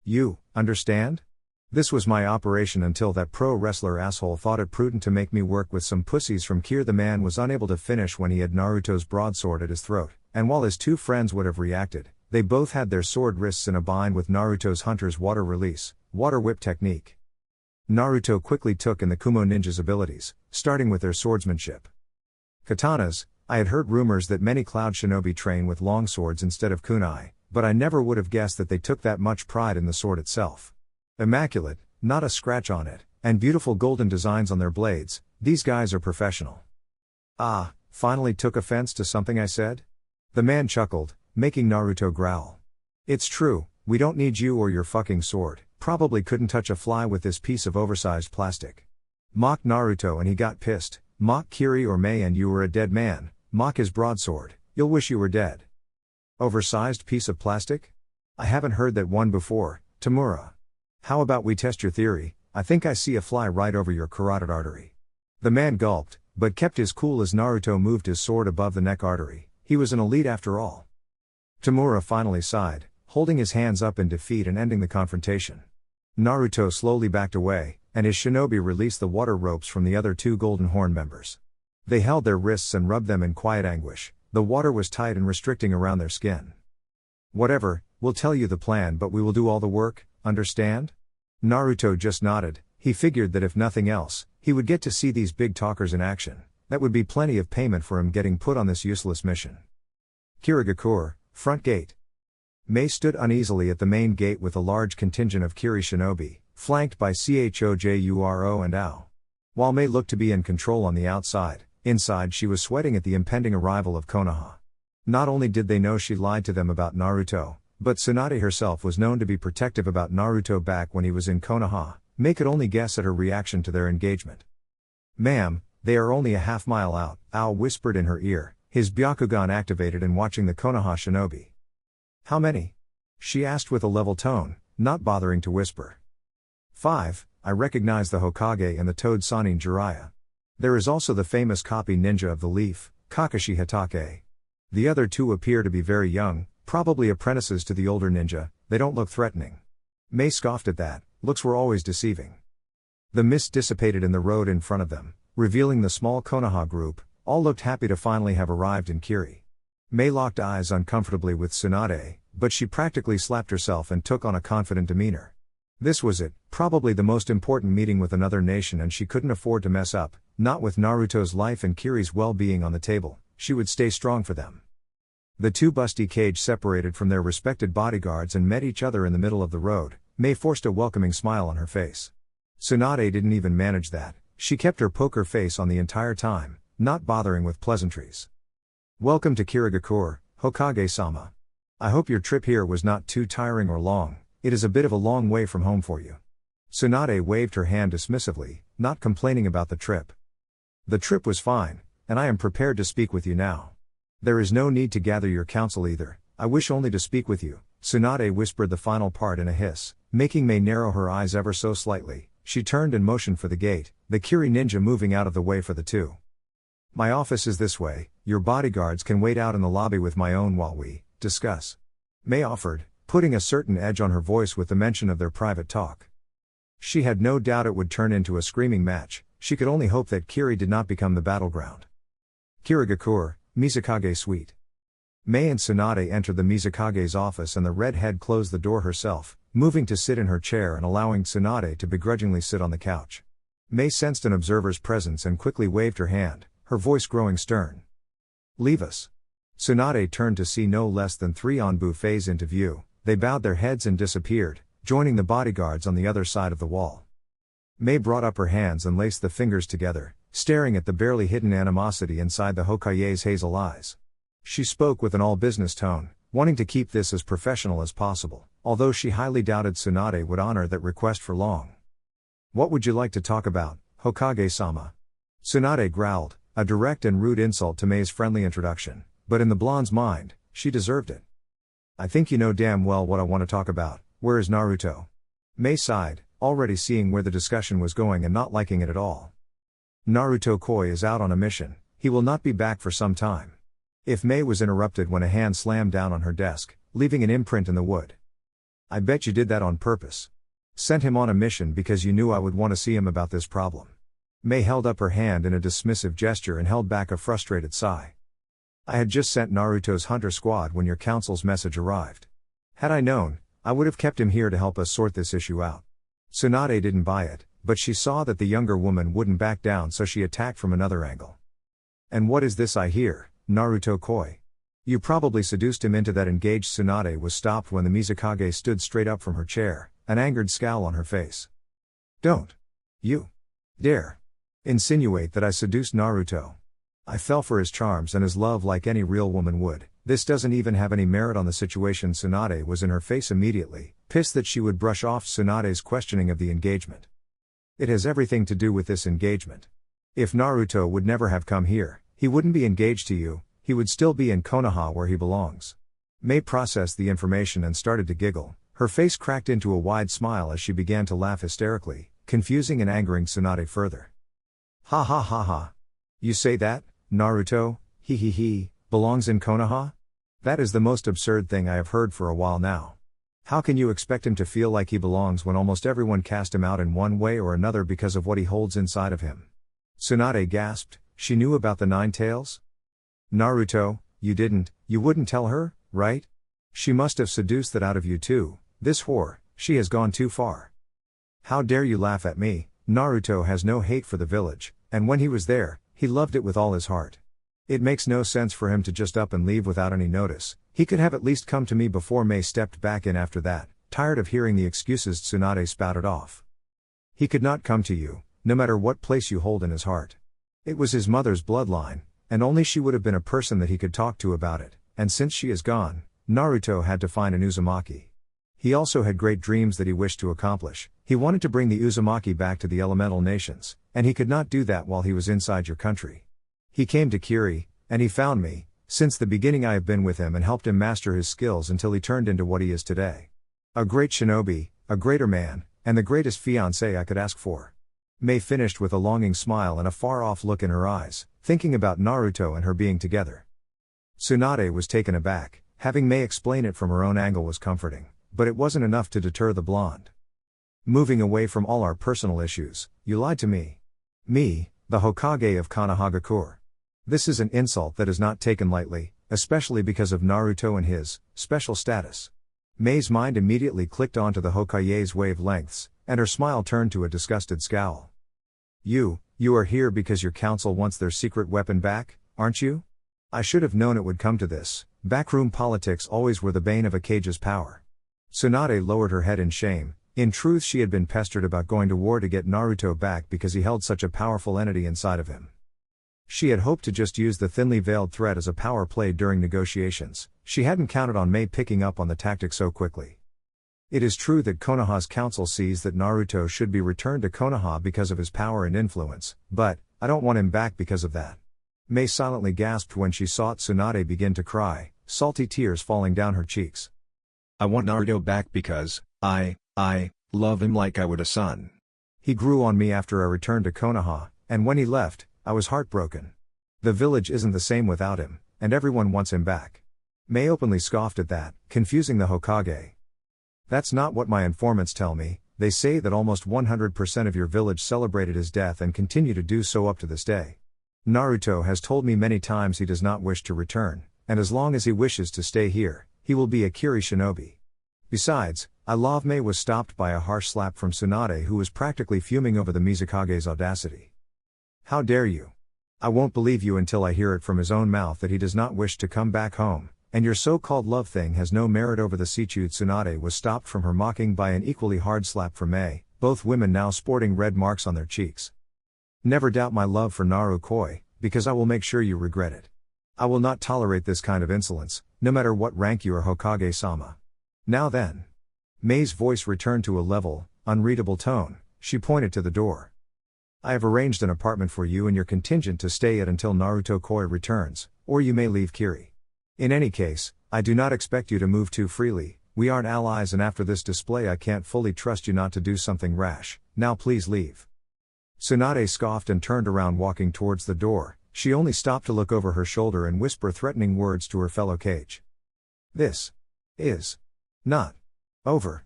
you, understand? This was my operation until that pro wrestler asshole thought it prudent to make me work with some pussies from Kir. The man was unable to finish when he had Naruto's broadsword at his throat, and while his 2 friends would have reacted, they both had their sword wrists in a bind with Naruto's hunter's water release, water whip technique. Naruto quickly took in the Kumo ninjas' abilities, starting with their swordsmanship. Katanas. I had heard rumors that many cloud shinobi train with long swords instead of kunai, but I never would have guessed that they took that much pride in the sword itself. Immaculate, not a scratch on it, and beautiful golden designs on their blades, these guys are professional. Ah, finally took offense to something I said? The man chuckled, making Naruto growl. It's true, we don't need you or your fucking sword, probably couldn't touch a fly with this piece of oversized plastic. Mocked Naruto and he got pissed, mock Kiri or Mei and you were a dead man, mock his broadsword, you'll wish you were dead. Oversized piece of plastic? I haven't heard that one before, Tamura. How about we test your theory? I think I see a fly right over your carotid artery. The man gulped, but kept his cool as Naruto moved his sword above the neck artery. He was an elite after all. Tamura finally sighed, holding his hands up in defeat and ending the confrontation. Naruto slowly backed away, and his shinobi released the water ropes from the other two Golden Horn members. They held their wrists and rubbed them in quiet anguish. The water was tight and restricting around their skin. Whatever, we'll tell you the plan but we will do all the work, understand? Naruto just nodded. He figured that if nothing else, he would get to see these big talkers in action. That would be plenty of payment for him getting put on this useless mission. Kirigakure, front gate. Mei stood uneasily at the main gate with a large contingent of Kiri shinobi, flanked by Chojuro and Ao. While Mei looked to be in control on the outside, inside she was sweating at the impending arrival of Konoha. Not only did they know she lied to them about Naruto, but Tsunade herself was known to be protective about Naruto back when he was in Konoha. Mei could only guess at her reaction to their engagement. Ma'am, they are only a half-mile out, Ao whispered in her ear, his Byakugan activated and watching the Konoha shinobi. How many? She asked with a level tone, not bothering to whisper. 5, I recognize the Hokage and the Toad Sannin Jiraiya. There is also the famous copy ninja of the leaf, Kakashi Hatake. The other two appear to be very young, probably apprentices to the older ninja, they don't look threatening. Mei scoffed at that, looks were always deceiving. The mist dissipated in the road in front of them, revealing the small Konoha group, all looked happy to finally have arrived in Kiri. Mei locked eyes uncomfortably with Tsunade, but she practically slapped herself and took on a confident demeanor. This was it, probably the most important meeting with another nation and she couldn't afford to mess up, not with Naruto's life and Kiri's well-being on the table, she would stay strong for them. The two busty kage separated from their respected bodyguards and met each other in the middle of the road. Mei forced a welcoming smile on her face. Tsunade didn't even manage that, she kept her poker face on the entire time, not bothering with pleasantries. Welcome to Kirigakure, Hokage-sama. I hope your trip here was not too tiring or long, it is a bit of a long way from home for you. Tsunade waved her hand dismissively, not complaining about the trip. The trip was fine, and I am prepared to speak with you now. There is no need to gather your counsel either, I wish only to speak with you. Tsunade whispered the final part in a hiss, making Mei narrow her eyes ever so slightly. She turned and motioned for the gate, the Kiri ninja moving out of the way for the two. My office is this way, your bodyguards can wait out in the lobby with my own while we discuss. Mei offered, putting a certain edge on her voice with the mention of their private talk. She had no doubt it would turn into a screaming match, she could only hope that Kiri did not become the battleground. Kirigakure, Mizukage Suite. Mei and Tsunade entered the Mizukage's office and the redhead closed the door herself, moving to sit in her chair and allowing Tsunade to begrudgingly sit on the couch. Mei sensed an observer's presence and quickly waved her hand, her voice growing stern. Leave us. Tsunade turned to see no less than 3 Anbu phase into view, they bowed their heads and disappeared, joining the bodyguards on the other side of the wall. Mei brought up her hands and laced the fingers together, staring at the barely hidden animosity inside the Hokage's hazel eyes. She spoke with an all-business tone, wanting to keep this as professional as possible, although she highly doubted Tsunade would honor that request for long. What would you like to talk about, Hokage-sama? Tsunade growled, a direct and rude insult to Mei's friendly introduction, but in the blonde's mind, she deserved it. I think you know damn well what I want to talk about, where is Naruto? Mei sighed, already seeing where the discussion was going and not liking it at all. Naruto Koi is out on a mission, he will not be back for some time. If Mei was interrupted when a hand slammed down on her desk, leaving an imprint in the wood. I bet you did that on purpose. Sent him on a mission because you knew I would want to see him about this problem. Mei held up her hand in a dismissive gesture and held back a frustrated sigh. I had just sent Naruto's hunter squad when your council's message arrived. Had I known, I would have kept him here to help us sort this issue out. Tsunade didn't buy it, but she saw that the younger woman wouldn't back down, so she attacked from another angle. "And what is this I hear, Naruto Koi? You probably seduced him into that." Engaged Tsunade was stopped when the Mizukage stood straight up from her chair, an angered scowl on her face. "Don't you dare insinuate that I seduced Naruto. I fell for his charms and his love like any real woman would. This doesn't even have any merit on the situation." Tsunade was in her face immediately, pissed that she would brush off Tsunade's questioning of the engagement. "It has everything to do with this engagement. If Naruto would never have come here, he wouldn't be engaged to you, he would still be in Konoha where he belongs." Mei processed the information and started to giggle. Her face cracked into a wide smile as she began to laugh hysterically, confusing and angering Tsunade further. "Ha ha ha ha. You say that, Naruto, he, belongs in Konoha? That is the most absurd thing I have heard for a while now. How can you expect him to feel like he belongs when almost everyone cast him out in one way or another because of what he holds inside of him?" Tsunade gasped. She knew about the 9 tails? "Naruto, you wouldn't tell her, right? She must have seduced that out of you too, this whore, she has gone too far. How dare you laugh at me?" Naruto has no hate for the village, and when he was there, he loved it with all his heart. It makes no sense for him to just up and leave without any notice. He could have at least come to me before. Mei stepped back in after that, tired of hearing the excuses Tsunade spouted off. "He could not come to you, no matter what place you hold in his heart. It was his mother's bloodline, and only she would have been a person that he could talk to about it, and since she is gone, Naruto had to find an Uzumaki. He also had great dreams that he wished to accomplish. He wanted to bring the Uzumaki back to the elemental nations, and he could not do that while he was inside your country. He came to Kiri, and he found me. Since the beginning I have been with him and helped him master his skills until he turned into what he is today. A great shinobi, a greater man, and the greatest fiancé I could ask for." Mei finished with a longing smile and a far-off look in her eyes, thinking about Naruto and her being together. Tsunade was taken aback. Having Mei explain it from her own angle was comforting, but it wasn't enough to deter the blonde. "Moving away from all our personal issues, you lied to me. Me, the Hokage of Konohagakure. This is an insult that is not taken lightly, especially because of Naruto and his special status." Mei's mind immediately clicked onto the Hokage's wavelengths, and her smile turned to a disgusted scowl. You are here because your council wants their secret weapon back, aren't you? I should have known it would come to this. Backroom politics always were the bane of a Kage's power." Tsunade lowered her head in shame. In truth, she had been pestered about going to war to get Naruto back because he held such a powerful entity inside of him. She had hoped to just use the thinly veiled threat as a power play during negotiations. She hadn't counted on Mei picking up on the tactic so quickly. It is true that Konoha's council sees that Naruto should be returned to Konoha because of his power and influence, but I don't want him back because of that. Mei silently gasped when she saw Tsunade begin to cry, salty tears falling down her cheeks. "I want Naruto back because I love him like I would a son. He grew on me after I returned to Konoha, and when he left, I was heartbroken. The village isn't the same without him, and everyone wants him back." Mei openly scoffed at that, confusing the Hokage. "That's not what my informants tell me. They say that almost 100% of your village celebrated his death and continue to do so up to this day. Naruto has told me many times he does not wish to return, and as long as he wishes to stay here, he will be a Kiri shinobi. Besides, I love." Mei was stopped by a harsh slap from Tsunade, who was practically fuming over the Mizukage's audacity. "How dare you? I won't believe you until I hear it from his own mouth that he does not wish to come back home, and your so-called love thing has no merit over the Sichu." Tsunade was stopped from her mocking by an equally hard slap from Mei, both women now sporting red marks on their cheeks. "Never doubt my love for Naru Koi, because I will make sure you regret it. I will not tolerate this kind of insolence, no matter what rank you are, Hokage-sama. Now then." Mei's voice returned to a level, unreadable tone. She pointed to the door. "I have arranged an apartment for you and your contingent to stay at until Naruto Koi returns, or you may leave Kiri. In any case, I do not expect you to move too freely. We aren't allies, and after this display I can't fully trust you not to do something rash. Now please leave." Tsunade scoffed and turned around, walking towards the door. She only stopped to look over her shoulder and whisper threatening words to her fellow Kage. "This is not over.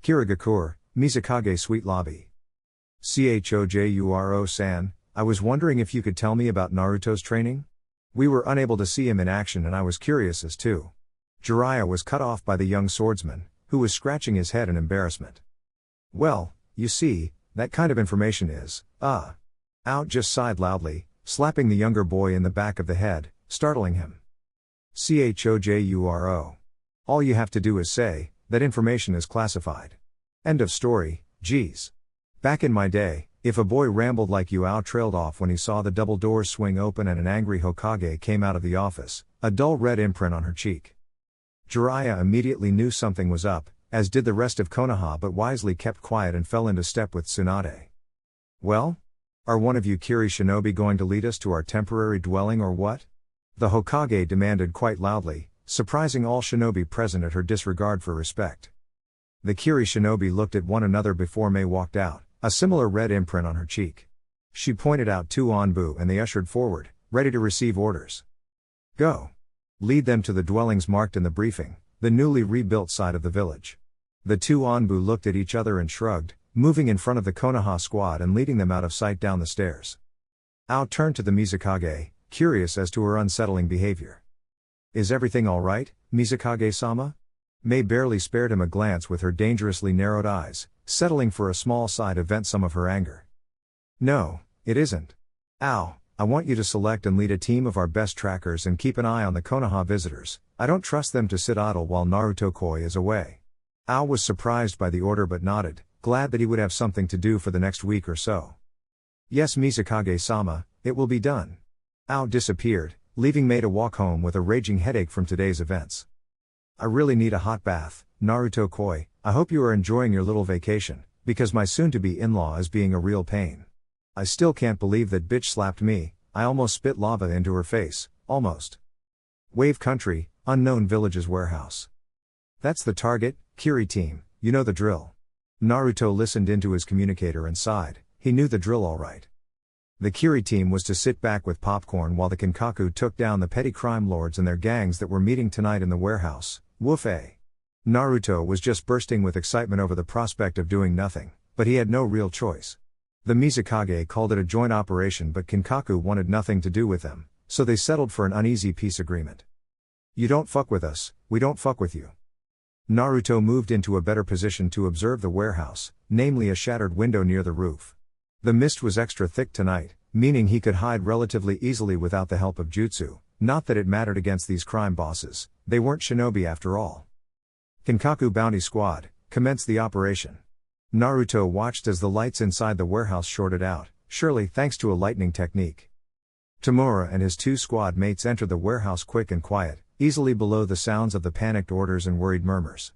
Kirigakure, Mizukage Suite Lobby. Chojuro-san, I was wondering if you could tell me about Naruto's training? We were unable to see him in action and I was curious as to." Jiraiya was cut off by the young swordsman, who was scratching his head in embarrassment. "Well, you see, That kind of information is, Out just sighed loudly, slapping the younger boy in the back of the head, startling him. Chojuro. All you have to do is say, that information is classified. End of story, geez. Back in my day, if a boy rambled like Yuao trailed off when he saw the double doors swing open and an angry Hokage came out of the office, a dull red imprint on her cheek. Jiraiya immediately knew something was up, as did the rest of Konoha, but wisely kept quiet and fell into step with Tsunade. Well? Are one of you Kiri shinobi going to lead us to our temporary dwelling or what? The Hokage demanded quite loudly, surprising all shinobi present at her disregard for respect. The Kiri shinobi looked at one another before Mei walked out, a similar red imprint on her cheek. She pointed out two Anbu and they ushered forward, ready to receive orders. Go. Lead them to the dwellings marked in the briefing, the newly rebuilt side of the village. The two Anbu looked at each other and shrugged, moving in front of the Konoha squad and leading them out of sight down the stairs. Ao turned to the Mizukage, curious as to her unsettling behavior. Is everything alright, Mizukage-sama? Mei barely spared him a glance with her dangerously narrowed eyes, settling for a small side event some of her anger. No, it isn't. Ao, I want you to select and lead a team of our best trackers and keep an eye on the Konoha visitors. I don't trust them to sit idle while Naruto Koi is away. Ao was surprised by the order but nodded, glad that he would have something to do for the next week or so. Yes, Mizukage-sama, it will be done. Ao disappeared, leaving Mei to walk home with a raging headache from today's events. I really need a hot bath, Naruto Koi. I hope you are enjoying your little vacation, because my soon-to-be in-law is being a real pain. I still can't believe that bitch slapped me. I almost spit lava into her face, almost. Wave Country, Unknown Village's warehouse. That's the target, Kiri team, you know the drill. Naruto listened into his communicator and sighed, he knew the drill all right. The Kiri team was to sit back with popcorn while the Kinkaku took down the petty crime lords and their gangs that were meeting tonight in the warehouse. Woof. Naruto was just bursting with excitement over the prospect of doing nothing, but he had no real choice. The Mizukage called it a joint operation, but Kinkaku wanted nothing to do with them, so they settled for an uneasy peace agreement. You don't fuck with us, we don't fuck with you. Naruto moved into a better position to observe the warehouse, namely a shattered window near the roof. The mist was extra thick tonight, meaning he could hide relatively easily without the help of jutsu, not that it mattered against these crime bosses, they weren't shinobi after all. Kinkaku Bounty Squad, commenced the operation. Naruto watched as the lights inside the warehouse shorted out, surely thanks to a lightning technique. Tamura and his two squad mates entered the warehouse quick and quiet, easily below the sounds of the panicked orders and worried murmurs.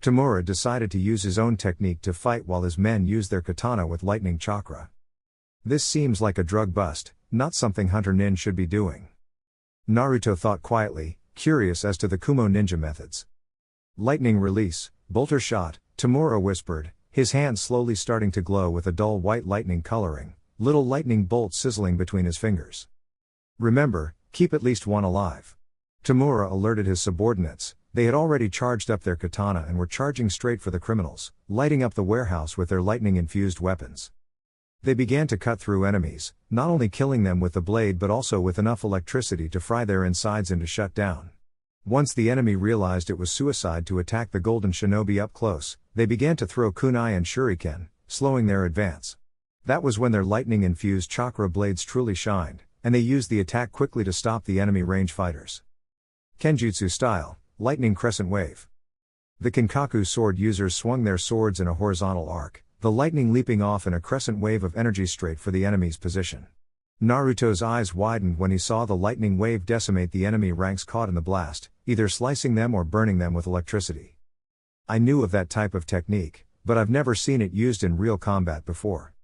Tamura decided to use his own technique to fight while his men used their katana with lightning chakra. This seems like a drug bust, not something Hunter Nin should be doing. Naruto thought quietly, curious as to the Kumo ninja methods. Lightning release, bolter shot, Tamura whispered, his hand slowly starting to glow with a dull white lightning coloring, little lightning bolts sizzling between his fingers. Remember, keep at least one alive. Tamura alerted his subordinates. They had already charged up their katana and were charging straight for the criminals, lighting up the warehouse with their lightning-infused weapons. They began to cut through enemies, not only killing them with the blade but also with enough electricity to fry their insides and to shut down. Once the enemy realized it was suicide to attack the Golden Shinobi up close, they began to throw kunai and shuriken, slowing their advance. That was when their lightning-infused chakra blades truly shined, and they used the attack quickly to stop the enemy range fighters. Kenjutsu style, lightning crescent wave. The Kinkaku sword users swung their swords in a horizontal arc, the lightning leaping off in a crescent wave of energy straight for the enemy's position. Naruto's eyes widened when he saw the lightning wave decimate the enemy ranks caught in the blast, either slicing them or burning them with electricity. I knew of that type of technique, but I've never seen it used in real combat before.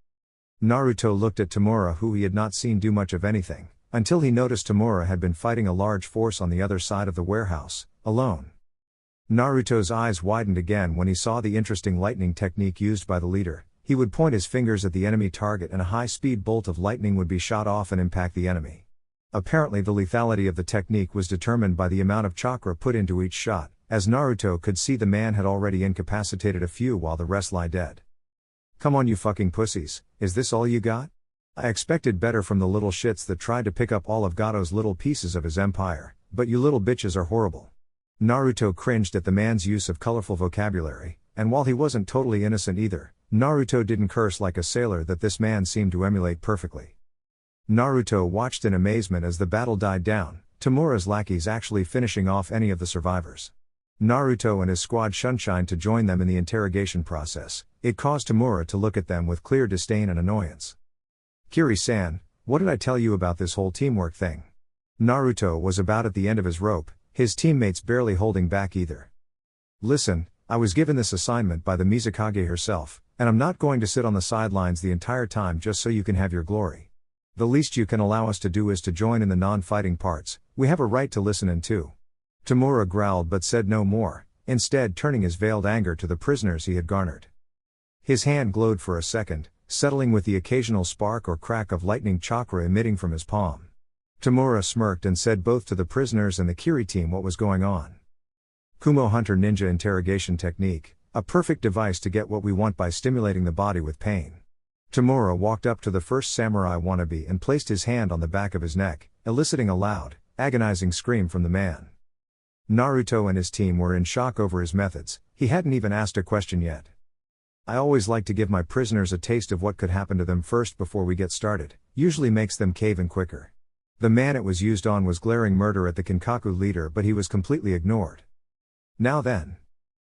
Naruto looked at Tamura, who he had not seen do much of anything, until he noticed Tamura had been fighting a large force on the other side of the warehouse, alone. Naruto's eyes widened again when he saw the interesting lightning technique used by the leader. He would point his fingers at the enemy target and a high-speed bolt of lightning would be shot off and impact the enemy. Apparently the lethality of the technique was determined by the amount of chakra put into each shot, as Naruto could see the man had already incapacitated a few while the rest lie dead. Come on you fucking pussies, is this all you got? I expected better from the little shits that tried to pick up all of Gato's little pieces of his empire, but you little bitches are horrible. Naruto cringed at the man's use of colorful vocabulary, and while he wasn't totally innocent either, Naruto didn't curse like a sailor that this man seemed to emulate perfectly. Naruto watched in amazement as the battle died down, Tamura's lackeys actually finishing off any of the survivors. Naruto and his squad shunshined to join them in the interrogation process. It caused Tamura to look at them with clear disdain and annoyance. "Kiri-san, what did I tell you about this whole teamwork thing?" Naruto was about at the end of his rope, his teammates barely holding back either. "Listen, I was given this assignment by the Mizukage herself, and I'm not going to sit on the sidelines the entire time just so you can have your glory. The least you can allow us to do is to join in the non-fighting parts. We have a right to listen in too." Tamura growled but said no more, instead turning his veiled anger to the prisoners he had garnered. His hand glowed for a second, settling with the occasional spark or crack of lightning chakra emitting from his palm. Tamura smirked and said both to the prisoners and the Kiri team what was going on. "Kumo Hunter Ninja Interrogation Technique, a perfect device to get what we want by stimulating the body with pain." Tamura walked up to the first samurai wannabe and placed his hand on the back of his neck, eliciting a loud, agonizing scream from the man. Naruto and his team were in shock over his methods. He hadn't even asked a question yet. "I always like to give my prisoners a taste of what could happen to them first before we get started, usually makes them cave in quicker." The man it was used on was glaring murder at the Kinkaku leader, but he was completely ignored. "Now then."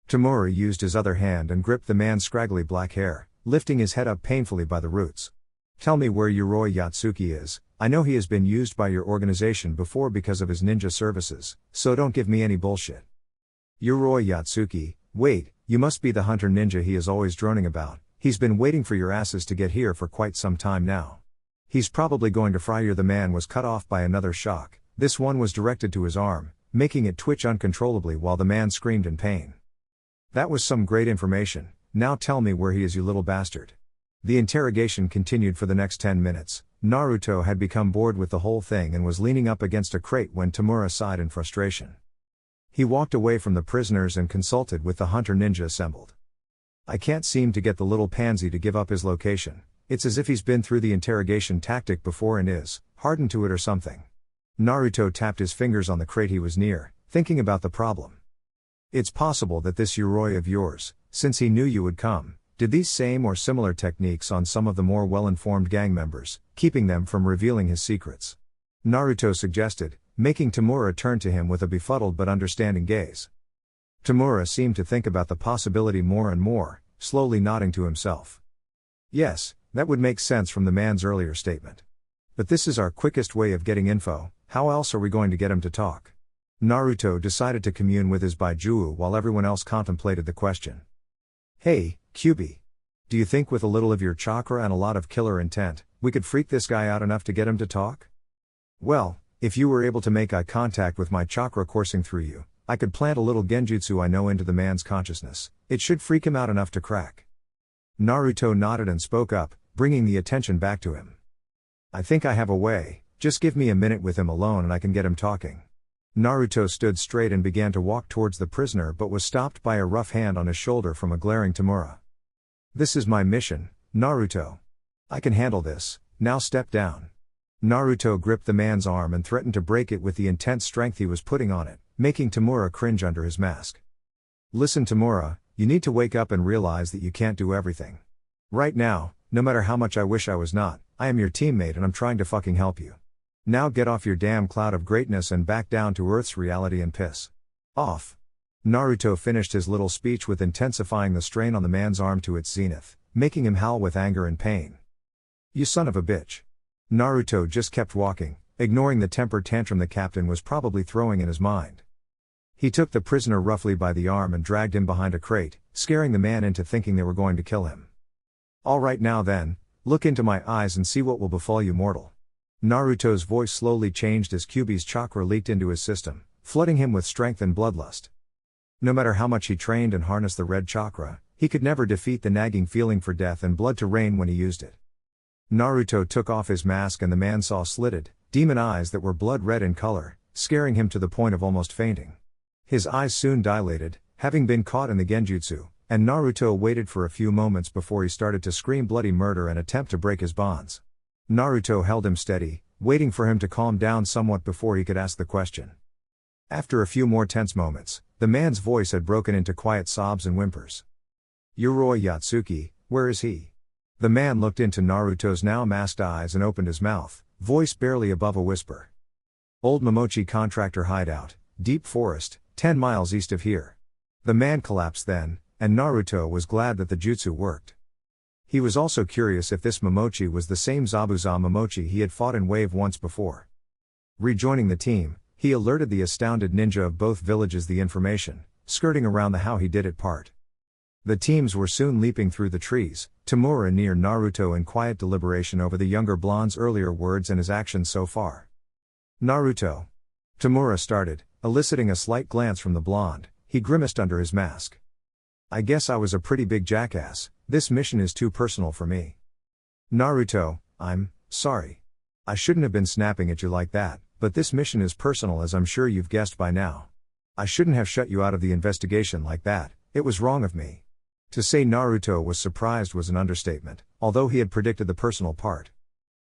Tamura used his other hand and gripped the man's scraggly black hair, lifting his head up painfully by the roots. "Tell me where Yoroi Yatsuki is. I know he has been used by your organization before because of his ninja services, so don't give me any bullshit." "Yoroi Yatsuki, wait, you must be the hunter ninja he is always droning about. He's been waiting for your asses to get here for quite some time now. He's probably going to fry you." The man was cut off by another shock. This one was directed to his arm, making it twitch uncontrollably while the man screamed in pain. "That was some great information. Now tell me where he is, you little bastard." The interrogation continued for the next 10 minutes. Naruto had become bored with the whole thing and was leaning up against a crate when Tamura sighed in frustration. He walked away from the prisoners and consulted with the hunter ninja assembled. "I can't seem to get the little pansy to give up his location. It's as if he's been through the interrogation tactic before and is hardened to it or something." Naruto tapped his fingers on the crate he was near, thinking about the problem. "It's possible that this Yoroi of yours, since he knew you would come, did these same or similar techniques on some of the more well-informed gang members, keeping them from revealing his secrets," Naruto suggested, making Tamura turn to him with a befuddled but understanding gaze. Tamura seemed to think about the possibility more and more, slowly nodding to himself. "Yes, that would make sense from the man's earlier statement. But this is our quickest way of getting info. How else are we going to get him to talk?" Naruto decided to commune with his Baijuu while everyone else contemplated the question. "Hey, Kyubi. Do you think with a little of your chakra and a lot of killer intent, we could freak this guy out enough to get him to talk?" "Well, if you were able to make eye contact with my chakra coursing through you, I could plant a little genjutsu I know into the man's consciousness. It should freak him out enough to crack." Naruto nodded and spoke up, bringing the attention back to him. "I think I have a way. Just give me a minute with him alone and I can get him talking." Naruto stood straight and began to walk towards the prisoner but was stopped by a rough hand on his shoulder from a glaring Tamura. "This is my mission, Naruto. I can handle this, now step down." Naruto gripped the man's arm and threatened to break it with the intense strength he was putting on it, making Tamura cringe under his mask. "Listen, Tamura, you need to wake up and realize that you can't do everything. Right now, no matter how much I wish I was not, I am your teammate and I'm trying to fucking help you. Now get off your damn cloud of greatness and back down to Earth's reality and piss off." Naruto finished his little speech with intensifying the strain on the man's arm to its zenith, making him howl with anger and pain. "You son of a bitch." Naruto just kept walking, ignoring the temper tantrum the captain was probably throwing in his mind. He took the prisoner roughly by the arm and dragged him behind a crate, scaring the man into thinking they were going to kill him. "All right now then, look into my eyes and see what will befall you, mortal." Naruto's voice slowly changed as Kyubi's chakra leaked into his system, flooding him with strength and bloodlust. No matter how much he trained and harnessed the red chakra, he could never defeat the nagging feeling for death and blood to rain when he used it. Naruto took off his mask and the man saw slitted, demon eyes that were blood red in color, scaring him to the point of almost fainting. His eyes soon dilated, having been caught in the genjutsu, and Naruto waited for a few moments before he started to scream bloody murder and attempt to break his bonds. Naruto held him steady, waiting for him to calm down somewhat before he could ask the question. After a few more tense moments, the man's voice had broken into quiet sobs and whimpers. "Yoroi Yatsuki, where is he? The man looked into Naruto's now masked eyes and opened his mouth, voice barely above a whisper. Old Momochi contractor hideout, deep forest, 10 miles east of here. The man collapsed then, and Naruto was glad that the jutsu worked. He was also curious if this Momochi was the same Zabuza Momochi he had fought in Wave once before. Rejoining the team, he alerted the astounded ninja of both villages the information, skirting around the how he did it part. The teams were soon leaping through the trees, Tamura near Naruto in quiet deliberation over the younger blonde's earlier words and his actions so far. Naruto. Tamura started, eliciting a slight glance from the blonde. He grimaced under his mask. I guess I was a pretty big jackass, this mission is too personal for me. Naruto, I'm sorry. I shouldn't have been snapping at you like that, but this mission is personal as I'm sure you've guessed by now. I shouldn't have shut you out of the investigation like that, it was wrong of me. To say Naruto was surprised was an understatement, although he had predicted the personal part.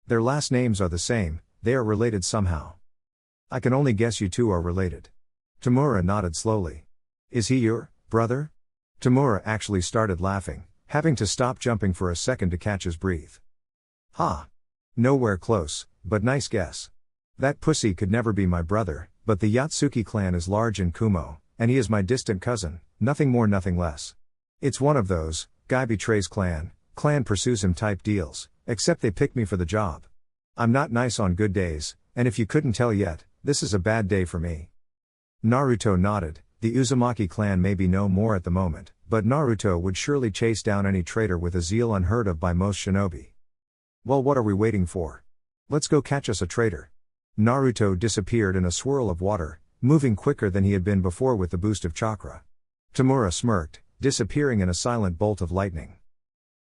Their last names are the same, they are related somehow. I can only guess you two are related. Tamura nodded slowly. Is he your brother? Tamura actually started laughing, having to stop jumping for a second to catch his breath. Ha! Nowhere close, but nice guess. That pussy could never be my brother, but the Yatsuki clan is large in Kumo, and he is my distant cousin, nothing more nothing less. It's one of those, guy betrays clan pursues him type deals, except they picked me for the job. I'm not nice on good days, and if you couldn't tell yet, this is a bad day for me. Naruto nodded, the Uzumaki clan may be no more at the moment, but Naruto would surely chase down any traitor with a zeal unheard of by most shinobi. Well, what are we waiting for? Let's go catch us a traitor. Naruto disappeared in a swirl of water, moving quicker than he had been before with the boost of chakra. Tamura smirked, disappearing in a silent bolt of lightning.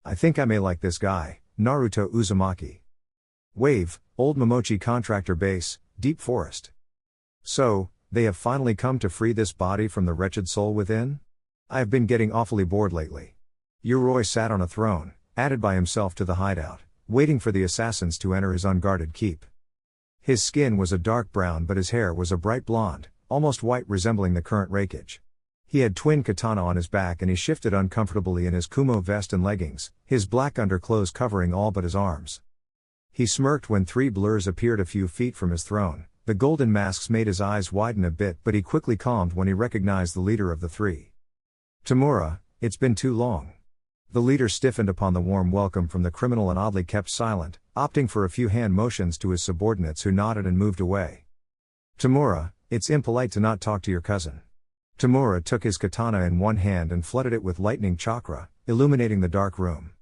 I think I may like this guy, Naruto Uzumaki. Wave, Old Momochi contractor base, deep forest. So, they have finally come to free this body from the wretched soul within? I have been getting awfully bored lately. Yoroi sat on a throne, added by himself to the hideout, waiting for the assassins to enter his unguarded keep. His skin was a dark brown but his hair was a bright blonde, almost white resembling the current rakage. He had twin katana on his back and he shifted uncomfortably in his kumo vest and leggings, his black underclothes covering all but his arms. He smirked when three blurs appeared a few feet from his throne. The golden masks made his eyes widen a bit but he quickly calmed when he recognized the leader of the three. Tamura, it's been too long. The leader stiffened upon the warm welcome from the criminal and oddly kept silent, opting for a few hand motions to his subordinates who nodded and moved away. Tamura, it's impolite to not talk to your cousin. Tamura took his katana in one hand and flooded it with lightning chakra, illuminating the dark room.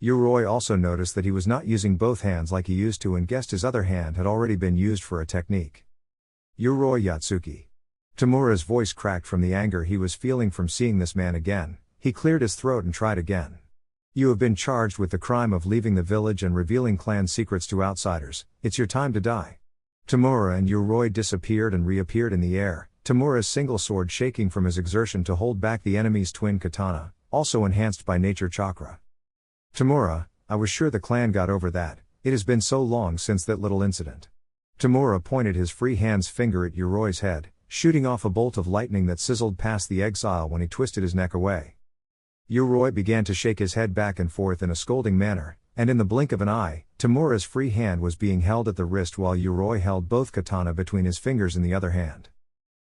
Yoroi also noticed that he was not using both hands like he used to and guessed his other hand had already been used for a technique. Yoroi Yatsuki. Tamura's voice cracked from the anger he was feeling from seeing this man again. He cleared his throat and tried again. You have been charged with the crime of leaving the village and revealing clan secrets to outsiders, it's your time to die. Tamura and Yoroi disappeared and reappeared in the air, Tamura's single sword shaking from his exertion to hold back the enemy's twin katana, also enhanced by nature chakra. Tamura, I was sure the clan got over that, it has been so long since that little incident. Tamura pointed his free hand's finger at Yoroi's head, shooting off a bolt of lightning that sizzled past the exile when he twisted his neck away. Yoroi began to shake his head back and forth in a scolding manner, and in the blink of an eye, Tamura's free hand was being held at the wrist while Yoroi held both katana between his fingers in the other hand.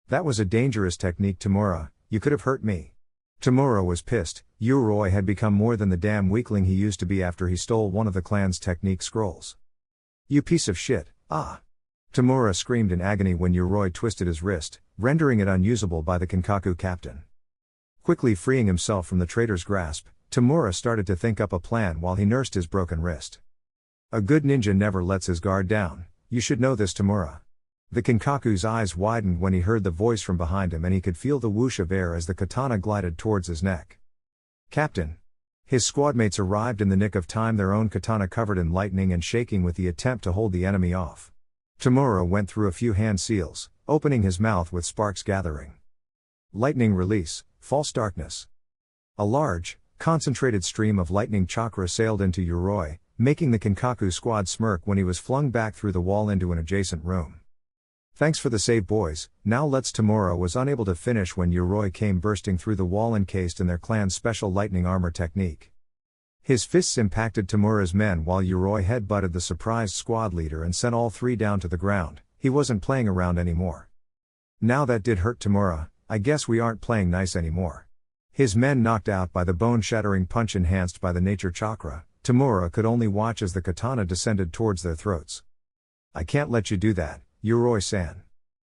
That was a dangerous technique, Tamura, you could have hurt me. Tamura was pissed, Yoroi had become more than the damn weakling he used to be after he stole one of the clan's technique scrolls. You piece of shit, ah! Tamura screamed in agony when Yoroi twisted his wrist, rendering it unusable by the Kinkaku captain. Quickly freeing himself from the traitor's grasp, Tamura started to think up a plan while he nursed his broken wrist. A good ninja never lets his guard down, you should know this, Tamura. The Kinkaku's eyes widened when he heard the voice from behind him and he could feel the whoosh of air as the katana glided towards his neck. Captain. His squadmates arrived in the nick of time, their own katana covered in lightning and shaking with the attempt to hold the enemy off. Tamura went through a few hand seals, opening his mouth with sparks gathering. Lightning release, false darkness. A large, concentrated stream of lightning chakra sailed into Yoroi, making the Kinkaku squad smirk when he was flung back through the wall into an adjacent room. Thanks for the save, boys, now let's. Tamura was unable to finish when Yoroi came bursting through the wall encased in their clan's special lightning armor technique. His fists impacted Tamura's men while Yoroi headbutted the surprised squad leader and sent all three down to the ground. He wasn't playing around anymore. Now that did hurt Tamura. I guess we aren't playing nice anymore. His men knocked out by the bone-shattering punch enhanced by the nature chakra, Tamura could only watch as the katana descended towards their throats. I can't let you do that, Yoroi-san.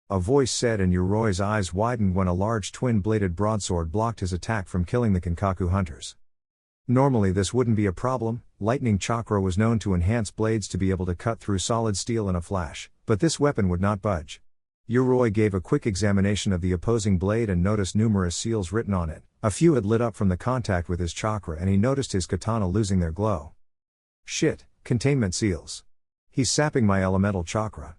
A voice said, and Yoroi's eyes widened when a large twin-bladed broadsword blocked his attack from killing the Kinkaku hunters. Normally this wouldn't be a problem. Lightning chakra was known to enhance blades to be able to cut through solid steel in a flash, but this weapon would not budge. Yoroi gave a quick examination of the opposing blade and noticed numerous seals written on it. A few had lit up from the contact with his chakra, and he noticed his katana losing their glow. Shit, containment seals. He's sapping my elemental chakra.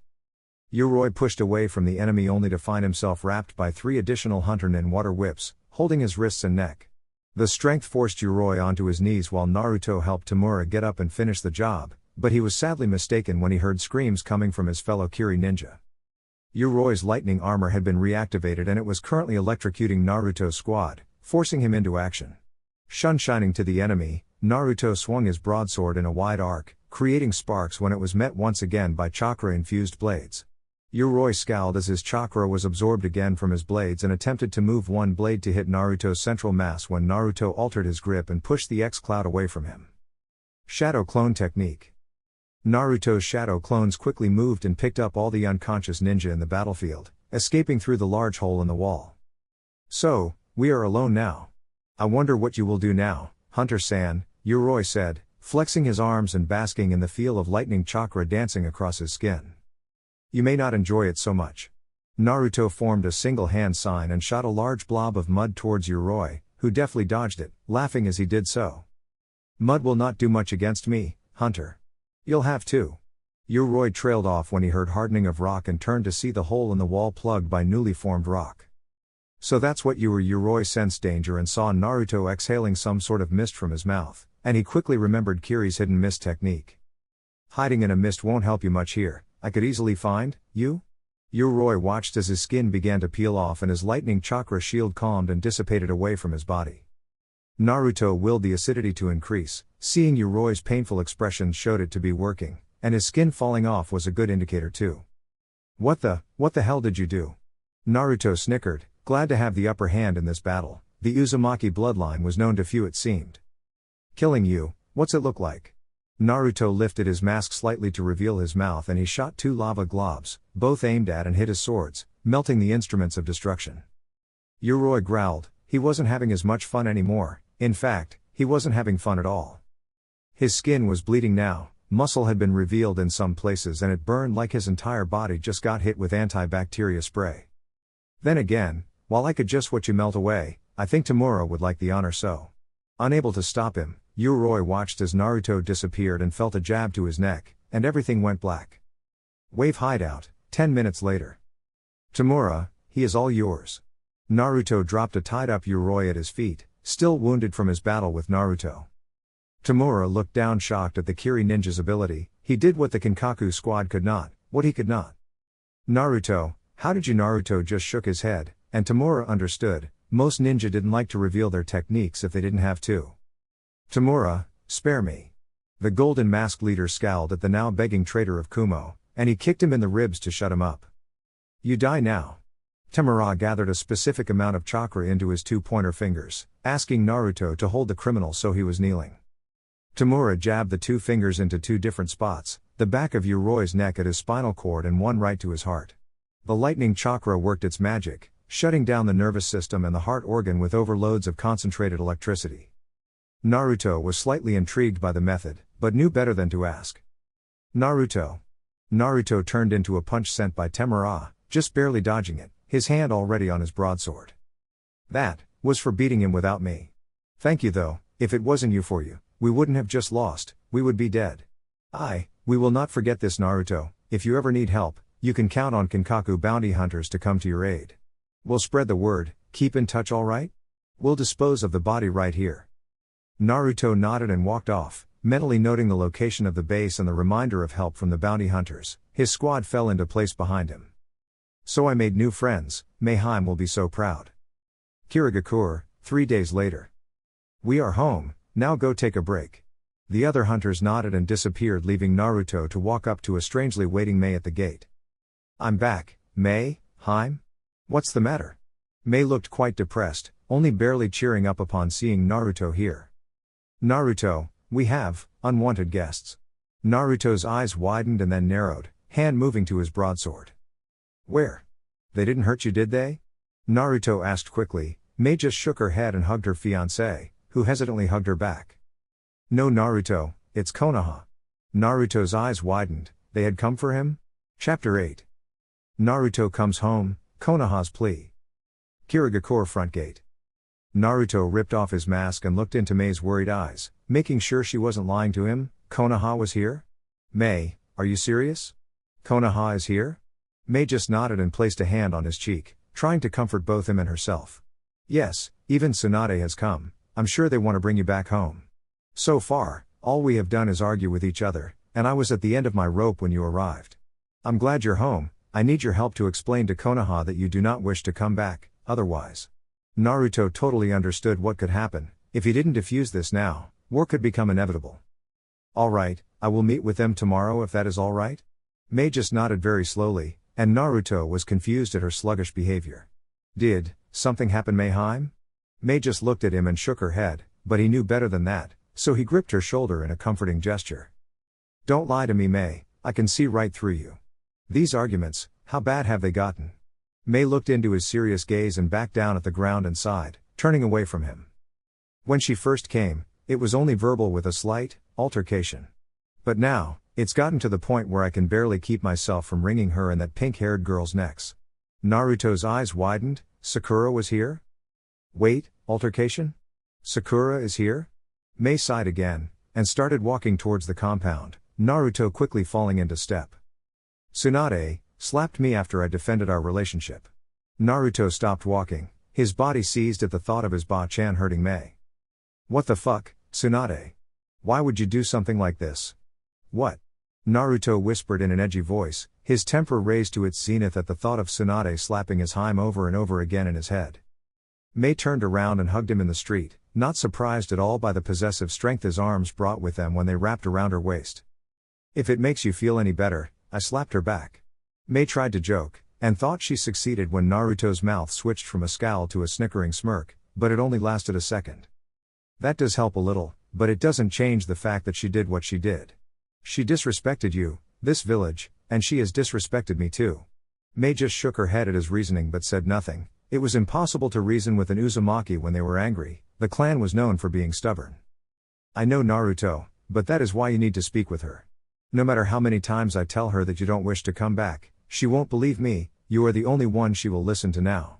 Yoroi pushed away from the enemy only to find himself wrapped by 3 additional hunter nin water whips, holding his wrists and neck. The strength forced Yoroi onto his knees while Naruto helped Tamura get up and finish the job, but he was sadly mistaken when he heard screams coming from his fellow Kiri ninja. Yoroi's lightning armor had been reactivated and it was currently electrocuting Naruto's squad, forcing him into action. Shining to the enemy, Naruto swung his broadsword in a wide arc, creating sparks when it was met once again by chakra-infused blades. Yoroi scowled as his chakra was absorbed again from his blades and attempted to move one blade to hit Naruto's central mass when Naruto altered his grip and pushed the X-Cloud away from him. Shadow Clone Technique. Naruto's shadow clones quickly moved and picked up all the unconscious ninja in the battlefield, escaping through the large hole in the wall. So, we are alone now. I wonder what you will do now, Hunter-san, Yoroi said, flexing his arms and basking in the feel of lightning chakra dancing across his skin. You may not enjoy it so much. Naruto formed a single hand sign and shot a large blob of mud towards Yoroi, who deftly dodged it, laughing as he did so. Mud will not do much against me, Hunter. You'll have to. Yoroi trailed off when he heard hardening of rock and turned to see the hole in the wall plugged by newly formed rock. So that's what you were. Yoroi sensed danger and saw Naruto exhaling some sort of mist from his mouth, and he quickly remembered Kiri's hidden mist technique. Hiding in a mist won't help you much here. I could easily find you? Yoroi watched as his skin began to peel off and his lightning chakra shield calmed and dissipated away from his body. Naruto willed the acidity to increase. Seeing Yoroi's painful expressions showed it to be working, and his skin falling off was a good indicator too. What the hell did you do? Naruto snickered, glad to have the upper hand in this battle. The Uzumaki bloodline was known to few, it seemed. Killing you, what's it look like? Naruto lifted his mask slightly to reveal his mouth and he shot 2 lava globs, both aimed at and hit his swords, melting the instruments of destruction. Yoroi growled. He wasn't having as much fun anymore. In fact, he wasn't having fun at all. His skin was bleeding now, muscle had been revealed in some places and it burned like his entire body just got hit with antibacteria spray. Then again, while I could just watch you melt away, I think Tamura would like the honor so. Unable to stop him, Yoroi watched as Naruto disappeared and felt a jab to his neck, and everything went black. Wave hideout, 10 minutes later. Tamura, he is all yours. Naruto dropped a tied-up Yoroi at his feet, still wounded from his battle with Naruto. Tamura looked down shocked at the Kiri ninja's ability. He did what the Kinkaku squad could not, what he could not. Naruto, how did you? Naruto just shook his head, and Tamura understood. Most ninja didn't like to reveal their techniques if they didn't have to. Tamura, spare me. The golden mask leader scowled at the now begging traitor of Kumo, and he kicked him in the ribs to shut him up. You die now. Tamura gathered a specific amount of chakra into his 2 pointer fingers, asking Naruto to hold the criminal so he was kneeling. Tamura jabbed the 2 fingers into 2 different spots, the back of Yoroi's neck at his spinal cord and one right to his heart. The lightning chakra worked its magic, shutting down the nervous system and the heart organ with overloads of concentrated electricity. Naruto was slightly intrigued by the method, but knew better than to ask. Naruto. Naruto turned into a punch sent by Tamura, just barely dodging it, his hand already on his broadsword. That was for beating him without me. Thank you though, if it wasn't you for you, we wouldn't have just lost, we would be dead. We will not forget this. Naruto, if you ever need help, you can count on Kinkaku bounty hunters to come to your aid. We'll spread the word, keep in touch alright? We'll dispose of the body right here. Naruto nodded and walked off, mentally noting the location of the base and the reminder of help from the bounty hunters. His squad fell into place behind him. So I made new friends, Mayheim will be so proud. Kirigakure, 3 days later. We are home, now go take a break. The other hunters nodded and disappeared, leaving Naruto to walk up to a strangely waiting Mei at the gate. "I'm back, Mei, Heim? What's the matter?" Mei looked quite depressed, only barely cheering up upon seeing Naruto here. "Naruto, we have unwanted guests." Naruto's eyes widened and then narrowed, hand moving to his broadsword. "Where? They didn't hurt you, did they?" Naruto asked quickly. Mei just shook her head and hugged her fiancé, who hesitantly hugged her back. "No, Naruto, it's Konoha." Naruto's eyes widened. They had come for him? Chapter 8. Naruto comes home, Konoha's plea. Kirigakure front gate. Naruto ripped off his mask and looked into Mei's worried eyes, making sure she wasn't lying to him. "Konoha was here? Mei, are you serious? Konoha is here?" Mei just nodded and placed a hand on his cheek, trying to comfort both him and herself. "Yes, even Tsunade has come. I'm sure they want to bring you back home. So far, all we have done is argue with each other, and I was at the end of my rope when you arrived. I'm glad you're home. I need your help to explain to Konoha that you do not wish to come back, otherwise." Naruto totally understood what could happen. If he didn't defuse this now, war could become inevitable. "Alright, I will meet with them tomorrow if that is alright?" Mei just nodded very slowly, and Naruto was confused at her sluggish behavior. "Did something happen, Mei-Heim?" Mei just looked at him and shook her head, but he knew better than that, so he gripped her shoulder in a comforting gesture. "Don't lie to me, Mei, I can see right through you. These arguments, how bad have they gotten?" Mei looked into his serious gaze and backed down at the ground and sighed, turning away from him. "When she first came, it was only verbal with a slight altercation. But now, it's gotten to the point where I can barely keep myself from wringing her and that pink-haired girl's necks." Naruto's eyes widened. "Sakura was here? Wait, altercation? Sakura is here?" Mei sighed again, and started walking towards the compound, Naruto quickly falling into step. "Tsunade slapped me after I defended our relationship." Naruto stopped walking, his body seized at the thought of his ba-chan hurting Mei. "What the fuck, Tsunade? Why would you do something like this?" "What?" Naruto whispered in an edgy voice, his temper raised to its zenith at the thought of Tsunade slapping his Heim over and over again in his head. Mei turned around and hugged him in the street, not surprised at all by the possessive strength his arms brought with them when they wrapped around her waist. "If it makes you feel any better," I slapped her back. Mei tried to joke, and thought she succeeded when Naruto's mouth switched from a scowl to a snickering smirk, but it only lasted a second. "That does help a little, but it doesn't change the fact that she did what she did. She disrespected you, this village, and she has disrespected me too." Mei just shook her head at his reasoning but said nothing. It was impossible to reason with an Uzumaki when they were angry. The clan was known for being stubborn. "I know, Naruto, but that is why you need to speak with her. No matter how many times I tell her that you don't wish to come back, she won't believe me. You are the only one she will listen to now."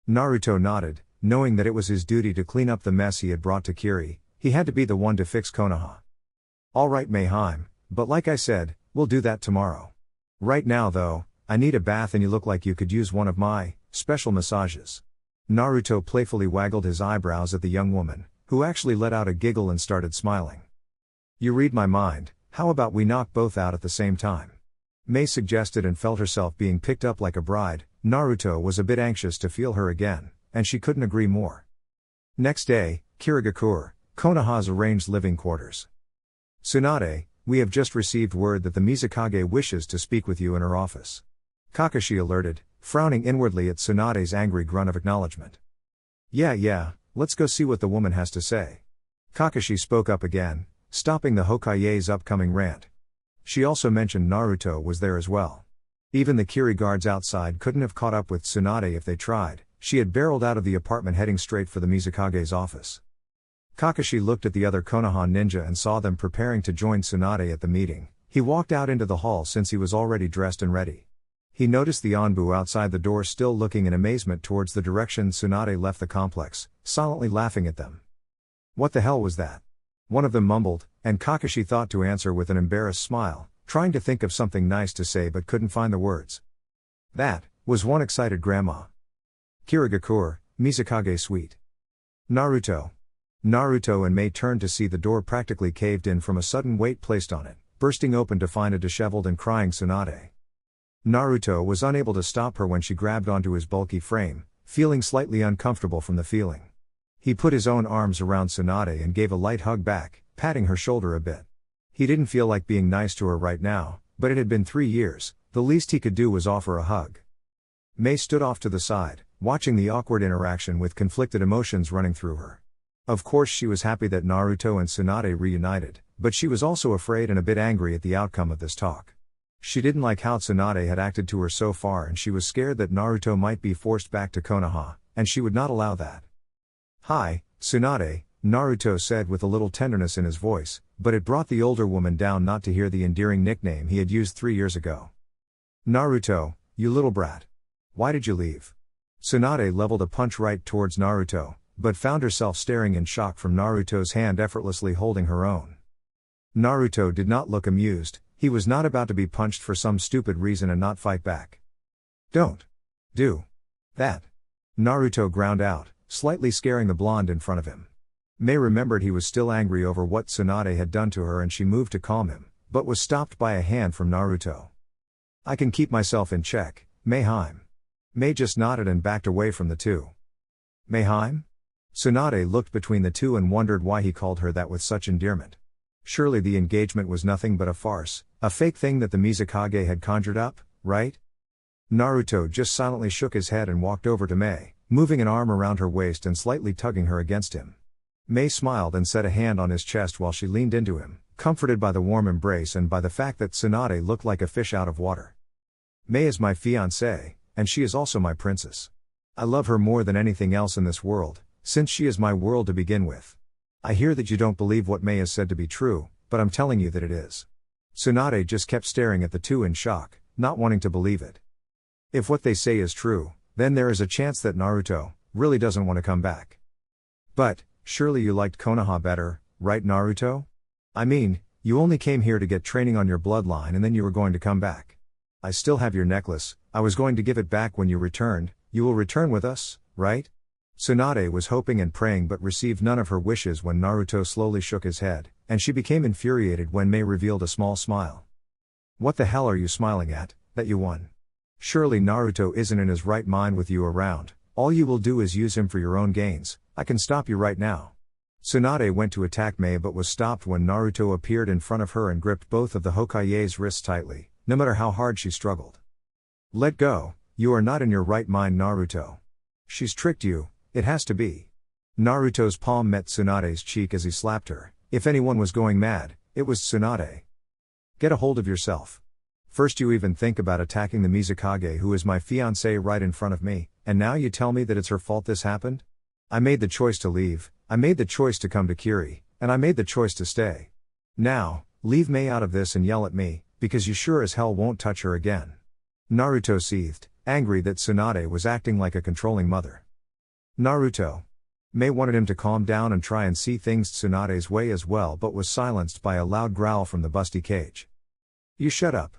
Naruto nodded, knowing that it was his duty to clean up the mess he had brought to Kiri. He had to be the one to fix Konoha. "Alright, Mei-Heim, but like I said, we'll do that tomorrow. Right now though, I need a bath and you look like you could use one of my special massages." Naruto playfully waggled his eyebrows at the young woman, who actually let out a giggle and started smiling. "You read my mind, how about we knock both out at the same time?" Mei suggested and felt herself being picked up like a bride. Naruto was a bit anxious to feel her again, and she couldn't agree more. Next day, Kirigakure, Konoha's arranged living quarters. "Tsunade, we have just received word that the Mizukage wishes to speak with you in her office." Kakashi alerted, frowning inwardly at Tsunade's angry grunt of acknowledgement. Yeah, let's go see what the woman has to say." Kakashi spoke up again, stopping the Hokage's upcoming rant. She also mentioned Naruto was there as well. Even the Kiri guards outside couldn't have caught up with Tsunade if they tried. She had barreled out of the apartment heading straight for the Mizukage's office. Kakashi looked at the other Konoha ninja and saw them preparing to join Tsunade at the meeting. He walked out into the hall since he was already dressed and ready. He noticed the Anbu outside the door still looking in amazement towards the direction Tsunade left the complex, silently laughing at them. "What the hell was that?" one of them mumbled, and Kakashi thought to answer with an embarrassed smile, trying to think of something nice to say but couldn't find the words. "That was one excited grandma." Kirigakure, Mizukage suite. Naruto and Mei turned to see the door practically caved in from a sudden weight placed on it, bursting open to find a disheveled and crying Tsunade. Naruto was unable to stop her when she grabbed onto his bulky frame, feeling slightly uncomfortable from the feeling. He put his own arms around Tsunade and gave a light hug back, patting her shoulder a bit. He didn't feel like being nice to her right now, but it had been 3 years, the least he could do was offer a hug. Mei stood off to the side, watching the awkward interaction with conflicted emotions running through her. Of course she was happy that Naruto and Tsunade reunited, but she was also afraid and a bit angry at the outcome of this talk. She didn't like how Tsunade had acted to her so far and she was scared that Naruto might be forced back to Konoha, and she would not allow that. "Hi, Tsunade," Naruto said with a little tenderness in his voice, but it brought the older woman down not to hear the endearing nickname he had used 3 years ago. "Naruto, you little brat. Why did you leave?" Tsunade leveled a punch right towards Naruto, but found herself staring in shock from Naruto's hand effortlessly holding her own. Naruto did not look amused, he was not about to be punched for some stupid reason and not fight back. "Don't do that," Naruto ground out, slightly scaring the blonde in front of him. Mei remembered he was still angry over what Tsunade had done to her and she moved to calm him, but was stopped by a hand from Naruto. "I can keep myself in check, Meiheim." Mei just nodded and backed away from the two. "Meiheim?" Tsunade looked between the two and wondered why he called her that with such endearment. Surely the engagement was nothing but a farce, a fake thing that the Mizukage had conjured up, right? Naruto just silently shook his head and walked over to Mei, moving an arm around her waist and slightly tugging her against him. Mei smiled and set a hand on his chest while she leaned into him, comforted by the warm embrace and by the fact that Tsunade looked like a fish out of water. "Mei is my fiancée, and she is also my princess. I love her more than anything else in this world, since she is my world to begin with. I hear that you don't believe what Mei has said to be true, but I'm telling you that it is." Tsunade just kept staring at the two in shock, not wanting to believe it. If what they say is true, then there is a chance that Naruto really doesn't want to come back. "But, surely you liked Konoha better, right Naruto? I mean, you only came here to get training on your bloodline and then you were going to come back. I still have your necklace, I was going to give it back when you returned, you will return with us, right?" Tsunade was hoping and praying but received none of her wishes when Naruto slowly shook his head, and she became infuriated when Mei revealed a small smile. "What the hell are you smiling at, that you won? Surely Naruto isn't in his right mind with you around, all you will do is use him for your own gains, I can stop you right now." Tsunade went to attack Mei but was stopped when Naruto appeared in front of her and gripped both of the Hokage's wrists tightly, no matter how hard she struggled. "Let go, you are not in your right mind Naruto. She's tricked you, it has to be." Naruto's palm met Tsunade's cheek as he slapped her. If anyone was going mad, it was Tsunade. "Get a hold of yourself. First you even think about attacking the Mizukage who is my fiancé right in front of me, and now you tell me that it's her fault this happened? I made the choice to leave, I made the choice to come to Kiri, and I made the choice to stay. Now, leave Mei out of this and yell at me, because you sure as hell won't touch her again." Naruto seethed, angry that Tsunade was acting like a controlling mother. "Naruto." Mei wanted him to calm down and try and see things Tsunade's way as well but was silenced by a loud growl from the busty cage. "You shut up.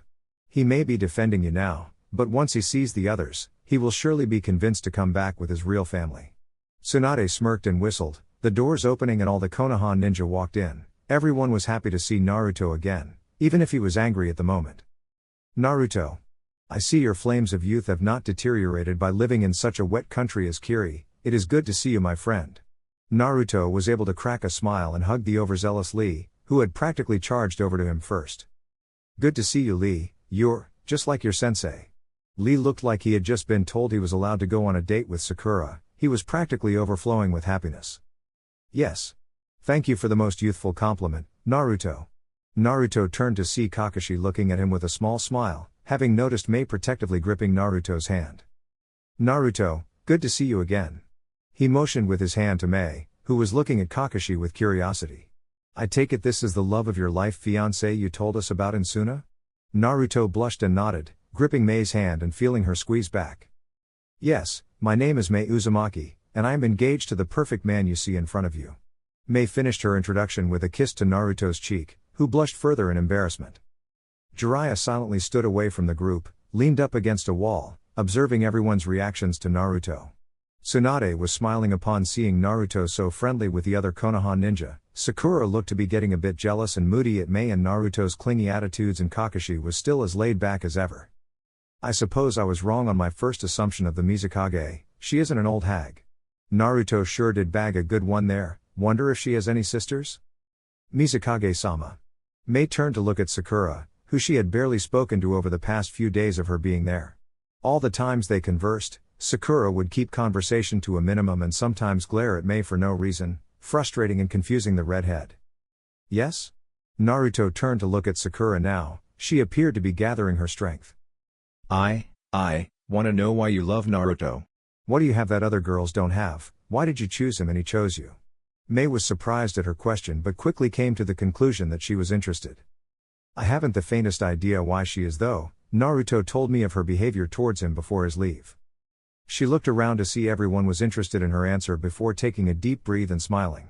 He may be defending you now, but once he sees the others, he will surely be convinced to come back with his real family." Tsunade smirked and whistled, the doors opening and all the Konoha ninja walked in. Everyone was happy to see Naruto again, even if he was angry at the moment. "Naruto. I see your flames of youth have not deteriorated by living in such a wet country as Kiri, it is good to see you my friend." Naruto was able to crack a smile and hug the overzealous Lee, who had practically charged over to him first. "Good to see you Lee, you're just like your sensei." Lee looked like he had just been told he was allowed to go on a date with Sakura, he was practically overflowing with happiness. "Yes. Thank you for the most youthful compliment, Naruto." Naruto turned to see Kakashi looking at him with a small smile, having noticed Mei protectively gripping Naruto's hand. "Naruto, good to see you again." He motioned with his hand to Mei, who was looking at Kakashi with curiosity. "I take it this is the love of your life fiancé you told us about in Suna?" Naruto blushed and nodded, gripping Mei's hand and feeling her squeeze back. "Yes, my name is Mei Uzumaki, and I am engaged to the perfect man you see in front of you." Mei finished her introduction with a kiss to Naruto's cheek, who blushed further in embarrassment. Jiraiya silently stood away from the group, leaned up against a wall, observing everyone's reactions to Naruto. Tsunade was smiling upon seeing Naruto so friendly with the other Konoha ninja. Sakura looked to be getting a bit jealous and moody at Mei and Naruto's clingy attitudes, and Kakashi was still as laid back as ever. "I suppose I was wrong on my first assumption of the Mizukage, she isn't an old hag. Naruto sure did bag a good one there, wonder if she has any sisters?" Mizukage-sama. Mei turned to look at Sakura, who she had barely spoken to over the past few days of her being there. All the times they conversed, Sakura would keep conversation to a minimum and sometimes glare at Mei for no reason, frustrating and confusing the redhead. Yes? Naruto turned to look at Sakura now. She appeared to be gathering her strength. I wanna know why you love Naruto. What do you have that other girls don't have? Why did you choose him and he chose you? Mei was surprised at her question but quickly came to the conclusion that she was interested. I haven't the faintest idea why she is though. Naruto told me of her behavior towards him before his leave. She looked around to see everyone was interested in her answer before taking a deep breath and smiling.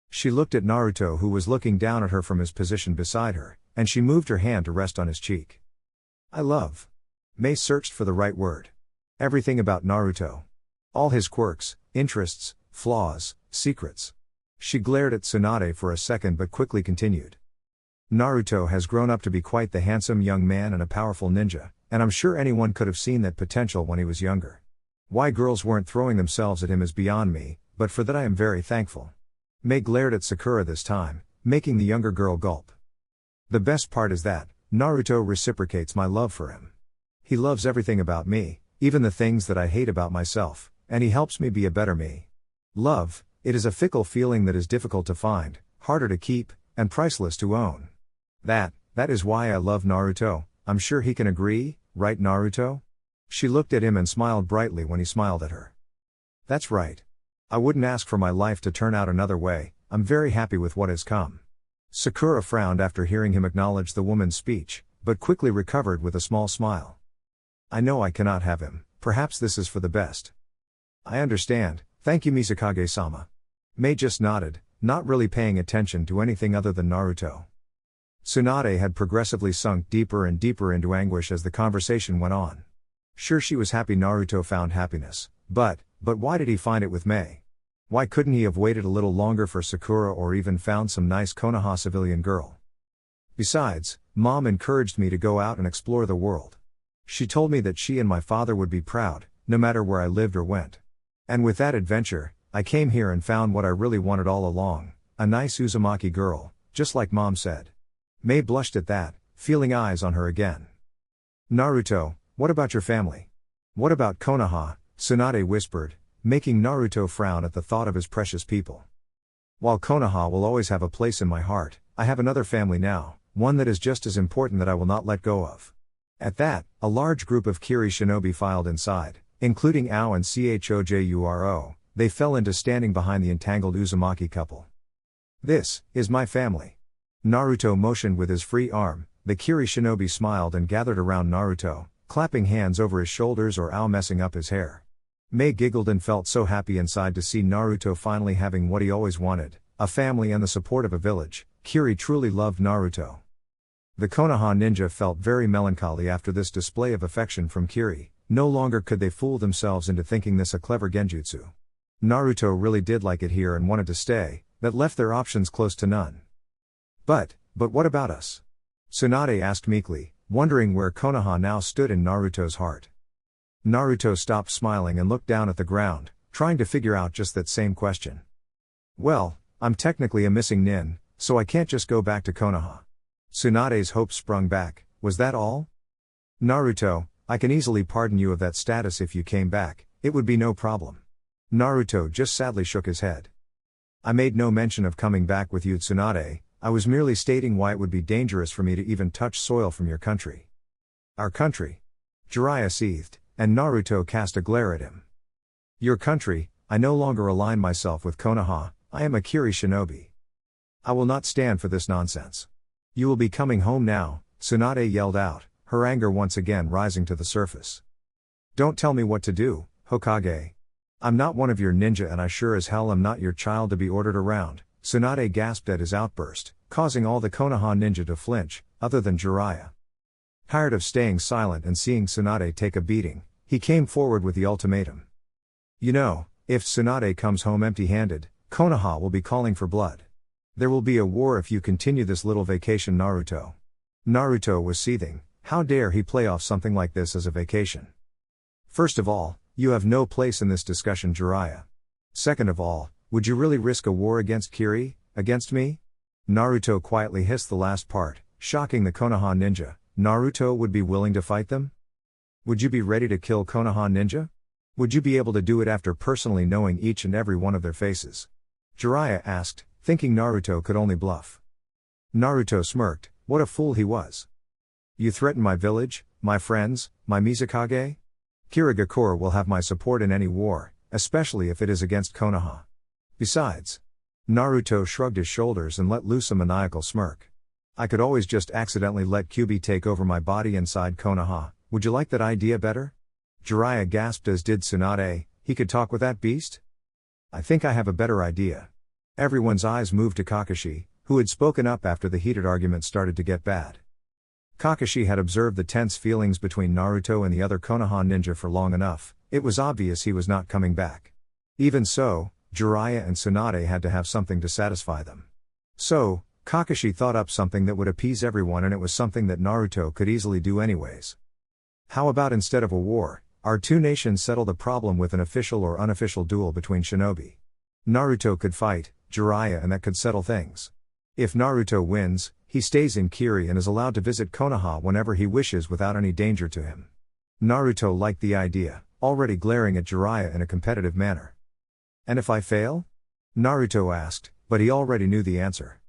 She looked at Naruto, who was looking down at her from his position beside her, and she moved her hand to rest on his cheek. I love. Mei searched for the right word. Everything about Naruto. All his quirks, interests, flaws, secrets. She glared at Tsunade for a second but quickly continued. Naruto has grown up to be quite the handsome young man and a powerful ninja, and I'm sure anyone could have seen that potential when he was younger. Why girls weren't throwing themselves at him is beyond me, but for that I am very thankful. Mei glared at Sakura this time, making the younger girl gulp. The best part is that, Naruto reciprocates my love for him. He loves everything about me, even the things that I hate about myself, and he helps me be a better me. Love, it is a fickle feeling that is difficult to find, harder to keep, and priceless to own. That is why I love Naruto. I'm sure he can agree, right Naruto? She looked at him and smiled brightly when he smiled at her. That's right. I wouldn't ask for my life to turn out another way. I'm very happy with what has come. Sakura frowned after hearing him acknowledge the woman's speech, but quickly recovered with a small smile. I know I cannot have him, perhaps this is for the best. I understand, thank you Mizukage-sama. Mei just nodded, not really paying attention to anything other than Naruto. Tsunade had progressively sunk deeper and deeper into anguish as the conversation went on. Sure, she was happy Naruto found happiness, but why did he find it with Mei? Why couldn't he have waited a little longer for Sakura or even found some nice Konoha civilian girl? Besides, Mom encouraged me to go out and explore the world. She told me that she and my father would be proud, no matter where I lived or went. And with that adventure, I came here and found what I really wanted all along, a nice Uzumaki girl, just like Mom said. Mei blushed at that, feeling eyes on her again. Naruto, what about your family? What about Konoha? Tsunade whispered, making Naruto frown at the thought of his precious people. While Konoha will always have a place in my heart, I have another family now, one that is just as important that I will not let go of. At that, a large group of Kiri shinobi filed inside, including Ao and Chojuro. They fell into standing behind the entangled Uzumaki couple. This is my family. Naruto motioned with his free arm. The Kiri shinobi smiled and gathered around Naruto, clapping hands over his shoulders or Ao messing up his hair. Mei giggled and felt so happy inside to see Naruto finally having what he always wanted, a family and the support of a village. Kiri truly loved Naruto. The Konoha ninja felt very melancholy after this display of affection from Kiri. No longer could they fool themselves into thinking this a clever genjutsu. Naruto really did like it here and wanted to stay, that left their options close to none. But what about us? Tsunade asked meekly, wondering where Konoha now stood in Naruto's heart. Naruto stopped smiling and looked down at the ground, trying to figure out just that same question. Well, I'm technically a missing nin, so I can't just go back to Konoha. Tsunade's hope sprung back. Was that all? Naruto, I can easily pardon you of that status if you came back, it would be no problem. Naruto just sadly shook his head. I made no mention of coming back with you Tsunade, I was merely stating why it would be dangerous for me to even touch soil from your country. Our country? Jiraiya seethed, and Naruto cast a glare at him. Your country, I no longer align myself with Konoha, I am a Kiri shinobi. I will not stand for this nonsense. You will be coming home now, Tsunade yelled out, her anger once again rising to the surface. Don't tell me what to do, Hokage. I'm not one of your ninja and I sure as hell am not your child to be ordered around. Tsunade gasped at his outburst, causing all the Konoha ninja to flinch, other than Jiraiya. Tired of staying silent and seeing Tsunade take a beating, he came forward with the ultimatum. You know, if Tsunade comes home empty-handed, Konoha will be calling for blood. There will be a war if you continue this little vacation Naruto. Naruto was seething, how dare he play off something like this as a vacation? First of all, you have no place in this discussion Jiraiya. Second of all, would you really risk a war against Kiri, against me? Naruto quietly hissed the last part, shocking the Konoha ninja. Naruto would be willing to fight them? Would you be ready to kill Konoha ninja? Would you be able to do it after personally knowing each and every one of their faces? Jiraiya asked, thinking Naruto could only bluff. Naruto smirked. What a fool he was. You threaten my village, my friends, my Mizukage? Kirigakure will have my support in any war, especially if it is against Konoha. Besides, Naruto shrugged his shoulders and let loose a maniacal smirk. I could always just accidentally let Kyuubi take over my body inside Konoha. Would you like that idea better? Jiraiya gasped, as did Tsunade. He could talk with that beast? I think I have a better idea. Everyone's eyes moved to Kakashi, who had spoken up after the heated argument started to get bad. Kakashi had observed the tense feelings between Naruto and the other Konoha ninja for long enough. It was obvious he was not coming back. Even so, Jiraiya and Tsunade had to have something to satisfy them. So, Kakashi thought up something that would appease everyone, and it was something that Naruto could easily do anyways. How about, instead of a war, our two nations settle the problem with an official or unofficial duel between shinobi? Naruto could fight Jiraiya, and that could settle things. If Naruto wins, he stays in Kiri and is allowed to visit Konoha whenever he wishes without any danger to him. Naruto liked the idea, already glaring at Jiraiya in a competitive manner. And if I fail? Naruto asked, but he already knew the answer.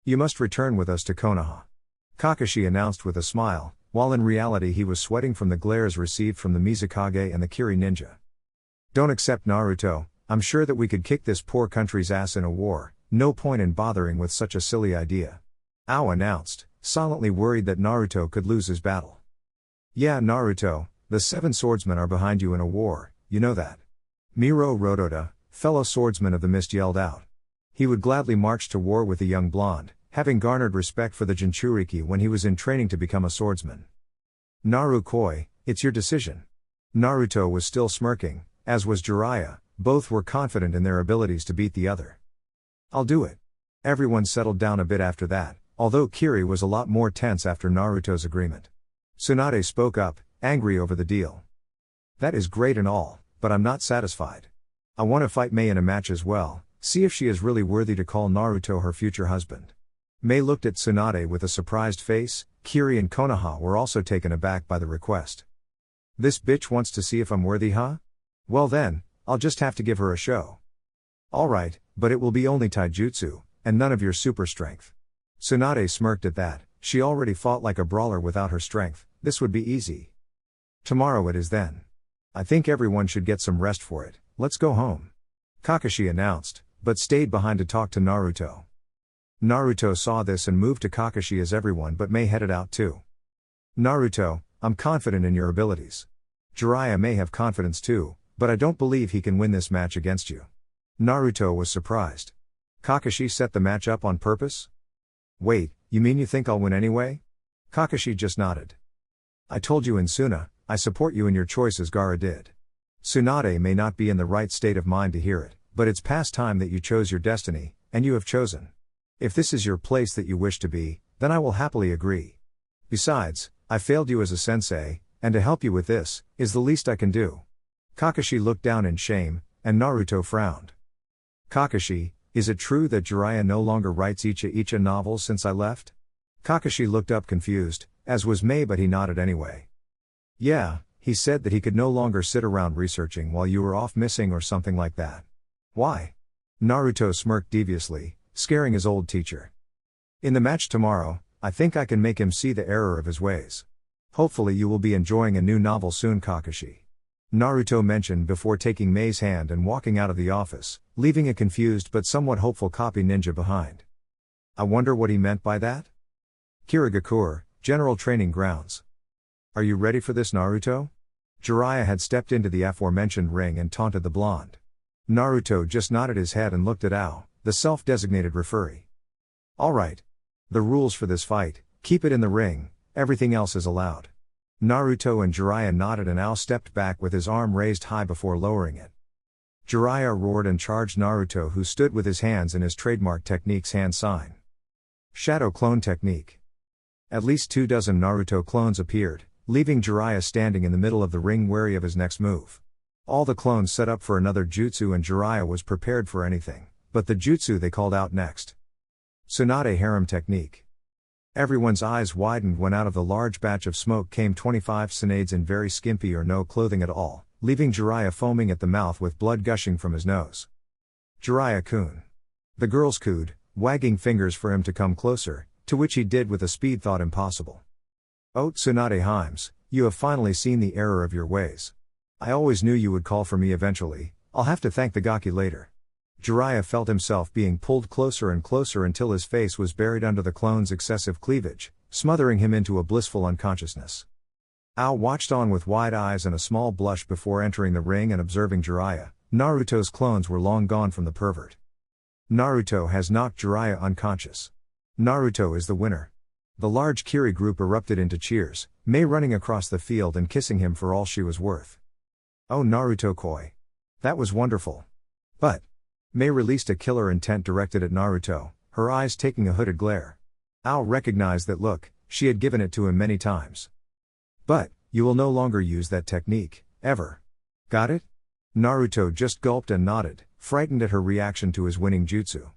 You must return with us to Konoha. Kakashi announced with a smile, while in reality he was sweating from the glares received from the Mizukage and the Kiri ninja. Don't accept, Naruto. I'm sure that we could kick this poor country's ass in a war. No point in bothering with such a silly idea. Ao announced, silently worried that Naruto could lose his battle. Yeah, Naruto, the 7 swordsmen are behind you in a war, you know that. Miro Rotoda, fellow swordsman of the Mist, yelled out. He would gladly march to war with the young blonde, having garnered respect for the Jinchuriki when he was in training to become a swordsman. Narukoi, it's your decision. Naruto was still smirking, as was Jiraiya. Both were confident in their abilities to beat the other. I'll do it. Everyone settled down a bit after that, although Kiri was a lot more tense after Naruto's agreement. Tsunade spoke up, angry over the deal. That is great and all, but I'm not satisfied. I want to fight Mei in a match as well, see if she is really worthy to call Naruto her future husband. Mei looked at Tsunade with a surprised face. Kiri and Konoha were also taken aback by the request. This bitch wants to see if I'm worthy, huh? Well then, I'll just have to give her a show. Alright, but it will be only taijutsu, and none of your super strength. Tsunade smirked at that. She already fought like a brawler without her strength. This would be easy. Tomorrow it is then. I think everyone should get some rest for it. Let's go home. Kakashi announced, but stayed behind to talk to Naruto. Naruto saw this and moved to Kakashi as everyone but Mei headed out too. Naruto, I'm confident in your abilities. Jiraiya may have confidence too, but I don't believe he can win this match against you. Naruto was surprised. Kakashi set the match up on purpose? Wait, you mean you think I'll win anyway? Kakashi just nodded. I told you in Suna, I support you in your choice, as Gaara did. Tsunade may not be in the right state of mind to hear it, but it's past time that you chose your destiny, and you have chosen. If this is your place that you wish to be, then I will happily agree. Besides, I failed you as a sensei, and to help you with this, is the least I can do. Kakashi looked down in shame, and Naruto frowned. Kakashi, is it true that Jiraiya no longer writes Icha novels since I left? Kakashi looked up confused, as was Mei, but he nodded anyway. Yeah, he said that he could no longer sit around researching while you were off missing or something like that. Why? Naruto smirked deviously, scaring his old teacher. In the match tomorrow, I think I can make him see the error of his ways. Hopefully you will be enjoying a new novel soon, Kakashi. Naruto mentioned before taking Mei's hand and walking out of the office, leaving a confused but somewhat hopeful copy ninja behind. I wonder what he meant by that? Kirigakure, General Training Grounds. Are you ready for this, Naruto? Jiraiya had stepped into the aforementioned ring and taunted the blonde. Naruto just nodded his head and looked at Ao, the self-designated referee. Alright. The rules for this fight, keep it in the ring, everything else is allowed. Naruto and Jiraiya nodded and Ao stepped back with his arm raised high before lowering it. Jiraiya roared and charged Naruto, who stood with his hands in his trademark technique's hand sign. Shadow Clone Technique. At least 24 Naruto clones appeared, leaving Jiraiya standing in the middle of the ring wary of his next move. All the clones set up for another jutsu and Jiraiya was prepared for anything, but the jutsu they called out next. Tsunade harem technique. Everyone's eyes widened when out of the large batch of smoke came 25 Tsunades in very skimpy or no clothing at all, leaving Jiraiya foaming at the mouth with blood gushing from his nose. Jiraiya-kun. The girls cooed, wagging fingers for him to come closer, to which he did with a speed thought impossible. Oh Tsunade Himes, you have finally seen the error of your ways. I always knew you would call for me eventually, I'll have to thank the Gaki later. Jiraiya felt himself being pulled closer and closer until his face was buried under the clone's excessive cleavage, smothering him into a blissful unconsciousness. Ao watched on with wide eyes and a small blush before entering the ring and observing Jiraiya. Naruto's clones were long gone from the pervert. Naruto has knocked Jiraiya unconscious. Naruto is the winner. The large Kiri group erupted into cheers, Mei running across the field and kissing him for all she was worth. Oh Naruto-koi. That was wonderful. But Mei released a killer intent directed at Naruto, her eyes taking a hooded glare. Ao recognized that look, she had given it to him many times. But, you will no longer use that technique, ever. Got it? Naruto just gulped and nodded, frightened at her reaction to his winning jutsu.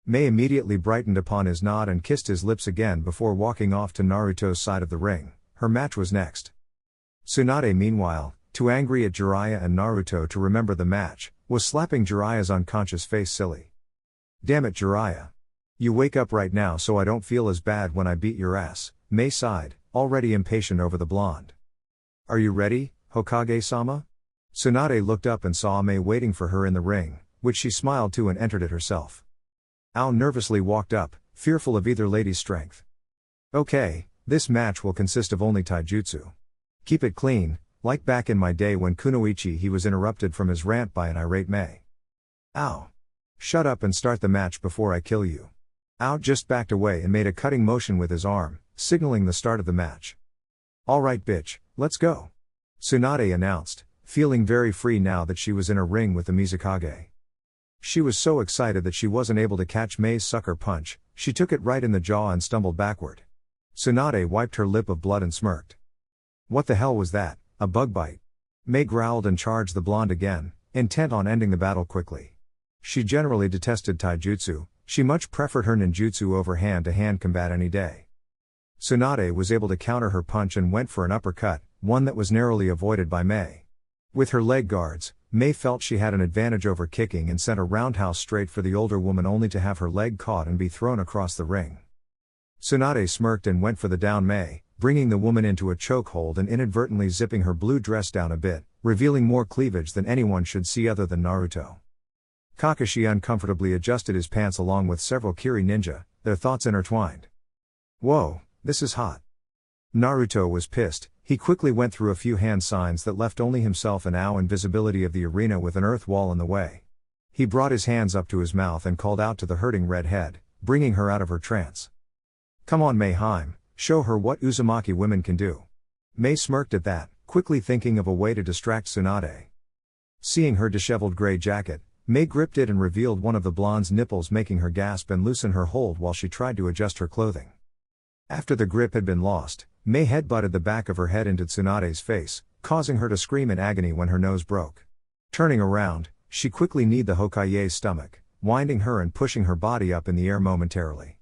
Mei immediately brightened upon his nod and kissed his lips again before walking off to Naruto's side of the ring. Her match was next. Tsunade meanwhile, too angry at Jiraiya and Naruto to remember the match, was slapping Jiraiya's unconscious face silly. Damn it Jiraiya. You wake up right now so I don't feel as bad when I beat your ass, Mei sighed, already impatient over the blonde. Are you ready, Hokage-sama? Tsunade looked up and saw Mei waiting for her in the ring, which she smiled to and entered it herself. Ao nervously walked up, fearful of either lady's strength. Okay, this match will consist of only taijutsu. Keep it clean, like back in my day when Kunoichi he was interrupted from his rant by an irate Mei. Ow! Shut up and start the match before I kill you. Ao just backed away and made a cutting motion with his arm, signaling the start of the match. Alright bitch, let's go. Tsunade announced, feeling very free now that she was in a ring with the Mizukage. She was so excited that she wasn't able to catch Mei's sucker punch, she took it right in the jaw and stumbled backward. Tsunade wiped her lip of blood and smirked. What the hell was that? A bug bite. Mei growled and charged the blonde again, intent on ending the battle quickly. She generally detested taijutsu, she much preferred her ninjutsu over hand-to-hand combat any day. Tsunade was able to counter her punch and went for an uppercut, one that was narrowly avoided by Mei. With her leg guards, Mei felt she had an advantage over kicking and sent a roundhouse straight for the older woman only to have her leg caught and be thrown across the ring. Tsunade smirked and went for the down Mei, bringing the woman into a chokehold and inadvertently zipping her blue dress down a bit, revealing more cleavage than anyone should see other than Naruto. Kakashi uncomfortably adjusted his pants along with several Kiri ninja, their thoughts intertwined. Whoa, this is hot. Naruto was pissed, he quickly went through a few hand signs that left only himself and Ao in visibility of the arena with an earth wall in the way. He brought his hands up to his mouth and called out to the hurting redhead, bringing her out of her trance. Come on Mei Heim, show her what Uzumaki women can do. Mei smirked at that, quickly thinking of a way to distract Tsunade. Seeing her disheveled gray jacket, Mei gripped it and revealed one of the blonde's nipples, making her gasp and loosen her hold while she tried to adjust her clothing. After the grip had been lost, Mei headbutted the back of her head into Tsunade's face, causing her to scream in agony when her nose broke. Turning around, she quickly kneed the Hokage's stomach, winding her and pushing her body up in the air momentarily.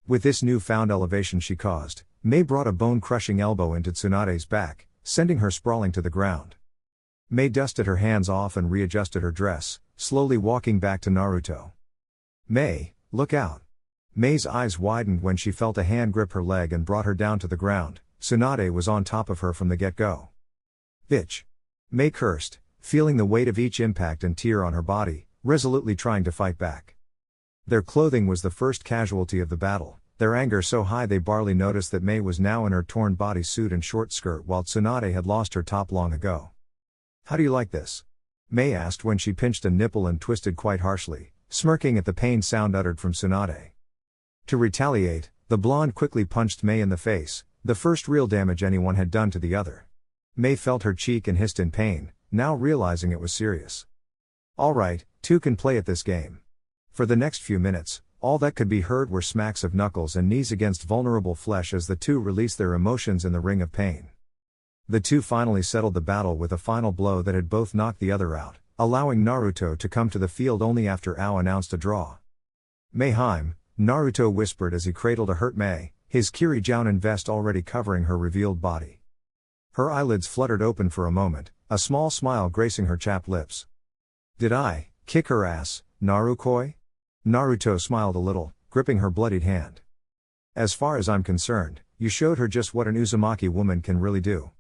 With this newfound elevation she caused, Mei brought a bone-crushing elbow into Tsunade's back, sending her sprawling to the ground. Mei dusted her hands off and readjusted her dress, slowly walking back to Naruto. Mei, look out. Mei's eyes widened when she felt a hand grip her leg and brought her down to the ground. Tsunade was on top of her from the get-go. Bitch. Mei cursed, feeling the weight of each impact and tear on her body, resolutely trying to fight back. Their clothing was the first casualty of the battle, their anger so high they barely noticed that Mei was now in her torn bodysuit and short skirt while Tsunade had lost her top long ago. How do you like this? Mei asked when she pinched a nipple and twisted quite harshly, smirking at the pain sound uttered from Tsunade. To retaliate, the blonde quickly punched Mei in the face, the first real damage anyone had done to the other. Mei felt her cheek and hissed in pain, now realizing it was serious. Alright, two can play at this game. For the next few minutes, all that could be heard were smacks of knuckles and knees against vulnerable flesh as the two released their emotions in the ring of pain. The two finally settled the battle with a final blow that had both knocked the other out, allowing Naruto to come to the field only after Ao announced a draw. Mei Heim, Naruto whispered as he cradled a hurt Mei, his Kiri-jounin vest already covering her revealed body. Her eyelids fluttered open for a moment, a small smile gracing her chapped lips. Did I kick her ass, Narukoi? Naruto smiled a little, gripping her bloodied hand. As far as I'm concerned, you showed her just what an Uzumaki woman can really do.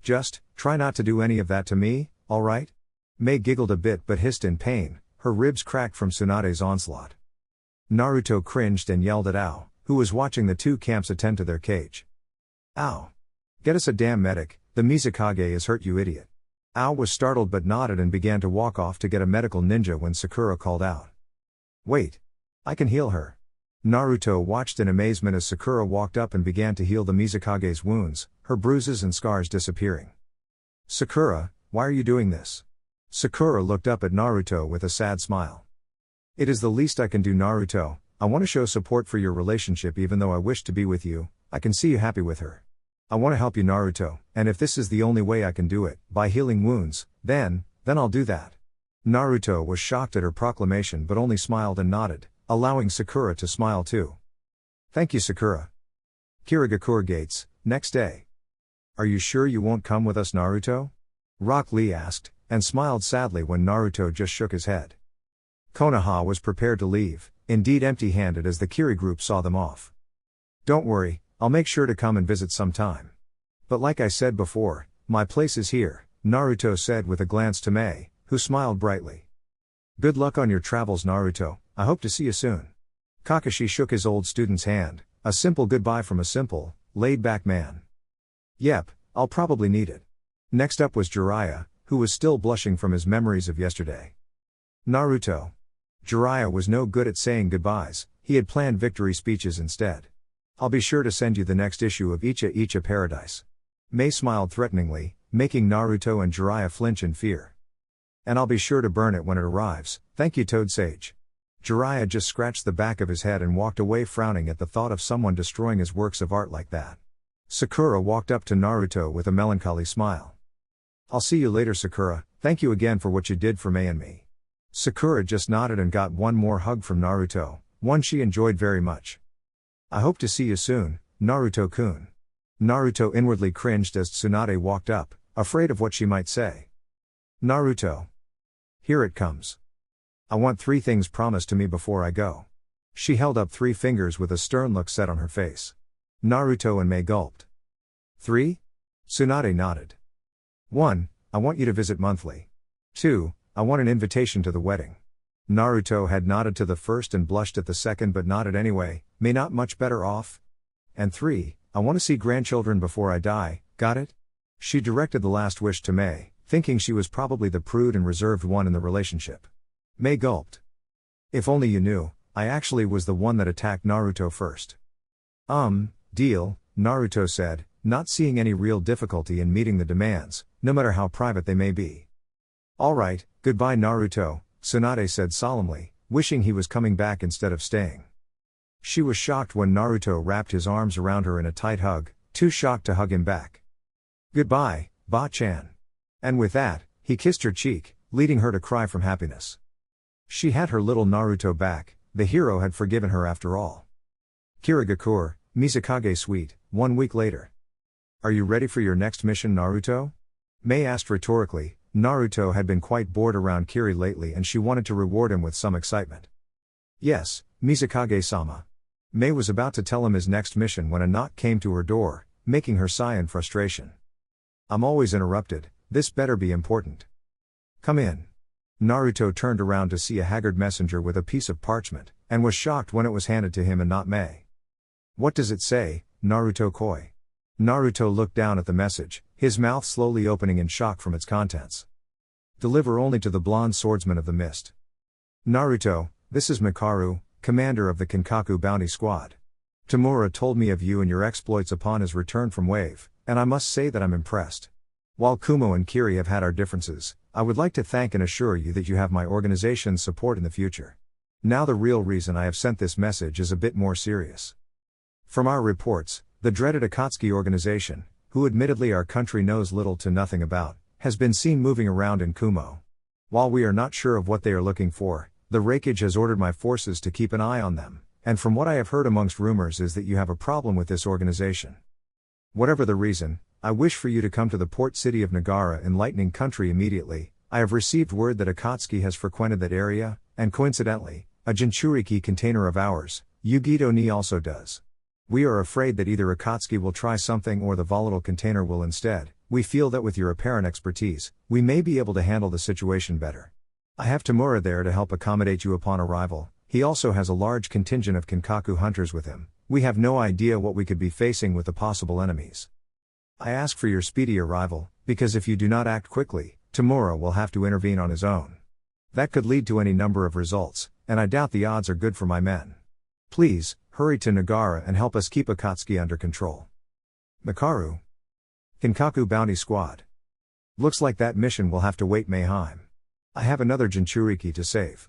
Just, try not to do any of that to me, alright? Mei giggled a bit but hissed in pain, her ribs cracked from Tsunade's onslaught. Naruto cringed and yelled at Ao, who was watching the two camps attend to their cage. Ow! Get us a damn medic, the Mizukage is hurt, you idiot. Ao was startled but nodded and began to walk off to get a medical ninja when Sakura called out. Wait! I can heal her. Naruto watched in amazement as Sakura walked up and began to heal the Mizukage's wounds, her bruises and scars disappearing. Sakura, why are you doing this? Sakura looked up at Naruto with a sad smile. It is the least I can do, Naruto. I want to show support for your relationship even though I wish to be with you. I can see you happy with her. I want to help you, Naruto, and if this is the only way I can do it, by healing wounds, then I'll do that. Naruto was shocked at her proclamation but only smiled and nodded, allowing Sakura to smile too. Thank you, Sakura. Kirigakure Gates, next day. Are you sure you won't come with us, Naruto? Rock Lee asked, and smiled sadly when Naruto just shook his head. Konoha was prepared to leave, indeed empty-handed as the Kiri group saw them off. Don't worry, I'll make sure to come and visit sometime. But like I said before, my place is here, Naruto said with a glance to Mei, who smiled brightly. Good luck on your travels, Naruto, I hope to see you soon. Kakashi shook his old student's hand, a simple goodbye from a simple, laid-back man. Yep, I'll probably need it. Next up was Jiraiya, who was still blushing from his memories of yesterday. Naruto. Jiraiya was no good at saying goodbyes, he had planned victory speeches instead. I'll be sure to send you the next issue of Icha Paradise. Mei smiled threateningly, making Naruto and Jiraiya flinch in fear. And I'll be sure to burn it when it arrives, thank you, Toad Sage. Jiraiya just scratched the back of his head and walked away frowning at the thought of someone destroying his works of art like that. Sakura walked up to Naruto with a melancholy smile. I'll see you later, Sakura, thank you again for what you did for Mei and me. Sakura just nodded and got one more hug from Naruto, one she enjoyed very much. I hope to see you soon, Naruto-kun. Naruto inwardly cringed as Tsunade walked up, afraid of what she might say. Naruto. Here it comes. I want 3 things promised to me before I go. She held up 3 fingers with a stern look set on her face. Naruto and Mei gulped. 3? Tsunade nodded. 1. I want you to visit monthly. 2. I want an invitation to the wedding. Naruto had nodded to the first and blushed at the second but nodded anyway, Mei not much better off. And 3, I want to see grandchildren before I die, got it? She directed the last wish to Mei, thinking she was probably the prude and reserved one in the relationship. Mei gulped. If only you knew, I actually was the one that attacked Naruto first. Deal, Naruto said, not seeing any real difficulty in meeting the demands, no matter how private they may be. Alright, goodbye Naruto, Tsunade said solemnly, wishing he was coming back instead of staying. She was shocked when Naruto wrapped his arms around her in a tight hug, too shocked to hug him back. Goodbye, Ba-chan. And with that, he kissed her cheek, leading her to cry from happiness. She had her little Naruto back, the hero had forgiven her after all. Kirigakure, Mizukage Suite, 1 week later. Are you ready for your next mission, Naruto? Mei asked rhetorically. Naruto had been quite bored around Kiri lately and she wanted to reward him with some excitement. Yes, Mizukage-sama. Mei was about to tell him his next mission when a knock came to her door, making her sigh in frustration. I'm always interrupted, this better be important. Come in. Naruto turned around to see a haggard messenger with a piece of parchment, and was shocked when it was handed to him and not Mei. What does it say, Naruto-koi? Naruto looked down at the message, his mouth slowly opening in shock from its contents. Deliver only to the blonde swordsman of the mist. Naruto, this is Mikaru, commander of the Kinkaku bounty squad. Tamura told me of you and your exploits upon his return from Wave, and I must say that I'm impressed. While Kumo and Kiri have had our differences, I would like to thank and assure you that you have my organization's support in the future. Now the real reason I have sent this message is a bit more serious. From our reports, the dreaded Akatsuki organization, who admittedly our country knows little to nothing about, has been seen moving around in Kumo. While we are not sure of what they are looking for, the Raikage has ordered my forces to keep an eye on them, And from what I have heard amongst rumors is that you have a problem with this organization. Whatever the reason, I wish for you to come to the port city of Nagara in Lightning Country immediately. I have received word that Akatsuki has frequented that area, and coincidentally, a Jinchuriki container of ours, Yugito ni also does. We are afraid that either Akatsuki will try something or the volatile container will instead. We feel that with your apparent expertise, we may be able to handle the situation better. I have Tamura there to help accommodate you upon arrival. He also has a large contingent of Kinkaku hunters with him. We have no idea what we could be facing with the possible enemies. I ask for your speedy arrival, because if you do not act quickly, Tamura will have to intervene on his own. That could lead to any number of results, and I doubt the odds are good for my men. Please, hurry to Nagara and help us keep Akatsuki under control. Makaru. Kinkaku Bounty Squad. Looks like that mission will have to wait, Mayheim. I have another Jinchuriki to save.